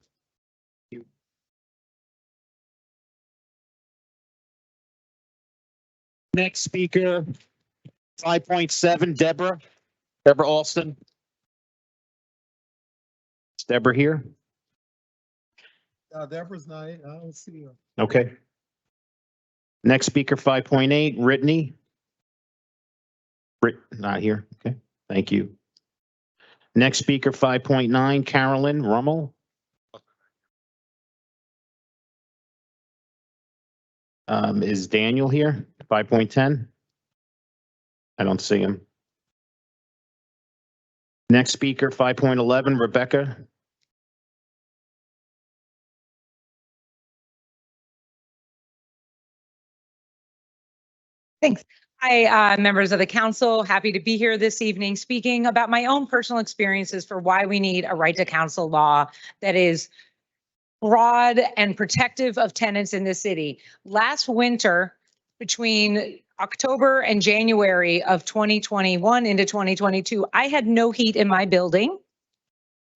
Next speaker, 5.7, Deborah Alston. Is Deborah here? Deborah's not, I don't see her. Okay. Next speaker, 5.8, Brittany. Not here. Okay, thank you. Next speaker, 5.9, Carolyn Rummel. Is Daniel here? 5.10? I don't see him. Next speaker, 5.11, Rebecca. Thanks. Hi, members of the council. Happy to be here this evening speaking about my own personal experiences for why we need a right to counsel law that is broad and protective of tenants in the city. Last winter, between October and January of 2021 into 2022, I had no heat in my building.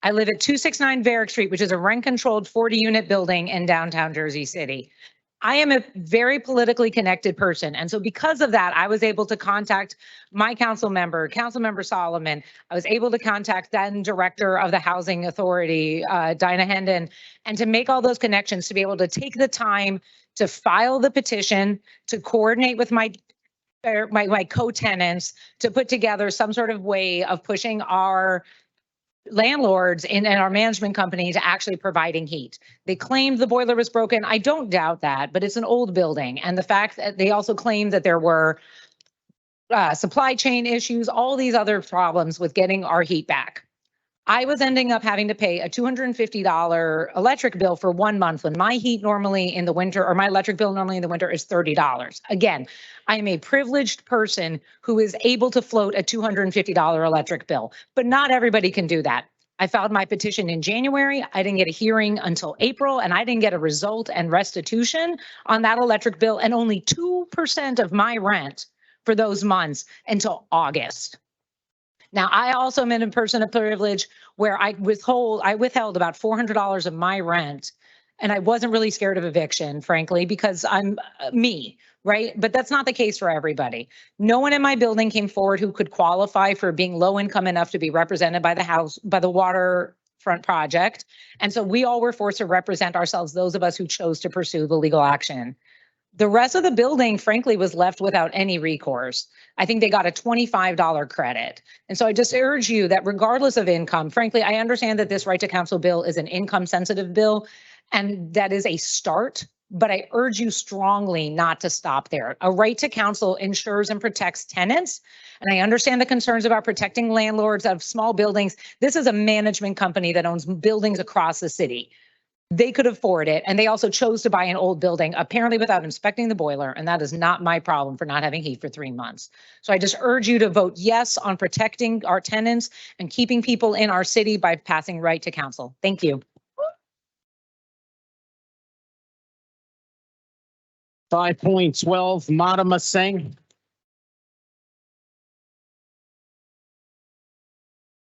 I live at 269 Varick Street, which is a rent-controlled 40-unit building in downtown Jersey City. I am a very politically connected person. And so because of that, I was able to contact my Councilmember Solomon. I was able to contact then Director of the Housing Authority, Dinah Hendon, and to make all those connections, to be able to take the time to file the petition, to coordinate with my co-tenants, to put together some sort of way of pushing our landlords and our management company to actually providing heat. They claimed the boiler was broken. I don't doubt that, but it's an old building. And the fact that they also claimed that there were supply chain issues, all these other problems with getting our heat back. I was ending up having to pay a $250 electric bill for 1 month when my heat normally in the winter, or my electric bill normally in the winter, is $30. Again, I am a privileged person who is able to float a $250 electric bill, but not everybody can do that. I filed my petition in January. I didn't get a hearing until April, and I didn't get a result and restitution on that electric bill, and only 2% of my rent for those months until August. Now, I also am in a person of privilege where I withheld about $400 of my rent, and I wasn't really scared of eviction, frankly, because I'm me, right? But that's not the case for everybody. No one in my building came forward who could qualify for being low income enough to be represented by the waterfront project. And so we all were forced to represent ourselves, those of us who chose to pursue the legal action. The rest of the building, frankly, was left without any recourse. I think they got a $25 credit. And so I just urge you that regardless of income, frankly, I understand that this right to counsel bill is an income sensitive bill, and that is a start, but I urge you strongly not to stop there. A right to counsel ensures and protects tenants. And I understand the concerns about protecting landlords of small buildings. This is a management company that owns buildings across the city. They could afford it, and they also chose to buy an old building, apparently without inspecting the boiler, and that is not my problem for not having heat for 3 months. So I just urge you to vote yes on protecting our tenants and keeping people in our city by passing right to counsel. Thank you. 5.12, Madama Singh.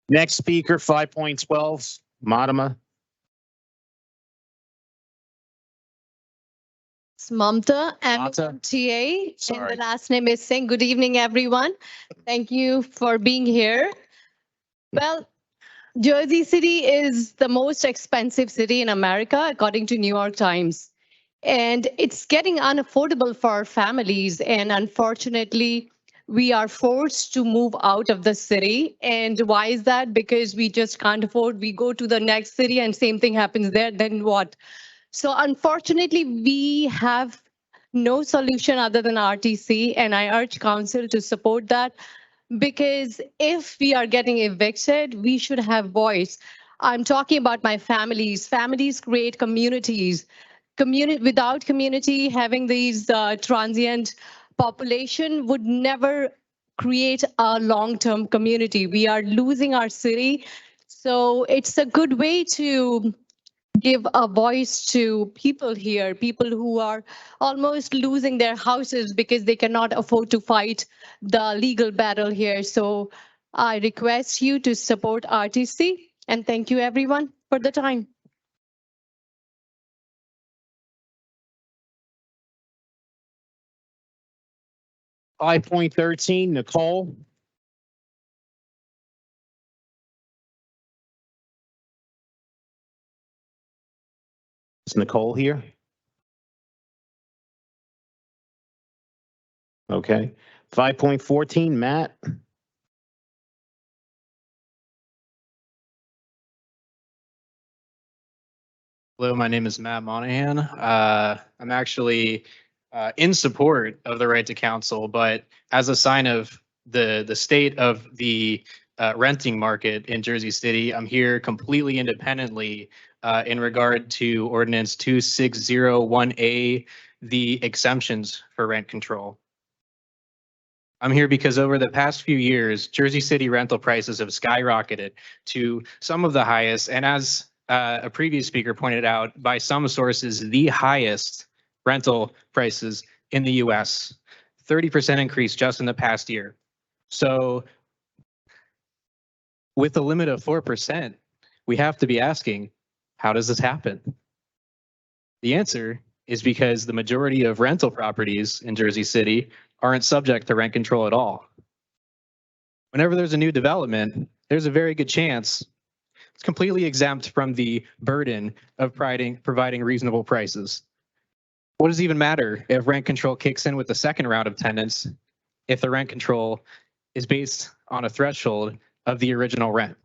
Next speaker, 5.12, Madama. Mamta, MTA, and Sorry. the last name is Singh. Good evening, everyone. Thank you for being here. Well, Jersey City is the most expensive city in America, according to New York Times. And it's getting unaffordable for our families. And unfortunately, we are forced to move out of the city. And why is that? Because we just can't afford. We go to the next city and same thing happens there. Then what? So unfortunately, we have no solution other than RTC, and I urge council to support that, because if we are getting evicted, we should have voice. I'm talking about my families. Families create communities. Without community, having these transient population would never create a long-term community. We are losing our city. So it's a good way to give a voice to people here, people who are almost losing their houses because they cannot afford to fight the legal battle here. So I request you to support RTC, and thank you everyone for the time. Five point 13, Nicole. Is Nicole here? Okay. 5.14, Matt. Hello, my name is Matt Monahan. I'm actually in support of the right to counsel, but as a sign of the state of the renting market in Jersey City, I'm here completely independently in regard to Ordinance 2601A, the exemptions for rent control. I'm here because over the past few years, Jersey City rental prices have skyrocketed to some of the highest, and as a previous speaker pointed out, by some sources, the highest rental prices in the US. 30% increase just in the past year. So with a limit of 4%, we have to be asking, how does this happen? The answer is because the majority of rental properties in Jersey City aren't subject to rent control at all. Whenever there's a new development, there's a very good chance it's completely exempt from the burden of providing reasonable prices. What does it even matter if rent control kicks in with the second round of tenants if the rent control is based on a threshold of the original rent?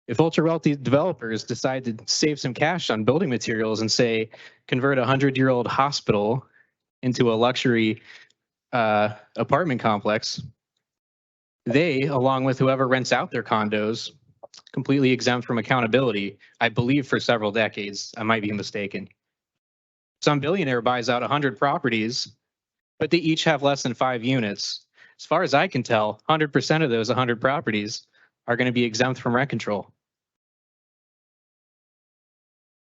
If ultra wealthy developers decide to save some cash on building materials and say convert a 100-year-old hospital into a luxury apartment complex, they, along with whoever rents out their condos, completely exempt from accountability, I believe for several decades. I might be mistaken. Some billionaire buys out 100 properties, but they each have less than 5 units. As far as I can tell, 100% of those 100 properties are going to be exempt from rent control.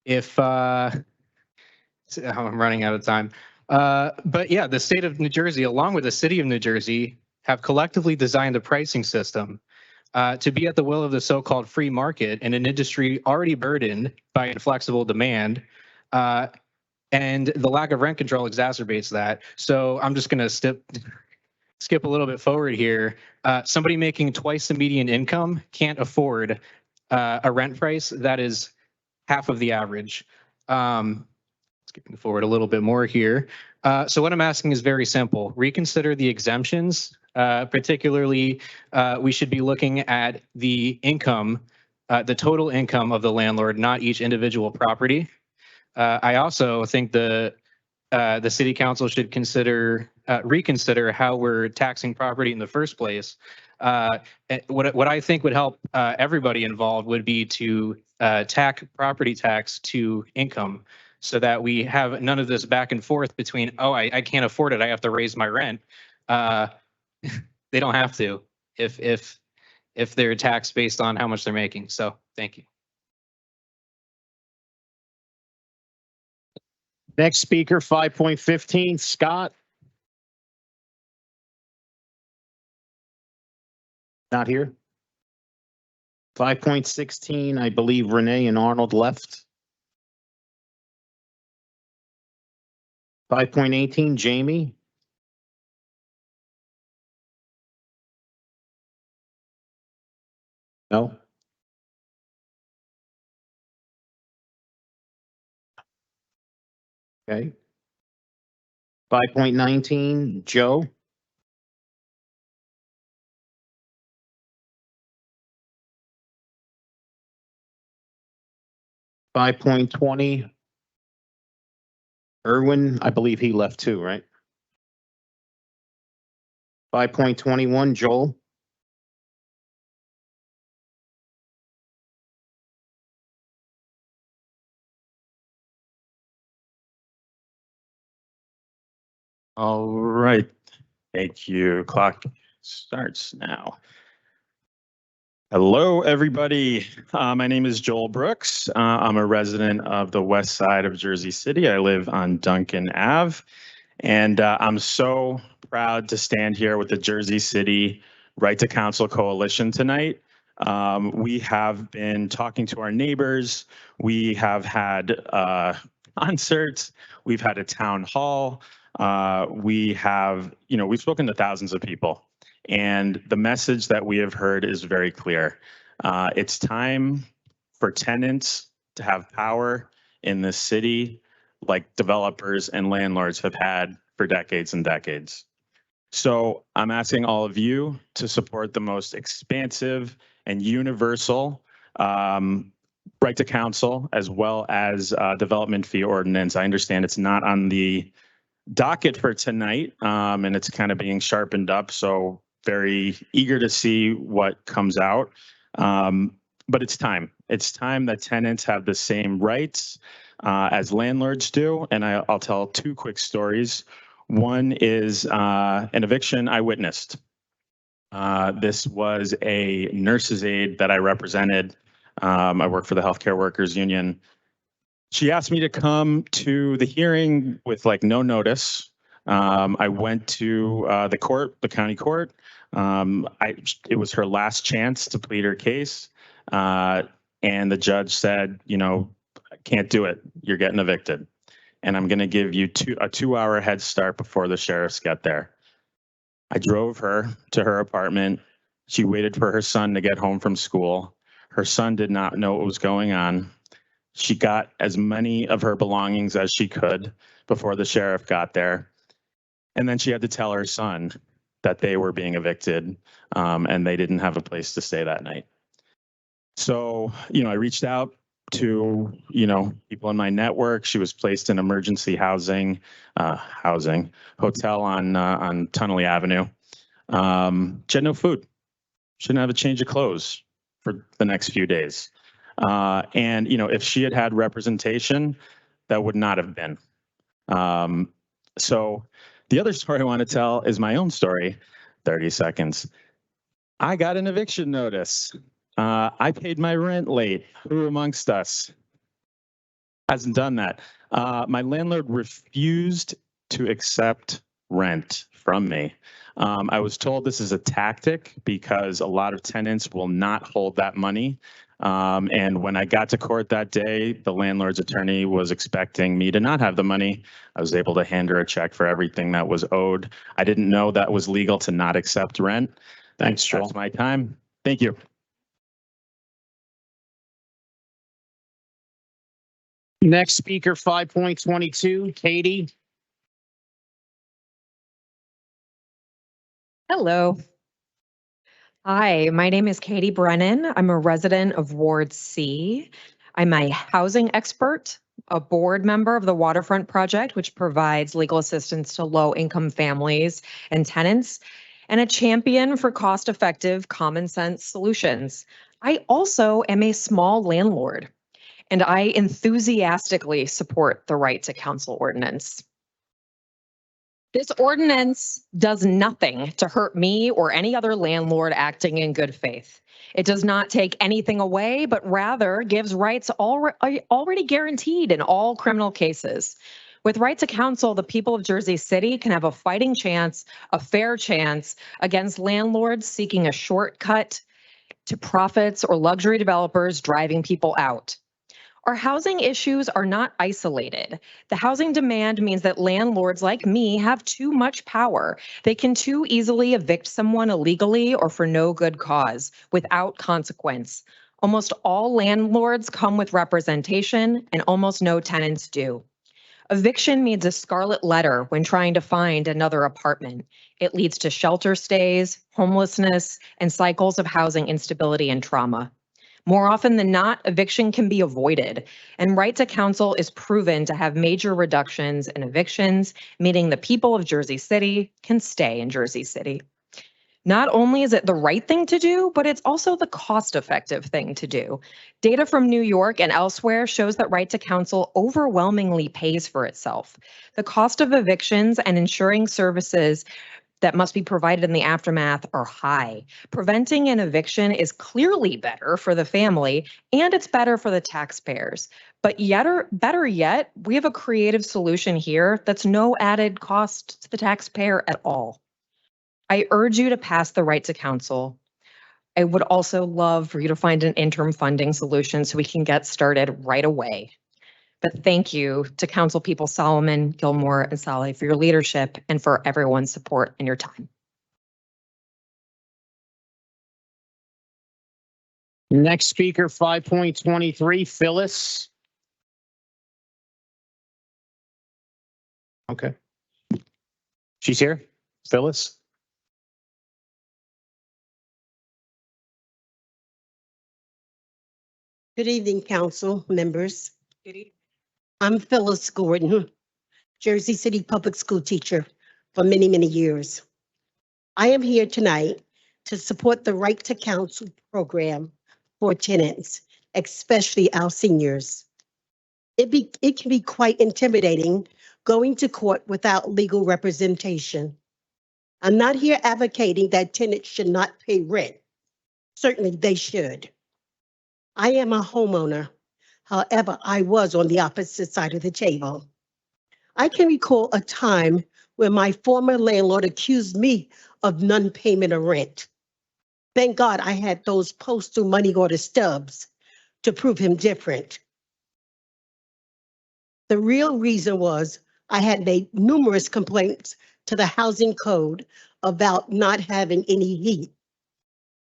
If I'm running out of time. But yeah, the state of New Jersey, along with the city of New Jersey, have collectively designed a pricing system to be at the will of the so-called free market in an industry already burdened by inflexible demand. And the lack of rent control exacerbates that. So I'm just going to skip a little bit forward here. Somebody making twice the median income can't afford a rent price that is half of the average. Skipping forward a little bit more here. So what I'm asking is very simple. Reconsider the exemptions. Particularly, we should be looking at the income, the total income of the landlord, not each individual property. I also think the city council should reconsider how we're taxing property in the first place. What I think would help everybody involved would be to tack property tax to income, so that we have none of this back and forth between, oh, I can't afford it, I have to raise my rent. They don't have to if they're taxed based on how much they're making. So thank you. Next speaker, 5.15, Scott. Not here. 5.16, I believe Renee and Arnold left. 5.18, Jamie. No. Okay. 5.19, Joe. $5.20, Irwin, I believe he left too, right? 5.21, Joel. All right, thank you. Clock starts now. Hello, everybody. My name is Joel Brooks. I'm a resident of the west side of Jersey City. I live on Duncan Ave, and I'm so proud to stand here with the Jersey City Right to Counsel Coalition tonight. We have been talking to our neighbors. We have had concerts. We've had a town hall. We've spoken to thousands of people. And the message that we have heard is very clear. It's time for tenants to have power in this city like developers and landlords have had for decades and decades. So I'm asking all of you to support the most expansive and universal right to counsel, as well as development fee ordinance. I understand it's not on the docket for tonight, and it's kind of being sharpened up. So very eager to see what comes out. But it's time. It's time that tenants have the same rights as landlords do. And I'll tell 2 quick stories. One is an eviction I witnessed. This was a nurse's aide that I represented. I work for the Healthcare Workers Union. She asked me to come to the hearing with like no notice. I went to the court, the county court. It was her last chance to plead her case. And the judge said, you know, I can't do it. You're getting evicted. And I'm going to give you a 2-hour head start before the sheriffs get there. I drove her to her apartment. She waited for her son to get home from school. Her son did not know what was going on. She got as many of her belongings as she could before the sheriff got there. And then she had to tell her son that they were being evicted and they didn't have a place to stay that night. So, you know, I reached out to, you know, people in my network. She was placed in emergency hotel on Tunnelly Avenue. She had no food. She didn't have a change of clothes for the next few days. And, you know, if she had representation, that would not have been. So the other story I want to tell is my own story. 30 seconds. I got an eviction notice. I paid my rent late. Who amongst us hasn't done that? My landlord refused to accept rent from me. I was told this is a tactic because a lot of tenants will not hold that money. And when I got to court that day, the landlord's attorney was expecting me to not have the money. I was able to hand her a check for everything that was owed. I didn't know that was legal to not accept rent. Thanks, Joel. That's my time. Thank you. Next speaker, 5.22, Katie. Hello. Hi, my name is Katie Brennan. I'm a resident of Ward C. I'm a housing expert, a board member of the Waterfront Project, which provides legal assistance to low-income families and tenants, and a champion for cost-effective, common-sense solutions. I also am a small landlord, and I enthusiastically support the right to counsel ordinance. This ordinance does nothing to hurt me or any other landlord acting in good faith. It does not take anything away, but rather gives rights already guaranteed in all criminal cases. With right to counsel, the people of Jersey City can have a fighting chance, a fair chance against landlords seeking a shortcut to profits or luxury developers driving people out. Our housing issues are not isolated. The housing demand means that landlords like me have too much power. They can too easily evict someone illegally or for no good cause, without consequence. Almost all landlords come with representation, and almost no tenants do. Eviction means a scarlet letter when trying to find another apartment. It leads to shelter stays, homelessness, and cycles of housing instability and trauma. More often than not, eviction can be avoided, and right to counsel is proven to have major reductions in evictions, meaning the people of Jersey City can stay in Jersey City. Not only is it the right thing to do, but it's also the cost-effective thing to do. Data from New York and elsewhere shows that right to counsel overwhelmingly pays for itself. The cost of evictions and ensuring services that must be provided in the aftermath are high. Preventing an eviction is clearly better for the family, and it's better for the taxpayers. But better yet, we have a creative solution here that's no added cost to the taxpayer at all. I urge you to pass the right to counsel. I would also love for you to find an interim funding solution so we can get started right away. But thank you to Council People Solomon, Gilmore, and Saleh for your leadership and for everyone's support and your time. Next speaker, 5.23, Phyllis. Okay. She's here, Phyllis. Good evening, council members. Good evening. I'm Phyllis Gordon, Jersey City public school teacher for many, many years. I am here tonight to support the Right to Counsel program for tenants, especially our seniors. It can be quite intimidating going to court without legal representation. I'm not here advocating that tenants should not pay rent. Certainly they should. I am a homeowner. However, I was on the opposite side of the table. I can recall a time when my former landlord accused me of non-payment of rent. Thank God I had those postal money order stubs to prove him different. The real reason was I had made numerous complaints to the housing code about not having any heat.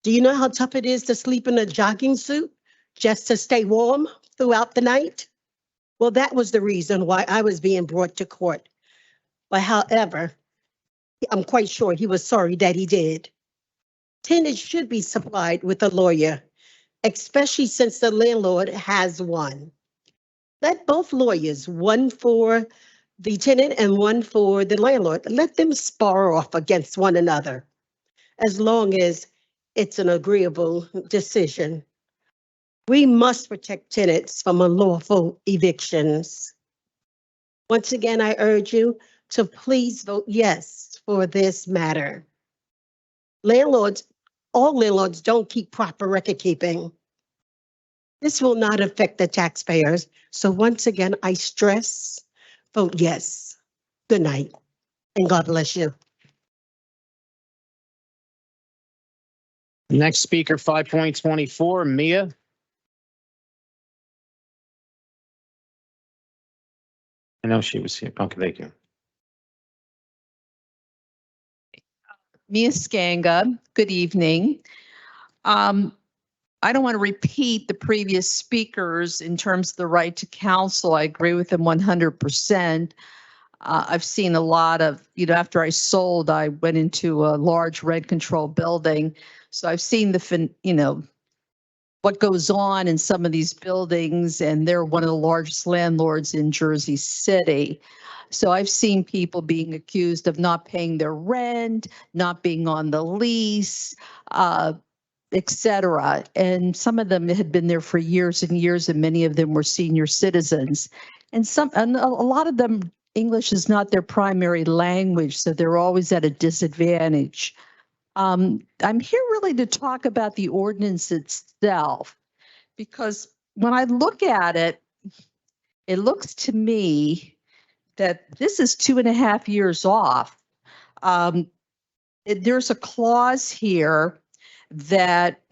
Do you know how tough it is to sleep in a jogging suit just to stay warm throughout the night? Well, that was the reason why I was being brought to court. But however, I'm quite sure he was sorry that he did. Tenants should be supplied with a lawyer, especially since the landlord has one. Let both lawyers, one for the tenant and one for the landlord, let them spar off against one another, as long as it's an agreeable decision. We must protect tenants from unlawful evictions. Once again, I urge you to please vote yes for this matter. Landlords, all landlords don't keep proper record keeping. This will not affect the taxpayers. So once again, I stress, vote yes. Good night, and God bless you. Next speaker, 5.24, Mia. I know she was here. Okay, thank you. Mia Skanga, good evening. I don't want to repeat the previous speakers in terms of the right to counsel. I agree with them 100%. I've seen a lot of, after I sold, I went into a large rent control building. So I've seen what goes on in some of these buildings, and they're one of the largest landlords in Jersey City. So I've seen people being accused of not paying their rent, not being on the lease, et cetera. And some of them had been there for years and years, and many of them were senior citizens. And a lot of them, English is not their primary language, so they're always at a disadvantage. I'm here really to talk about the ordinance itself, because when I look at it, it looks to me that this is 2.5 years off. There's a clause here that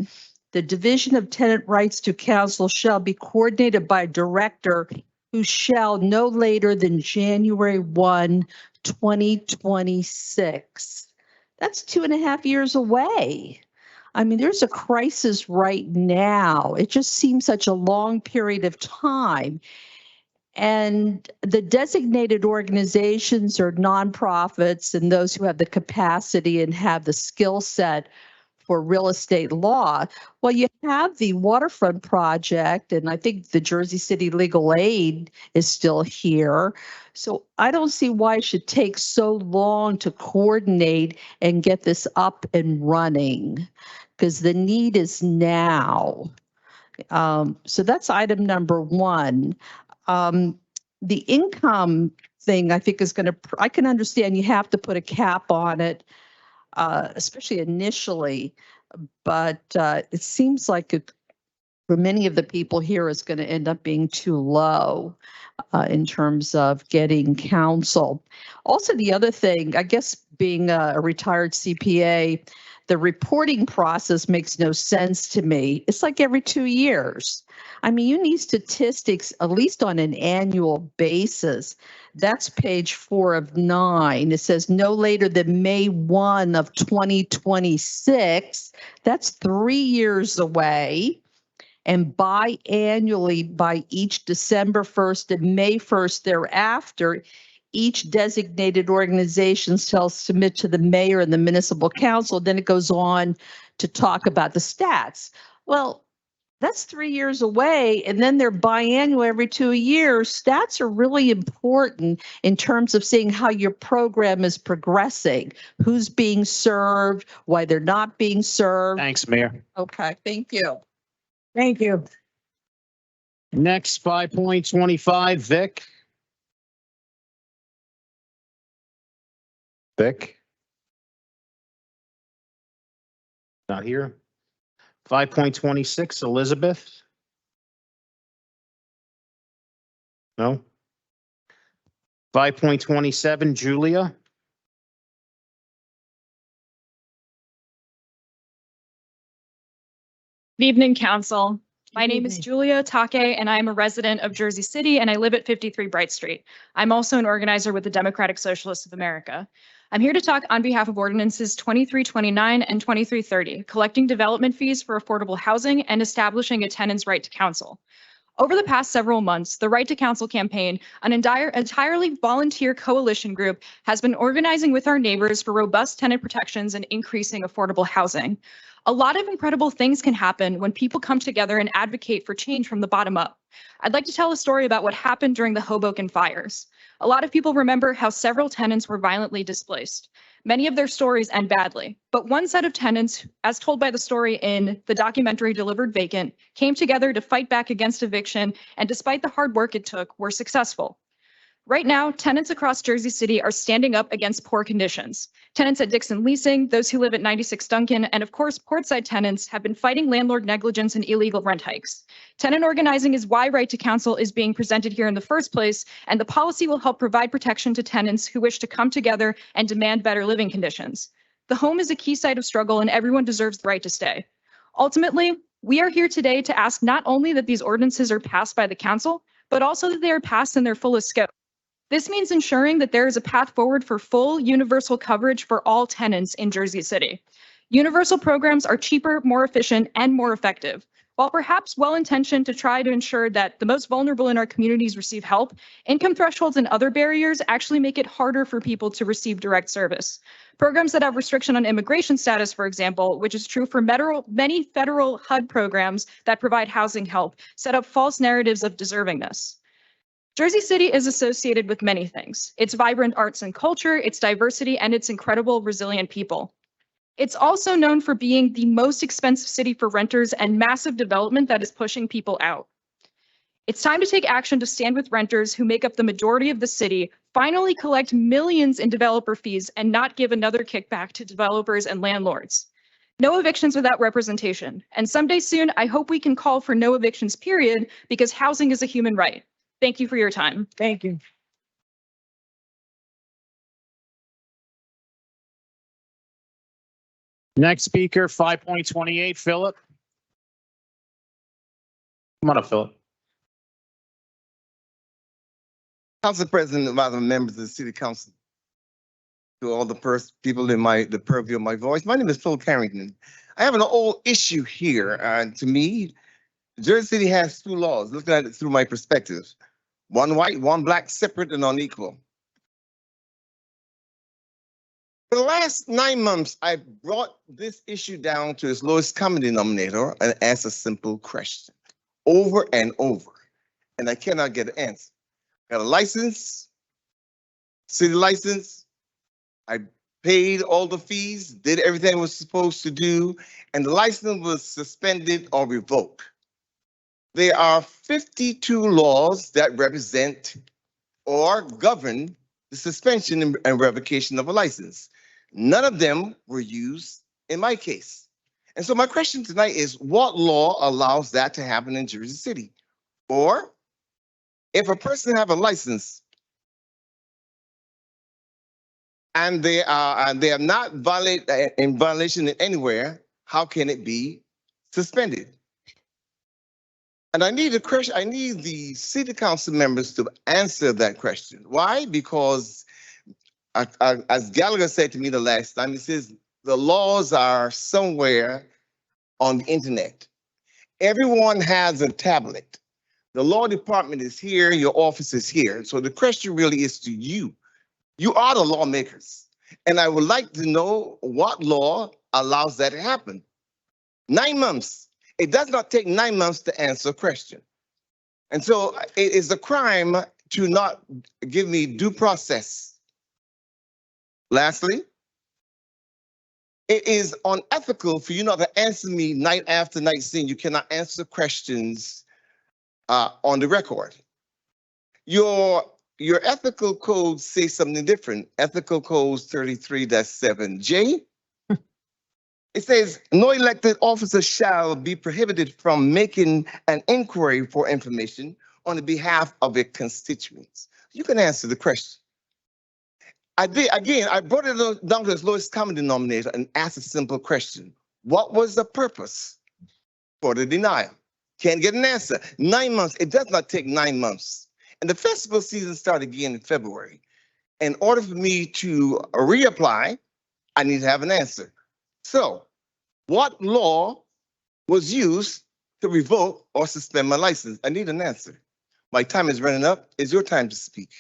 the division of tenant rights to counsel shall be coordinated by a director who shall no later than January 1, 2026. That's 2.5 years away. I mean, there's a crisis right now. It just seems such a long period of time. And the designated organizations are nonprofits and those who have the capacity and have the skill set for real estate law. Well, you have the Waterfront Project, and I think the Jersey City Legal Aid is still here. So I don't see why it should take so long to coordinate and get this up and running, because the need is now. So that's item number one. The income thing, I think, is going to, I can understand you have to put a cap on it, especially initially, but it seems like it, for many of the people here, is going to end up being too low in terms of getting counsel. Also, the other thing, I guess, being a retired CPA, the reporting process makes no sense to me. It's like every 2 years. I mean, you need statistics at least on an annual basis. That's page 4 of 9. It says no later than May 1 of 2026. That's 3 years away. And biannually by each December 1st and May 1st thereafter, each designated organization shall submit to the mayor and the municipal council. Then it goes on to talk about the stats. Well, that's 3 years away, and then they're biannual every 2 years. Stats are really important in terms of seeing how your program is progressing, who's being served, why they're not being served. Thanks, Mayor. Okay, thank you. Thank you. Next, 5.25, Vic. Vic? Not here. 5.26, Elizabeth? No. 5.27, Julia? Good evening, Council. My Good name is evening. Julia Take, and I am a resident of Jersey City, and I live at 53 Bright Street. I'm also an organizer with the Democratic Socialists of America. I'm here to talk on behalf of ordinances 2329 and 2330, collecting development fees for affordable housing and establishing a tenant's right to counsel. Over the past several months, the Right to Counsel campaign, an entirely volunteer coalition group, has been organizing with our neighbors for robust tenant protections and increasing affordable housing. A lot of incredible things can happen when people come together and advocate for change from the bottom up. I'd like to tell a story about what happened during the Hoboken fires. A lot of people remember how several tenants were violently displaced. Many of their stories end badly, but one set of tenants, as told by the story in the documentary Delivered Vacant, came together to fight back against eviction, and despite the hard work it took, were successful. Right now, tenants across Jersey City are standing up against poor conditions. Tenants at Dixon Leasing, those who live at 96 Duncan, and of course, Portside tenants have been fighting landlord negligence and illegal rent hikes. Tenant organizing is why Right to Counsel is being presented here in the first place, and the policy will help provide protection to tenants who wish to come together and demand better living conditions. The home is a key site of struggle, and everyone deserves the right to stay. Ultimately, we are here today to ask not only that these ordinances are passed by the council, but also that they are passed in their fullest scope. This means ensuring that there is a path forward for full universal coverage for all tenants in Jersey City. Universal programs are cheaper, more efficient, and more effective. While perhaps well-intentioned to try to ensure that the most vulnerable in our communities receive help, income thresholds and other barriers actually make it harder for people to receive direct service. Programs that have restriction on immigration status, for example, which is true for many federal HUD programs that provide housing help, set up false narratives of deservingness. Jersey City is associated with many things: its vibrant arts and culture, its diversity, and its incredible, resilient people. It's also known for being the most expensive city for renters and massive development that is pushing people out. It's time to take action to stand with renters who make up the majority of the city, finally collect millions in developer fees, and not give another kickback to developers and landlords. No evictions without representation. And someday soon, I hope we can call for no evictions, period, because housing is a human right. Thank you for your time. Thank you. Next speaker, 5.28, Philip. Come on up, Philip. Council President and other members of the City Council, to all the people in the purview of my voice. My name is Phil Carrington. I have an old issue here. To me, Jersey City has two laws, looking at it through my perspective. One white, one black, separate and unequal. For the last 9 months, I brought this issue down to its lowest common denominator and asked a simple question over and over, and I cannot get an answer. Got a license, city license. I paid all the fees, did everything I was supposed to do, and the license was suspended or revoked. There are 52 laws that represent or govern the suspension and revocation of a license. None of them were used in my case. And so my question tonight is, what law allows that to happen in Jersey City? Or if a person have a license and they are not in violation anywhere, how can it be suspended? And I need the city council members to answer that question. Why? Because as Gallagher said to me the last time, he says the laws are somewhere on the internet. Everyone has a tablet. The law department is here, your office is here. So the question really is to you. You are the lawmakers. And I would like to know what law allows that to happen. 9 months. It does not take 9 months to answer a question. And so it is a crime to not give me due process. Lastly, it is unethical for you not to answer me night after night, saying you cannot answer questions on the record. Your your ethical codes say something different. Ethical codes 33-7J. It says, no elected officer shall be prohibited from making an inquiry for information on the behalf of their constituents. You can answer the question. I brought it down to its lowest common denominator and asked a simple question. What was the purpose for the denial? Can't get an answer. 9 months, it does not take 9 months. And the festival season started again in February. In order for me to reapply, I need to have an answer. So, what law was used to revoke or suspend my license? I need an answer. My time is running up. It's your time to speak.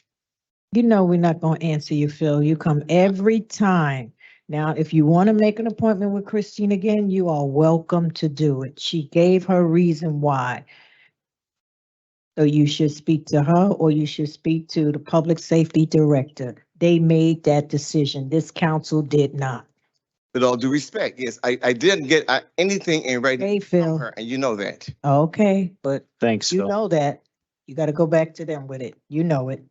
You know we're not going to answer you, Phil. You come every time. Now, if you want to make an appointment with Christine again, you are welcome to do it. She gave her reason why. So you should speak to her or you should speak to the public safety director. They made that decision. This council did not. With all due respect, yes, I didn't get anything in writing Hey, from Phil. her, and you know that. Okay, but Thanks, you Phil. know that. You got to go back to them with it. You know it.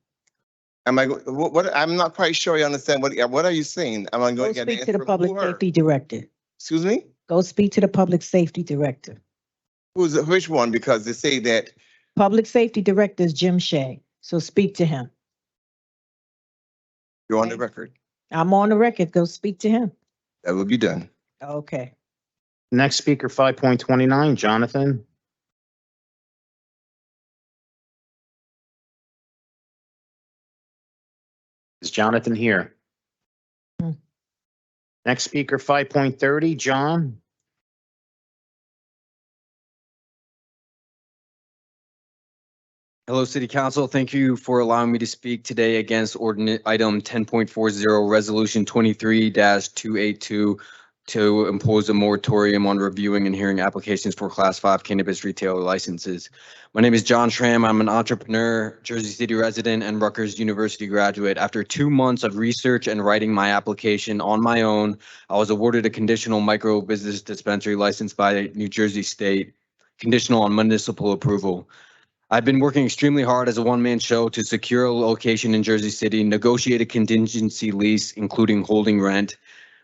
Am I, what, I'm not quite sure I understand. What are you saying? Am I Go going to get an speak to the answer? public Who, her? safety director. Excuse me? Go speak to the public safety director. Which one? Because they say that Public safety director is Jim Shea. So speak to him. you're on the record. I'm on the record. Go speak to him. That will be done. Okay. Next speaker, 5.29, Jonathan. Is Jonathan here? Next speaker, 5.30, John. Hello, City Council. Thank you for allowing me to speak today against ordinance item 10.40, resolution 23-282 to impose a moratorium on reviewing and hearing applications for Class 5 cannabis retailer licenses. My name is John Schramm. I'm an entrepreneur, Jersey City resident, and Rutgers University graduate. After 2 months of research and writing my application on my own, I was awarded a conditional micro business dispensary license by New Jersey State, conditional on municipal approval. I've been working extremely hard as a one-man show to secure a location in Jersey City, negotiate a contingency lease, including holding rent,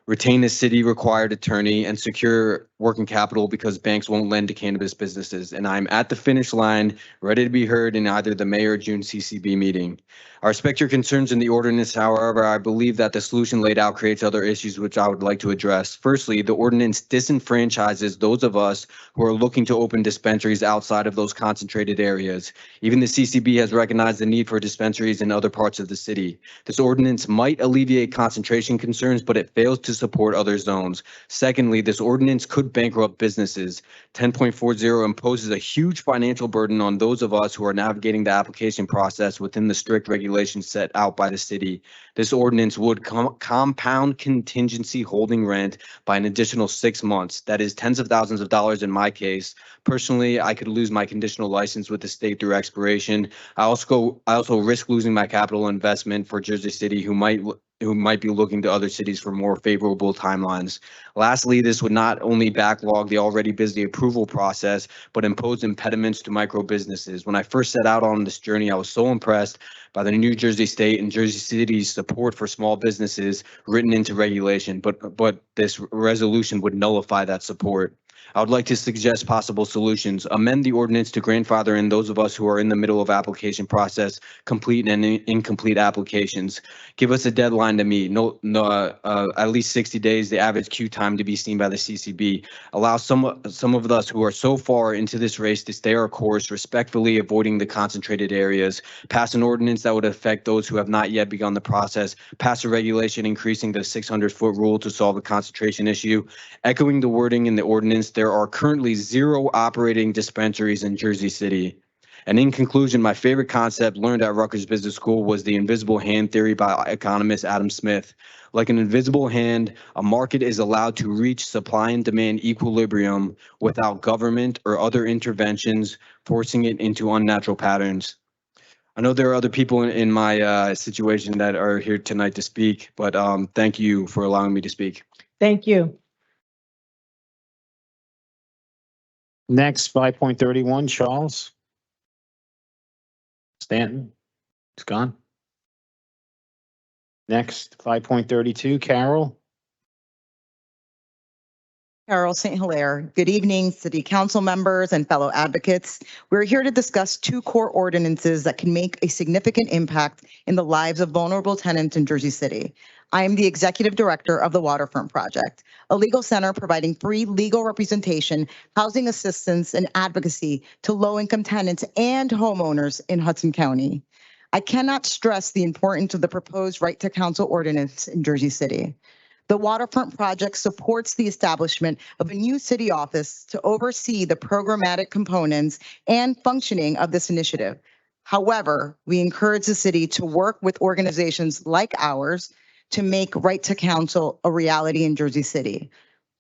retain a city-required attorney, and secure working capital because banks won't lend to cannabis businesses. And I'm at the finish line, ready to be heard in either the May or June CCB meeting. I respect your concerns in the ordinance. However, I believe that the solution laid out creates other issues which I would like to address. Firstly, the ordinance disenfranchises those of us who are looking to open dispensaries outside of those concentrated areas. Even the CCB has recognized the need for dispensaries in other parts of the city. This ordinance might alleviate concentration concerns, but it fails to support other zones. Secondly, this ordinance could bankrupt businesses. 10.40 imposes a huge financial burden on those of us who are navigating the application process within the strict regulations set out by the city. This ordinance would compound contingency holding rent by an additional 6 months. That is tens of thousands of dollars in my case. Personally, I could lose my conditional license with the state through expiration. I also risk losing my capital investment for Jersey City, who might be looking to other cities for more favorable timelines. Lastly, this would not only backlog the already busy approval process, but impose impediments to micro businesses. When I first set out on this journey, I was so impressed by the New Jersey State and Jersey City's support for small businesses written into regulation, but this resolution would nullify that support. I would like to suggest possible solutions. Amend the ordinance to grandfather in those of us who are in the middle of application process, complete and incomplete applications. Give us a deadline to meet, at least 60 days, the average queue time to be seen by the CCB. Allow some of us who are so far into this race to stay our course, respectfully avoiding the concentrated areas. Pass an ordinance that would affect those who have not yet begun the process. Pass a regulation increasing the 600-foot rule to solve the concentration issue. Echoing the wording in the ordinance, there are currently 0 operating dispensaries in Jersey City. And in conclusion, my favorite concept learned at Rutgers Business School was the invisible hand theory by economist Adam Smith. Like an invisible hand, a market is allowed to reach supply and demand equilibrium without government or other interventions forcing it into unnatural patterns. I know there are other people in my situation that are here tonight to speak, but thank you for allowing me to speak. Thank you. Next, 5.31, Charles Stanton. It's gone. Next, 5.32, Carol. Carol St. Hilaire. Good evening, City Council members and fellow advocates. We're here to discuss two core ordinances that can make a significant impact in the lives of vulnerable tenants in Jersey City. I am the Executive Director of the Waterfront Project, a legal center providing free legal representation, housing assistance, and advocacy to low-income tenants and homeowners in Hudson County. I cannot stress the importance of the proposed right to counsel ordinance in Jersey City. The Waterfront Project supports the establishment of a new city office to oversee the programmatic components and functioning of this initiative. However, we encourage the city to work with organizations like ours to make right to counsel a reality in Jersey City.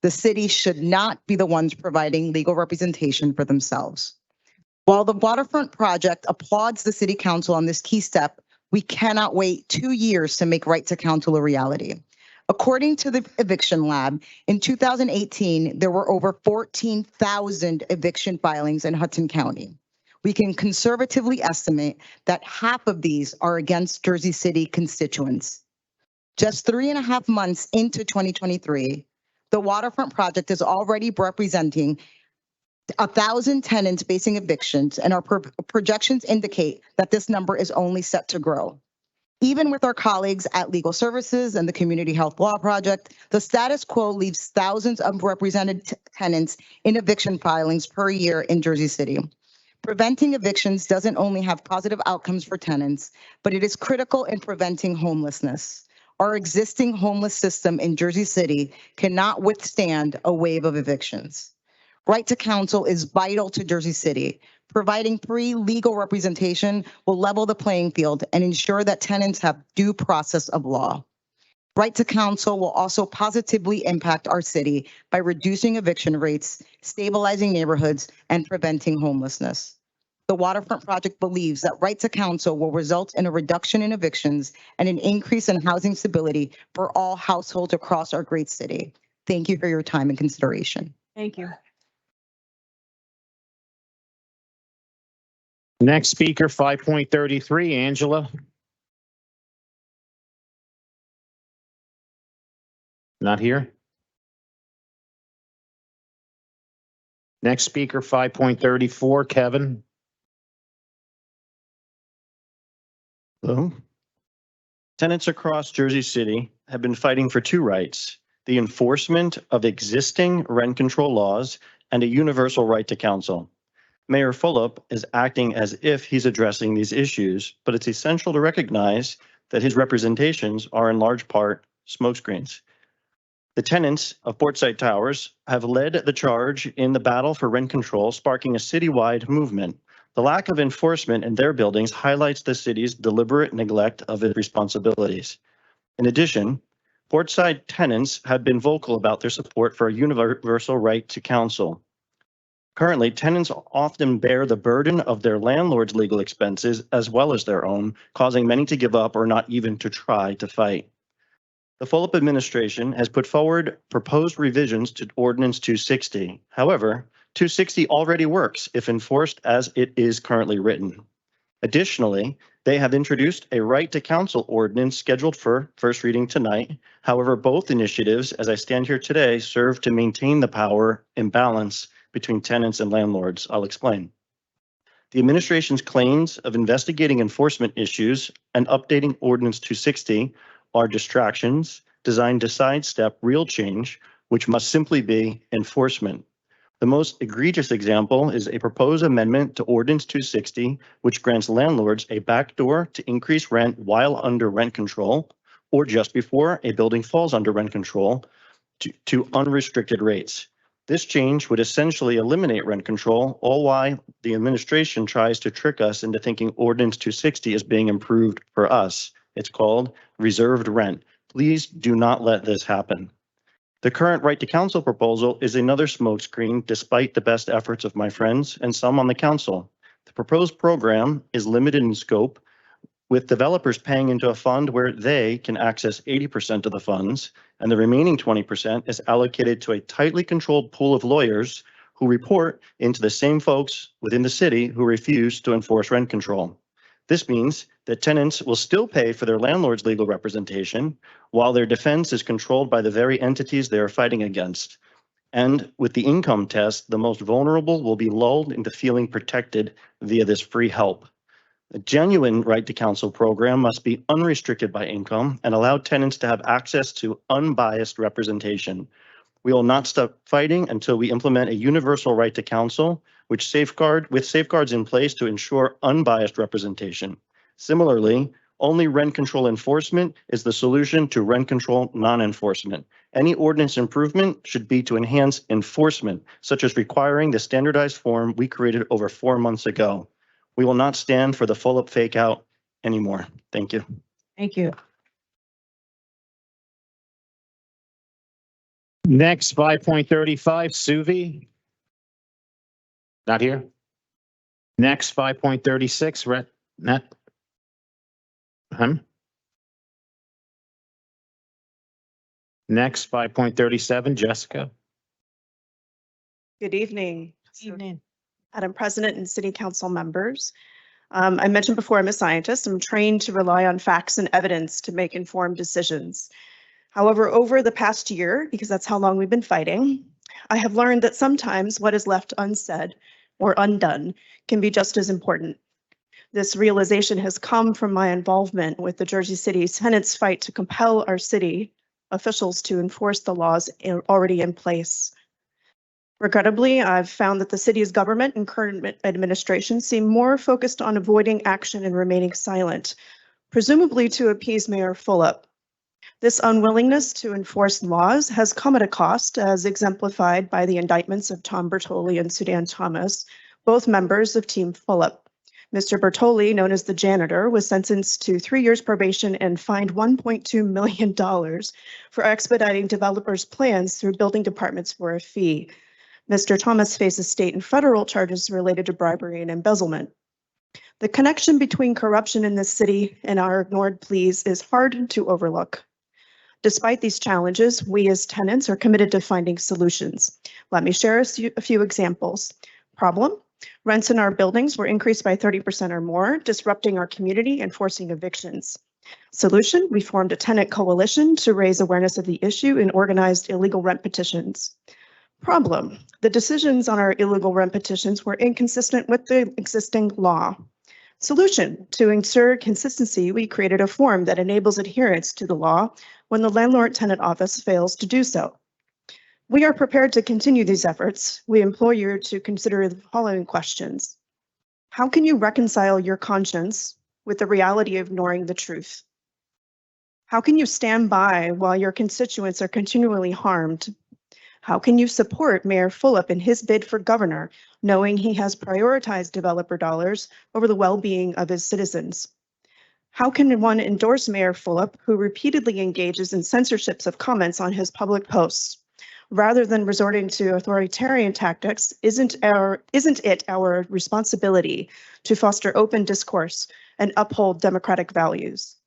The city should not be the ones providing legal representation for themselves. While the Waterfront Project applauds the City Council on this key step, we cannot wait 2 years to make right to counsel a reality. According to the Eviction Lab, in 2018, there were over 14,000 eviction filings in Hudson County. We can conservatively estimate that half of these are against Jersey City constituents. Just 3.5 months into 2023, the Waterfront Project is already representing 1,000 tenants facing evictions, and our projections indicate that this number is only set to grow. Even with our colleagues at Legal Services and the Community Health Law Project, the status quo leaves thousands of represented tenants in eviction filings per year in Jersey City. Preventing evictions doesn't only have positive outcomes for tenants, but it is critical in preventing homelessness. Our existing homeless system in Jersey City cannot withstand a wave of evictions. Right to counsel is vital to Jersey City. Providing free legal representation will level the playing field and ensure that tenants have due process of law. Right to counsel will also positively impact our city by reducing eviction rates, stabilizing neighborhoods, and preventing homelessness. The Waterfront Project believes that right to counsel will result in a reduction in evictions and an increase in housing stability for all households across our great city. Thank you for your time and consideration. Thank you. Next speaker, 5.33, Angela. Not here. Next speaker, 5.34, Kevin. Hello. Tenants across Jersey City have been fighting for two rights: the enforcement of existing rent control laws and a universal right to counsel. Mayor Fulop is acting as if he's addressing these issues, but it's essential to recognize that his representations are in large part smokescreens. The tenants of Portside Towers have led the charge in the battle for rent control, sparking a citywide movement. The lack of enforcement in their buildings highlights the city's deliberate neglect of its responsibilities. In addition, Portside tenants have been vocal about their support for a universal right to counsel. Currently, tenants often bear the burden of their landlord's legal expenses as well as their own, causing many to give up or not even to try to fight. The Fulop administration has put forward proposed revisions to Ordinance 260. However, 260 already works if enforced as it is currently written. Additionally, they have introduced a right to counsel ordinance scheduled for first reading tonight. However, both initiatives, as I stand here today, serve to maintain the power imbalance between tenants and landlords. I'll explain. The administration's claims of investigating enforcement issues and updating Ordinance 260 are distractions designed to sidestep real change, which must simply be enforcement. The most egregious example is a proposed amendment to Ordinance 260, which grants landlords a backdoor to increase rent while under rent control, or just before a building falls under rent control, to unrestricted rates. This change would essentially eliminate rent control, all while the administration tries to trick us into thinking Ordinance 260 is being improved for us. It's called reserved rent. Please do not let this happen. The current right to counsel proposal is another smokescreen, despite the best efforts of my friends and some on the council. The proposed program is limited in scope, with developers paying into a fund where they can access 80% of the funds, and the remaining 20% is allocated to a tightly controlled pool of lawyers who report into the same folks within the city who refuse to enforce rent control. This means that tenants will still pay for their landlord's legal representation while their defense is controlled by the very entities they are fighting against. And with the income test, the most vulnerable will be lulled into feeling protected via this free help. A genuine right to counsel program must be unrestricted by income and allow tenants to have access to unbiased representation. We will not stop fighting until we implement a universal right to counsel, with safeguards in place to ensure unbiased representation. Similarly, only rent control enforcement is the solution to rent control non-enforcement. Any ordinance improvement should be to enhance enforcement, such as requiring the standardized form we created over 4 months ago. We will not stand for the full-up fake out anymore. Thank you. Thank you. Next, 5.35, Suvi. Not here. Next, 5.36, Net. Next, 5.37, Jessica. Good evening. Evening. Madam President and City Council members. I mentioned before, I'm a scientist. I'm trained to rely on facts and evidence to make informed decisions. However, over the past year, because that's how long we've been fighting, I have learned that sometimes what is left unsaid or undone can be just as important. This realization has come from my involvement with the Jersey City Tenants' fight to compel our city officials to enforce the laws already in place. Regrettably, I've found that the city's government and current administration seem more focused on avoiding action and remaining silent, presumably to appease Mayor Fulop. This unwillingness to enforce laws has come at a cost, as exemplified by the indictments of Tom Bertoli and Sudan Thomas, both members of Team Fulop. Mr. Bertoli, known as the janitor, was sentenced to 3 years probation and fined $1.2 million for expediting developers' plans through building departments for a fee. Mr. Thomas faces state and federal charges related to bribery and embezzlement. The connection between corruption in this city and our ignored pleas is hard to overlook. Despite these challenges, we as tenants are committed to finding solutions. Let me share a few examples. Problem: rents in our buildings were increased by 30% or more, disrupting our community and forcing evictions. Solution: we formed a tenant coalition to raise awareness of the issue and organized illegal rent petitions. Problem: the decisions on our illegal rent petitions were inconsistent with the existing law. Solution: to ensure consistency, we created a form that enables adherence to the law when the landlord-tenant office fails to do so. We are prepared to continue these efforts. We implore you to consider the following questions. How can you reconcile your conscience with the reality of ignoring the truth? How can you stand by while your constituents are continually harmed? How can you support Mayor Fulop in his bid for governor, knowing he has prioritized developer dollars over the well-being of his citizens? How can one endorse Mayor Fulop, who repeatedly engages in censorships of comments on his public posts? Rather than resorting to authoritarian tactics, isn't it our responsibility to foster open discourse and uphold democratic values?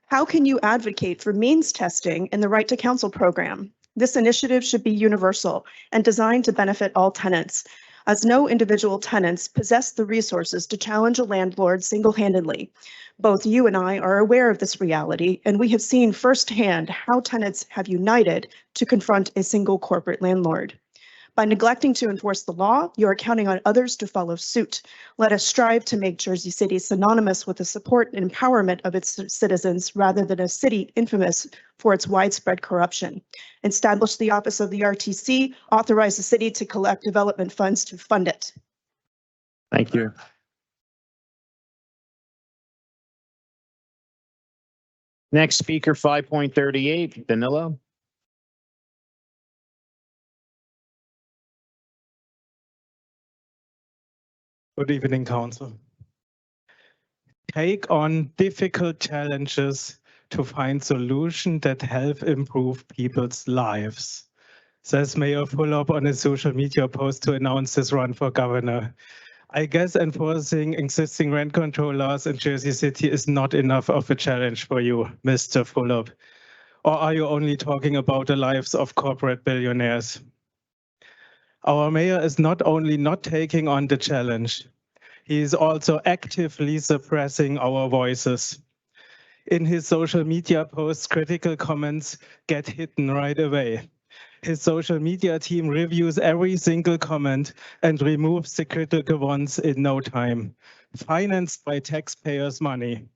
How can you advocate for means testing in the Right to Counsel program? This initiative should be universal and designed to benefit all tenants, as no individual tenants possess the resources to challenge a landlord single-handedly. Both you and I are aware of this reality, and we have seen firsthand how tenants have united to confront a single corporate landlord. By neglecting to enforce the law, you are counting on others to follow suit. Let us strive to make Jersey City synonymous with the support and empowerment of its citizens rather than a city infamous for its widespread corruption. Establish the office of the RTC, authorize the city to collect development funds to fund it. Thank you. Next speaker, 5.38, Danilo. Good evening, Council. Take on difficult challenges to find solutions that help improve people's lives, says Mayor Fulop on a social media post to announce his run for governor. I guess enforcing existing rent control laws in Jersey City is not enough of a challenge for you, Mr. Fulop. Or are you only talking about the lives of corporate billionaires? Our mayor is not only not taking on the challenge, he is also actively suppressing our voices. In his social media posts, critical comments get hidden right away. His social media team reviews every single comment and removes the critical ones in no time, financed by taxpayers' money.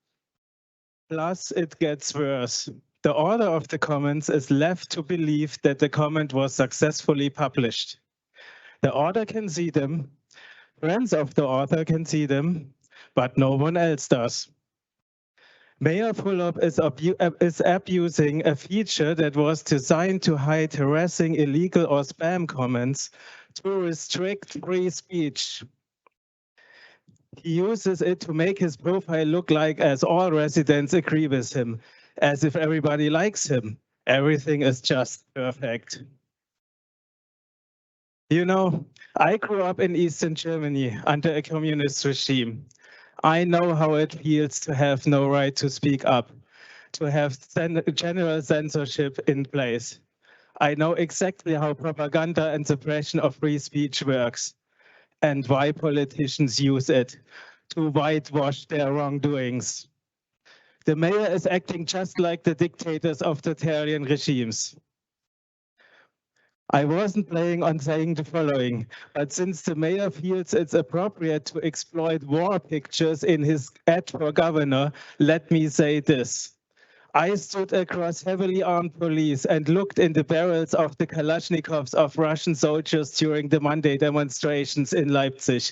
Plus, it gets worse. The author of the comments is left to believe that the comment was successfully published. The author can see them, friends of the author can see them, but no one else does. Mayor Fulop is abusing a feature that was designed to hide harassing, illegal, or spam comments to restrict free speech. He uses it to make his profile look like as all residents agree with him, as if everybody likes him. Everything is just perfect. You know, I grew up in Eastern Germany under a communist regime. I know how it feels to have no right to speak up, to have general censorship in place. I know exactly how propaganda and suppression of free speech works and why politicians use it to whitewash their wrongdoings. The mayor is acting just like the dictators of totalitarian regimes. I wasn't planning on saying the following, but since the mayor feels it's appropriate to exploit war pictures in his ad for governor, let me say this. I stood across heavily armed police and looked in the barrels of the Kalashnikovs of Russian soldiers during the Monday demonstrations in Leipzig.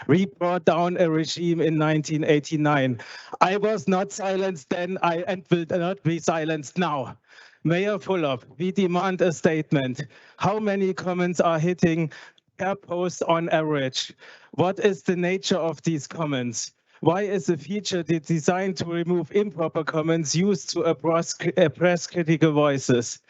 We brought down a regime in 1989. I was not silenced then and will not be silenced now. Mayor Fulop, we demand a statement. How many comments are hitting per post on average? What is the nature of these comments? Why is the feature designed to remove improper comments used to oppress critical voices?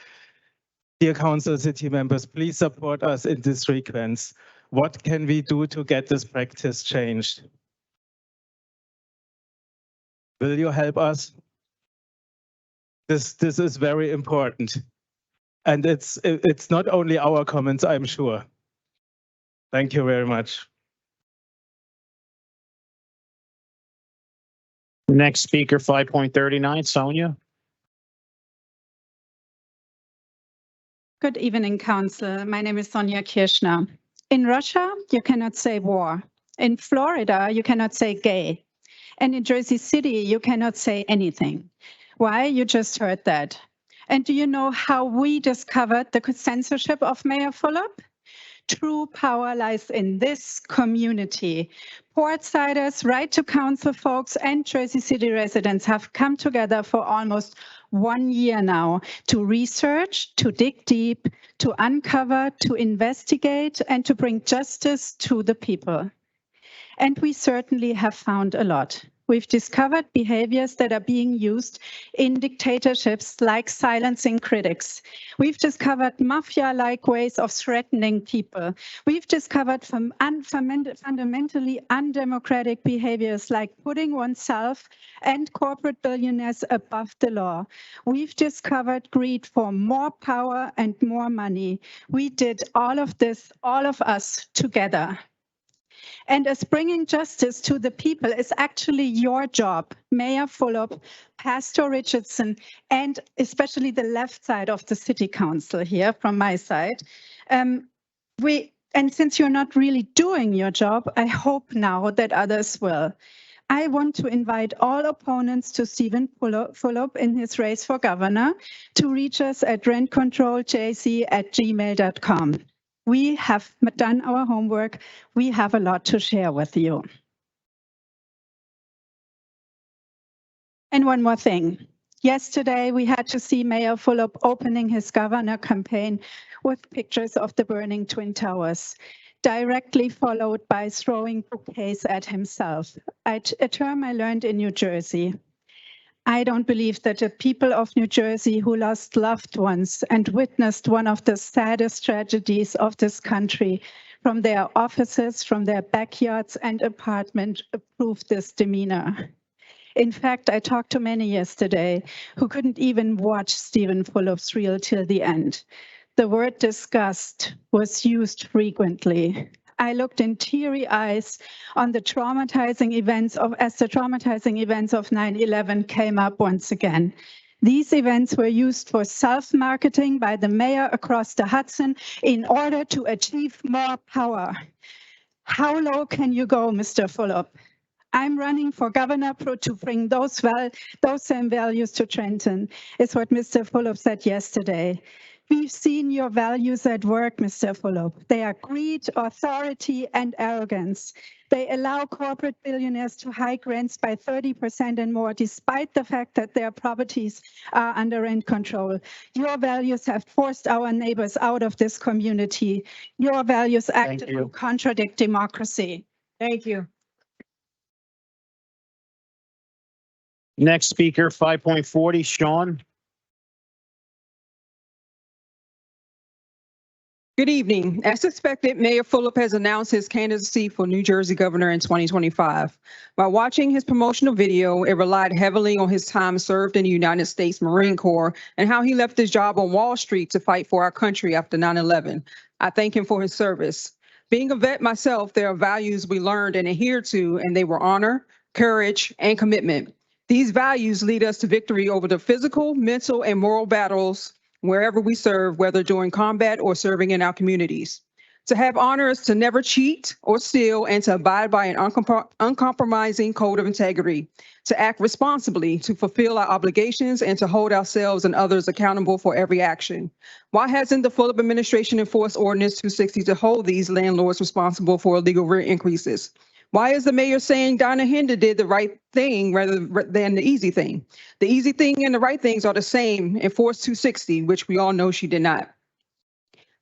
Dear Council City members, please support us in this request. What can we do to get this practice changed? Will you help us? This is very important. And it's not only our comments, I'm sure. Thank you very much. Next speaker, 5.39, Sonia. Good evening, Council. My name is Sonia Kirschner. In Russia, you cannot say war. In Florida, you cannot say gay. And in Jersey City, you cannot say anything. Why? You just heard that. And do you know how we discovered the censorship of Mayor Fulop? True power lies in this community. Portsiders, Right to Council folks, and Jersey City residents have come together for almost 1 year now to research, to dig deep, to uncover, to investigate, and to bring justice to the people. And we certainly have found a lot. We've discovered behaviors that are being used in dictatorships like silencing critics. We've discovered mafia-like ways of threatening people. We've discovered fundamentally undemocratic behaviors like putting oneself and corporate billionaires above the law. We've discovered greed for more power and more money. We did all of this, all of us together. And as bringing justice to the people is actually your job, Mayor Fulop, Pastor Richardson, and especially the left side of the City Council here from my side. And since you're not really doing your job, I hope now that others will. I want to invite all opponents to Stephen Fulop in his race for governor to reach us at rentcontroljc@gmail.com. We have done our homework. We have a lot to share with you. And one more thing. Yesterday, we had to see Mayor Fulop opening his governor campaign with pictures of the burning Twin Towers, directly followed by throwing bouquets at himself, a term I learned in New Jersey. I don't believe that the people of New Jersey who lost loved ones and witnessed one of the saddest tragedies of this country from their offices, from their backyards and apartments approve this demeanor. In fact, I talked to many yesterday who couldn't even watch Stephen Fulop's reel till the end. The word disgust was used frequently. I looked in teary eyes on the traumatizing events of, as the traumatizing events of 9/11 came up once again. These events were used for self-marketing by the mayor across the Hudson in order to achieve more power. How low can you go, Mr. Fulop? I'm running for governor to bring those same values to Trenton, is what Mr. Fulop said yesterday. We've seen your values at work, Mr. Fulop. They are greed, authority, and arrogance. They allow corporate billionaires to hike rents by 30% and more, despite the fact that their properties are under rent control. Your values have forced our neighbors out of this community. Your values actively contradict democracy. Thank you. Next speaker, 5.40, Sean. Good evening. As expected, Mayor Fulop has announced his candidacy for New Jersey governor in 2025. By watching his promotional video, it relied heavily on his time served in the United States Marine Corps and how he left his job on Wall Street to fight for our country after 9/11. I thank him for his service. Being a vet myself, there are values we learned and adhered to, and they were honor, courage, and commitment. These values lead us to victory over the physical, mental, and moral battles wherever we serve, whether during combat or serving in our communities. To have honor is to never cheat or steal and to abide by an uncompromising code of integrity, to act responsibly, to fulfill our obligations, and to hold ourselves and others accountable for every action. Why hasn't the Fulop administration enforced Ordinance 260 to hold these landlords responsible for illegal rent increases? Why is the mayor saying Donna Hinder did the right thing rather than the easy thing? The easy thing and the right things are the same in Force 260, which we all know she did not.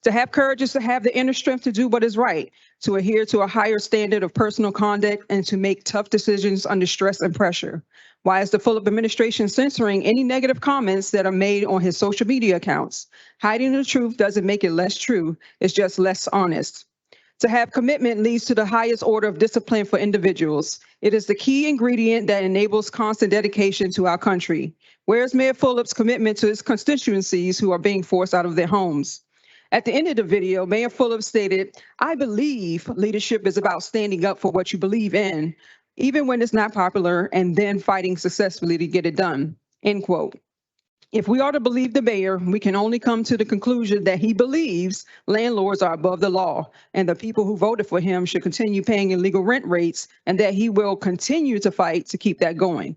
To have courage is to have the inner strength to do what is right, to adhere to a higher standard of personal conduct, and to make tough decisions under stress and pressure. Why is the Fulop administration censoring any negative comments that are made on his social media accounts? Hiding the truth doesn't make it less true, it's just less honest. To have commitment leads to the highest order of discipline for individuals. It is the key ingredient that enables constant dedication to our country. Where is Mayor Fulop's commitment to his constituencies who are being forced out of their homes? At the end of the video, Mayor Fulop stated, "I believe leadership is about standing up for what you believe in, even when it's not popular, and then fighting successfully to get it done." End quote. If we are to believe the mayor, we can only come to the conclusion that he believes landlords are above the law and the people who voted for him should continue paying illegal rent rates, and that he will continue to fight to keep that going.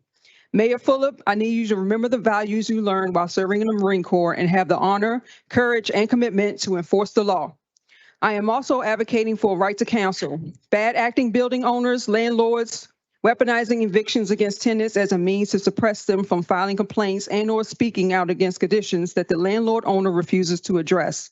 Mayor Fulop, I need you to remember the values you learned while serving in the Marine Corps and have the honor, courage, and commitment to enforce the law. I am also advocating for a right to counsel. Bad acting building owners, landlords, weaponizing evictions against tenants as a means to suppress them from filing complaints and or speaking out against conditions that the landlord owner refuses to address.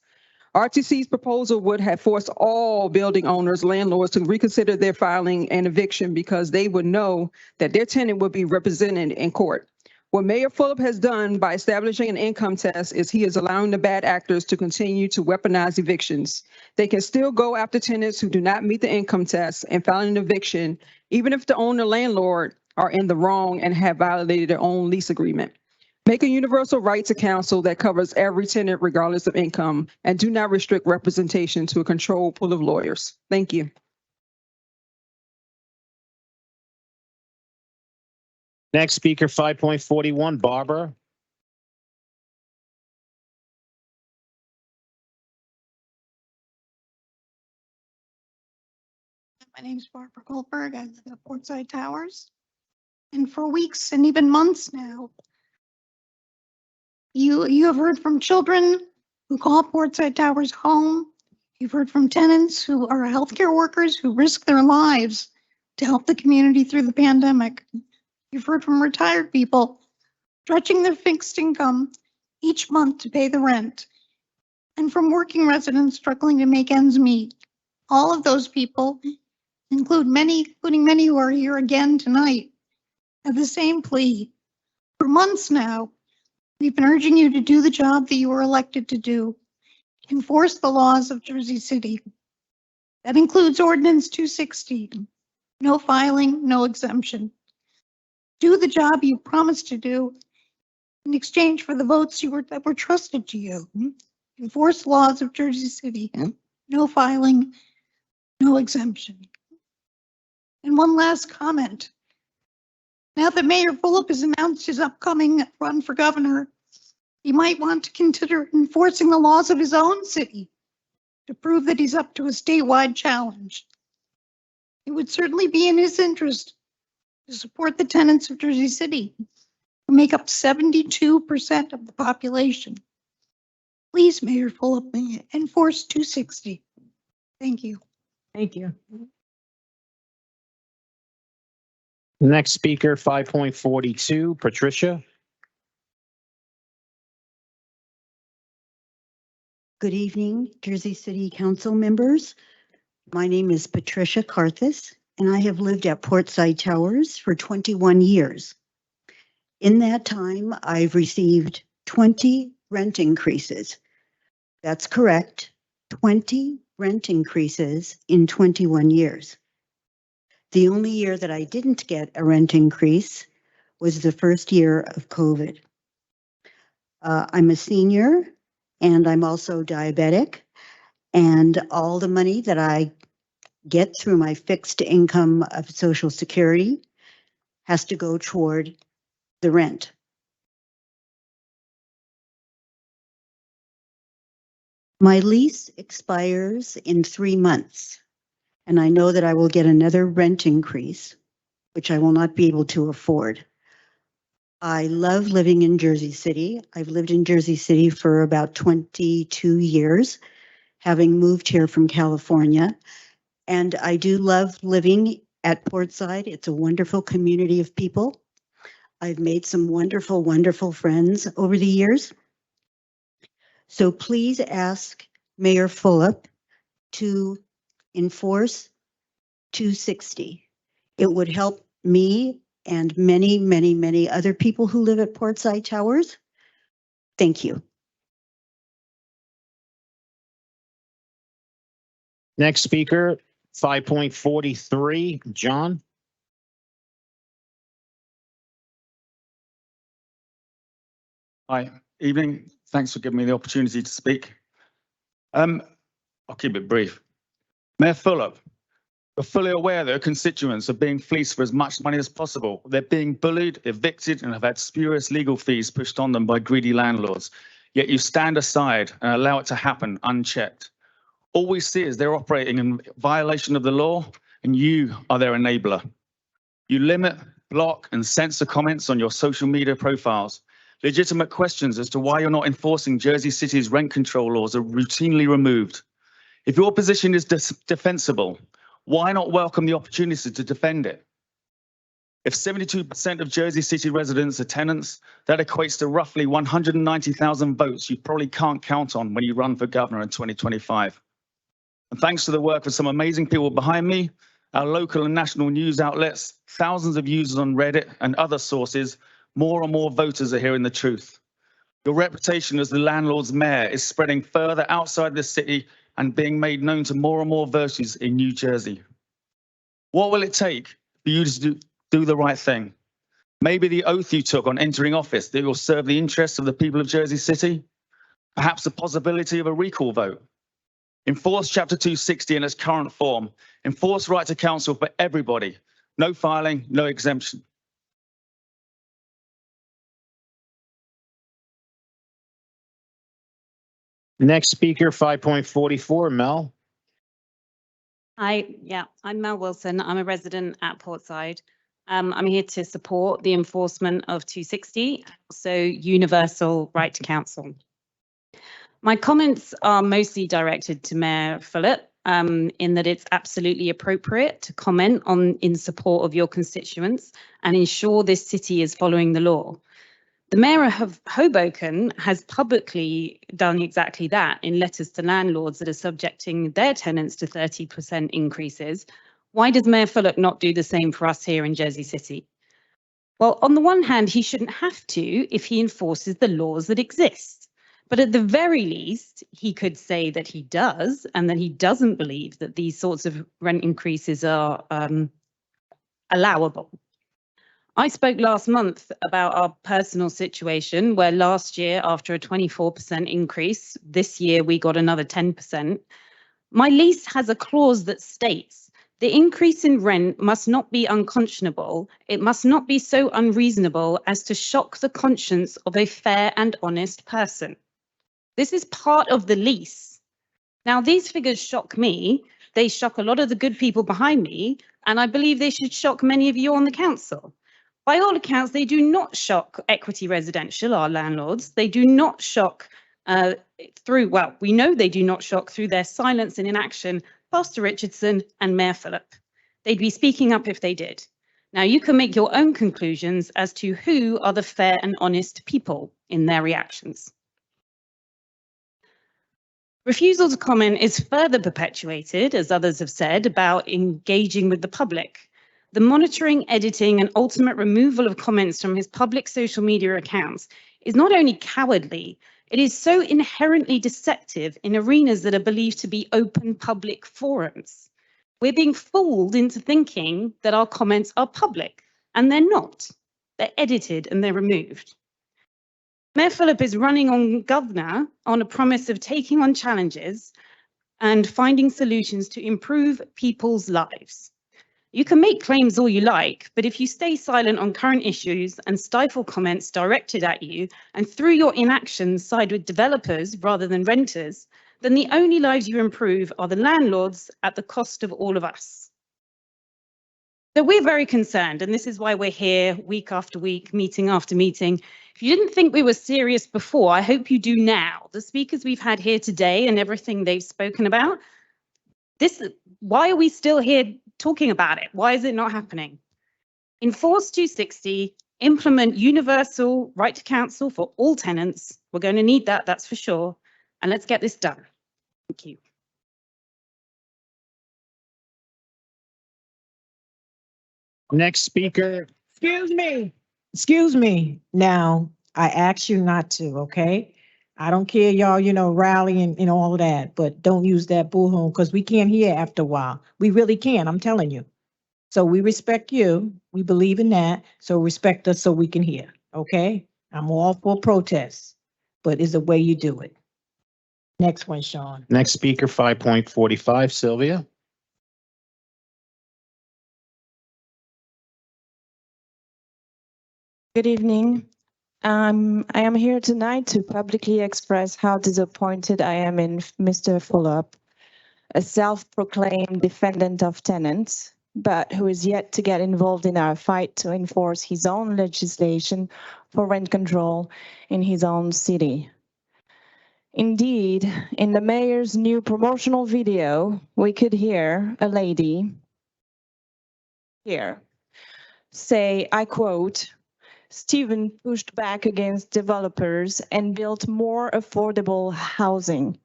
RTC's proposal would have forced all building owners, landlords to reconsider their filing and eviction because they would know that their tenant would be represented in court. What Mayor Fulop has done by establishing an income test is he is allowing the bad actors to continue to weaponize evictions. They can still go after tenants who do not meet the income test and file an eviction, even if the owner landlord are in the wrong and have violated their own lease agreement. Make a universal right to counsel that covers every tenant regardless of income, and do not restrict representation to a controlled pool of lawyers. Thank you. Next speaker, 5.41, Barbara. My name is Barbara Goldberg. I live at Portside Towers. And for weeks and even months now, you have heard from children who call Portside Towers home. You've heard from tenants who are healthcare workers who risk their lives to help the community through the pandemic. You've heard from retired people stretching their fixed income each month to pay the rent, and from working residents struggling to make ends meet. All of those people, including many who are here again tonight, have the same plea. For months now, we've been urging you to do the job that you were elected to do, enforce the laws of Jersey City. That includes Ordinance 260, no filing, no exemption. Do the job you promised to do in exchange for the votes that were trusted to you. Enforce laws of Jersey City, no filing, no exemption. And one last comment. Now that Mayor Fulop has announced his upcoming run for governor, he might want to consider enforcing the laws of his own city to prove that he's up to a statewide challenge. It would certainly be in his interest to support the tenants of Jersey City, who make up 72% of the population. Please, Mayor Fulop, enforce 260. Thank you. Thank you. Next speaker, 5.42, Patricia. Good evening, Jersey City Council members. My name is Patricia Karthus, and I have lived at Portside Towers for 21 years. In that time, I've received 20 rent increases. That's correct, 20 rent increases in 21 years. The only year that I didn't get a rent increase was the first year of COVID. I'm a senior and I'm also diabetic, and all the money that I get through my fixed income of Social Security has to go toward the rent. My lease expires in 3 months, and I know that I will get another rent increase, which I will not be able to afford. I love living in Jersey City. I've lived in Jersey City for about 22 years, having moved here from California. And I do love living at Portside. It's a wonderful community of people. I've made some wonderful, wonderful friends over the years. So please ask Mayor Fulop to enforce 260. It would help me and many, many, many other people who live at Portside Towers. Thank you. Next speaker, 5.43, John. Hi, evening. Thanks for giving me the opportunity to speak. I'll keep it brief. Mayor Fulop, we're fully aware that our constituents are being fleeced for as much money as possible. They're being bullied, evicted, and have had spurious legal fees pushed on them by greedy landlords. Yet you stand aside and allow it to happen unchecked. All we see is they're operating in violation of the law, and you are their enabler. You limit, block, and censor comments on your social media profiles. Legitimate questions as to why you're not enforcing Jersey City's rent control laws are routinely removed. If your position is defensible, why not welcome the opportunity to defend it? If 72% of Jersey City residents are tenants, that equates to roughly 190,000 votes you probably can't count on when you run for governor in 2025. And thanks to the work of some amazing people behind me, our local and national news outlets, thousands of users on Reddit and other sources, more and more voters are hearing the truth. Your reputation as the landlord's mayor is spreading further outside the city and being made known to more and more voters in New Jersey. What will it take for you to do the right thing? Maybe the oath you took on entering office that will serve the interests of the people of Jersey City? Perhaps the possibility of a recall vote? Enforce Chapter 260 in its current form. Enforce right to counsel for everybody. No filing, no exemption. Next speaker, 5.44, Mel. Hi, I'm Mel Wilson. I'm a resident at Portside. I'm here to support the enforcement of 260, also universal right to counsel. My comments are mostly directed to Mayor Fulop, in that it's absolutely appropriate to comment on in support of your constituents and ensure this city is following the law. The mayor of Hoboken has publicly done exactly that in letters to landlords that are subjecting their tenants to 30% increases. Why does Mayor Fulop not do the same for us here in Jersey City? Well, on the one hand, he shouldn't have to if he enforces the laws that exist. But at the very least, he could say that he does and that he doesn't believe that these sorts of rent increases are allowable. I spoke last month about our personal situation where last year, after a 24% increase, this year we got another 10%. My lease has a clause that states the increase in rent must not be unconscionable. It must not be so unreasonable as to shock the conscience of a fair and honest person. This is part of the lease. Now, these figures shock me. They shock a lot of the good people behind me, and I believe they should shock many of you on the council. By all accounts, they do not shock Equity Residential, our landlords. They do not shock we know they do not shock through their silence and inaction, Pastor Richardson and Mayor Phillip. They'd be speaking up if they did. Now, you can make your own conclusions as to who are the fair and honest people in their reactions. Refusal to comment is further perpetuated, as others have said, about engaging with the public. The monitoring, editing, and ultimate removal of comments from his public social media accounts is not only cowardly, it is so inherently deceptive in arenas that are believed to be open public forums. We're being fooled into thinking that our comments are public, and they're not. They're edited and they're removed. Mayor Phillip is running on governor on a promise of taking on challenges and finding solutions to improve people's lives. You can make claims all you like, but if you stay silent on current issues and stifle comments directed at you, and through your inaction side with developers rather than renters, then the only lives you improve are the landlords at the cost of all of us. So we're very concerned, and this is why we're here week after week, meeting after meeting. If you didn't think we were serious before, I hope you do now. The speakers we've had here today and everything they've spoken about, why are we still here talking about it? Why is it not happening? Enforce 260, implement universal right to counsel for all tenants. We're going to need that, that's for sure. And let's get this done. Thank you. Next speaker. Excuse me. Now, I asked you not to, okay? I don't care, y'all, rally and all of that, but don't use that bullhorn because we can't hear after a while. We really can, I'm telling you. So we respect you. We believe in that. So respect us so we can hear, okay? I'm all for protests, but it's the way you do it. Next one, Sean. Next speaker, 5.45, Sylvia. Good evening. I am here tonight to publicly express how disappointed I am in Mr. Fulop, a self-proclaimed defendant of tenants, but who is yet to get involved in our fight to enforce his own legislation for rent control in his own city. Indeed, in the mayor's new promotional video, we could hear a lady here say, I quote, Stephen pushed back against developers and built more affordable housing.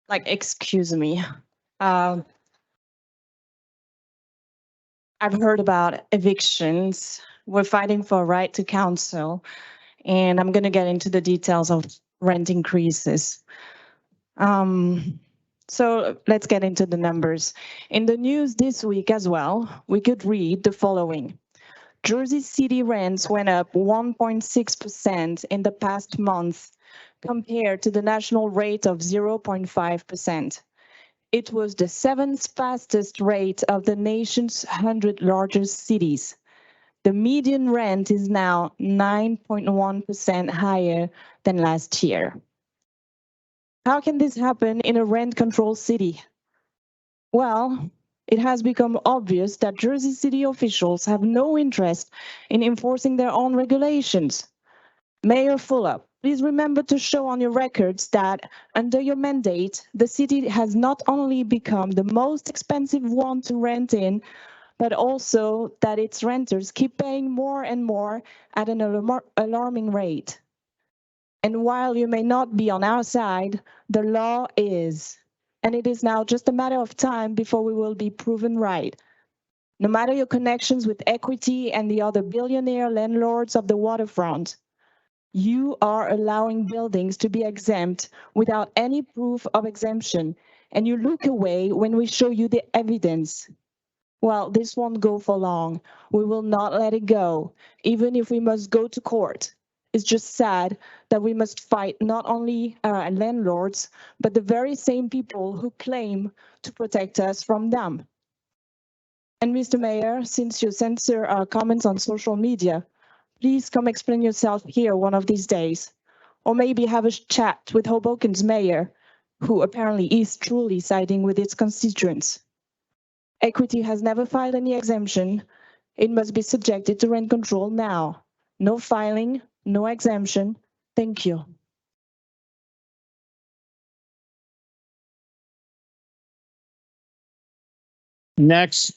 Like, excuse me. I've heard about evictions. We're fighting for a right to counsel, and I'm going to get into the details of rent increases. So let's get into the numbers. In the news this week as well, we could read the following. Jersey City rents went up 1.6% in the past month compared to the national rate of 0.5%. It was the 7th fastest rate of the nation's 100 largest cities. The median rent is now 9.1% higher than last year. How can this happen in a rent-controlled city? Well, it has become obvious that Jersey City officials have no interest in enforcing their own regulations. Mayor Fulop, please remember to show on your records that under your mandate, the city has not only become the most expensive one to rent in, but also that its renters keep paying more and more at an alarming rate. And while you may not be on our side, the law is. And it is now just a matter of time before we will be proven right. No matter your connections with Equity and the other billionaire landlords of the waterfront, you are allowing buildings to be exempt without any proof of exemption, and you look away when we show you the evidence. Well, this won't go for long. We will not let it go, even if we must go to court. It's just sad that we must fight not only landlords, but the very same people who claim to protect us from them. And Mr. Mayor, since you censor our comments on social media, please come explain yourself here one of these days. Or maybe have a chat with Hoboken's mayor, who apparently is truly siding with its constituents. Equity has never filed any exemption. It must be subjected to rent control now. No filing, no exemption. Thank you. Next,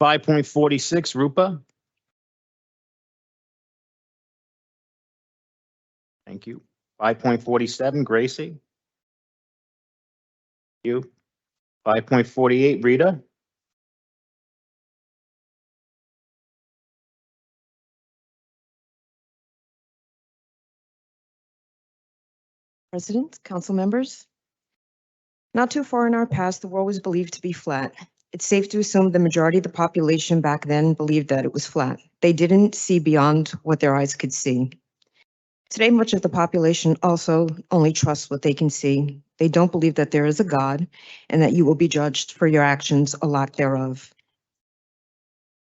5.46, Rupa. Thank you. 5.47, Gracie. Thank you. 5.48, Rita. President, council members. Not too far in our past, the world was believed to be flat. It's safe to assume the majority of the population back then believed that it was flat. They didn't see beyond what their eyes could see. Today, much of the population also only trusts what they can see. They don't believe that there is a God and that you will be judged for your actions, a lack thereof.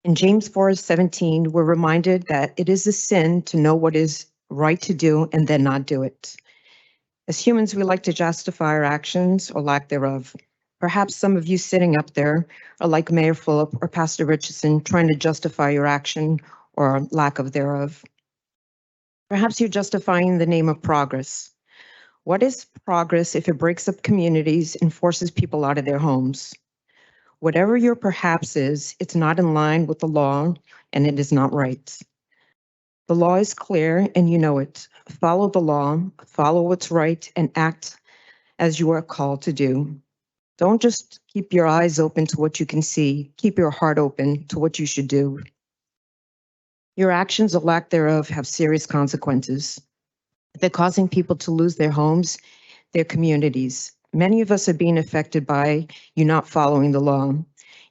In James 4:17, we're reminded that it is a sin to know what is right to do and then not do it. As humans, we like to justify our actions or lack thereof. Perhaps some of you sitting up there are like Mayor Fulop or Pastor Richardson, trying to justify your action or lack of thereof. Perhaps you're justifying the name of progress. What is progress if it breaks up communities and forces people out of their homes? Whatever your perhaps is, it's not in line with the law and it is not right. The law is clear and you know it. Follow the law, follow what's right, and act as you are called to do. Don't just keep your eyes open to what you can see. Keep your heart open to what you should do. Your actions or lack thereof have serious consequences. They're causing people to lose their homes, their communities. Many of us are being affected by you not following the law.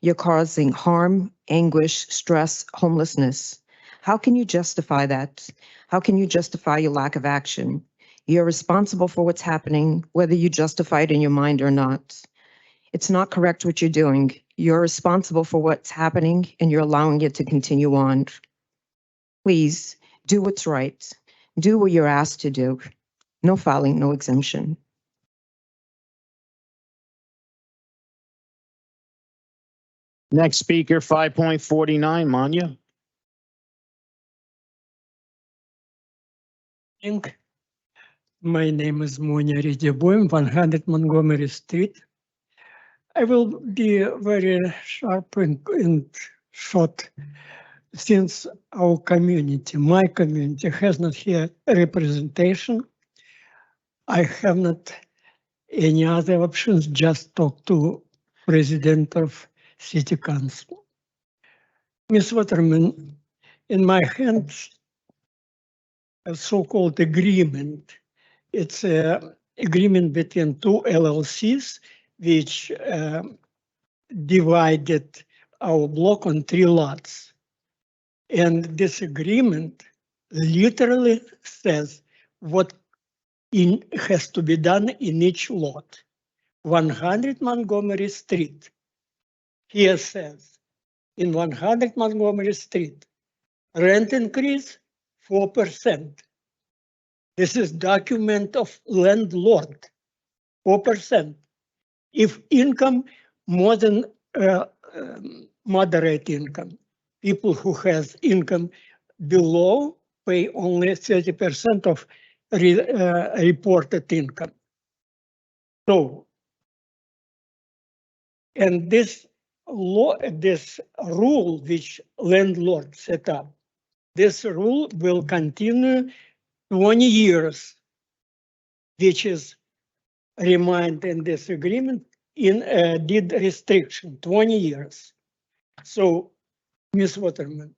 You're causing harm, anguish, stress, homelessness. How can you justify that? How can you justify your lack of action? You're responsible for what's happening, whether you justify it in your mind or not. It's not correct what you're doing. You're responsible for what's happening and you're allowing it to continue on. Please do what's right. Do what you're asked to do. No filing, no exemption. Next speaker, 5.49, Manya. My name is Monia Ridiboim, 100 Montgomery Street. I will be very sharp and short, since our community, my community, has not here representation. I have not any other options, just talk to President of City Council. Ms. Waterman, in my hands, a so-called agreement. It's an agreement between two LLCs, which divided our block on 3 lots. And this agreement literally says what has to be done in each lot. 100 Montgomery Street. Here says, in 100 Montgomery Street, rent increase 4%. This is document of landlord, 4%. If income more than moderate income, people who has income below pay only 30% of reported income. So, and this law, this rule which landlord set up, this rule will continue 20 years, which is remind in this agreement in deed restriction, 20 years. So, Ms. Waterman,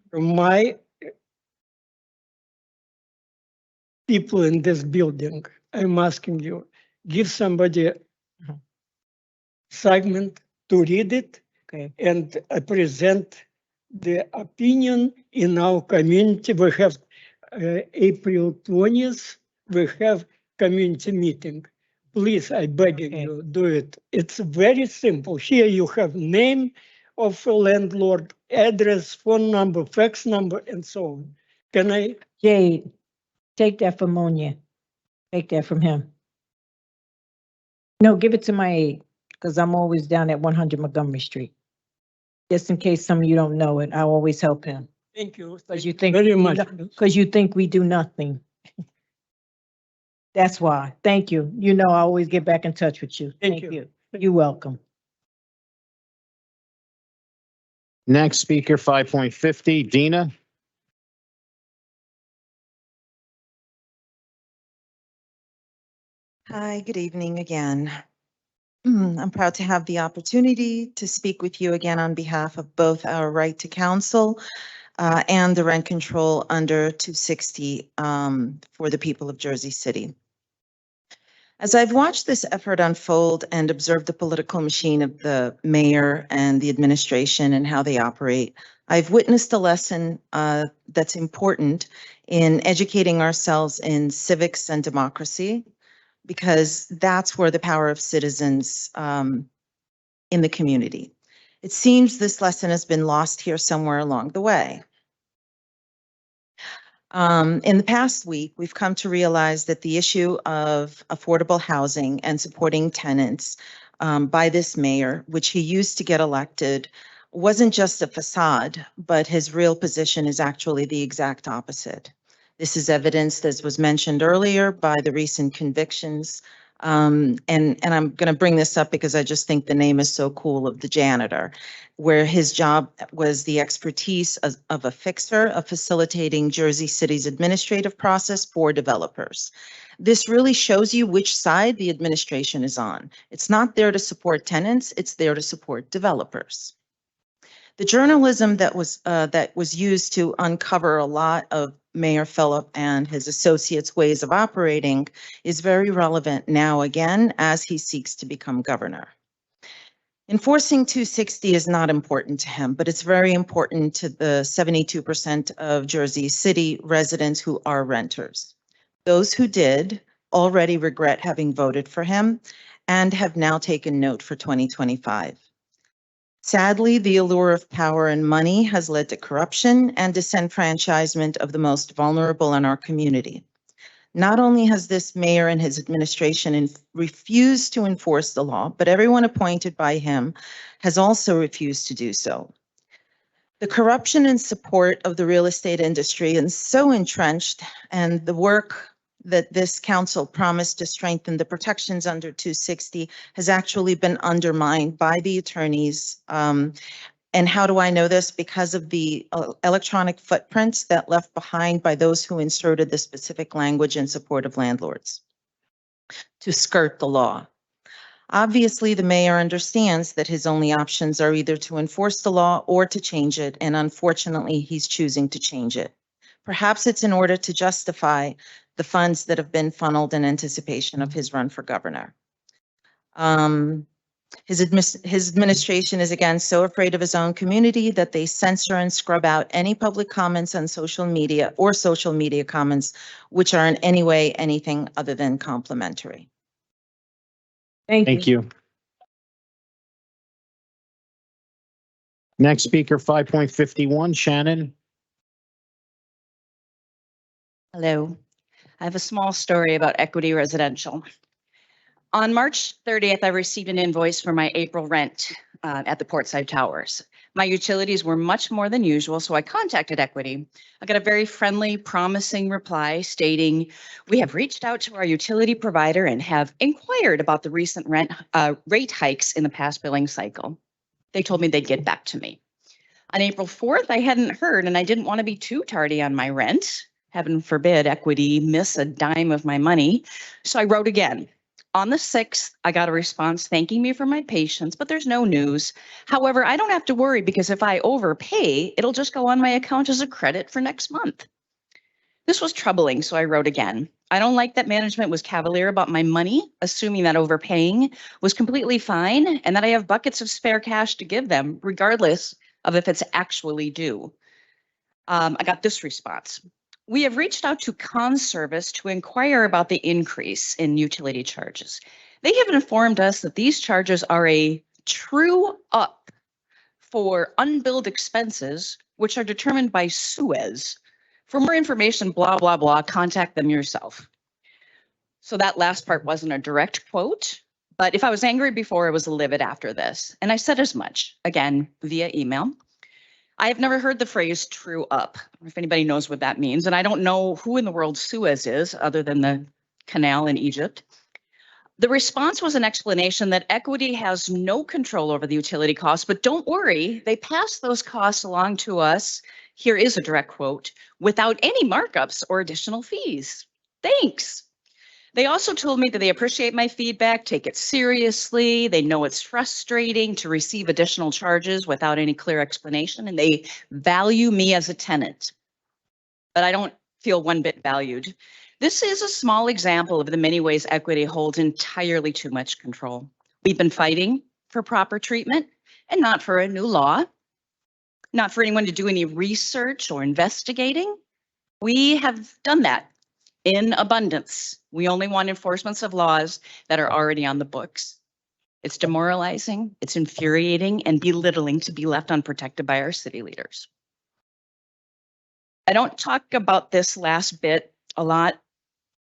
from my people in this building, I'm asking you, give somebody segment to read it and present the opinion in our community. We have April 20th, we have community meeting. Please, I beg you, do it. It's very simple. Here you have name of a landlord, address, phone number, fax number, and so on. Can I? Jade, take that from Monia. Take that from him. No, give it to my aide, because I'm always down at 100 Montgomery Street. Just in case some of you don't know it, I always help him. Thank you. Because you think very much. Because you think we do nothing. That's why. Thank you. You know, I always get back in touch with you. Thank you. You're welcome. Next speaker, 5.50, Dina. Hi, good evening again. I'm proud to have the opportunity to speak with you again on behalf of both our right to counsel and the rent control under 260 for the people of Jersey City. As I've watched this effort unfold and observed the political machine of the mayor and the administration and how they operate, I've witnessed a lesson that's important in educating ourselves in civics and democracy, because that's where the power of citizens in the community. It seems this lesson has been lost here somewhere along the way. In the past week, we've come to realize that the issue of affordable housing and supporting tenants by this mayor, which he used to get elected, wasn't just a facade, but his real position is actually the exact opposite. This is evidenced, as was mentioned earlier, by the recent convictions. And I'm going to bring this up because I just think the name is so cool, of the janitor, where his job was the expertise of a fixer, of facilitating Jersey City's administrative process for developers. This really shows you which side the administration is on. It's not there to support tenants, it's there to support developers. The journalism that was used to uncover a lot of Mayor Phillip and his associates' ways of operating is very relevant now again as he seeks to become governor. Enforcing 260 is not important to him, but it's very important to the 72% of Jersey City residents who are renters. Those who did already regret having voted for him and have now taken note for 2025. Sadly, the allure of power and money has led to corruption and disenfranchisement of the most vulnerable in our community. Not only has this mayor and his administration refused to enforce the law, but everyone appointed by him has also refused to do so. The corruption and support of the real estate industry is so entrenched, and the work that this council promised to strengthen the protections under 260 has actually been undermined by the attorneys. And how do I know this? Because of the electronic footprints that left behind by those who inserted the specific language in support of landlords to skirt the law. Obviously, the mayor understands that his only options are either to enforce the law or to change it, and unfortunately, he's choosing to change it. Perhaps it's in order to justify the funds that have been funneled in anticipation of his run for governor. His administration is again so afraid of his own community that they censor and scrub out any public comments on social media or social media comments which are in any way anything other than complimentary. Thank you. Next speaker, 5.51, Shannon. Hello. I have a small story about Equity Residential. On March 30th, I received an invoice for my April rent at the Portside Towers. My utilities were much more than usual, so I contacted Equity. I got a very friendly, promising reply stating, "We have reached out to our utility provider and have inquired about the recent rate hikes in the past billing cycle." They told me they'd get back to me. On April 4th, I hadn't heard, and I didn't want to be too tardy on my rent. Heaven forbid Equity miss a dime of my money. So I wrote again. On the 6th, I got a response thanking me for my patience, but there's no news. However, I don't have to worry because if I overpay, it'll just go on my account as a credit for next month. This was troubling, so I wrote again. I don't like that management was cavalier about my money, assuming that overpaying was completely fine and that I have buckets of spare cash to give them, regardless of if it's actually due. I got this response. We have reached out to Conservice to inquire about the increase in utility charges. They have informed us that these charges are a true up for unbilled expenses, which are determined by Suez. For more information, blah, blah, blah, contact them yourself. So that last part wasn't a direct quote, but if I was angry before, I was livid after this. And I said as much, again, via email. I have never heard the phrase true up, if anybody knows what that means. And I don't know who in the world Suez is other than the canal in Egypt. The response was an explanation that equity has no control over the utility costs, but don't worry, they pass those costs along to us. Here is a direct quote, without any markups or additional fees. Thanks. They also told me that they appreciate my feedback, take it seriously. They know it's frustrating to receive additional charges without any clear explanation, and they value me as a tenant. But I don't feel one bit valued. This is a small example of the many ways equity holds entirely too much control. We've been fighting for proper treatment and not for a new law, not for anyone to do any research or investigating. We have done that in abundance. We only want enforcements of laws that are already on the books. It's demoralizing, it's infuriating, and belittling to be left unprotected by our city leaders. I don't talk about this last bit a lot,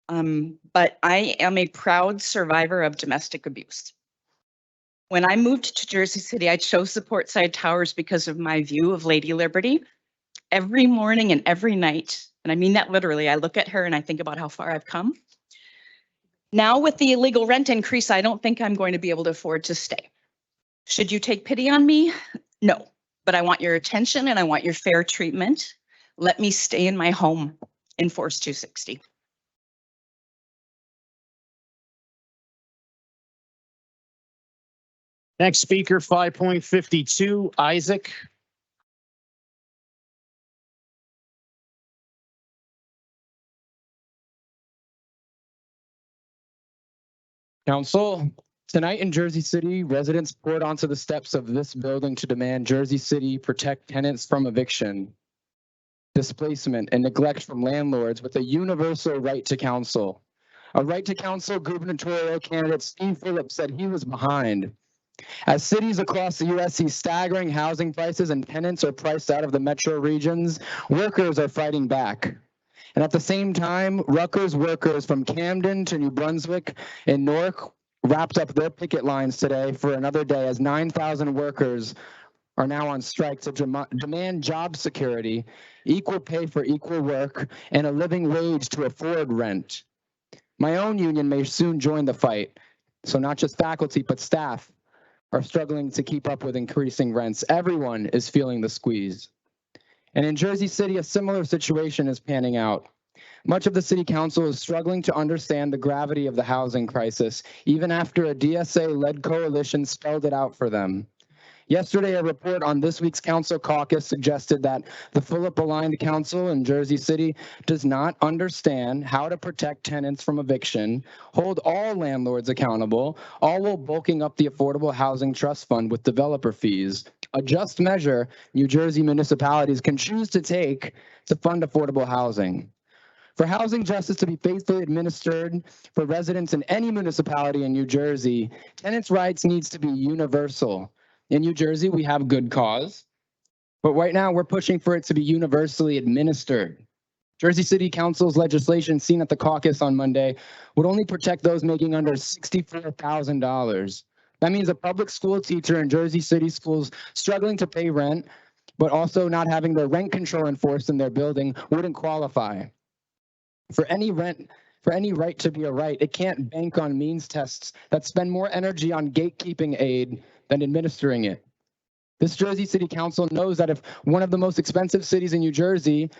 but I am a proud survivor of domestic abuse. When I moved to Jersey City, I chose the Portside Towers because of my view of Lady Liberty. Every morning and every night, and I mean that literally, I look at her and I think about how far I've come. Now with the illegal rent increase, I don't think I'm going to be able to afford to stay. Should you take pity on me? No, but I want your attention and I want your fair treatment. Let me stay in my home in Force 260. Next speaker, 5.52, Isaac. Council, tonight in Jersey City, residents poured onto the steps of this building to demand Jersey City protect tenants from eviction, displacement, and neglect from landlords with a universal right to counsel. A right to counsel gubernatorial candidate Steve Phillips said he was behind. As cities across the U.S. see staggering housing prices and tenants are priced out of the metro regions, workers are fighting back. And at the same time, Rutgers workers from Camden to New Brunswick and Newark wrapped up their picket lines today for another day as 9,000 workers are now on strike to demand job security, equal pay for equal work, and a living wage to afford rent. My own union may soon join the fight, so not just faculty, but staff are struggling to keep up with increasing rents. Everyone is feeling the squeeze. And in Jersey City, a similar situation is panning out. Much of the city council is struggling to understand the gravity of the housing crisis, even after a DSA-led coalition spelled it out for them. Yesterday, a report on this week's council caucus suggested that the Fulop-aligned council in Jersey City does not understand how to protect tenants from eviction, hold all landlords accountable, all while bulking up the Affordable Housing Trust Fund with developer fees, a just measure New Jersey municipalities can choose to take to fund affordable housing. For housing justice to be faithfully administered for residents in any municipality in New Jersey, tenants' rights needs to be universal. In New Jersey, we have good cause, but right now we're pushing for it to be universally administered. Jersey City Council's legislation seen at the caucus on Monday would only protect those making under $64,000. That means a public school teacher in Jersey City schools struggling to pay rent, but also not having their rent control enforced in their building wouldn't qualify. For any right to be a right, it can't bank on means tests that spend more energy on gatekeeping aid than administering it. This Jersey City Council knows that if one of the most expensive cities in New Jersey,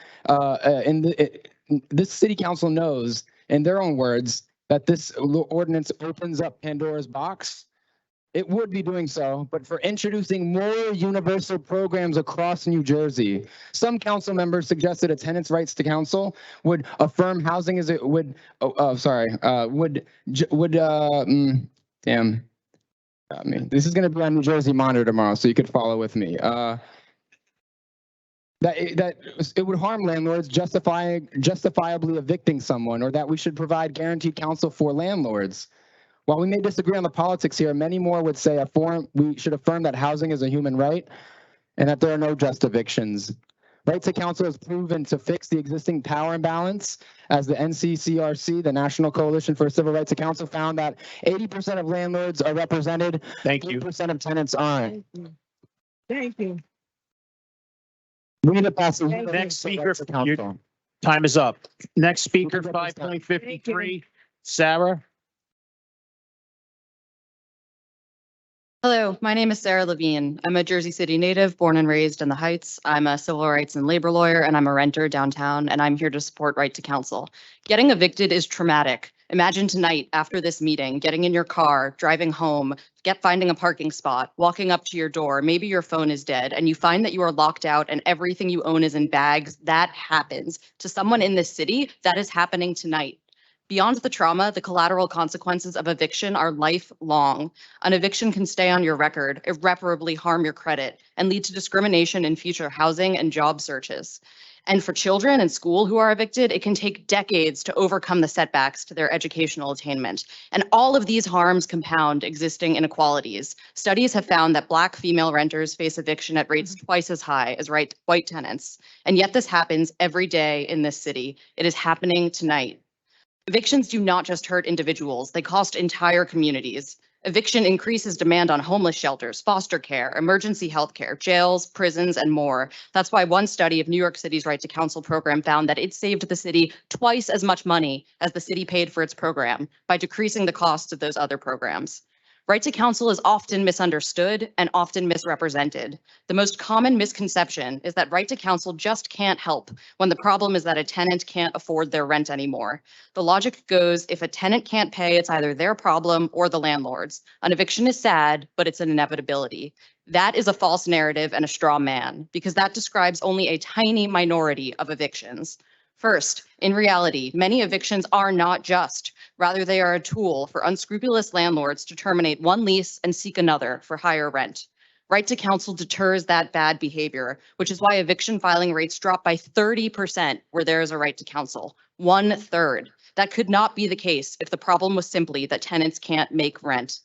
this City Council knows, in their own words, that this ordinance opens up Pandora's box. It would be doing so, but for introducing more universal programs across New Jersey. Some council members suggested a tenant's rights to counsel would affirm housing as it would, damn. Got me. This is going to be on New Jersey Monitor tomorrow, so you could follow with me. that it would harm landlords justifiably evicting someone, or that we should provide guaranteed counsel for landlords. While we may disagree on the politics here, many more would say we should affirm that housing is a human right and that there are no just evictions. Right to counsel has proven to fix the existing power imbalance, as the NCCRC, the National Coalition for Civil Rights to Counsel, found that 80% of landlords are represented, 8% of tenants aren't. Thank you. We need to pass the Next speaker, Rights to Counsel. time is up. Next speaker, 5.53, Sarah. Hello, my name is Sarah Levine. I'm a Jersey City native, born and raised in the Heights. I'm a civil rights and labor lawyer, and I'm a renter downtown, and I'm here to support Right to Counsel. Getting evicted is traumatic. Imagine tonight, after this meeting, getting in your car, driving home, finding a parking spot, walking up to your door, maybe your phone is dead, and you find that you are locked out and everything you own is in bags. That happens. To someone in this city, that is happening tonight. Beyond the trauma, the collateral consequences of eviction are lifelong. An eviction can stay on your record, irreparably harm your credit, and lead to discrimination in future housing and job searches. And for children in school who are evicted, it can take decades to overcome the setbacks to their educational attainment. And all of these harms compound existing inequalities. Studies have found that Black female renters face eviction at rates twice as high as white tenants. And yet this happens every day in this city. It is happening tonight. Evictions do not just hurt individuals, they cost entire communities. Eviction increases demand on homeless shelters, foster care, emergency health care, jails, prisons, and more. That's why one study of New York City's Right to Counsel program found that it saved the city twice as much money as the city paid for its program by decreasing the costs of those other programs. Right to counsel is often misunderstood and often misrepresented. The most common misconception is that right to counsel just can't help when the problem is that a tenant can't afford their rent anymore. The logic goes, if a tenant can't pay, it's either their problem or the landlord's. An eviction is sad, but it's an inevitability. That is a false narrative and a straw man, because that describes only a tiny minority of evictions. First, in reality, many evictions are not just. Rather, they are a tool for unscrupulous landlords to terminate one lease and seek another for higher rent. Right to counsel deters that bad behavior, which is why eviction filing rates drop by 30% where there is a right to counsel. 1/3. That could not be the case if the problem was simply that tenants can't make rent.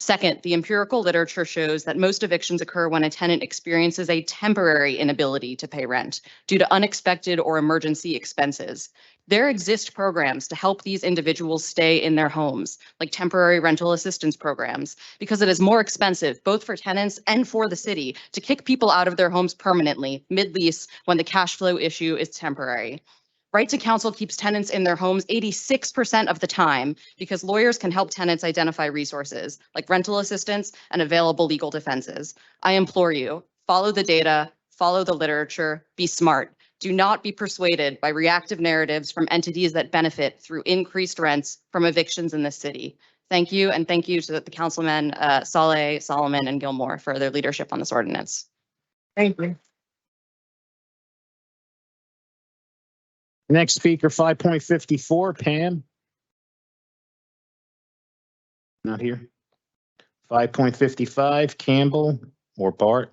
Second, the empirical literature shows that most evictions occur when a tenant experiences a temporary inability to pay rent due to unexpected or emergency expenses. There exist programs to help these individuals stay in their homes, like temporary rental assistance programs, because it is more expensive, both for tenants and for the city, to kick people out of their homes permanently, mid-lease, when the cash flow issue is temporary. Right to counsel keeps tenants in their homes 86% of the time because lawyers can help tenants identify resources like rental assistance and available legal defenses. I implore you, follow the data, follow the literature, be smart. Do not be persuaded by reactive narratives from entities that benefit through increased rents from evictions in this city. Thank you, and thank you to the councilmen Saleh, Solomon, and Gilmore for their leadership on this ordinance. Thank you. Next speaker, 5.54, Pam. Not here. 5.55, Campbell or Bart.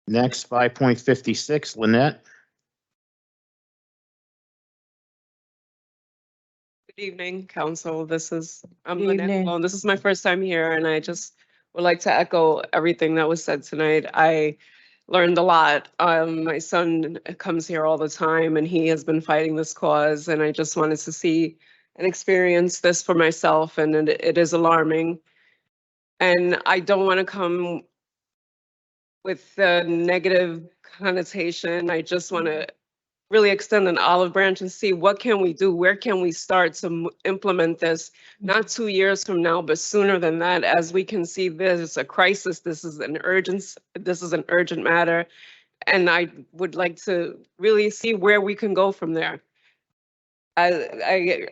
Next, 5.56, Lynette. Good evening, council. I'm Good Lynette evening. Malone. This is my first time here, and I just would like to echo everything that was said tonight. I learned a lot. My son comes here all the time, and he has been fighting this cause, and I just wanted to see and experience this for myself, and it is alarming. And I don't want to come with a negative connotation. I just want to really extend an olive branch and see what can we do? Where can we start to implement this? Not 2 years from now, but sooner than that, as we can see this is a crisis. This is an urgent matter. And I would like to really see where we can go from there.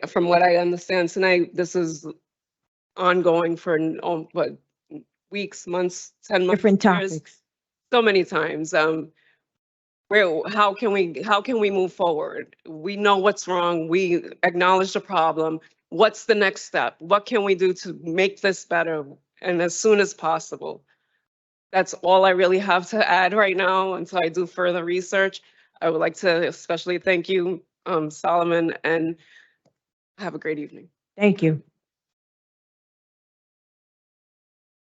From what I understand tonight, this is ongoing for weeks, months, 10 months, Different years, topics. so many times. How can we move forward? We know what's wrong. We acknowledge the problem. what's the next step? What can we do to make this better and as soon as possible? That's all I really have to add right now until I do further research. I would like to especially thank you, Solomon, and have a great evening. Thank you.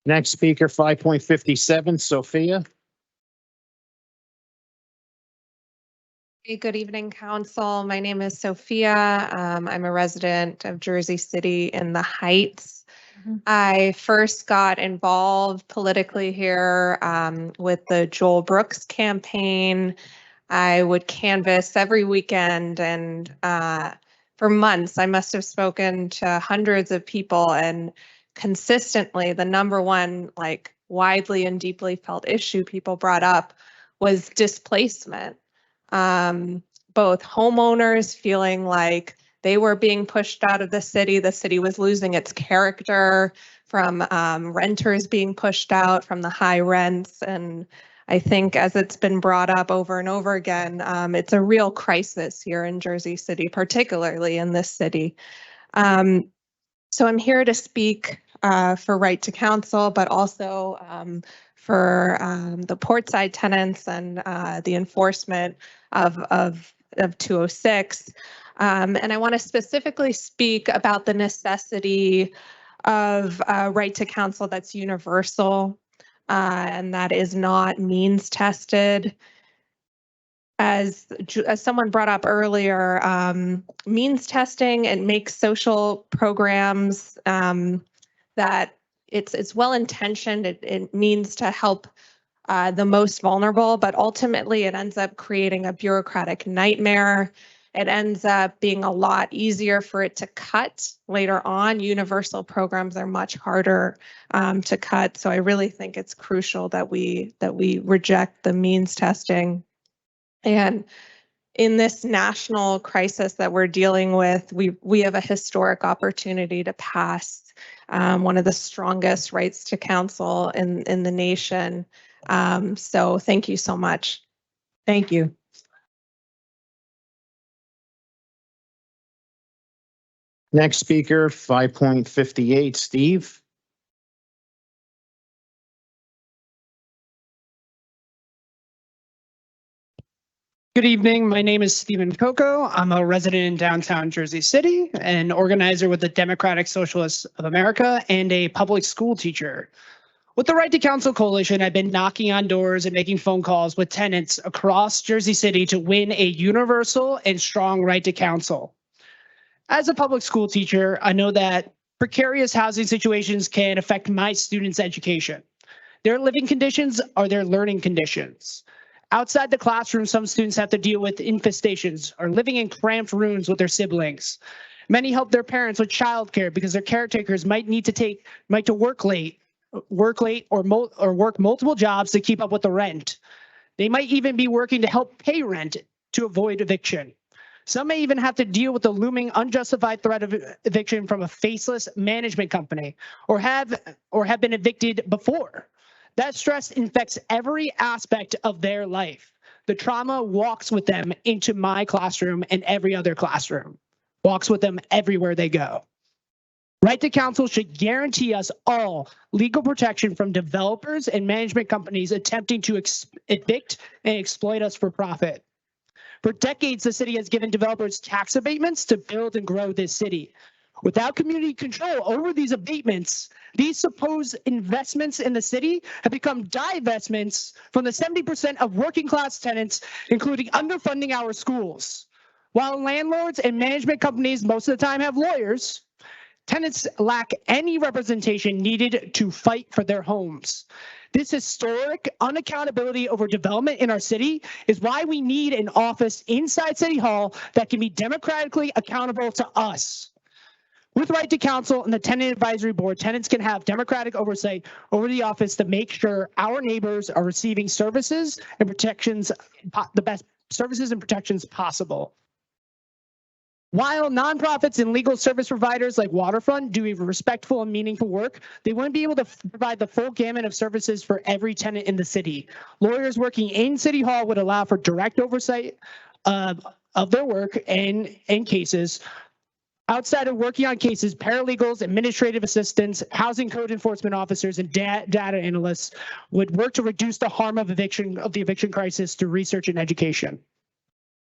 Next speaker, 5.57, Sophia. Hey, good evening, Council. My name is Sophia. I'm a resident of Jersey City in the Heights. I first got involved politically here with the Joel Brooks campaign. I would canvass every weekend, and for months, I must have spoken to hundreds of people, and consistently, the number one, like, widely and deeply felt issue people brought up was displacement. Both homeowners feeling like they were being pushed out of the city was losing its character, from renters being pushed out from the high rents. And I think, as it's been brought up over and over again, it's a real crisis here in Jersey City, particularly in this city. So I'm here to speak for Right to Counsel, but also for the portside tenants and the enforcement of 206. And I want to specifically speak about the necessity of right to counsel that's universal and that is not means tested. As someone brought up earlier, means testing, it makes social programs that it's well intentioned. It means to help the most vulnerable, but ultimately it ends up creating a bureaucratic nightmare. It ends up being a lot easier for it to cut later on. Universal programs are much harder to cut. So I really think it's crucial that we reject the means testing. And in this national crisis that we're dealing with, we have a historic opportunity to pass one of the strongest rights to counsel in the nation. So thank you so much. Thank you. Next speaker, 5.58, Steve. Good evening. My name is Stephen Coco. I'm a resident in downtown Jersey City, an organizer with the Democratic Socialists of America, and a public school teacher. With the Right to Counsel Coalition, I've been knocking on doors and making phone calls with tenants across Jersey City to win a universal and strong right to counsel. As a public school teacher, I know that precarious housing situations can affect my students' education. Their living conditions are their learning conditions. Outside the classroom, some students have to deal with infestations or living in cramped rooms with their siblings. Many help their parents with childcare because their caretakers might work late or work multiple jobs to keep up with the rent. They might even be working to help pay rent to avoid eviction. Some may even have to deal with the looming unjustified threat of eviction from a faceless management company or have been evicted before. That stress infects every aspect of their life. The trauma walks with them into my classroom and every other classroom, walks with them everywhere they go. Right to counsel should guarantee us all legal protection from developers and management companies attempting to evict and exploit us for profit. For decades, the city has given developers tax abatements to build and grow this city. Without community control over these abatements, these supposed investments in the city have become divestments from the 70% of working class tenants, including underfunding our schools. While landlords and management companies most of the time have lawyers, tenants lack any representation needed to fight for their homes. This historic unaccountability over development in our city is why we need an office inside City Hall that can be democratically accountable to us. With Right to Counsel and the Tenant Advisory Board, tenants can have democratic oversight over the office to make sure our neighbors are receiving services and protections, the best services and protections possible. While nonprofits and legal service providers like Waterfront do respectful and meaningful work, they wouldn't be able to provide the full gamut of services for every tenant in the city. Lawyers working in City Hall would allow for direct oversight of their work and cases, Outside of working on cases, paralegals, administrative assistants, housing code enforcement officers, and data analysts would work to reduce the harm of the eviction crisis through research and education.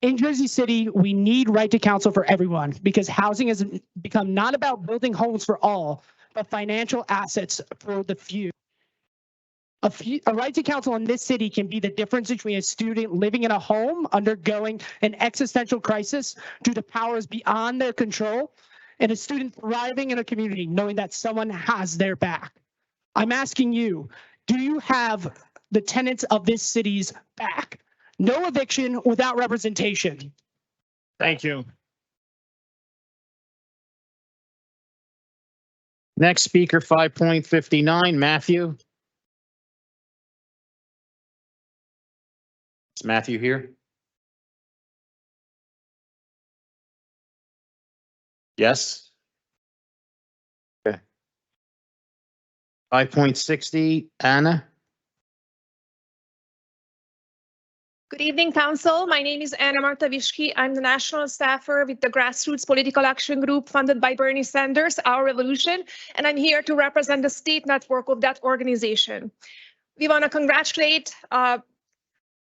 In Jersey City, we need right to counsel for everyone because housing has become not about building homes for all, but financial assets for the few. A right to counsel in this city can be the difference between a student living in a home undergoing an existential crisis due to powers beyond their control and a student thriving in a community knowing that someone has their back. I'm asking you, do you have the tenants of this city's back? No eviction without representation. Thank you. Next speaker, 5.59, Matthew. Is Matthew here? Yes? Okay. 5.60, Anna. Good evening, Council. My name is Anna Martavishki. I'm the national staffer with the Grassroots Political Action Group funded by Bernie Sanders, Our Revolution, and I'm here to represent the state network of that organization. We want to congratulate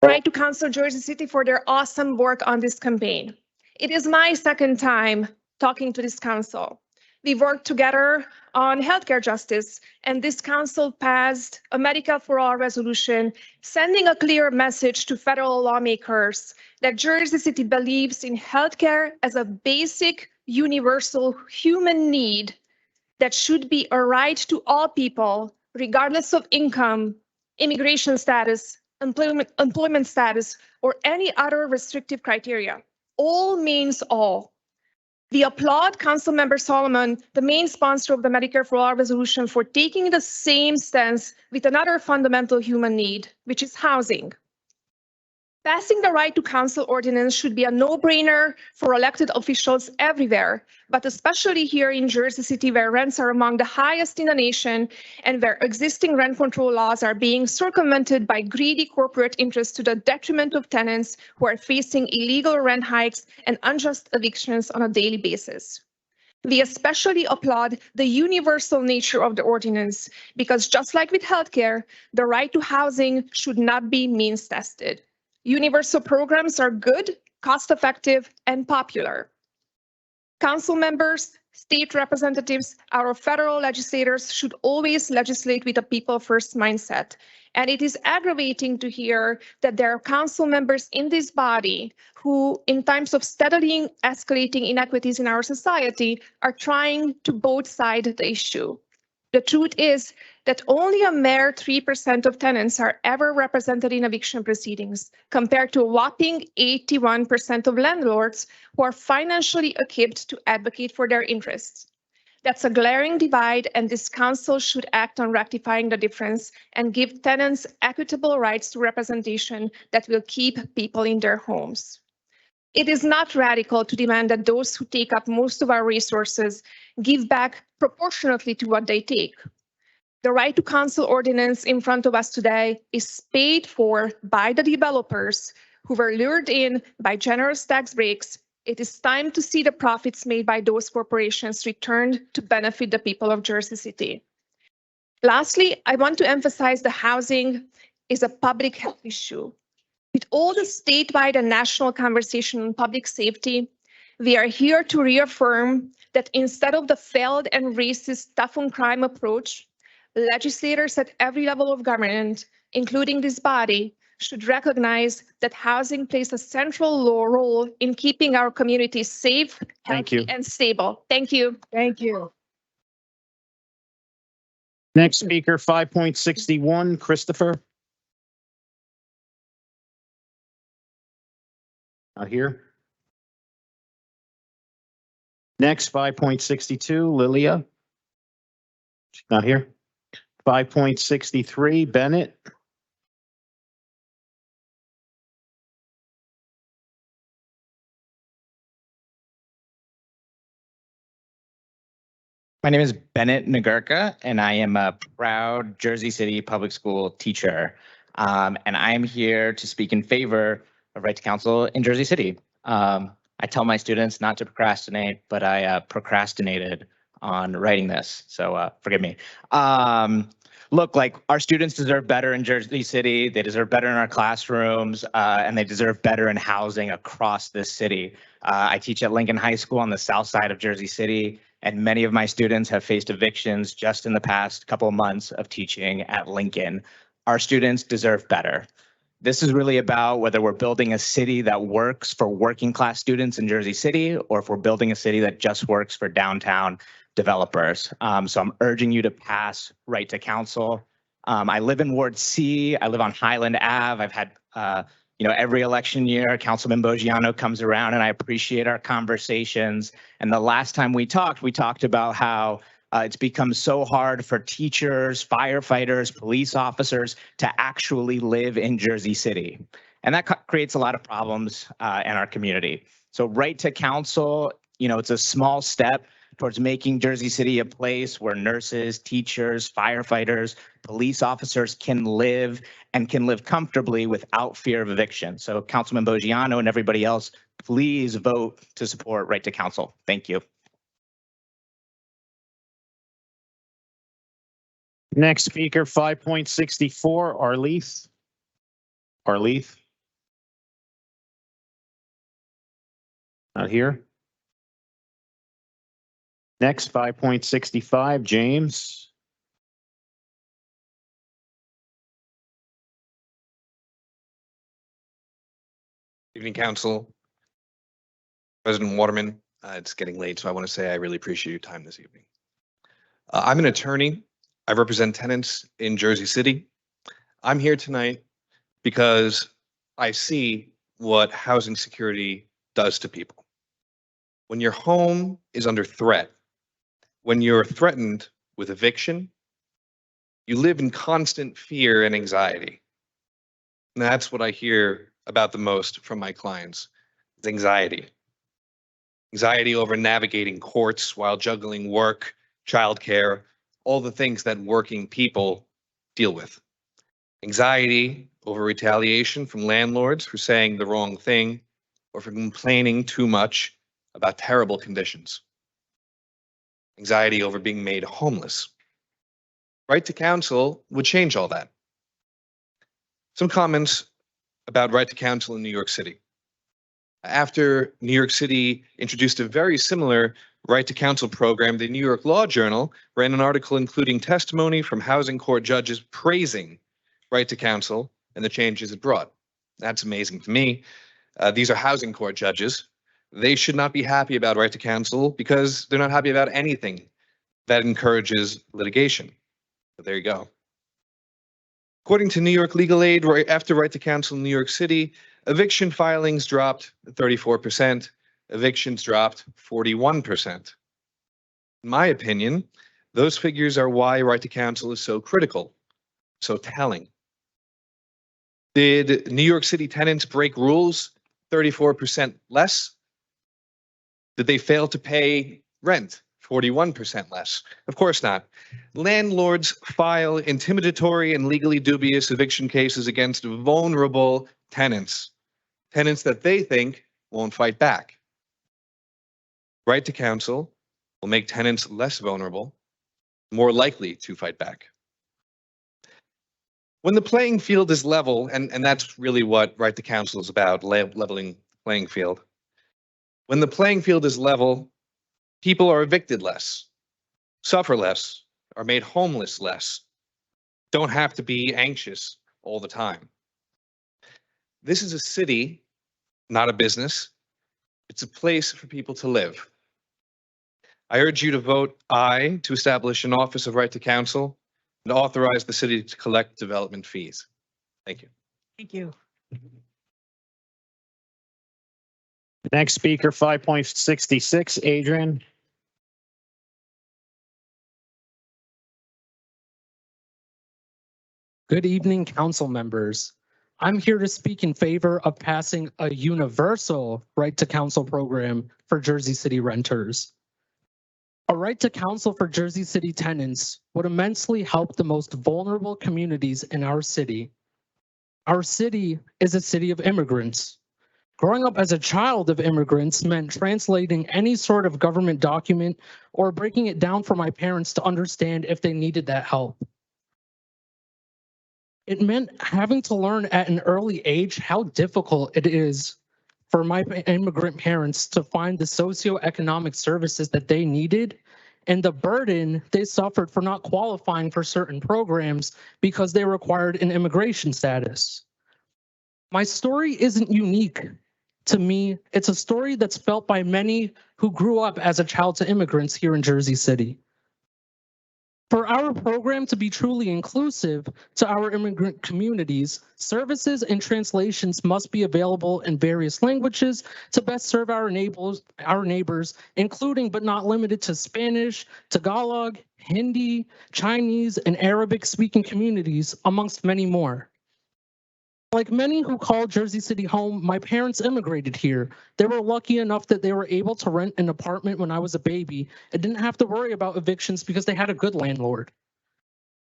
Right to Counsel Jersey City for their awesome work on this campaign. It is my second time talking to this council. We worked together on healthcare justice, and this council passed a Medical for All resolution, sending a clear message to federal lawmakers that Jersey City believes in healthcare as a basic, universal human need that should be a right to all people, regardless of income, immigration status, employment status, or any other restrictive criteria. All means all. We applaud Councilmember Solomon, the main sponsor of the Medicare for All resolution, for taking the same stance with another fundamental human need, which is housing. Passing the right to counsel ordinance should be a no-brainer for elected officials everywhere, but especially here in Jersey City, where rents are among the highest in the nation and where existing rent control laws are being circumvented by greedy corporate interests to the detriment of tenants who are facing illegal rent hikes and unjust evictions on a daily basis. We especially applaud the universal nature of the ordinance because just like with healthcare, the right to housing should not be means-tested. Universal programs are good, cost-effective, and popular. Council members, state representatives, our federal legislators should always legislate with a people-first mindset. And it is aggravating to hear that there are council members in this body who, in times of steadily escalating inequities in our society, are trying to both sides the issue. The truth is that only a mere 3% of tenants are ever represented in eviction proceedings, compared to a whopping 81% of landlords who are financially equipped to advocate for their interests. That's a glaring divide, and this council should act on rectifying the difference and give tenants equitable rights to representation that will keep people in their homes. It is not radical to demand that those who take up most of our resources give back proportionately to what they take. The right to counsel ordinance in front of us today is paid for by the developers who were lured in by generous tax breaks. It is time to see the profits made by those corporations returned to benefit the people of Jersey City. Lastly, I want to emphasize that housing is a public health issue. With all the statewide and national conversation on public safety, we are here to reaffirm that instead of the failed and racist tough on crime approach, legislators at every level of government, including this body, should recognize that housing plays a central role in keeping our communities safe, healthy, and stable. Thank you. Thank you. Next speaker, 5.61, Christopher. Not here. Next, 5.62, Lilia. She's not here. 5.63, Bennett. My name is Bennett Nagurka, and I am a proud Jersey City public school teacher. And I am here to speak in favor of right to counsel in Jersey City. I tell my students not to procrastinate, but I procrastinated on writing this. So forgive me. Look, like our students deserve better in Jersey City. They deserve better in our classrooms, and they deserve better in housing across this city. I teach at Lincoln High School on the south side of Jersey City, and many of my students have faced evictions just in the past couple of months of teaching at Lincoln. Our students deserve better. This is really about whether we're building a city that works for working class students in Jersey City, or if we're building a city that just works for downtown developers. So I'm urging you to pass Right to Council. I live in Ward C. I live on Highland Ave. I've had, every election year, Councilman Boggiano comes around, and I appreciate our conversations. And the last time we talked about how it's become so hard for teachers, firefighters, police officers to actually live in Jersey City. And that creates a lot of problems in our community. So Right to Council, it's a small step towards making Jersey City a place where nurses, teachers, firefighters, police officers can live and can live comfortably without fear of eviction. So Councilman Boggiano and everybody else, please vote to support Right to Council. Thank you. Next speaker, 5.64, Arleth. Arleth. Not here. Next, 5.65, James. Evening, Council. President Waterman, it's getting late, so I want to say I really appreciate your time this evening. I'm an attorney. I represent tenants in Jersey City. I'm here tonight because I see what housing security does to people. When your home is under threat, when you're threatened with eviction, you live in constant fear and anxiety. And that's what I hear about the most from my clients, is anxiety. Anxiety over navigating courts while juggling work, childcare, all the things that working people deal with. Anxiety over retaliation from landlords for saying the wrong thing or for complaining too much about terrible conditions. Anxiety over being made homeless. Right to Council would change all that. Some comments about Right to Council in New York City. After New York City introduced a very similar Right to Council program, the New York Law Journal ran an article including testimony from housing court judges praising Right to Council and the changes it brought. That's amazing to me. These are housing court judges. They should not be happy about Right to Council because they're not happy about anything that encourages litigation. But there you go. According to New York Legal Aid, right after Right to Council in New York City, eviction filings dropped 34%, evictions dropped 41%. In my opinion, those figures are why Right to Council is so critical, so telling. Did New York City tenants break rules 34% less? Did they fail to pay rent 41% less? Of course not. Landlords file intimidatory and legally dubious eviction cases against vulnerable tenants, tenants that they think won't fight back. Right to Council will make tenants less vulnerable, more likely to fight back. When the playing field is level, and that's really what Right to Council is about, leveling the playing field. When the playing field is level, people are evicted less, suffer less, are made homeless less, don't have to be anxious all the time. This is a city, not a business. It's a place for people to live. I urge you to vote aye to establish an Office of Right to Council and authorize the city to collect development fees. Thank you. Thank you. Next speaker, 5.66, Adrian. Good evening, council members. I'm here to speak in favor of passing a universal right to counsel program for Jersey City renters. A right to counsel for Jersey City tenants would immensely help the most vulnerable communities in our city. Our city is a city of immigrants. Growing up as a child of immigrants meant translating any sort of government document or breaking it down for my parents to understand if they needed that help. It meant having to learn at an early age how difficult it is for my immigrant parents to find the socioeconomic services that they needed and the burden they suffered for not qualifying for certain programs because they required an immigration status. My story isn't unique to me. It's a story that's felt by many who grew up as a child to immigrants here in Jersey City. For our program to be truly inclusive to our immigrant communities, services and translations must be available in various languages to best serve our neighbors, including but not limited to Spanish, Tagalog, Hindi, Chinese, and Arabic-speaking communities, amongst many more. Like many who call Jersey City home, my parents immigrated here. They were lucky enough that they were able to rent an apartment when I was a baby and didn't have to worry about evictions because they had a good landlord.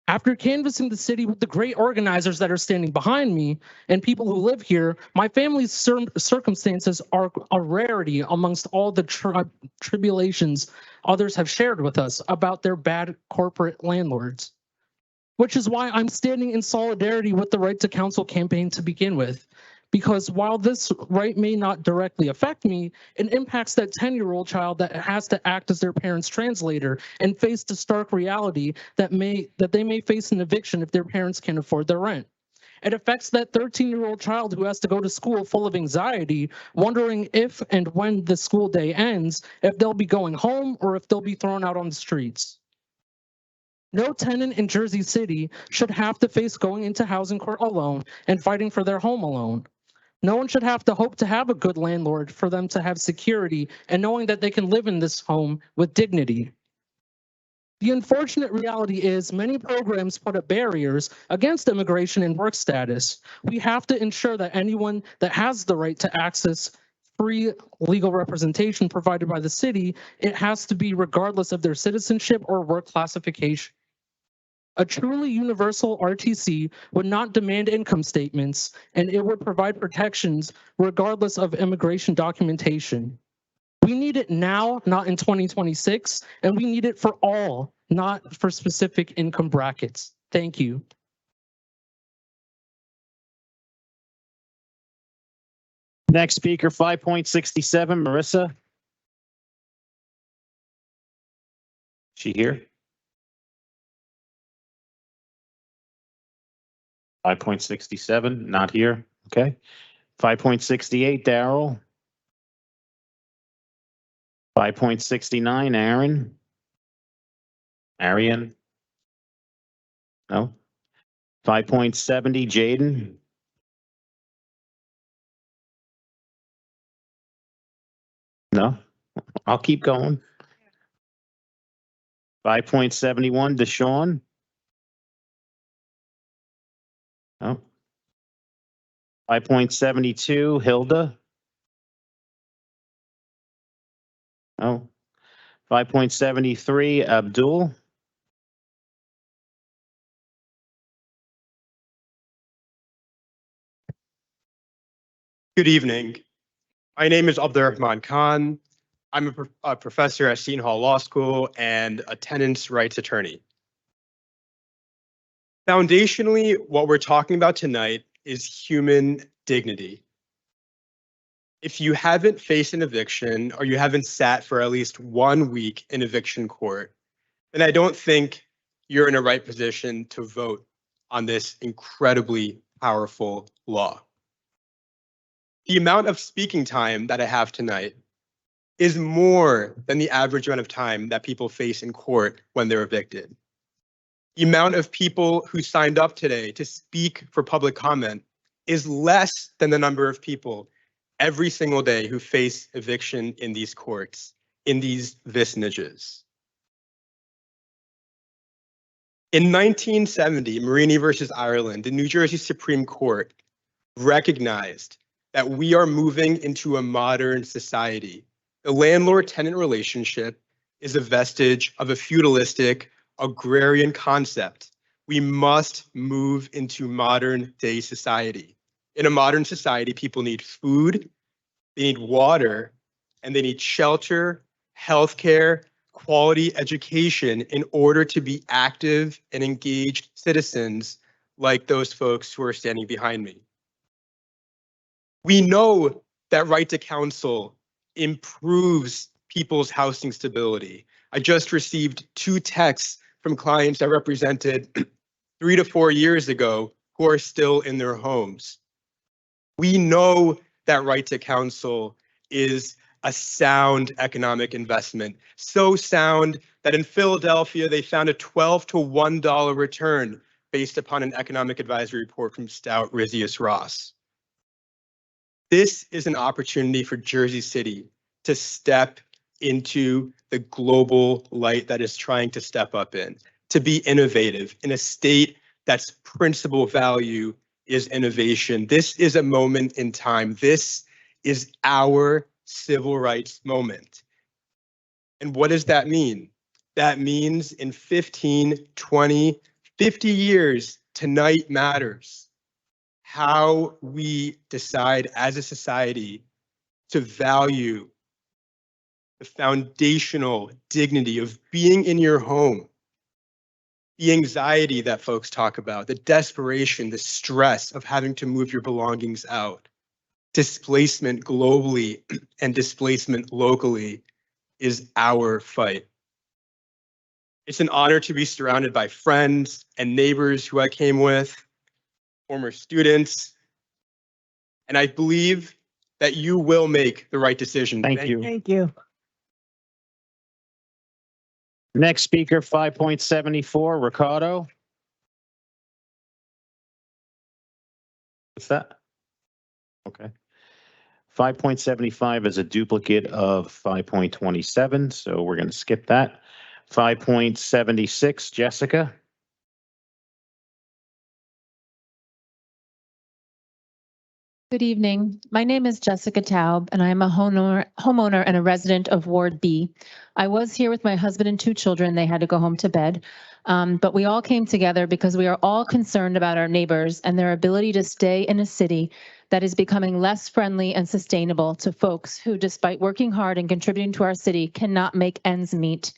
After canvassing the city with the great organizers that are standing behind me and people who live here, my family's circumstances are a rarity amongst all the tribulations others have shared with us about their bad corporate landlords. Which is why I'm standing in solidarity with the Right to Counsel campaign to begin with. Because while this right may not directly affect me, it impacts that 10-year-old child that has to act as their parent's translator and face the stark reality that they may face an eviction if their parents can't afford their rent. It affects that 13-year-old child who has to go to school full of anxiety, wondering if and when the school day ends, if they'll be going home or if they'll be thrown out on the streets. No tenant in Jersey City should have to face going into housing court alone and fighting for their home alone. No one should have to hope to have a good landlord for them to have security and knowing that they can live in this home with dignity. The unfortunate reality is many programs put up barriers against immigration and work status. We have to ensure that anyone that has the right to access free legal representation provided by the city, it has to be regardless of their citizenship or work classification. A truly universal RTC would not demand income statements, and it would provide protections regardless of immigration documentation. We need it now, not in 2026, and we need it for all, not for specific income brackets. Thank you. Next speaker, 5.67, Marissa. She here? 5.67, not here. Okay. 5.68, Daryl. 5.69, Aaron. Arian. No. 5.70, Jaden. No. I'll keep going. 5.71, Deshaun. No. 5.72, Hilda. No. 5.73, Abdul. Good evening. My name is Abdurrahman Khan. I'm a professor at Seton Hall Law School and a tenants' rights attorney. Foundationally, what we're talking about tonight is human dignity. If you haven't faced an eviction or you haven't sat for at least 1 week in eviction court, then I don't think you're in a right position to vote on this incredibly powerful law. The amount of speaking time that I have tonight is more than the average amount of time that people face in court when they're evicted. The amount of people who signed up today to speak for public comment is less than the number of people every single day who face eviction in these courts, in these vicinages. In 1970, Marini versus Ireland, the New Jersey Supreme Court recognized that we are moving into a modern society. The landlord-tenant relationship is a vestige of a feudalistic agrarian concept. We must move into modern day society. In a modern society, people need food, they need water, and they need shelter, healthcare, quality education in order to be active and engaged citizens like those folks who are standing behind me. We know that right to counsel improves people's housing stability. I just received 2 texts from clients I represented 3 to 4 years ago who are still in their homes. We know that right to counsel is a sound economic investment, so sound that in Philadelphia, they found a $12 to $1 return based upon an economic advisory report from Stout Rizius Ross. This is an opportunity for Jersey City to step into the global light that is trying to step up in, to be innovative in a state that's principal value is innovation. This is a moment in time. This is our civil rights moment. And what does that mean? That means in 15, 20, 50 years, tonight matters. How we decide as a society to value the foundational dignity of being in your home, the anxiety that folks talk about, the desperation, the stress of having to move your belongings out, displacement globally and displacement locally is our fight. It's an honor to be surrounded by friends and neighbors who I came with, former students, and I believe that you will make the right decision. Thank you. Thank you. Next speaker, 5.74, Ricardo. What's that? Okay. 5.75 is a duplicate of 5.27, so we're going to skip that. 5.76, Jessica. Good evening. My name is Jessica Taub, and I am a homeowner and a resident of Ward B. I was here with my husband and 2 children. They had to go home to bed. But we all came together because we are all concerned about our neighbors and their ability to stay in a city that is becoming less friendly and sustainable to folks who, despite working hard and contributing to our city, cannot make ends meet.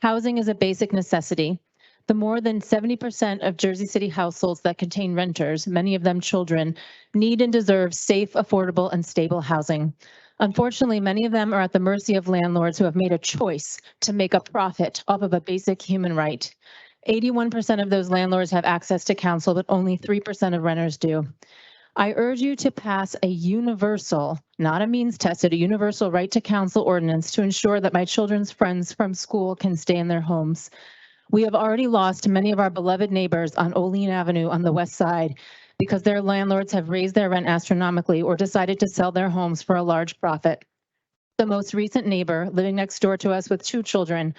Housing is a basic necessity. The more than 70% of Jersey City households that contain renters, many of them children, need and deserve safe, affordable, and stable housing. Unfortunately, many of them are at the mercy of landlords who have made a choice to make a profit off of a basic human right. 81% of those landlords have access to counsel, but only 3% of renters do. I urge you to pass a universal, not a means tested, a universal right to counsel ordinance to ensure that my children's friends from school can stay in their homes. We have already lost many of our beloved neighbors on Olean Avenue on the west side because their landlords have raised their rent astronomically or decided to sell their homes for a large profit. The most recent neighbor, living next door to us with 2 children,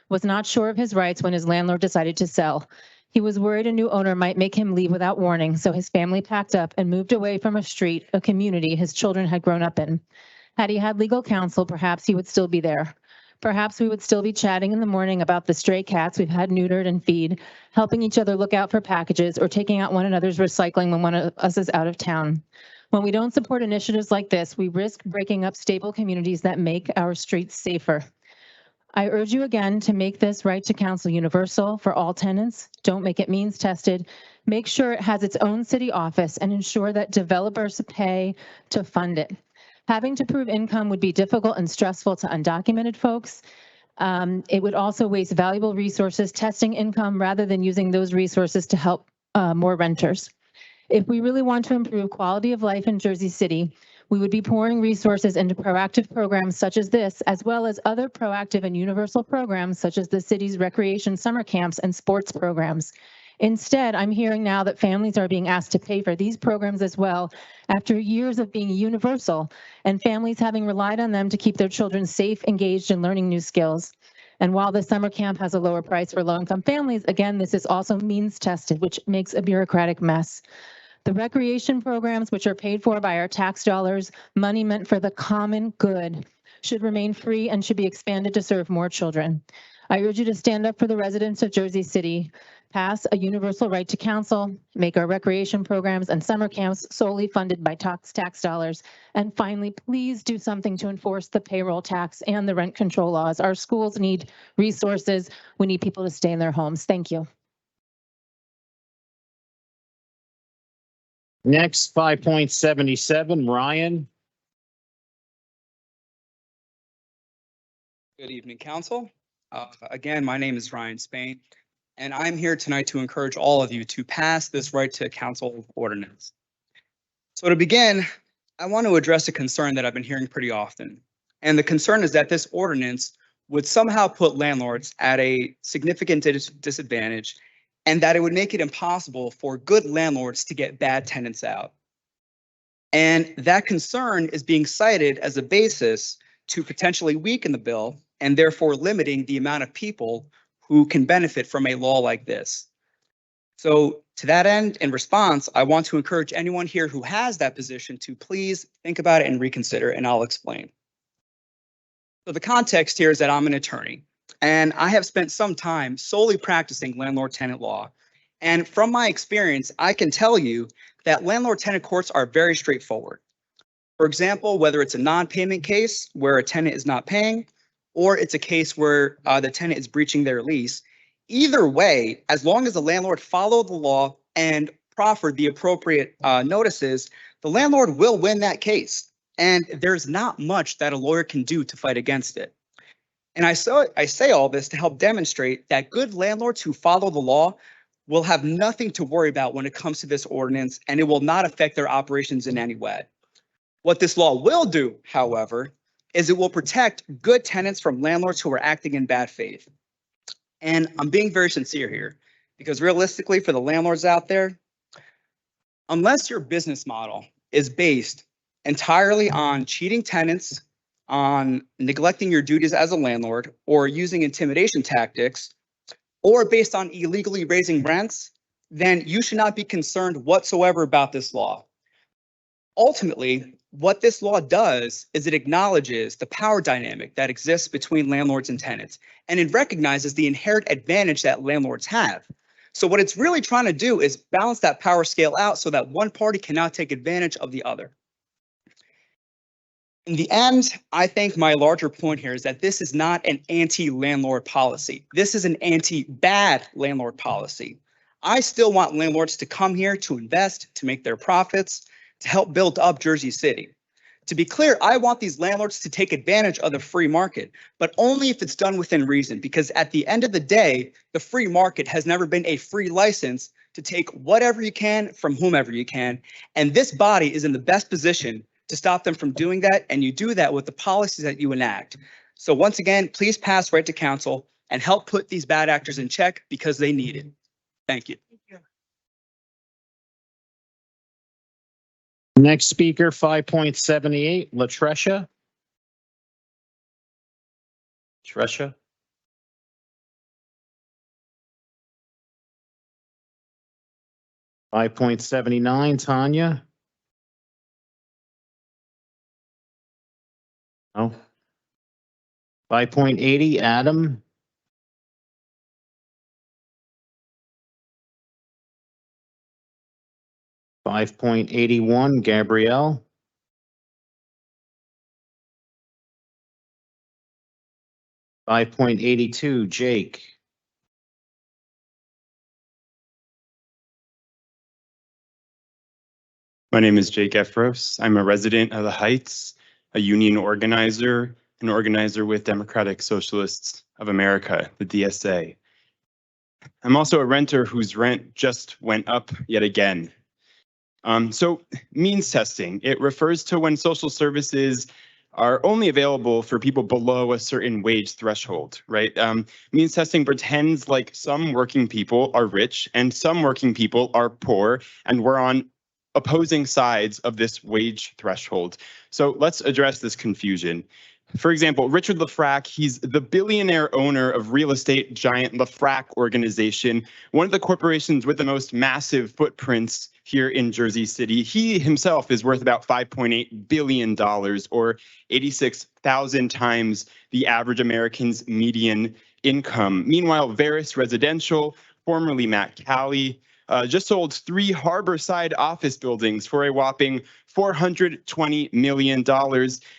was not sure of his rights when his landlord decided to sell. He was worried a new owner might make him leave without warning, so his family packed up and moved away from a street, a community his children had grown up in. Had he had legal counsel, perhaps he would still be there. Perhaps we would still be chatting in the morning about the stray cats we've had neutered and feed, helping each other look out for packages, or taking out one another's recycling when one of us is out of town. When we don't support initiatives like this, we risk breaking up stable communities that make our streets safer. I urge you again to make this right to counsel universal for all tenants. Don't make it means tested. Make sure it has its own city office and ensure that developers pay to fund it. Having to prove income would be difficult and stressful to undocumented folks. It would also waste valuable resources testing income rather than using those resources to help more renters. If we really want to improve quality of life in Jersey City, we would be pouring resources into proactive programs such as this, as well as other proactive and universal programs such as the city's recreation summer camps and sports programs. Instead, I'm hearing now that families are being asked to pay for these programs as well after years of being universal and families having relied on them to keep their children safe, engaged, and learning new skills. And while the summer camp has a lower price for low-income families, again, this is also means tested, which makes a bureaucratic mess. The recreation programs, which are paid for by our tax dollars, money meant for the common good, should remain free and should be expanded to serve more children. I urge you to stand up for the residents of Jersey City. pass a universal right to counsel, make our recreation programs and summer camps solely funded by tax dollars, and finally, please do something to enforce the payroll tax and the rent control laws. Our schools need resources. We need people to stay in their homes. Thank you. Next, 5.77, Ryan. Good evening, Council. Again, my name is Ryan Spain, and I'm here tonight to encourage all of you to pass this right to counsel ordinance. So to begin, I want to address a concern that I've been hearing pretty often. And the concern is that this ordinance would somehow put landlords at a significant disadvantage, and that it would make it impossible for good landlords to get bad tenants out. And that concern is being cited as a basis to potentially weaken the bill and therefore limiting the amount of people who can benefit from a law like this. So to that end, in response, I want to encourage anyone here who has that position to please think about it and reconsider, and I'll explain. So the context here is that I'm an attorney, and I have spent some time solely practicing landlord-tenant law. And from my experience, I can tell you that landlord-tenant courts are very straightforward. For example, whether it's a non-payment case where a tenant is not paying, or it's a case where the tenant is breaching their lease, either way, as long as the landlord followed the law and proffered the appropriate notices, the landlord will win that case. And there's not much that a lawyer can do to fight against it. And I say all this to help demonstrate that good landlords who follow the law will have nothing to worry about when it comes to this ordinance, and it will not affect their operations in any way. What this law will do, however, is it will protect good tenants from landlords who are acting in bad faith. And I'm being very sincere here, because realistically, for the landlords out there, unless your business model is based entirely on cheating tenants, on neglecting your duties as a landlord, or using intimidation tactics, or based on illegally raising rents, then you should not be concerned whatsoever about this law. Ultimately, what this law does is it acknowledges the power dynamic that exists between landlords and tenants, and it recognizes the inherent advantage that landlords have. So what it's really trying to do is balance that power scale out so that one party cannot take advantage of the other. In the end, I think my larger point here is that this is not an anti-landlord policy. This is an anti-bad landlord policy. I still want landlords to come here to invest, to make their profits, to help build up Jersey City. To be clear, I want these landlords to take advantage of the free market, but only if it's done within reason, because at the end of the day, the free market has never been a free license to take whatever you can from whomever you can. And this body is in the best position to stop them from doing that. And you do that with the policies that you enact. So once again, please pass right to council and help put these bad actors in check because they need it. Thank you. Next speaker, 5.78, Latresha. Tresha. .79, Tanya. No. 5.80, Adam. .81, Gabrielle. .82, Jake. My name is Jake Efros. I'm a resident of the Heights, a union organizer, an organizer with Democratic Socialists of America, the DSA. I'm also a renter whose rent just went up yet again. So means testing, it refers to when social services are only available for people below a certain wage threshold, right? Means testing pretends like some working people are rich and some working people are poor, and we're on opposing sides of this wage threshold. So let's address this confusion. For example, Richard Lafrac, he's the billionaire owner of real estate giant Lafrac Organization, one of the corporations with the most massive footprints here in Jersey City. He himself is worth about $5.8 billion, or 86,000 times the average American's median income. Meanwhile, Veris Residential formerly Matt Calley, just sold 3 Harborside office buildings for a whopping $420 million.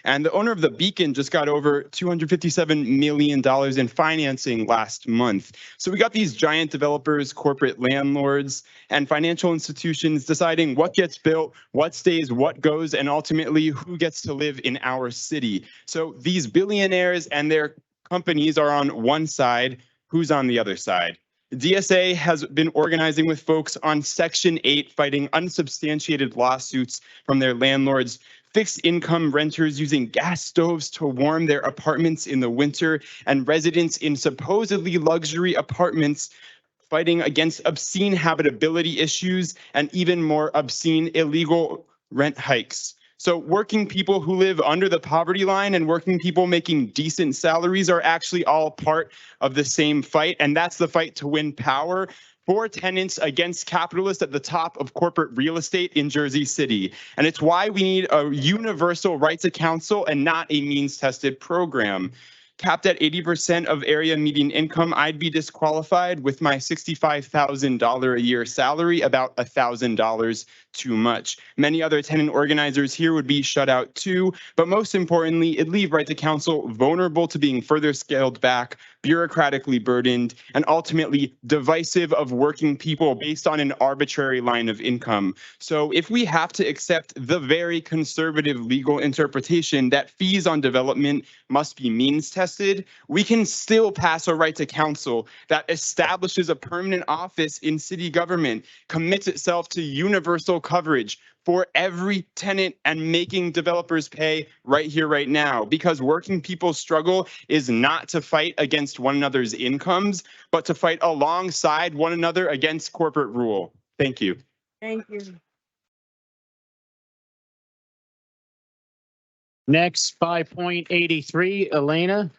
And the owner of the Beacon just got over $257 million in financing last month. So we got these giant developers, corporate landlords, and financial institutions deciding what gets built, what stays, what goes, and ultimately who gets to live in our city. So these billionaires and their companies are on one side. Who's on the other side? The DSA has been organizing with folks on Section 8, fighting unsubstantiated lawsuits from their landlords, fixed income renters using gas stoves to warm their apartments in the winter, and residents in supposedly luxury apartments fighting against obscene habitability issues and even more obscene illegal rent hikes. So working people who live under the poverty line and working people making decent salaries are actually all part of the same fight. And that's the fight to win power for tenants against capitalists at the top of corporate real estate in Jersey City. And it's why we need a universal right to counsel and not a means-tested program. Capped at 80% of area median income, I'd be disqualified. With my $65,000 a year salary, about $1,000 too much. Many other tenant organizers here would be shut out too, but most importantly, it'd leave right to counsel vulnerable to being further scaled back, bureaucratically burdened, and ultimately divisive of working people based on an arbitrary line of income. So if we have to accept the very conservative legal interpretation that fees on development must be means tested, we can still pass a right to counsel that establishes a permanent office in city government, commits itself to universal coverage for every tenant, and making developers pay right here, right now. Because working people's struggle is not to fight against one another's incomes, but to fight alongside one another against corporate rule. Thank you. Thank you. Next, 5.83, Elena.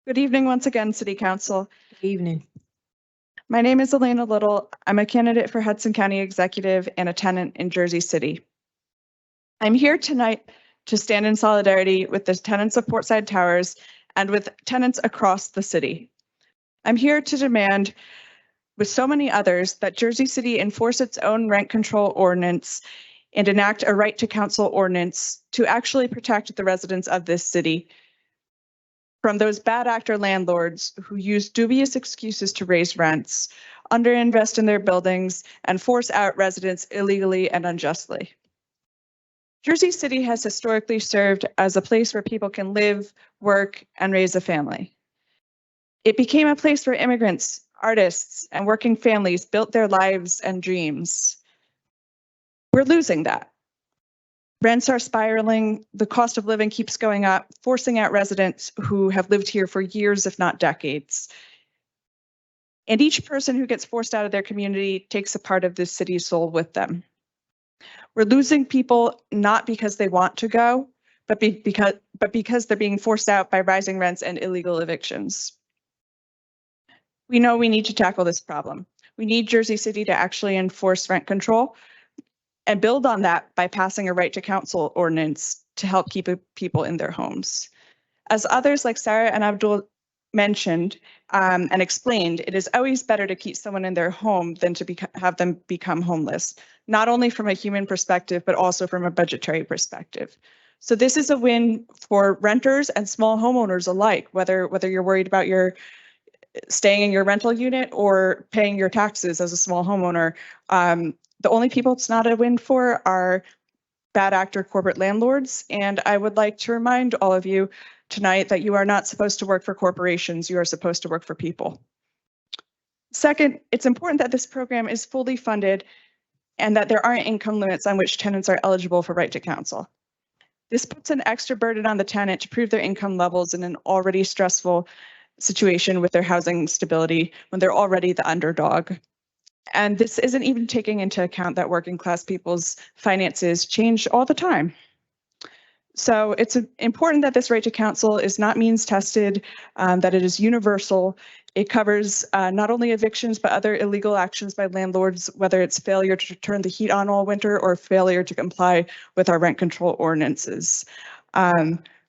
Good evening once again, City Council. Good evening. My name is Elena Little. I'm a candidate for Hudson County Executive and a tenant in Jersey City. I'm here tonight to stand in solidarity with the tenants of Portside Towers and with tenants across the city. I'm here to demand, with so many others, that Jersey City enforce its own rent control ordinance and enact a right to counsel ordinance to actually protect the residents of this city from those bad actor landlords who use dubious excuses to raise rents, underinvest in their buildings, and force out residents illegally and unjustly. Jersey City has historically served as a place where people can live, work, and raise a family. It became a place where immigrants, artists, and working families built their lives and dreams. We're losing that. Rents are spiraling, the cost of living keeps going up, forcing out residents who have lived here for years, if not decades. And each person who gets forced out of their community takes a part of this city's soul with them. We're losing people not because they want to go, but because they're being forced out by rising rents and illegal evictions. We know we need to tackle this problem. We need Jersey City to actually enforce rent control and build on that by passing a right to counsel ordinance to help keep people in their homes. As others like Sarah and Abdul mentioned and explained, it is always better to keep someone in their home than to have them become homeless, not only from a human perspective, but also from a budgetary perspective. So this is a win for renters and small homeowners alike, whether you're worried about your staying in your rental unit or paying your taxes as a small homeowner. The only people it's not a win for are bad actor corporate landlords. And I would like to remind all of you tonight that you are not supposed to work for corporations. You are supposed to work for people. Second, it's important that this program is fully funded and that there aren't income limits on which tenants are eligible for right to counsel. This puts an extra burden on the tenant to prove their income levels in an already stressful situation with their housing stability when they're already the underdog. And this isn't even taking into account that working class people's finances change all the time. So it's important that this right to counsel is not means tested, that it is universal. It covers not only evictions, but other illegal actions by landlords, whether it's failure to turn the heat on all winter or failure to comply with our rent control ordinances.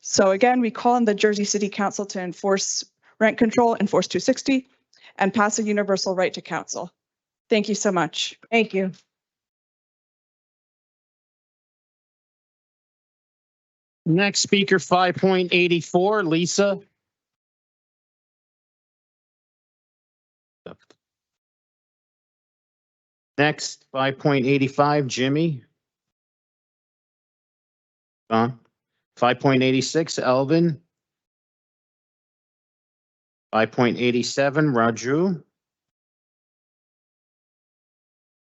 So again, we call on the Jersey City Council to enforce rent control, enforce 260, and pass a universal right to counsel. Thank you so much. Thank you. Next speaker, 5.84, Lisa. Next, 5.85, Jimmy. Gone. 5.86, Elvin. 5.87, Raju.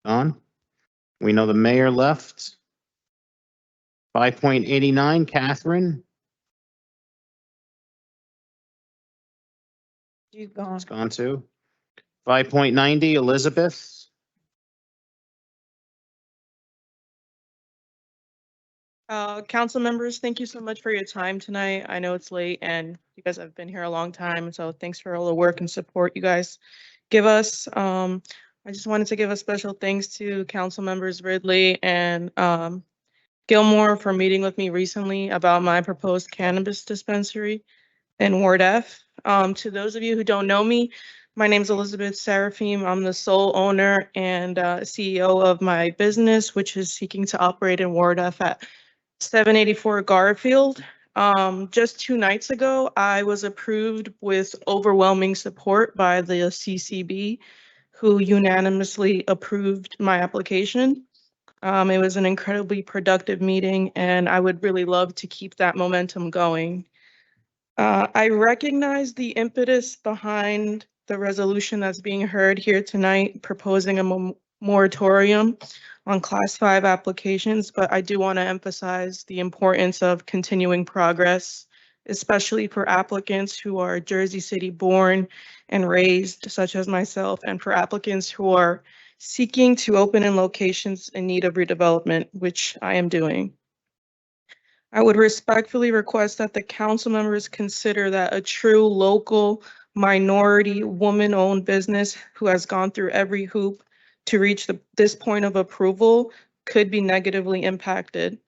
Gone. We know the mayor left. 5.89, Catherine. She's gone. It's gone too. 5.90, Elizabeth. Council members, thank you so much for your time tonight. I know it's late and you guys have been here a long time, so thanks for all the work and support you guys give us. I just wanted to give a special thanks to Council members Ridley and Gilmore for meeting with me recently about my proposed cannabis dispensary in Ward F. To those of you who don't know me, my name is Elizabeth Seraphim. I'm the sole owner and CEO of my business, which is seeking to operate in Ward F at 784 Garfield. Just 2 nights ago, I was approved with overwhelming support by the CCB, who unanimously approved my application. It was an incredibly productive meeting, and I would really love to keep that momentum going. I recognize the impetus behind the resolution that's being heard here tonight, proposing a moratorium on Class 5 applications, but I do want to emphasize the importance of continuing progress, especially for applicants who are Jersey City born and raised, such as myself, and for applicants who are seeking to open in locations in need of redevelopment, which I am doing. I would respectfully request that the council members consider that a true local minority woman-owned business who has gone through every hoop to reach this point of approval could be negatively impacted.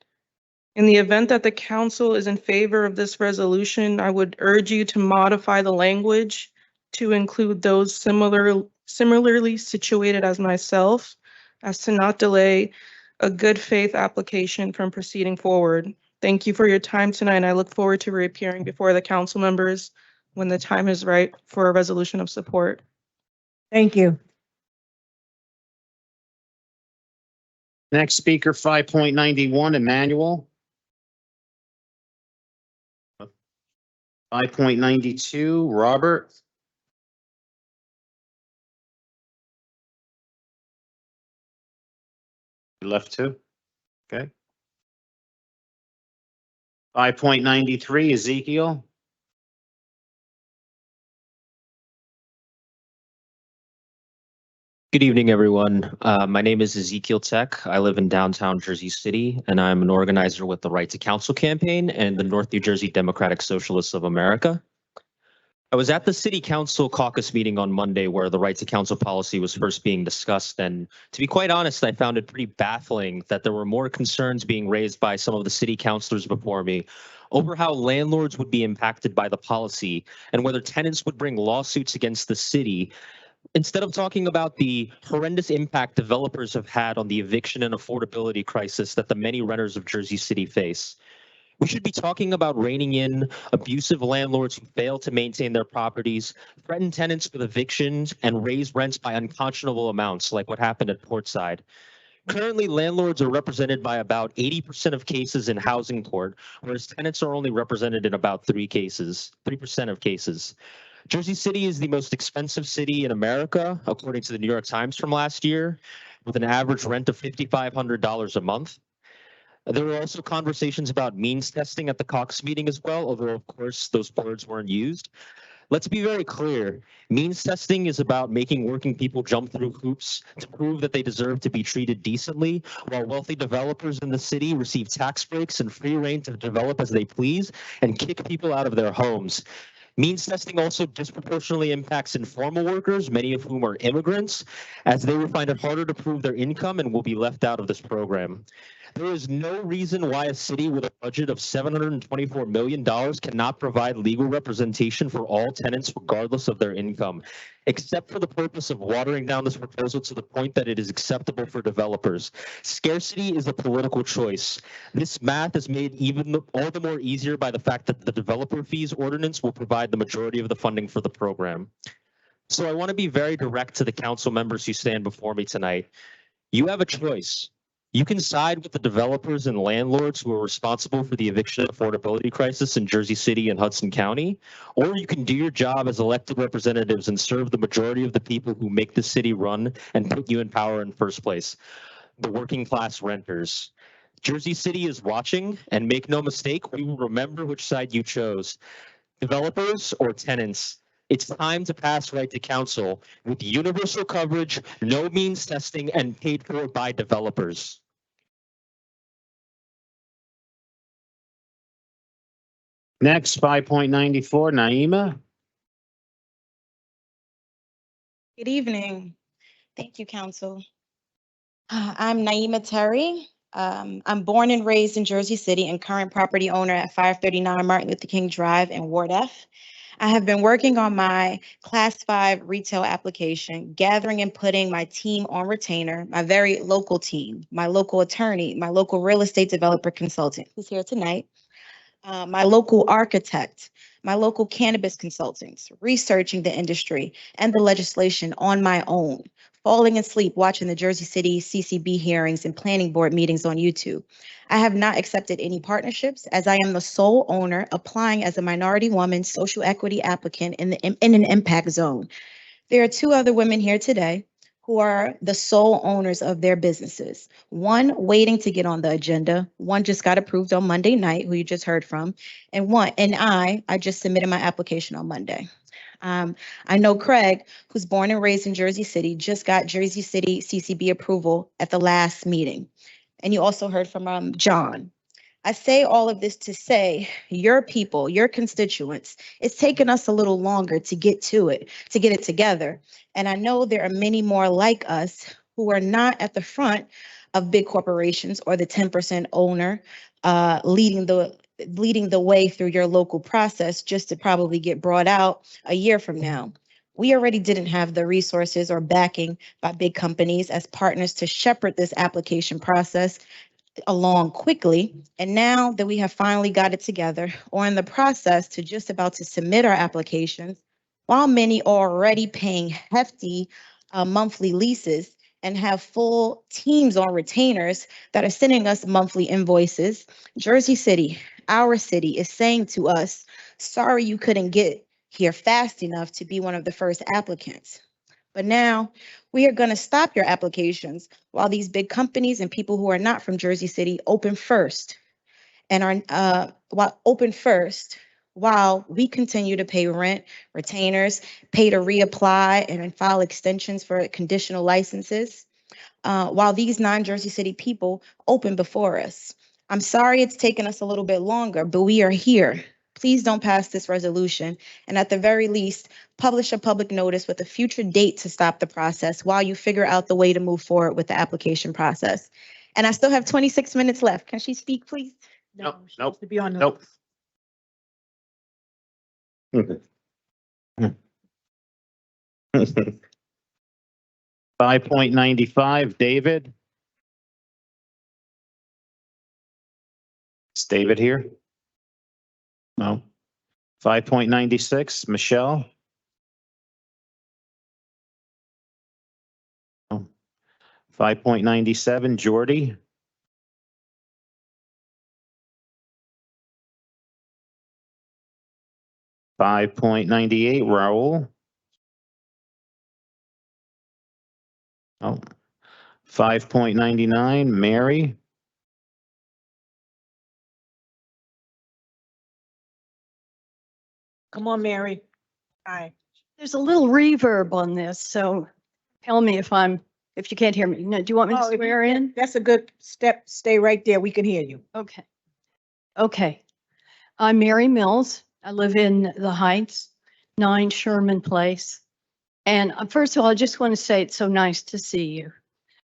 In the event that the council is in favor of this resolution, I would urge you to modify the language to include those similarly situated as myself, as to not delay a good faith application from proceeding forward. Thank you for your time tonight, and I look forward to reappearing before the council members when the time is right for a resolution of support. Thank you. Next speaker, 5.91, Emmanuel. 5.92, Robert. You left two. Okay. 5.93, Ezekiel. Good evening, everyone. My name is Ezekiel Tech. I live in downtown Jersey City, and I'm an organizer with the Right to Counsel campaign and the North New Jersey Democratic Socialists of America. I was at the City Council caucus meeting on Monday where the Right to Counsel policy was first being discussed, and to be quite honest, I found it pretty baffling that there were more concerns being raised by some of the city councilors before me over how landlords would be impacted by the policy and whether tenants would bring lawsuits against the city, instead of talking about the horrendous impact developers have had on the eviction and affordability crisis that the many renters of Jersey City face. We should be talking about reining in abusive landlords who fail to maintain their properties, threaten tenants with evictions, and raise rents by unconscionable amounts, like what happened at Portside. Currently, landlords are represented by about 80% of cases in housing court, whereas tenants are only represented in about 3% of cases. Jersey City is the most expensive city in America, according to the New York Times from last year, with an average rent of $5,500 a month. There were also conversations about means testing at the caucus meeting as well, although of course those words weren't used. Let's be very clear. Means testing is about making working people jump through hoops to prove that they deserve to be treated decently, while wealthy developers in the city receive tax breaks and free rein to develop as they please and kick people out of their homes. Means testing also disproportionately impacts informal workers, many of whom are immigrants, as they will find it harder to prove their income and will be left out of this program. There is no reason why a city with a budget of $724 million cannot provide legal representation for all tenants regardless of their income, except for the purpose of watering down this proposal to the point that it is acceptable for developers. Scarcity is a political choice. This math is made all the more easier by the fact that the developer fees ordinance will provide the majority of the funding for the program. So I want to be very direct to the council members who stand before me tonight. You have a choice. You can side with the developers and landlords who are responsible for the eviction affordability crisis in Jersey City and Hudson County, or you can do your job as elected representatives and serve the majority of the people who make the city run and put you in power in the first place, the working class renters. Jersey City is watching, and make no mistake, we will remember which side you chose, developers or tenants. It's time to pass right to council with universal coverage, no means testing, and paid for by developers. Next, 5.94, Naima. Good evening. Thank you, Council. I'm Naima Terry. I'm born and raised in Jersey City and current property owner at 539 Martin Luther King Drive in Ward F. I have been working on my Class 5 retail application, gathering and putting my team on retainer, my very local team, my local attorney, my local real estate developer consultant who's here tonight, my local architect, my local cannabis consultants, researching the industry and the legislation on my own, falling asleep watching the Jersey City CCB hearings and planning board meetings on YouTube. I have not accepted any partnerships as I am the sole owner applying as a minority woman social equity applicant in an impact zone. There are two other women here today who are the sole owners of their businesses. One waiting to get on the agenda. One just got approved on Monday night, who you just heard from. And I just submitted my application on Monday. I know Craig, who's born and raised in Jersey City, just got Jersey City CCB approval at the last meeting. And you also heard from John. I say all of this to say your people, your constituents, it's taken us a little longer to get to it, to get it together. And I know there are many more like us who are not at the front of big corporations or the 10% owner leading the way through your local process just to probably get brought out a year from now. We already didn't have the resources or backing by big companies as partners to shepherd this application process along quickly. And now that we have finally got it together or in the process to just about to submit our applications, while many are already paying hefty monthly leases and have full teams on retainers that are sending us monthly invoices, Jersey City, our city, is saying to us, sorry you couldn't get here fast enough to be one of the first applicants. But now we are going to stop your applications while these big companies and people who are not from Jersey City open first and are while we continue to pay rent, retainers, pay to reapply and file extensions for conditional licenses, while these non-Jersey City people open before us. I'm sorry it's taken us a little bit longer, but we are here. Please don't pass this resolution, and at the very least, publish a public notice with a future date to stop the process while you figure out the way to move forward with the application process. And I still have 26 minutes left. Can she speak, please? Nope. To be on Nope. 5.95, David. Is David here? No. 5.96, Michelle. No. 5.97, Jordy. $5.98, Raul. Oh. 5.99, Mary. Come on, Mary. Hi. There's a little reverb on this, so tell me if you can't hear me. No, do you want me to Oh, if you- swear in? That's a good step. Stay right there. We can hear you. Okay. Okay. I'm Mary Mills. I live in the Heights, 9 Sherman Place. And first of all, I just want to say it's so nice to see you.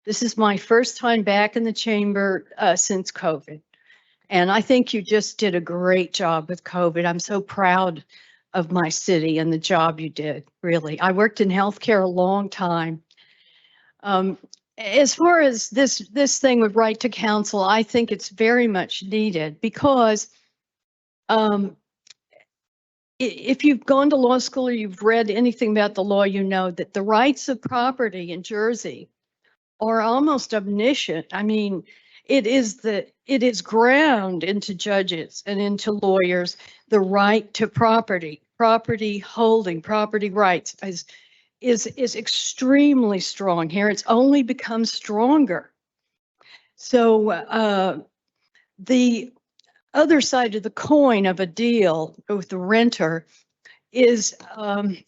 This is my first time back in the chamber since COVID. And I think you just did a great job with COVID. I'm so proud of my city and the job you did, really. I worked in healthcare a long time. As far as this thing with right to counsel, I think it's very much needed because if you've gone to law school or you've read anything about the law, you know that the rights of property in Jersey are almost omniscient. I mean, it is ground into judges and into lawyers, the right to property, property holding, property rights is extremely strong here. It's only become stronger. So the other side of the coin of a deal with the renter is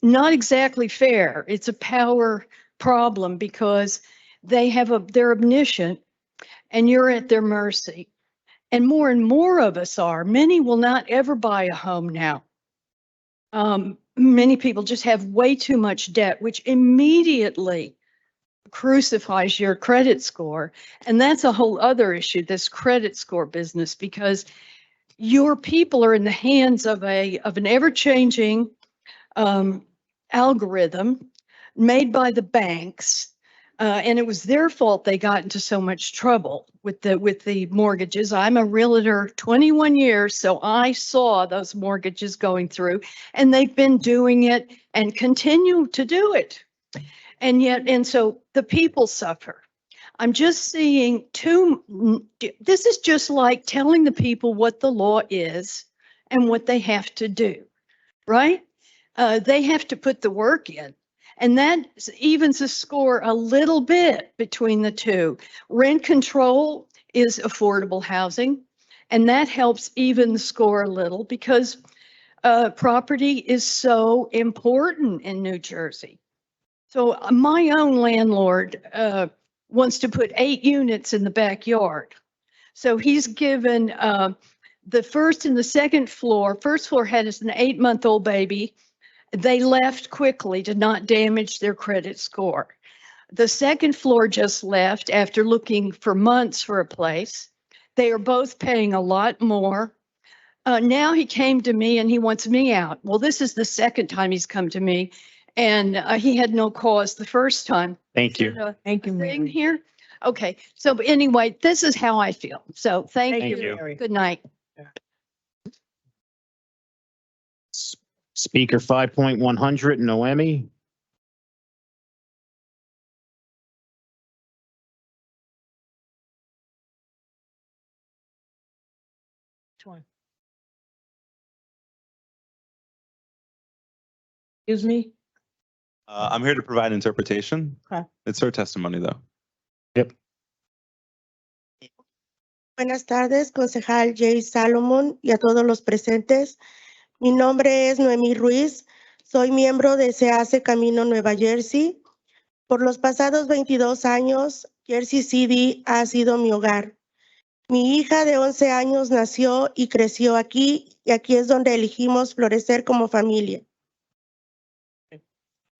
not exactly fair. It's a power problem because they're omniscient and you're at their mercy. And more of us are. Many will not ever buy a home now. Many people just have way too much debt, which immediately crucifies your credit score. And that's a whole other issue, this credit score business, because your people are in the hands of an ever-changing algorithm made by the banks. And it was their fault they got into so much trouble with the mortgages. I'm a realtor 21 years, so I saw those mortgages going through, and they've been doing it and continue to do it. And so the people suffer. I'm just seeing this is just like telling the people what the law is and what they have to do, right? They have to put the work in. And that evens the score a little bit between the two. Rent control is affordable housing, and that helps even the score a little because property is so important in New Jersey. So my own landlord wants to put 8 units in the backyard. So he's given the first and the second floor. First floor had an 8-month-old baby. They left quickly to not damage their credit score. The second floor just left after looking for months for a place. They are both paying a lot more. Now he came to me and he wants me out. Well, this is the second time he's come to me, and he had no cause the first time. Thank you. Thank you, Thing Mary. here. Okay, so but anyway, this is how I feel. So thank Thank you. you, Mary. Good night. Speaker 5.100, Noemi. Excuse me? I'm here to provide interpretation. Okay. It's her testimony, though. Yep. Buenas tardes, concejal Jay Salomon y a todos los presentes. Mi nombre es Noemí Ruiz. Soy miembro de Se Hace Camino Nueva Jersey. Por los pasados 22 años, Jersey City ha sido mi hogar. Mi hija de 11 años nació y creció aquí, y aquí es donde elegimos florecer como familia.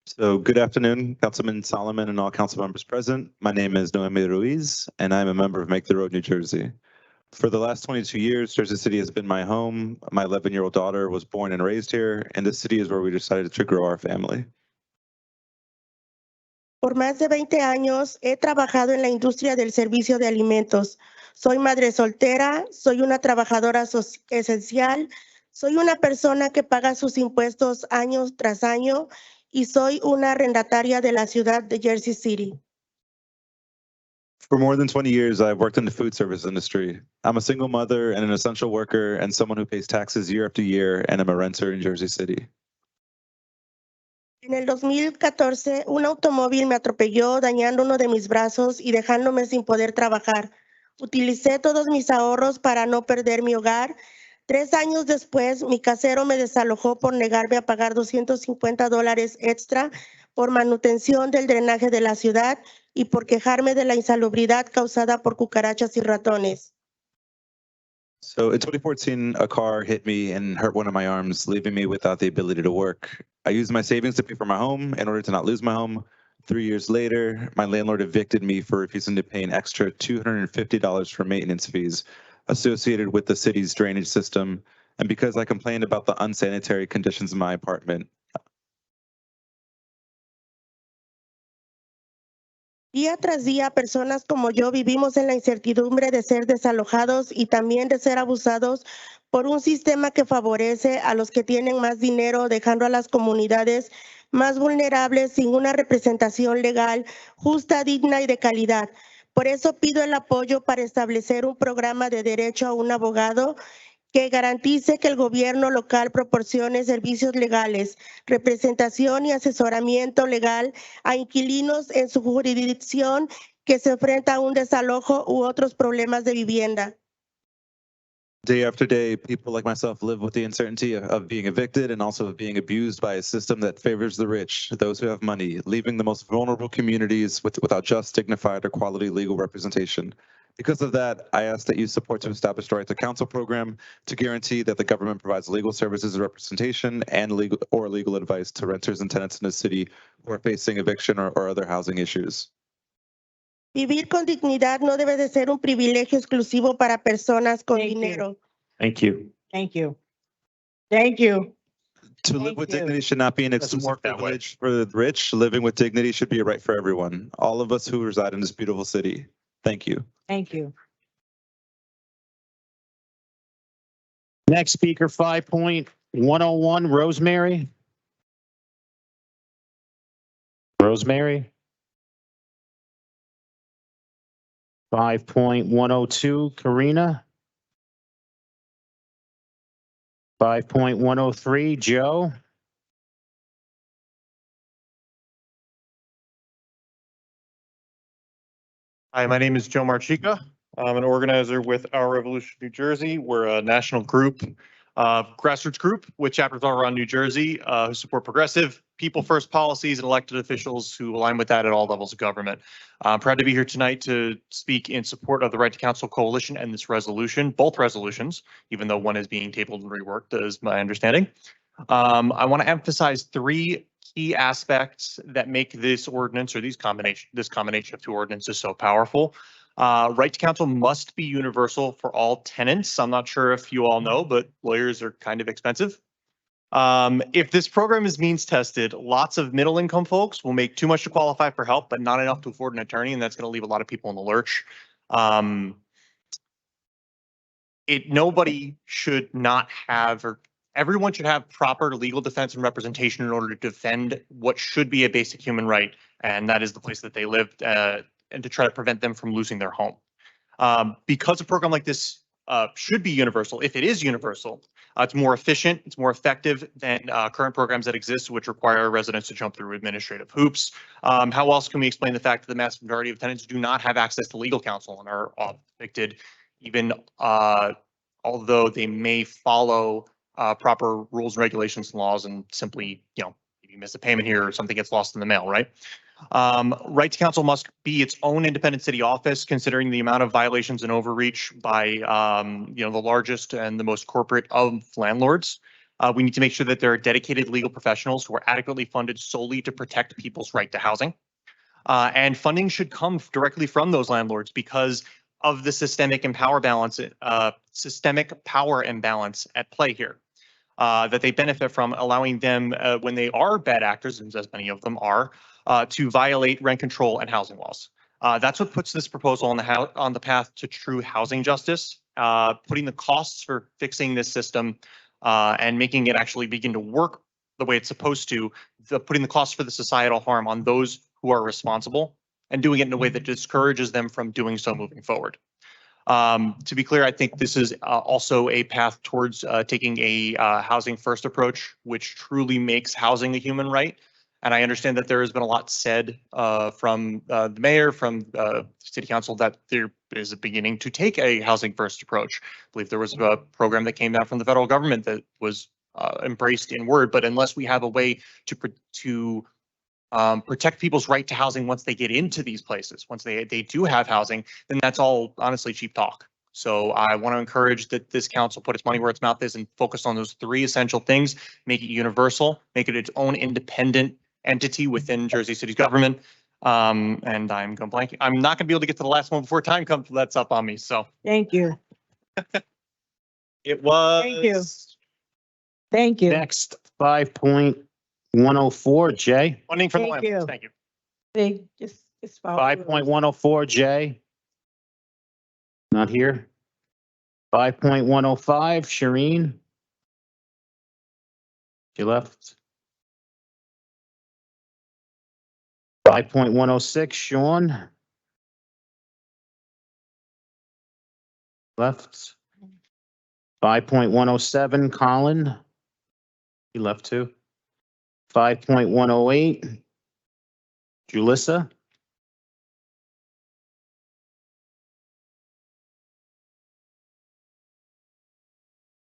So, good afternoon, Councilman Solomon and all council members present. My name is Noemi Ruiz, and I'm a member of Make the Road, New Jersey. For the last 22 years, Jersey City has been my home. My 11-year-old daughter was born and raised here, and this city is where we decided to grow our family. Por más de 20 años he trabajado en la industria del servicio de alimentos. Soy madre soltera, soy una trabajadora esencial, soy una persona que paga sus impuestos año tras año y soy una arrendataria de la ciudad de Jersey City. For more than 20 years, I've worked in the food service industry. I'm a single mother and an essential worker and someone who pays taxes year after year, and I'm a renter in Jersey City. En el 2014, un automóvil me atropelló dañando uno de mis brazos y dejándome sin poder trabajar. Utilicé todos mis ahorros para no perder mi hogar. 3 años después, mi casero me desalojó por negarme a pagar $250 extra por manutención del drenaje de la ciudad y por quejarme de la insalubridad causada por cucarachas y ratones. So in 2014, a car hit me and hurt one of my arms, leaving me without the ability to work. I used my savings to pay for my home in order to not lose my home. 3 years later, my landlord evicted me for refusing to pay an extra $250 for maintenance fees associated with the city's drainage system, and because I complained about the unsanitary conditions in my apartment. Día tras día, personas como yo vivimos en la incertidumbre de ser desalojados y también de ser abusados por un sistema que favorece a los que tienen más dinero, dejando a las comunidades más vulnerables sin una representación legal justa, digna y de calidad. Por eso pido el apoyo para establecer un programa de derecho a un abogado que garantice que el gobierno local proporcione servicios legales, representación y asesoramiento legal a inquilinos en su jurisdicción que se enfrenta a un desalojo u otros problemas de vivienda. Day after day, people like myself live with the uncertainty of being evicted and also of being abused by a system that favors the rich, those who have money, leaving the most vulnerable communities without just, dignified, or quality legal representation. Because of that, I ask that you support to establish the Right to Counsel program to guarantee that the government provides legal services and representation and legal advice to renters and tenants in the city who are facing eviction or other housing issues. Vivir con dignidad no debe de ser un privilegio exclusivo para personas con dinero. Thank you. Thank you. Thank you. To live with dignity should not be an exclusive privilege for the rich. Living with dignity should be a right for everyone. All of us who reside in this beautiful city. Thank you. Thank you. Next speaker, 5.101, Rosemary. Rosemary. 5.102, Karina. 5.103, Joe. Hi, my name is Joe Marchica. I'm an organizer with Our Revolution New Jersey. We're a national group, grassroots group with chapters all around New Jersey who support progressive, people first policies and elected officials who align with that at all levels of government. I'm proud to be here tonight to speak in support of the Right to Counsel Coalition and this resolution, both resolutions, even though one is being tabled and reworked, is my understanding. I want to emphasize three key aspects that make this ordinance or this combination of two ordinances so powerful. Right to counsel must be universal for all tenants. I'm not sure if you all know, but lawyers are kind of expensive. If this program is means tested, lots of middle income folks will make too much to qualify for help, but not enough to afford an attorney, and that's going to leave a lot of people in the lurch. Nobody should not have, or everyone should have proper legal defense and representation in order to defend what should be a basic human right, and that is the place that they live, and to try to prevent them from losing their home. Because a program like this should be universal, if it is universal, it's more efficient, it's more effective than current programs that exist, which require residents to jump through administrative hoops. How else can we explain the fact that the vast majority of tenants do not have access to legal counsel and are evicted, even although they may follow proper rules, regulations, and laws, and simply, if you miss a payment here or something gets lost in the mail, right? Right to counsel must be its own independent city office, considering the amount of violations and overreach by, the largest and the most corporate of landlords. We need to make sure that there are dedicated legal professionals who are adequately funded solely to protect people's right to housing. And funding should come directly from those landlords because of the systemic power imbalance at play here. That they benefit from, allowing them, when they are bad actors, and as many of them are, to violate rent control and housing laws. That's what puts this proposal on the path to true housing justice, putting the costs for fixing this system and making it actually begin to work the way it's supposed to, putting the costs for the societal harm on those who are responsible and doing it in a way that discourages them from doing so moving forward. To be clear, I think this is also a path towards taking a housing first approach, which truly makes housing a human right. And I understand that there has been a lot said from the mayor, from city council, that there is a beginning to take a housing first approach. I believe there was a program that came down from the federal government that was embraced in word, but unless we have a way to protect people's right to housing once they get into these places, once they do have housing, then that's all honestly cheap talk. So I want to encourage that this council put its money where its mouth is and focus on those three essential things, make it universal, make it its own independent entity within Jersey City's government. And I'm going blanking. I'm not going to be able to get to the last one before time comes. That's up on me. So Thank you. it was. Thank you. Thank you. Next, 5.104, Jay. Funding for the Thank landlords. you. Thank you. Big, just follow. 5.104, Jay. Not here. 5.105, Shireen. She left. 5.106, Sean. Left. 5.107, Colin. He left too. 5.108, Julissa.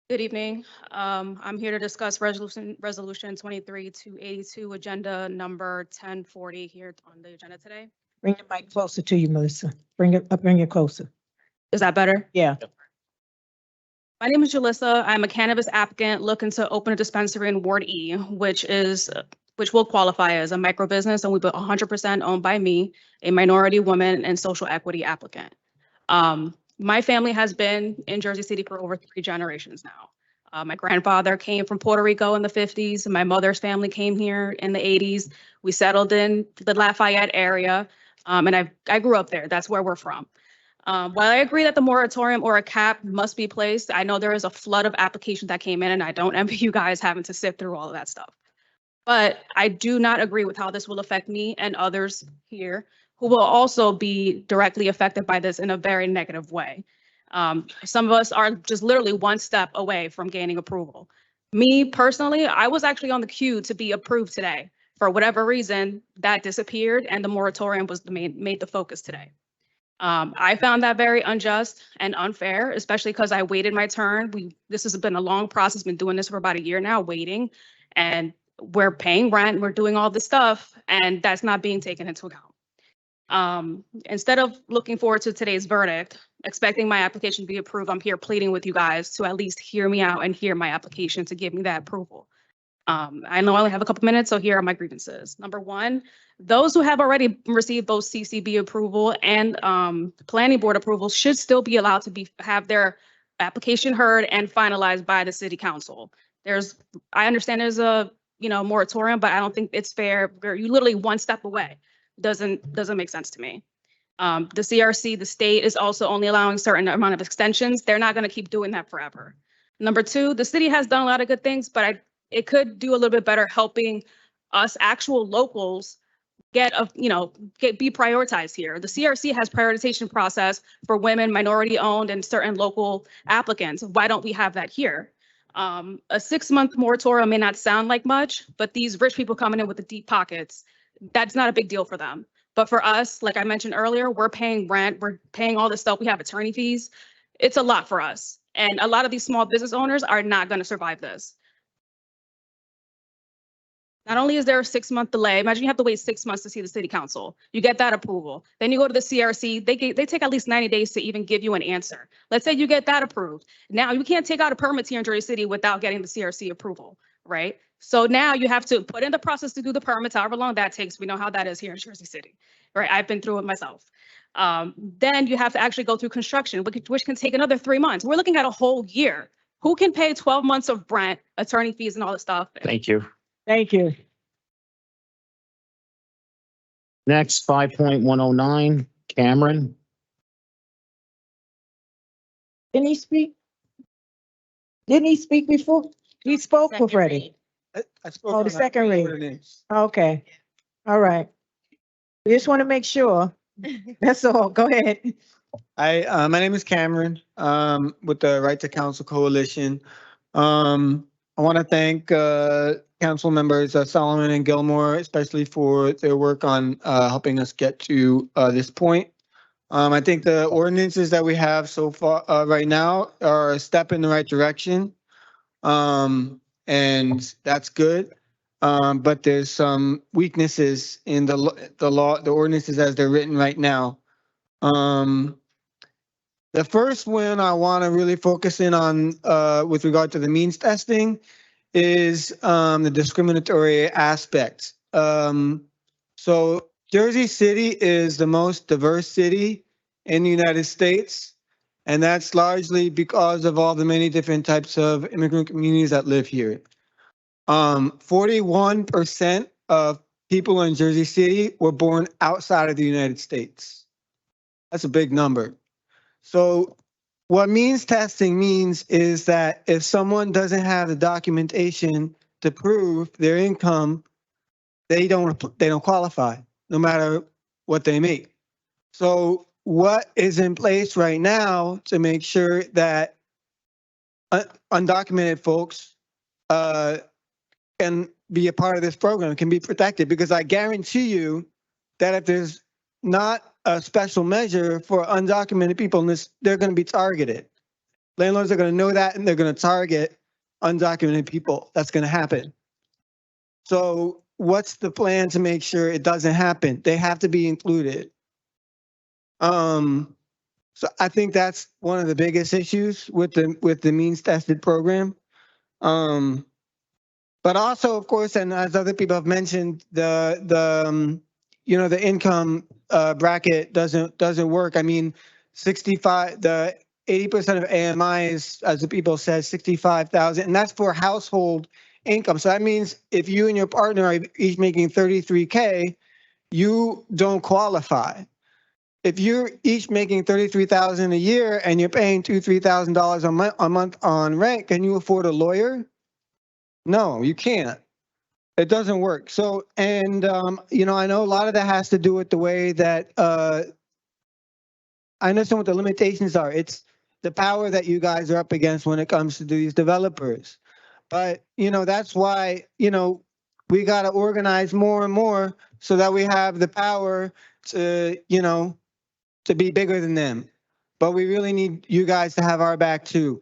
Good evening. I'm here to discuss resolution 23-282, agenda number 1040 here on the agenda today. Bring the mic closer to you, Melissa. Bring it closer. Is that better? Yeah. My name is Julissa. I'm a cannabis applicant looking to open a dispensary in Ward E, which will qualify as a micro business, and will be 100% owned by me, a minority woman and social equity applicant. My family has been in Jersey City for over 3 generations now. My grandfather came from Puerto Rico in the 50s. My mother's family came here in the 80s. We settled in the Lafayette area, and I grew up there. That's where we're from. While I agree that the moratorium or a cap must be placed, I know there is a flood of applications that came in, and I don't envy you guys having to sift through all of that stuff. But I do not agree with how this will affect me and others here who will also be directly affected by this in a very negative way. Some of us are just literally one step away from gaining approval. Me personally, I was actually on the queue to be approved today. For whatever reason, that disappeared and the moratorium was made the focus today. I found that very unjust and unfair, especially because I waited my turn. This has been a long process, been doing this for about a year now, waiting, and we're paying rent, we're doing all this stuff, and that's not being taken into account. Instead of looking forward to today's verdict, expecting my application to be approved, I'm here pleading with you guys to at least hear me out and hear my application to give me that approval. I know I only have a couple minutes, so here are my grievances. Number one, those who have already received both CCB approval and planning board approval should still be allowed to have their application heard and finalized by the city council. I understand there's a moratorium, but I don't think it's fair. You're literally one step away. Doesn't make sense to me. The CRC, the state, is also only allowing certain amount of extensions. They're not going to keep doing that forever. Number two, the city has done a lot of good things, but it could do a little bit better helping us actual locals be prioritized here. The CRC has prioritization process for women, minority owned, and certain local applicants. Why don't we have that here? A 6-month moratorium may not sound like much, but these rich people coming in with the deep pockets, that's not a big deal for them. But for us, like I mentioned earlier, we're paying rent, we're paying all this stuff, we have attorney fees. It's a lot for us. And a lot of these small business owners are not going to survive this. Not only is there a 6-month delay, imagine you have to wait 6 months to see the city council. You get that approval. Then you go to the CRC, they take at least 90 days to even give you an answer. Let's say you get that approved. Now you can't take out a permit here in Jersey City without getting the CRC approval, right? So now you have to put in the process to do the permits, however long that takes. We know how that is here in Jersey City, right? I've been through it myself. Then you have to actually go through construction, which can take another 3 months. We're looking at a whole year. Who can pay 12 months of rent, attorney fees, and all this stuff? Thank you. Thank you. Next, 5.109, Cameron. Didn't he speak? Didn't he speak before? He spoke already. I spoke Oh, on the that second read. ordinance. Okay. All right. We just want to make sure. That's all. Go ahead. My name is Cameron, with the Right to Counsel Coalition. I want to thank council members Solomon and Gilmore, especially for their work on helping us get to this point. I think the ordinances that we have so far right now are a step in the right direction, and that's good. But there's some weaknesses in the law, the ordinances as they're written right now. The first one I want to really focus in on with regard to the means testing is the discriminatory aspect So Jersey City is the most diverse city in the United States. And that's largely because of all the many different types of immigrant communities that live here. 41% of people in Jersey City were born outside of the United States. That's a big number. So what means testing means is that if someone doesn't have the documentation to prove their income, they don't qualify, no matter what they make. So what is in place right now to make sure that undocumented folks can be a part of this program, can be protected? Because I guarantee you that if there's not a special measure for undocumented people in this, they're going to be targeted. Landlords are going to know that, and they're going to target undocumented people. That's going to happen. So what's the plan to make sure it doesn't happen? They have to be included. So I think that's one of the biggest issues with the means tested program. But also, of course, and as other people have mentioned, the income bracket doesn't work. I mean, 80% of AMI is, as the people said, 65,000, and that's for household income. So that means if you and your partner are each making 33K, you don't qualify. If you're each making 33,000 a year and you're paying $2,000-3,000 a month on rent, can you afford a lawyer? No, you can't. It doesn't work. So, and I know a lot of that has to do with the way that I understand what the limitations are. It's the power that you guys are up against when it comes to these developers. But, that's why, we got to organize more and more so that we have the power to, to be bigger than them. But we really need you guys to have our back too.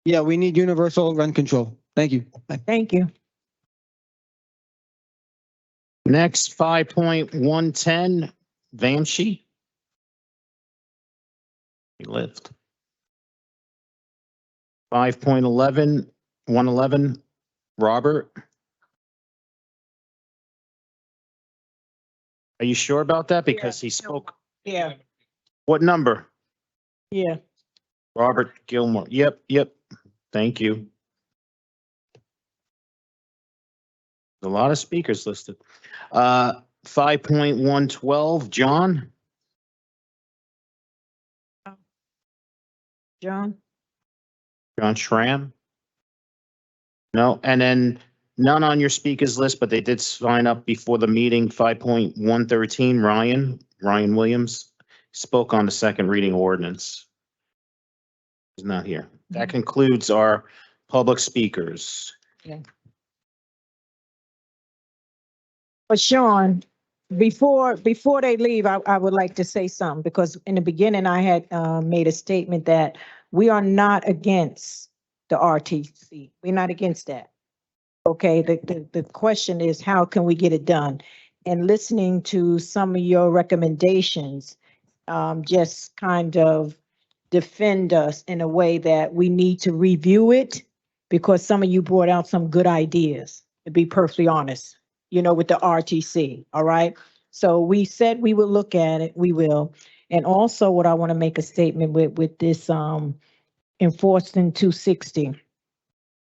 Yeah, we need universal rent control. Thank you. Bye. Thank you. Next, 5.110, Vamshi. He lived. 5.11, 111, Robert. Are you sure about that? Because he spoke. Yeah. What number? Yeah. Robert Gilmore. Yep. Thank you. A lot of speakers listed. 5.112, John. John? John Schramm. No, and then none on your speakers list, but they did sign up before the meeting. 5.113, Ryan Williams spoke on the second reading ordinance. He's not here. That concludes our public speakers. Yeah. But Sean, before they leave, I would like to say something, because in the beginning I had made a statement that we are not against the RTC. We're not against that. Okay, the question is, how can we get it done? And listening to some of your recommendations, just kind of defend us in a way that we need to review it, because some of you brought out some good ideas, to be perfectly honest, with the RTC, all right? So we said we will look at it, we will. And also what I want to make a statement with this enforcing 260.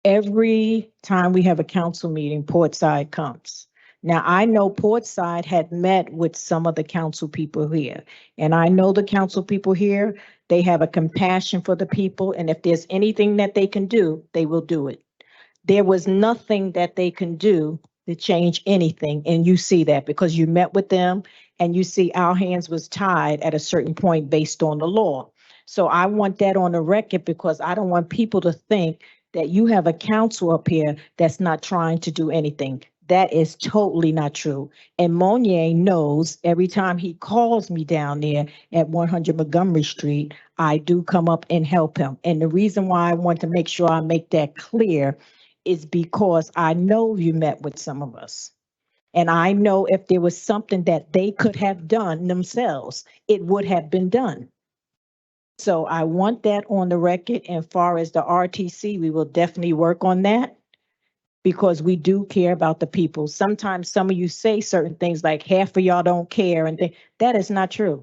Every time we have a council meeting, Portside comes. Now, I know Portside had met with some of the council people here, and I know the council people here, they have a compassion for the people, and if there's anything that they can do, they will do it. There was nothing that they can do to change anything, and you see that because you met with them, and you see our hands was tied at a certain point based on the law. So I want that on the record, because I don't want people to think that you have a council up here that's not trying to do anything. That is totally not true. And Monier knows every time he calls me down there at 100 Montgomery Street, I do come up and help him. And the reason why I want to make sure I make that clear is because I know you met with some of us. And I know if there was something that they could have done themselves, it would have been done. So I want that on the record. And far as the RTC, we will definitely work on that, because we do care about the people. Sometimes some of you say certain things like half of y'all don't care and that is not true.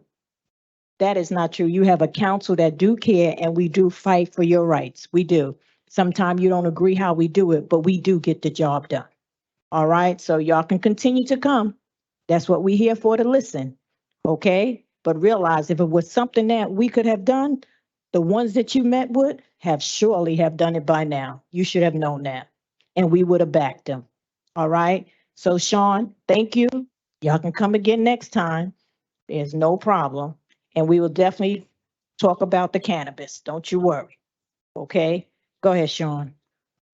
That is not true. You have a council that do care and we do fight for your rights. We do. Sometimes you don't agree how we do it, but we do get the job done. All right, so y'all can continue to come. That's what we're here for, to listen, okay? But realize if it was something that we could have done, the ones that you met with have surely have done it by now. You should have known that, and we would have backed them. All right, so Sean, thank you. Y'all can come again next time. There's no problem, and we will definitely talk about the cannabis. Don't you worry, okay? Go ahead, Sean.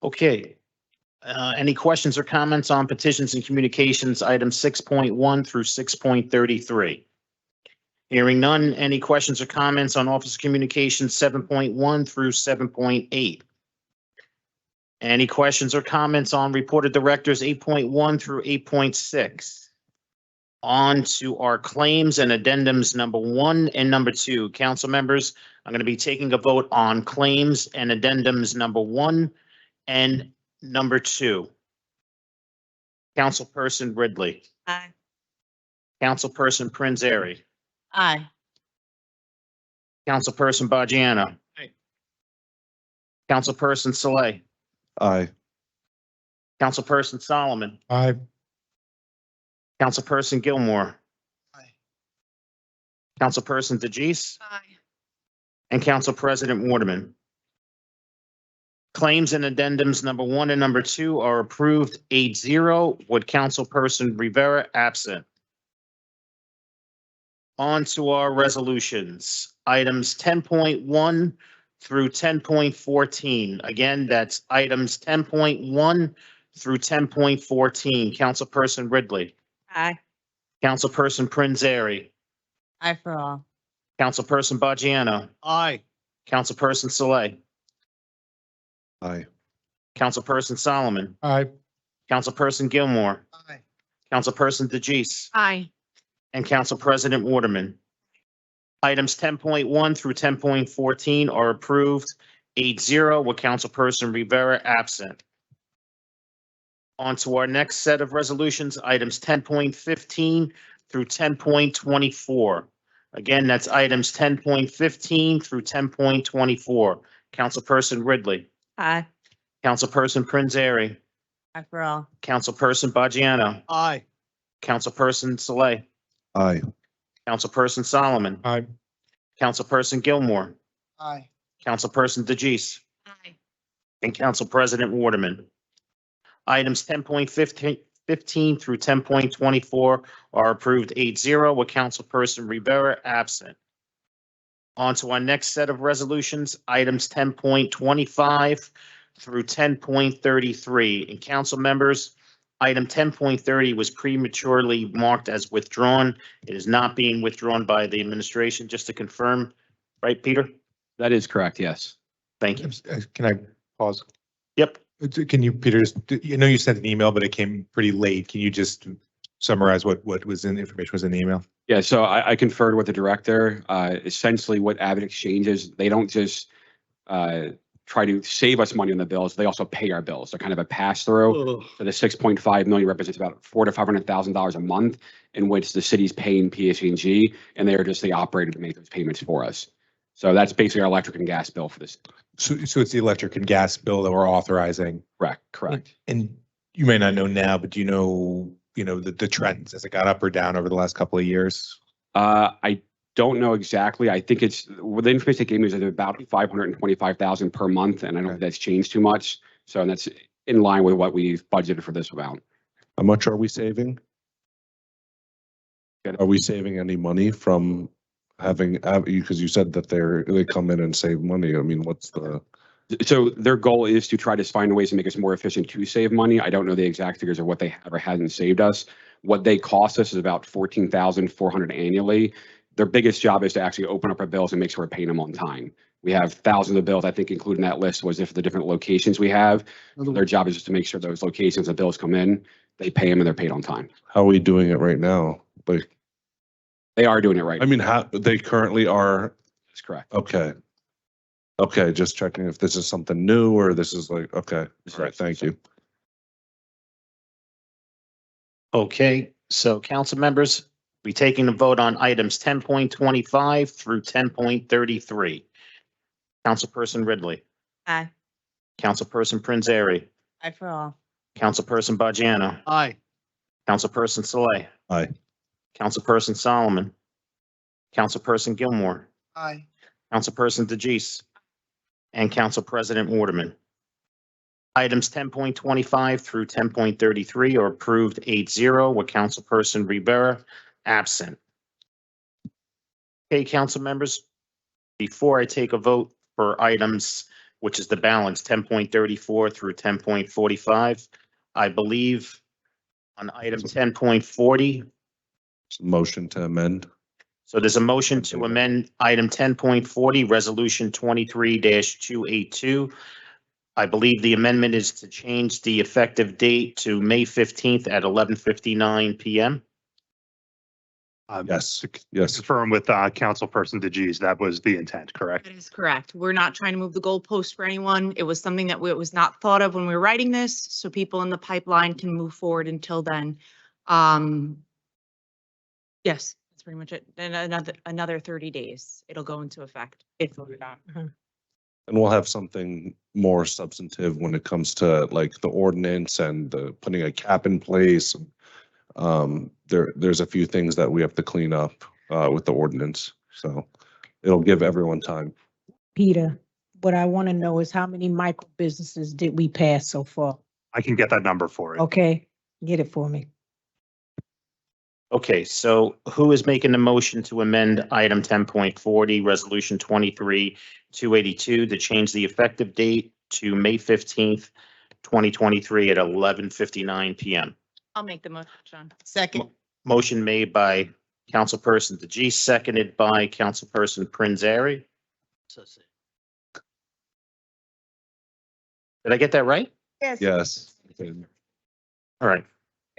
Okay. Any questions or comments on petitions and communications, items 6.1 through 6.33? Hearing none. Any questions or comments on office communications 7.1 through 7.8? Any questions or comments on reported directors 8.1 through 8.6? On to our claims and addendums number 1 and number 2. Council members, I'm going to be taking a vote on claims and addendums number 1 and number 2. Councilperson Ridley. Aye. Councilperson Prinzary. Aye. Councilperson Bajiano. Aye. Councilperson Saleh. Aye. Councilperson Solomon. Aye. Councilperson Gilmore. Aye. Councilperson DeGise. Aye. And Council President Waterman. Claims and addendums number 1 and number 2 are approved 8-0 with Councilperson Rivera absent. On to our resolutions, items 10.1 through 10.14. Again, that's items 10.1 through 10.14. Councilperson Ridley. Aye. Councilperson Prinzary. Aye for all. Councilperson Bajiano. Aye. Councilperson Saleh. Aye. Councilperson Solomon. Aye. Councilperson Gilmore. Aye. Councilperson DeGise. Aye. And Council President Waterman. Items 10.1 through 10.14 are approved 8-0 with Councilperson Rivera absent. On to our next set of resolutions, items 10.15 through 10.24. Again, that's items 10.15 through 10.24. Councilperson Ridley. Aye. Councilperson Prinzary. Aye for all. Councilperson Bajiano. Aye. Councilperson Saleh. Aye. Councilperson Solomon. Aye. Councilperson Gilmore. Aye. Councilperson DeGise. Aye. And Council President Waterman. Items 10.15 through 10.24 are approved 8-0 with Councilperson Rivera absent. On to our next set of resolutions, items 10.25 through 10.33. And council members, item 10.30 was prematurely marked as withdrawn. It is not being withdrawn by the administration, just to confirm, right, Peter? That is correct, yes. Thank you. Can I pause? Yep. Can you, Peter, you know, you sent an email, but it came pretty late. Can you just summarize what was in the information was in the email? Yeah, so I conferred with the director. Essentially, what Avid Exchange is, they don't just try to save us money on the bills, they also pay our bills. They're kind of a pass-through. So the 6.5 million represents about $400,000 to $500,000 a month, in which the city's paying PSE&G, and they're just the operator to make those payments for us. So that's basically our electric and gas bill for this. So it's the electric and gas bill that we're authorizing. Correct. And you may not know now, but do you know, the trends, has it gone up or down over the last couple of years? I don't know exactly. I think it's, well, the information they gave me is about 525,000 per month, and I don't think that's changed too much. So that's in line with what we've budgeted for this amount. How much are we saving? Are we saving any money from having, because you said that they come in and save money. I mean, what's the? So their goal is to try to find ways to make us more efficient to save money. I don't know the exact figures of what they have or hasn't saved us. What they cost us is about $14,400 annually. Their biggest job is to actually open up our bills and make sure we're paying them on time. We have thousands of bills. I think including that list was if the different locations we have. So their job is just to make sure those locations, the bills come in, they pay them and they're paid on time. How are we doing it right now? Like, they are doing it right. I mean, how they currently are. That's correct. Okay. Okay, just checking if this is something new or this is like, okay. All right, thank you. Okay, so council members, we taking the vote on items 10.25 through 10.33. Councilperson Ridley, Aye. Councilperson Prinzary, Aye for all. Councilperson Bajano, Aye. Councilperson Saleh, Aye. Councilperson Solomon, Councilperson Gilmore, Aye. Councilperson DeJeece, and Council President Waterman. Items 10.25 through 10.33 are approved 8-0 with Councilperson Rivera absent. Okay, council members, before I take a vote for items, which is the balance 10.34 through 10.45, I believe on item 10.40, Motion to amend. so there's a motion to amend item 10.40, resolution 23-282. I believe the amendment is to change the effective date to May 15th at 11:59 PM. Yes, yes. Confirm with Councilperson DeJeece, that was the intent, correct? That is correct. We're not trying to move the goalpost for anyone. It was something that was not thought of when we were writing this, so people in the pipeline can move forward until then. Yes, that's pretty much it. And another 30 days, it'll go into effect if voted on. And we'll have something more substantive when it comes to like the ordinance and putting a cap in place. There's a few things that we have to clean up with the ordinance. So it'll give everyone time. Peter, what I want to know is how many micro businesses did we pass so far? I can get that number for you. Okay, get it for me. Okay, so who is making the motion to amend item 10.40, resolution 23-282 to change the effective date to May 15th, 2023 at 11:59 PM? I'll make the motion, John. Second. Motion made by Councilperson DeJeece, seconded by Councilperson Prinzary. Did I get that right? Yes. Yes. All right.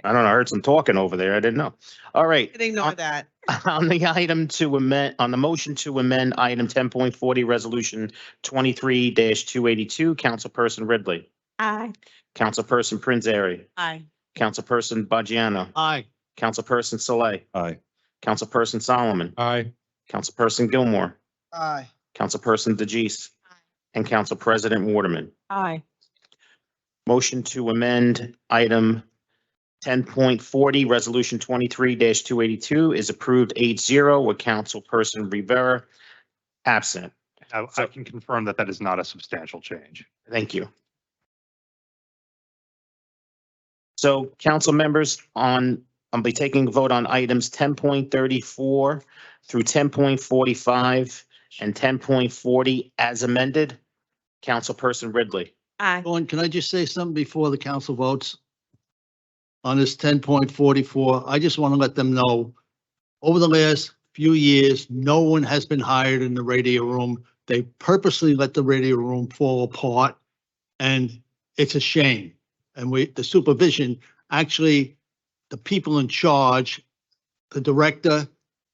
I don't know, I heard some talking over there. I didn't know. All right. Ignore that. On the item to amend, on the motion to amend item 10.40, resolution 23-282, Councilperson Ridley, Aye. Councilperson Prinzary, Aye. Councilperson Bajano, Aye. Councilperson Saleh, Aye. Councilperson Solomon, Aye. Councilperson Gilmore, Aye. Councilperson DeJeece, and Council President Waterman. Aye. Motion to amend item 10.40, resolution 23-282 is approved 8-0 with Councilperson Rivera absent. I can confirm that that is not a substantial change. Thank you. So council members, I'll be taking a vote on items 10.34 through 10.45 and 10.40 as amended. Councilperson Ridley. Aye. Dawn, can I just say something before the council votes? On this 10.44, I just want to let them know, over the last few years, no one has been hired in the radio room. They purposely let the radio room fall apart, and it's a shame. And the supervision, actually, the people in charge, the director,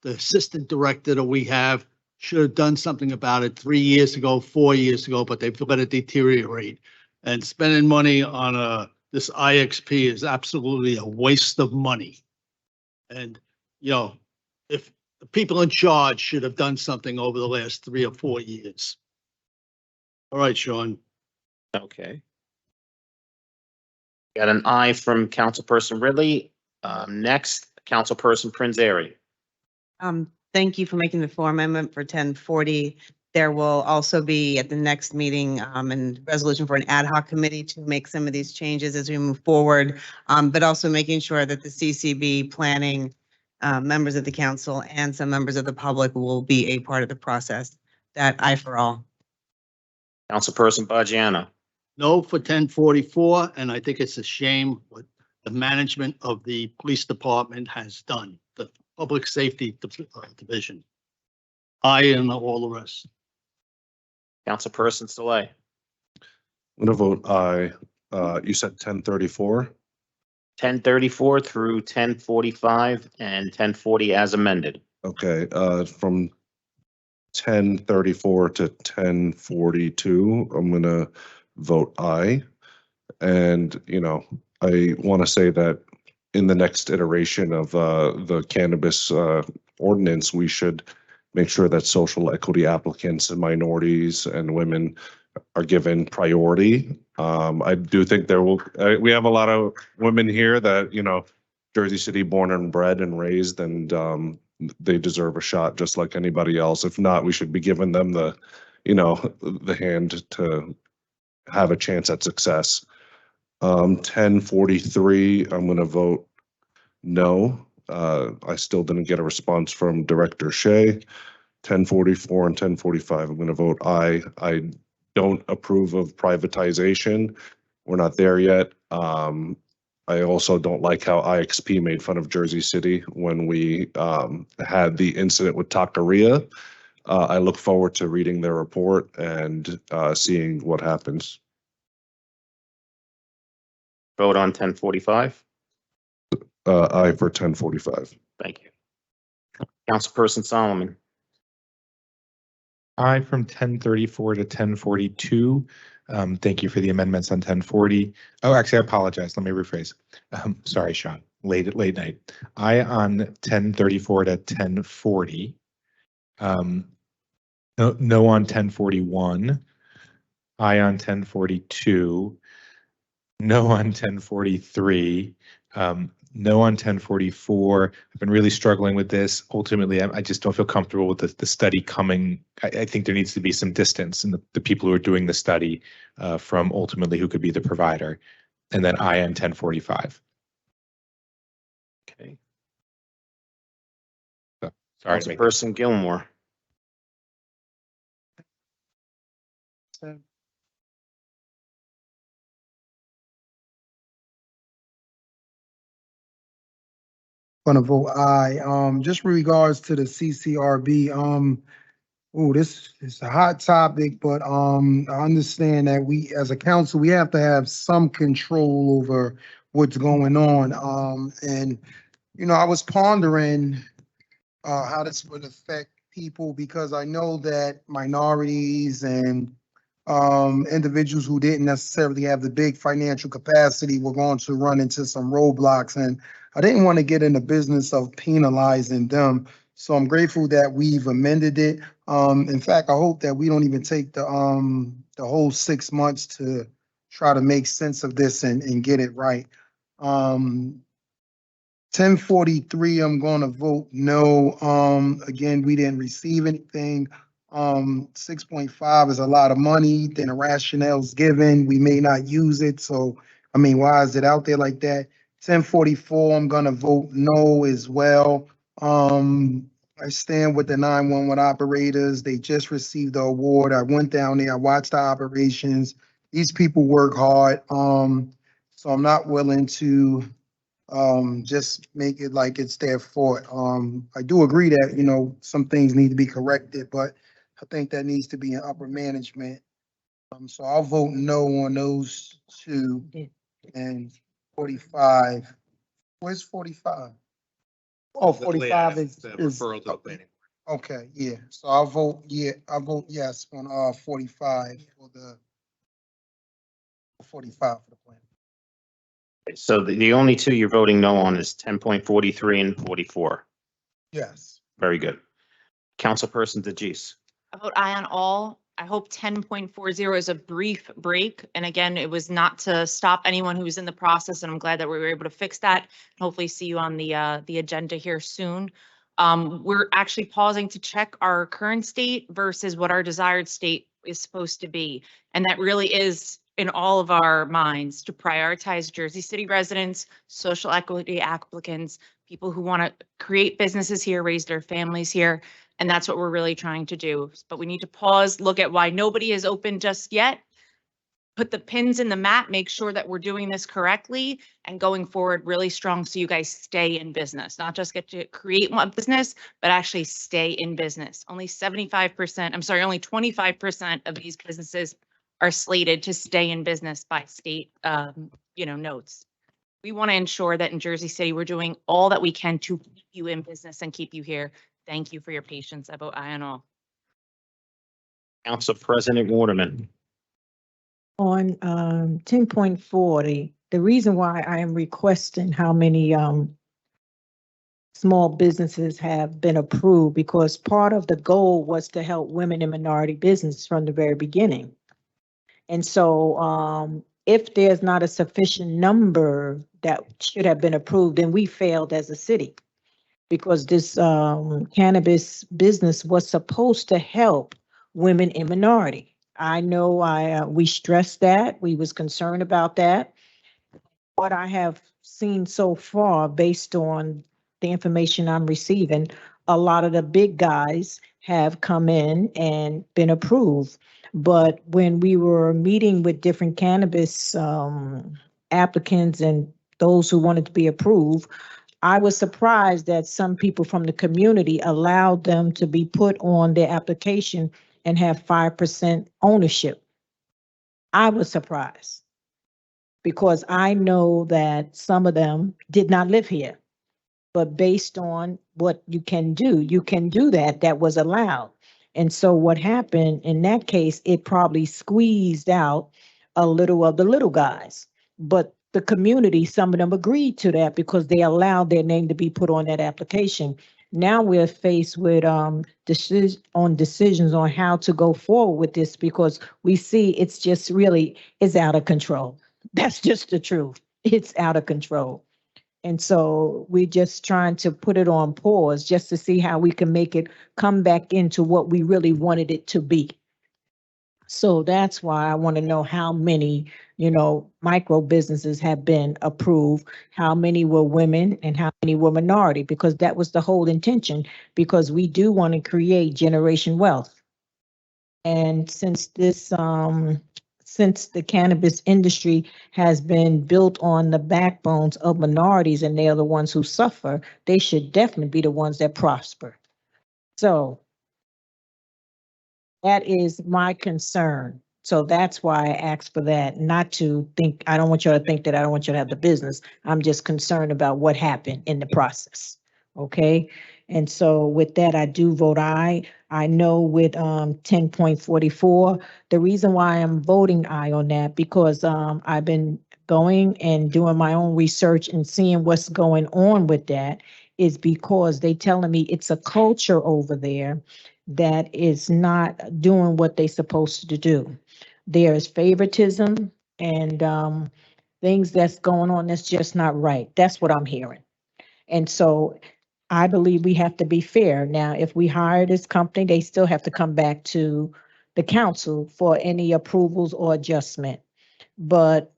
the assistant director that we have, should have done something about it 3 years ago, 4 years ago, but they've let it deteriorate. And spending money on this IXP is absolutely a waste of money. And, you know, if the people in charge should have done something over the last 3 or 4 years. All right, Sean. Okay. Got an aye from Councilperson Ridley. Next, Councilperson Prinzary. Thank you for making the floor amendment for 1040. There will also be at the next meeting, and resolution for an ad hoc committee to make some of these changes as we move forward. But also making sure that the CCB planning, members of the council and some members of the public will be a part of the process. That aye for all. Councilperson Bajano. No for 1044, and I think it's a shame what the management of the police department has done, the public safety division. Aye and all the rest. Councilperson Saleh. I'm gonna vote aye. You said 1034? 1034 through 1045 and 1040 as amended. Okay, from 1034 to 1042, I'm gonna vote aye. And, you know, I want to say that in the next iteration of the cannabis ordinance, we should make sure that social equity applicants and minorities and women are given priority. I do think we have a lot of women here that, Jersey City born and bred and raised, and they deserve a shot just like anybody else. If not, we should be giving them the hand to have a chance at success. 1043, I'm going to vote no. I still didn't get a response from Director Shea. 1044 and 1045, I'm going to vote aye. I don't approve of privatization. We're not there yet. I also don't like how IXP made fun of Jersey City when we had the incident with Taqueria. I look forward to reading their report and seeing what happens. Vote on 1045. Aye for 1045. Thank you. Councilperson Solomon. Aye from 1034 to 1042. Thank you for the amendments on 1040. Oh, actually, I apologize. Let me rephrase. Sorry, Sean. Late night. Aye on 1034 to 1040. No on 1041. Aye on 1042. No on 1043. No on 1044. I've been really struggling with this. Ultimately, I just don't feel comfortable with the study coming. I think there needs to be some distance in the people who are doing the study from ultimately who could be the provider. And then I on 1045. Okay. So, sorry. Councilperson Gilmore. Gonna vote aye. Just in regards to the CCRB, this is a hot topic, but I understand that we, as a council, we have to have some control over what's going on. And I was pondering how this would affect people, because I know that minorities and individuals who didn't necessarily have the big financial capacity were going to run into some roadblocks, and I didn't want to get in the business of penalizing them. So I'm grateful that we've amended it. In fact, I hope that we don't even take the whole 6 months to try to make sense of this and get it right. 1043, I'm going to vote no. Again, we didn't receive anything. 6.5 is a lot of money. Then the rationale's given. We may not use it. So, why is it out there like that? 1044, I'm going to vote no as well. I stand with the 911 operators. They just received the award. I went down there. I watched the operations. These people work hard. So I'm not willing to just make it like it's their fault. I do agree that, some things need to be corrected, but I think that needs to be in upper management. So I'll vote no on those two. And 45. Where's 45? Oh, 45 is referral to the planning. Okay, yeah. So I'll vote yes on 45 for the 45 for the plan. So the only two you're voting no on is 10.43 and 44. Yes. Very good. Councilperson DeGise. I vote aye on all. I hope 10.40 is a brief break. And again, it was not to stop anyone who was in the process. And I'm glad that we were able to fix that. Hopefully see you on the agenda here soon. We're actually pausing to check our current state versus what our desired state is supposed to be. And that really is in all of our minds to prioritize Jersey City residents, social equity applicants, people who want to create businesses here, raise their families here. And that's what we're really trying to do. But we need to pause, look at why nobody is open just yet, put the pins in the map, make sure that we're doing this correctly and going forward really strong so you guys stay in business, not just get to create one business, but actually stay in business. Only 25% of these businesses are slated to stay in business by state, notes. We want to ensure that in Jersey City, we're doing all that we can to keep you in business and keep you here. Thank you for your patience. I vote aye on all. Council President Waterman. On 10.40, the reason why I am requesting how many small businesses have been approved, because part of the goal was to help women in minority business from the very beginning. And so if there's not a sufficient number that should have been approved, then we failed as a city. Because this cannabis business was supposed to help women in minority. I know we stressed that, we was concerned about that. What I have seen so far, based on the information I'm receiving, a lot of the big guys have come in and been approved. But when we were meeting with different cannabis applicants and those who wanted to be approved, I was surprised that some people from the community allowed them to be put on their application and have 5% ownership. I was surprised because I know that some of them did not live here, but based on what you can do that. That was allowed. And so what happened in that case, it probably squeezed out a little of the little guys, but the community, some of them agreed to that because they allowed their name to be put on that application. Now we're faced with decisions on how to go forward with this, because we see it's just really is out of control. That's just the truth. It's out of control. And so we're just trying to put it on pause just to see how we can make it come back into what we really wanted it to be. So that's why I want to know how many, micro businesses have been approved, how many were women and how many were minority, because that was the whole intention, because we do want to create generation wealth. And since the cannabis industry has been built on the backbones of minorities and they are the ones who suffer, they should definitely be the ones that prosper. So that is my concern. So that's why I asked for that, not to think, I don't want you to think that I don't want you to have the business. I'm just concerned about what happened in the process. Okay. And so with that, I do vote aye. I know with 10.44, the reason why I'm voting aye on that, because I've been going and doing my own research and seeing what's going on with that, is because they telling me it's a culture over there that is not doing what they're supposed to do. There is favoritism and things that's going on that's just not right. That's what I'm hearing. And so I believe we have to be fair. Now, if we hire this company, they still have to come back to the council for any approvals or adjustment. But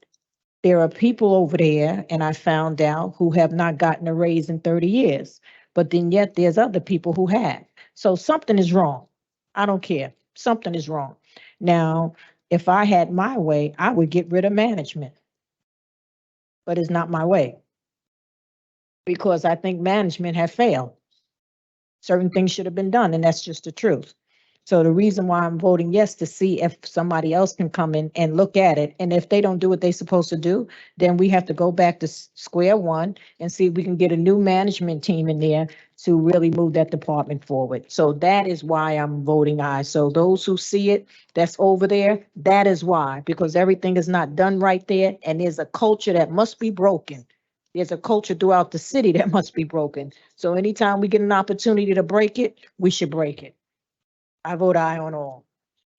there are people over there, and I found out, who have not gotten a raise in 30 years. But then yet there's other people who have. So something is wrong. I don't care. Something is wrong. Now, if I had my way, I would get rid of management. But it's not my way, because I think management have failed. Certain things should have been done, and that's just the truth. So the reason why I'm voting yes, to see if somebody else can come in and look at it. And if they don't do what they're supposed to do, then we have to go back to square one and see if we can get a new management team in there to really move that department forward. So that is why I'm voting aye. So those who see it, that's over there, that is why, because everything is not done right there. And there's a culture that must be broken. There's a culture throughout the city that must be broken. So anytime we get an opportunity to break it, we should break it. I vote aye on all.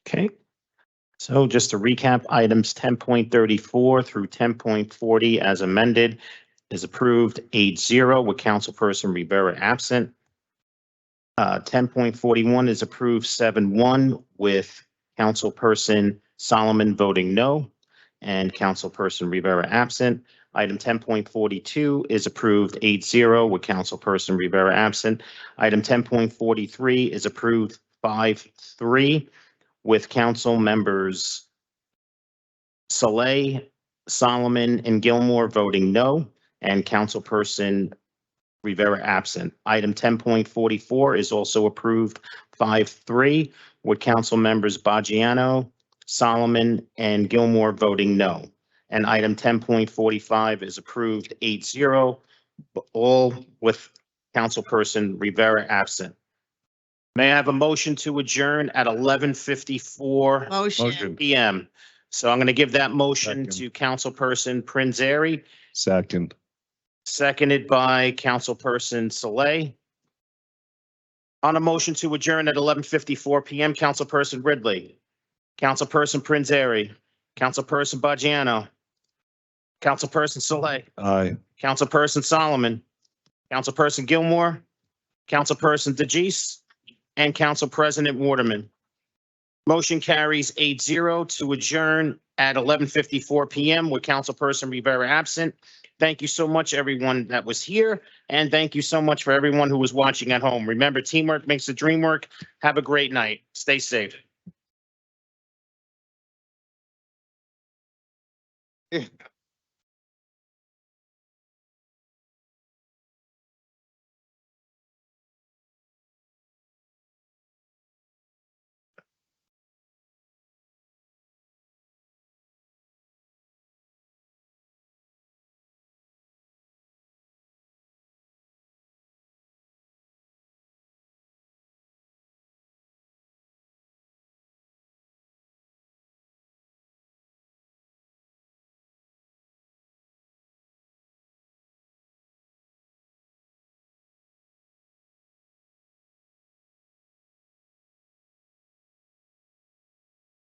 Okay. So just to recap, items 10.34 through 10.40 as amended is approved 8-0 with Councilperson Rivera absent. 10.41 is approved 7-1 with Councilperson Solomon voting no and Councilperson Rivera absent. Item 10.42 is approved 8-0 with Councilperson Rivera absent. Item 10.43 is approved 5-3 with council members Saleh, Solomon, and Gilmore voting no, and Councilperson Rivera absent. Item 10.44 is also approved 5-3 with council members Baggiano, Solomon, and Gilmore voting no. And item 10.45 is approved 8-0, all with Councilperson Rivera absent. May I have a motion to adjourn at 11:54 Motion. PM? So I'm going to give that motion to Councilperson Prinzary, Second. seconded by Councilperson Saleh. On a motion to adjourn at 11:54 PM, Councilperson Ridley, Councilperson Prinzary, Councilperson Bajano, Councilperson Saleh, Aye. Councilperson Solomon, Councilperson Gilmore, Councilperson DeJeece, and Council President Waterman. Motion carries 8-0 to adjourn at 11:54 PM with Councilperson Rivera absent. Thank you so much, everyone that was here, and thank you so much for everyone who was watching at home. Remember, teamwork makes the dream work. Have a great night. Stay safe.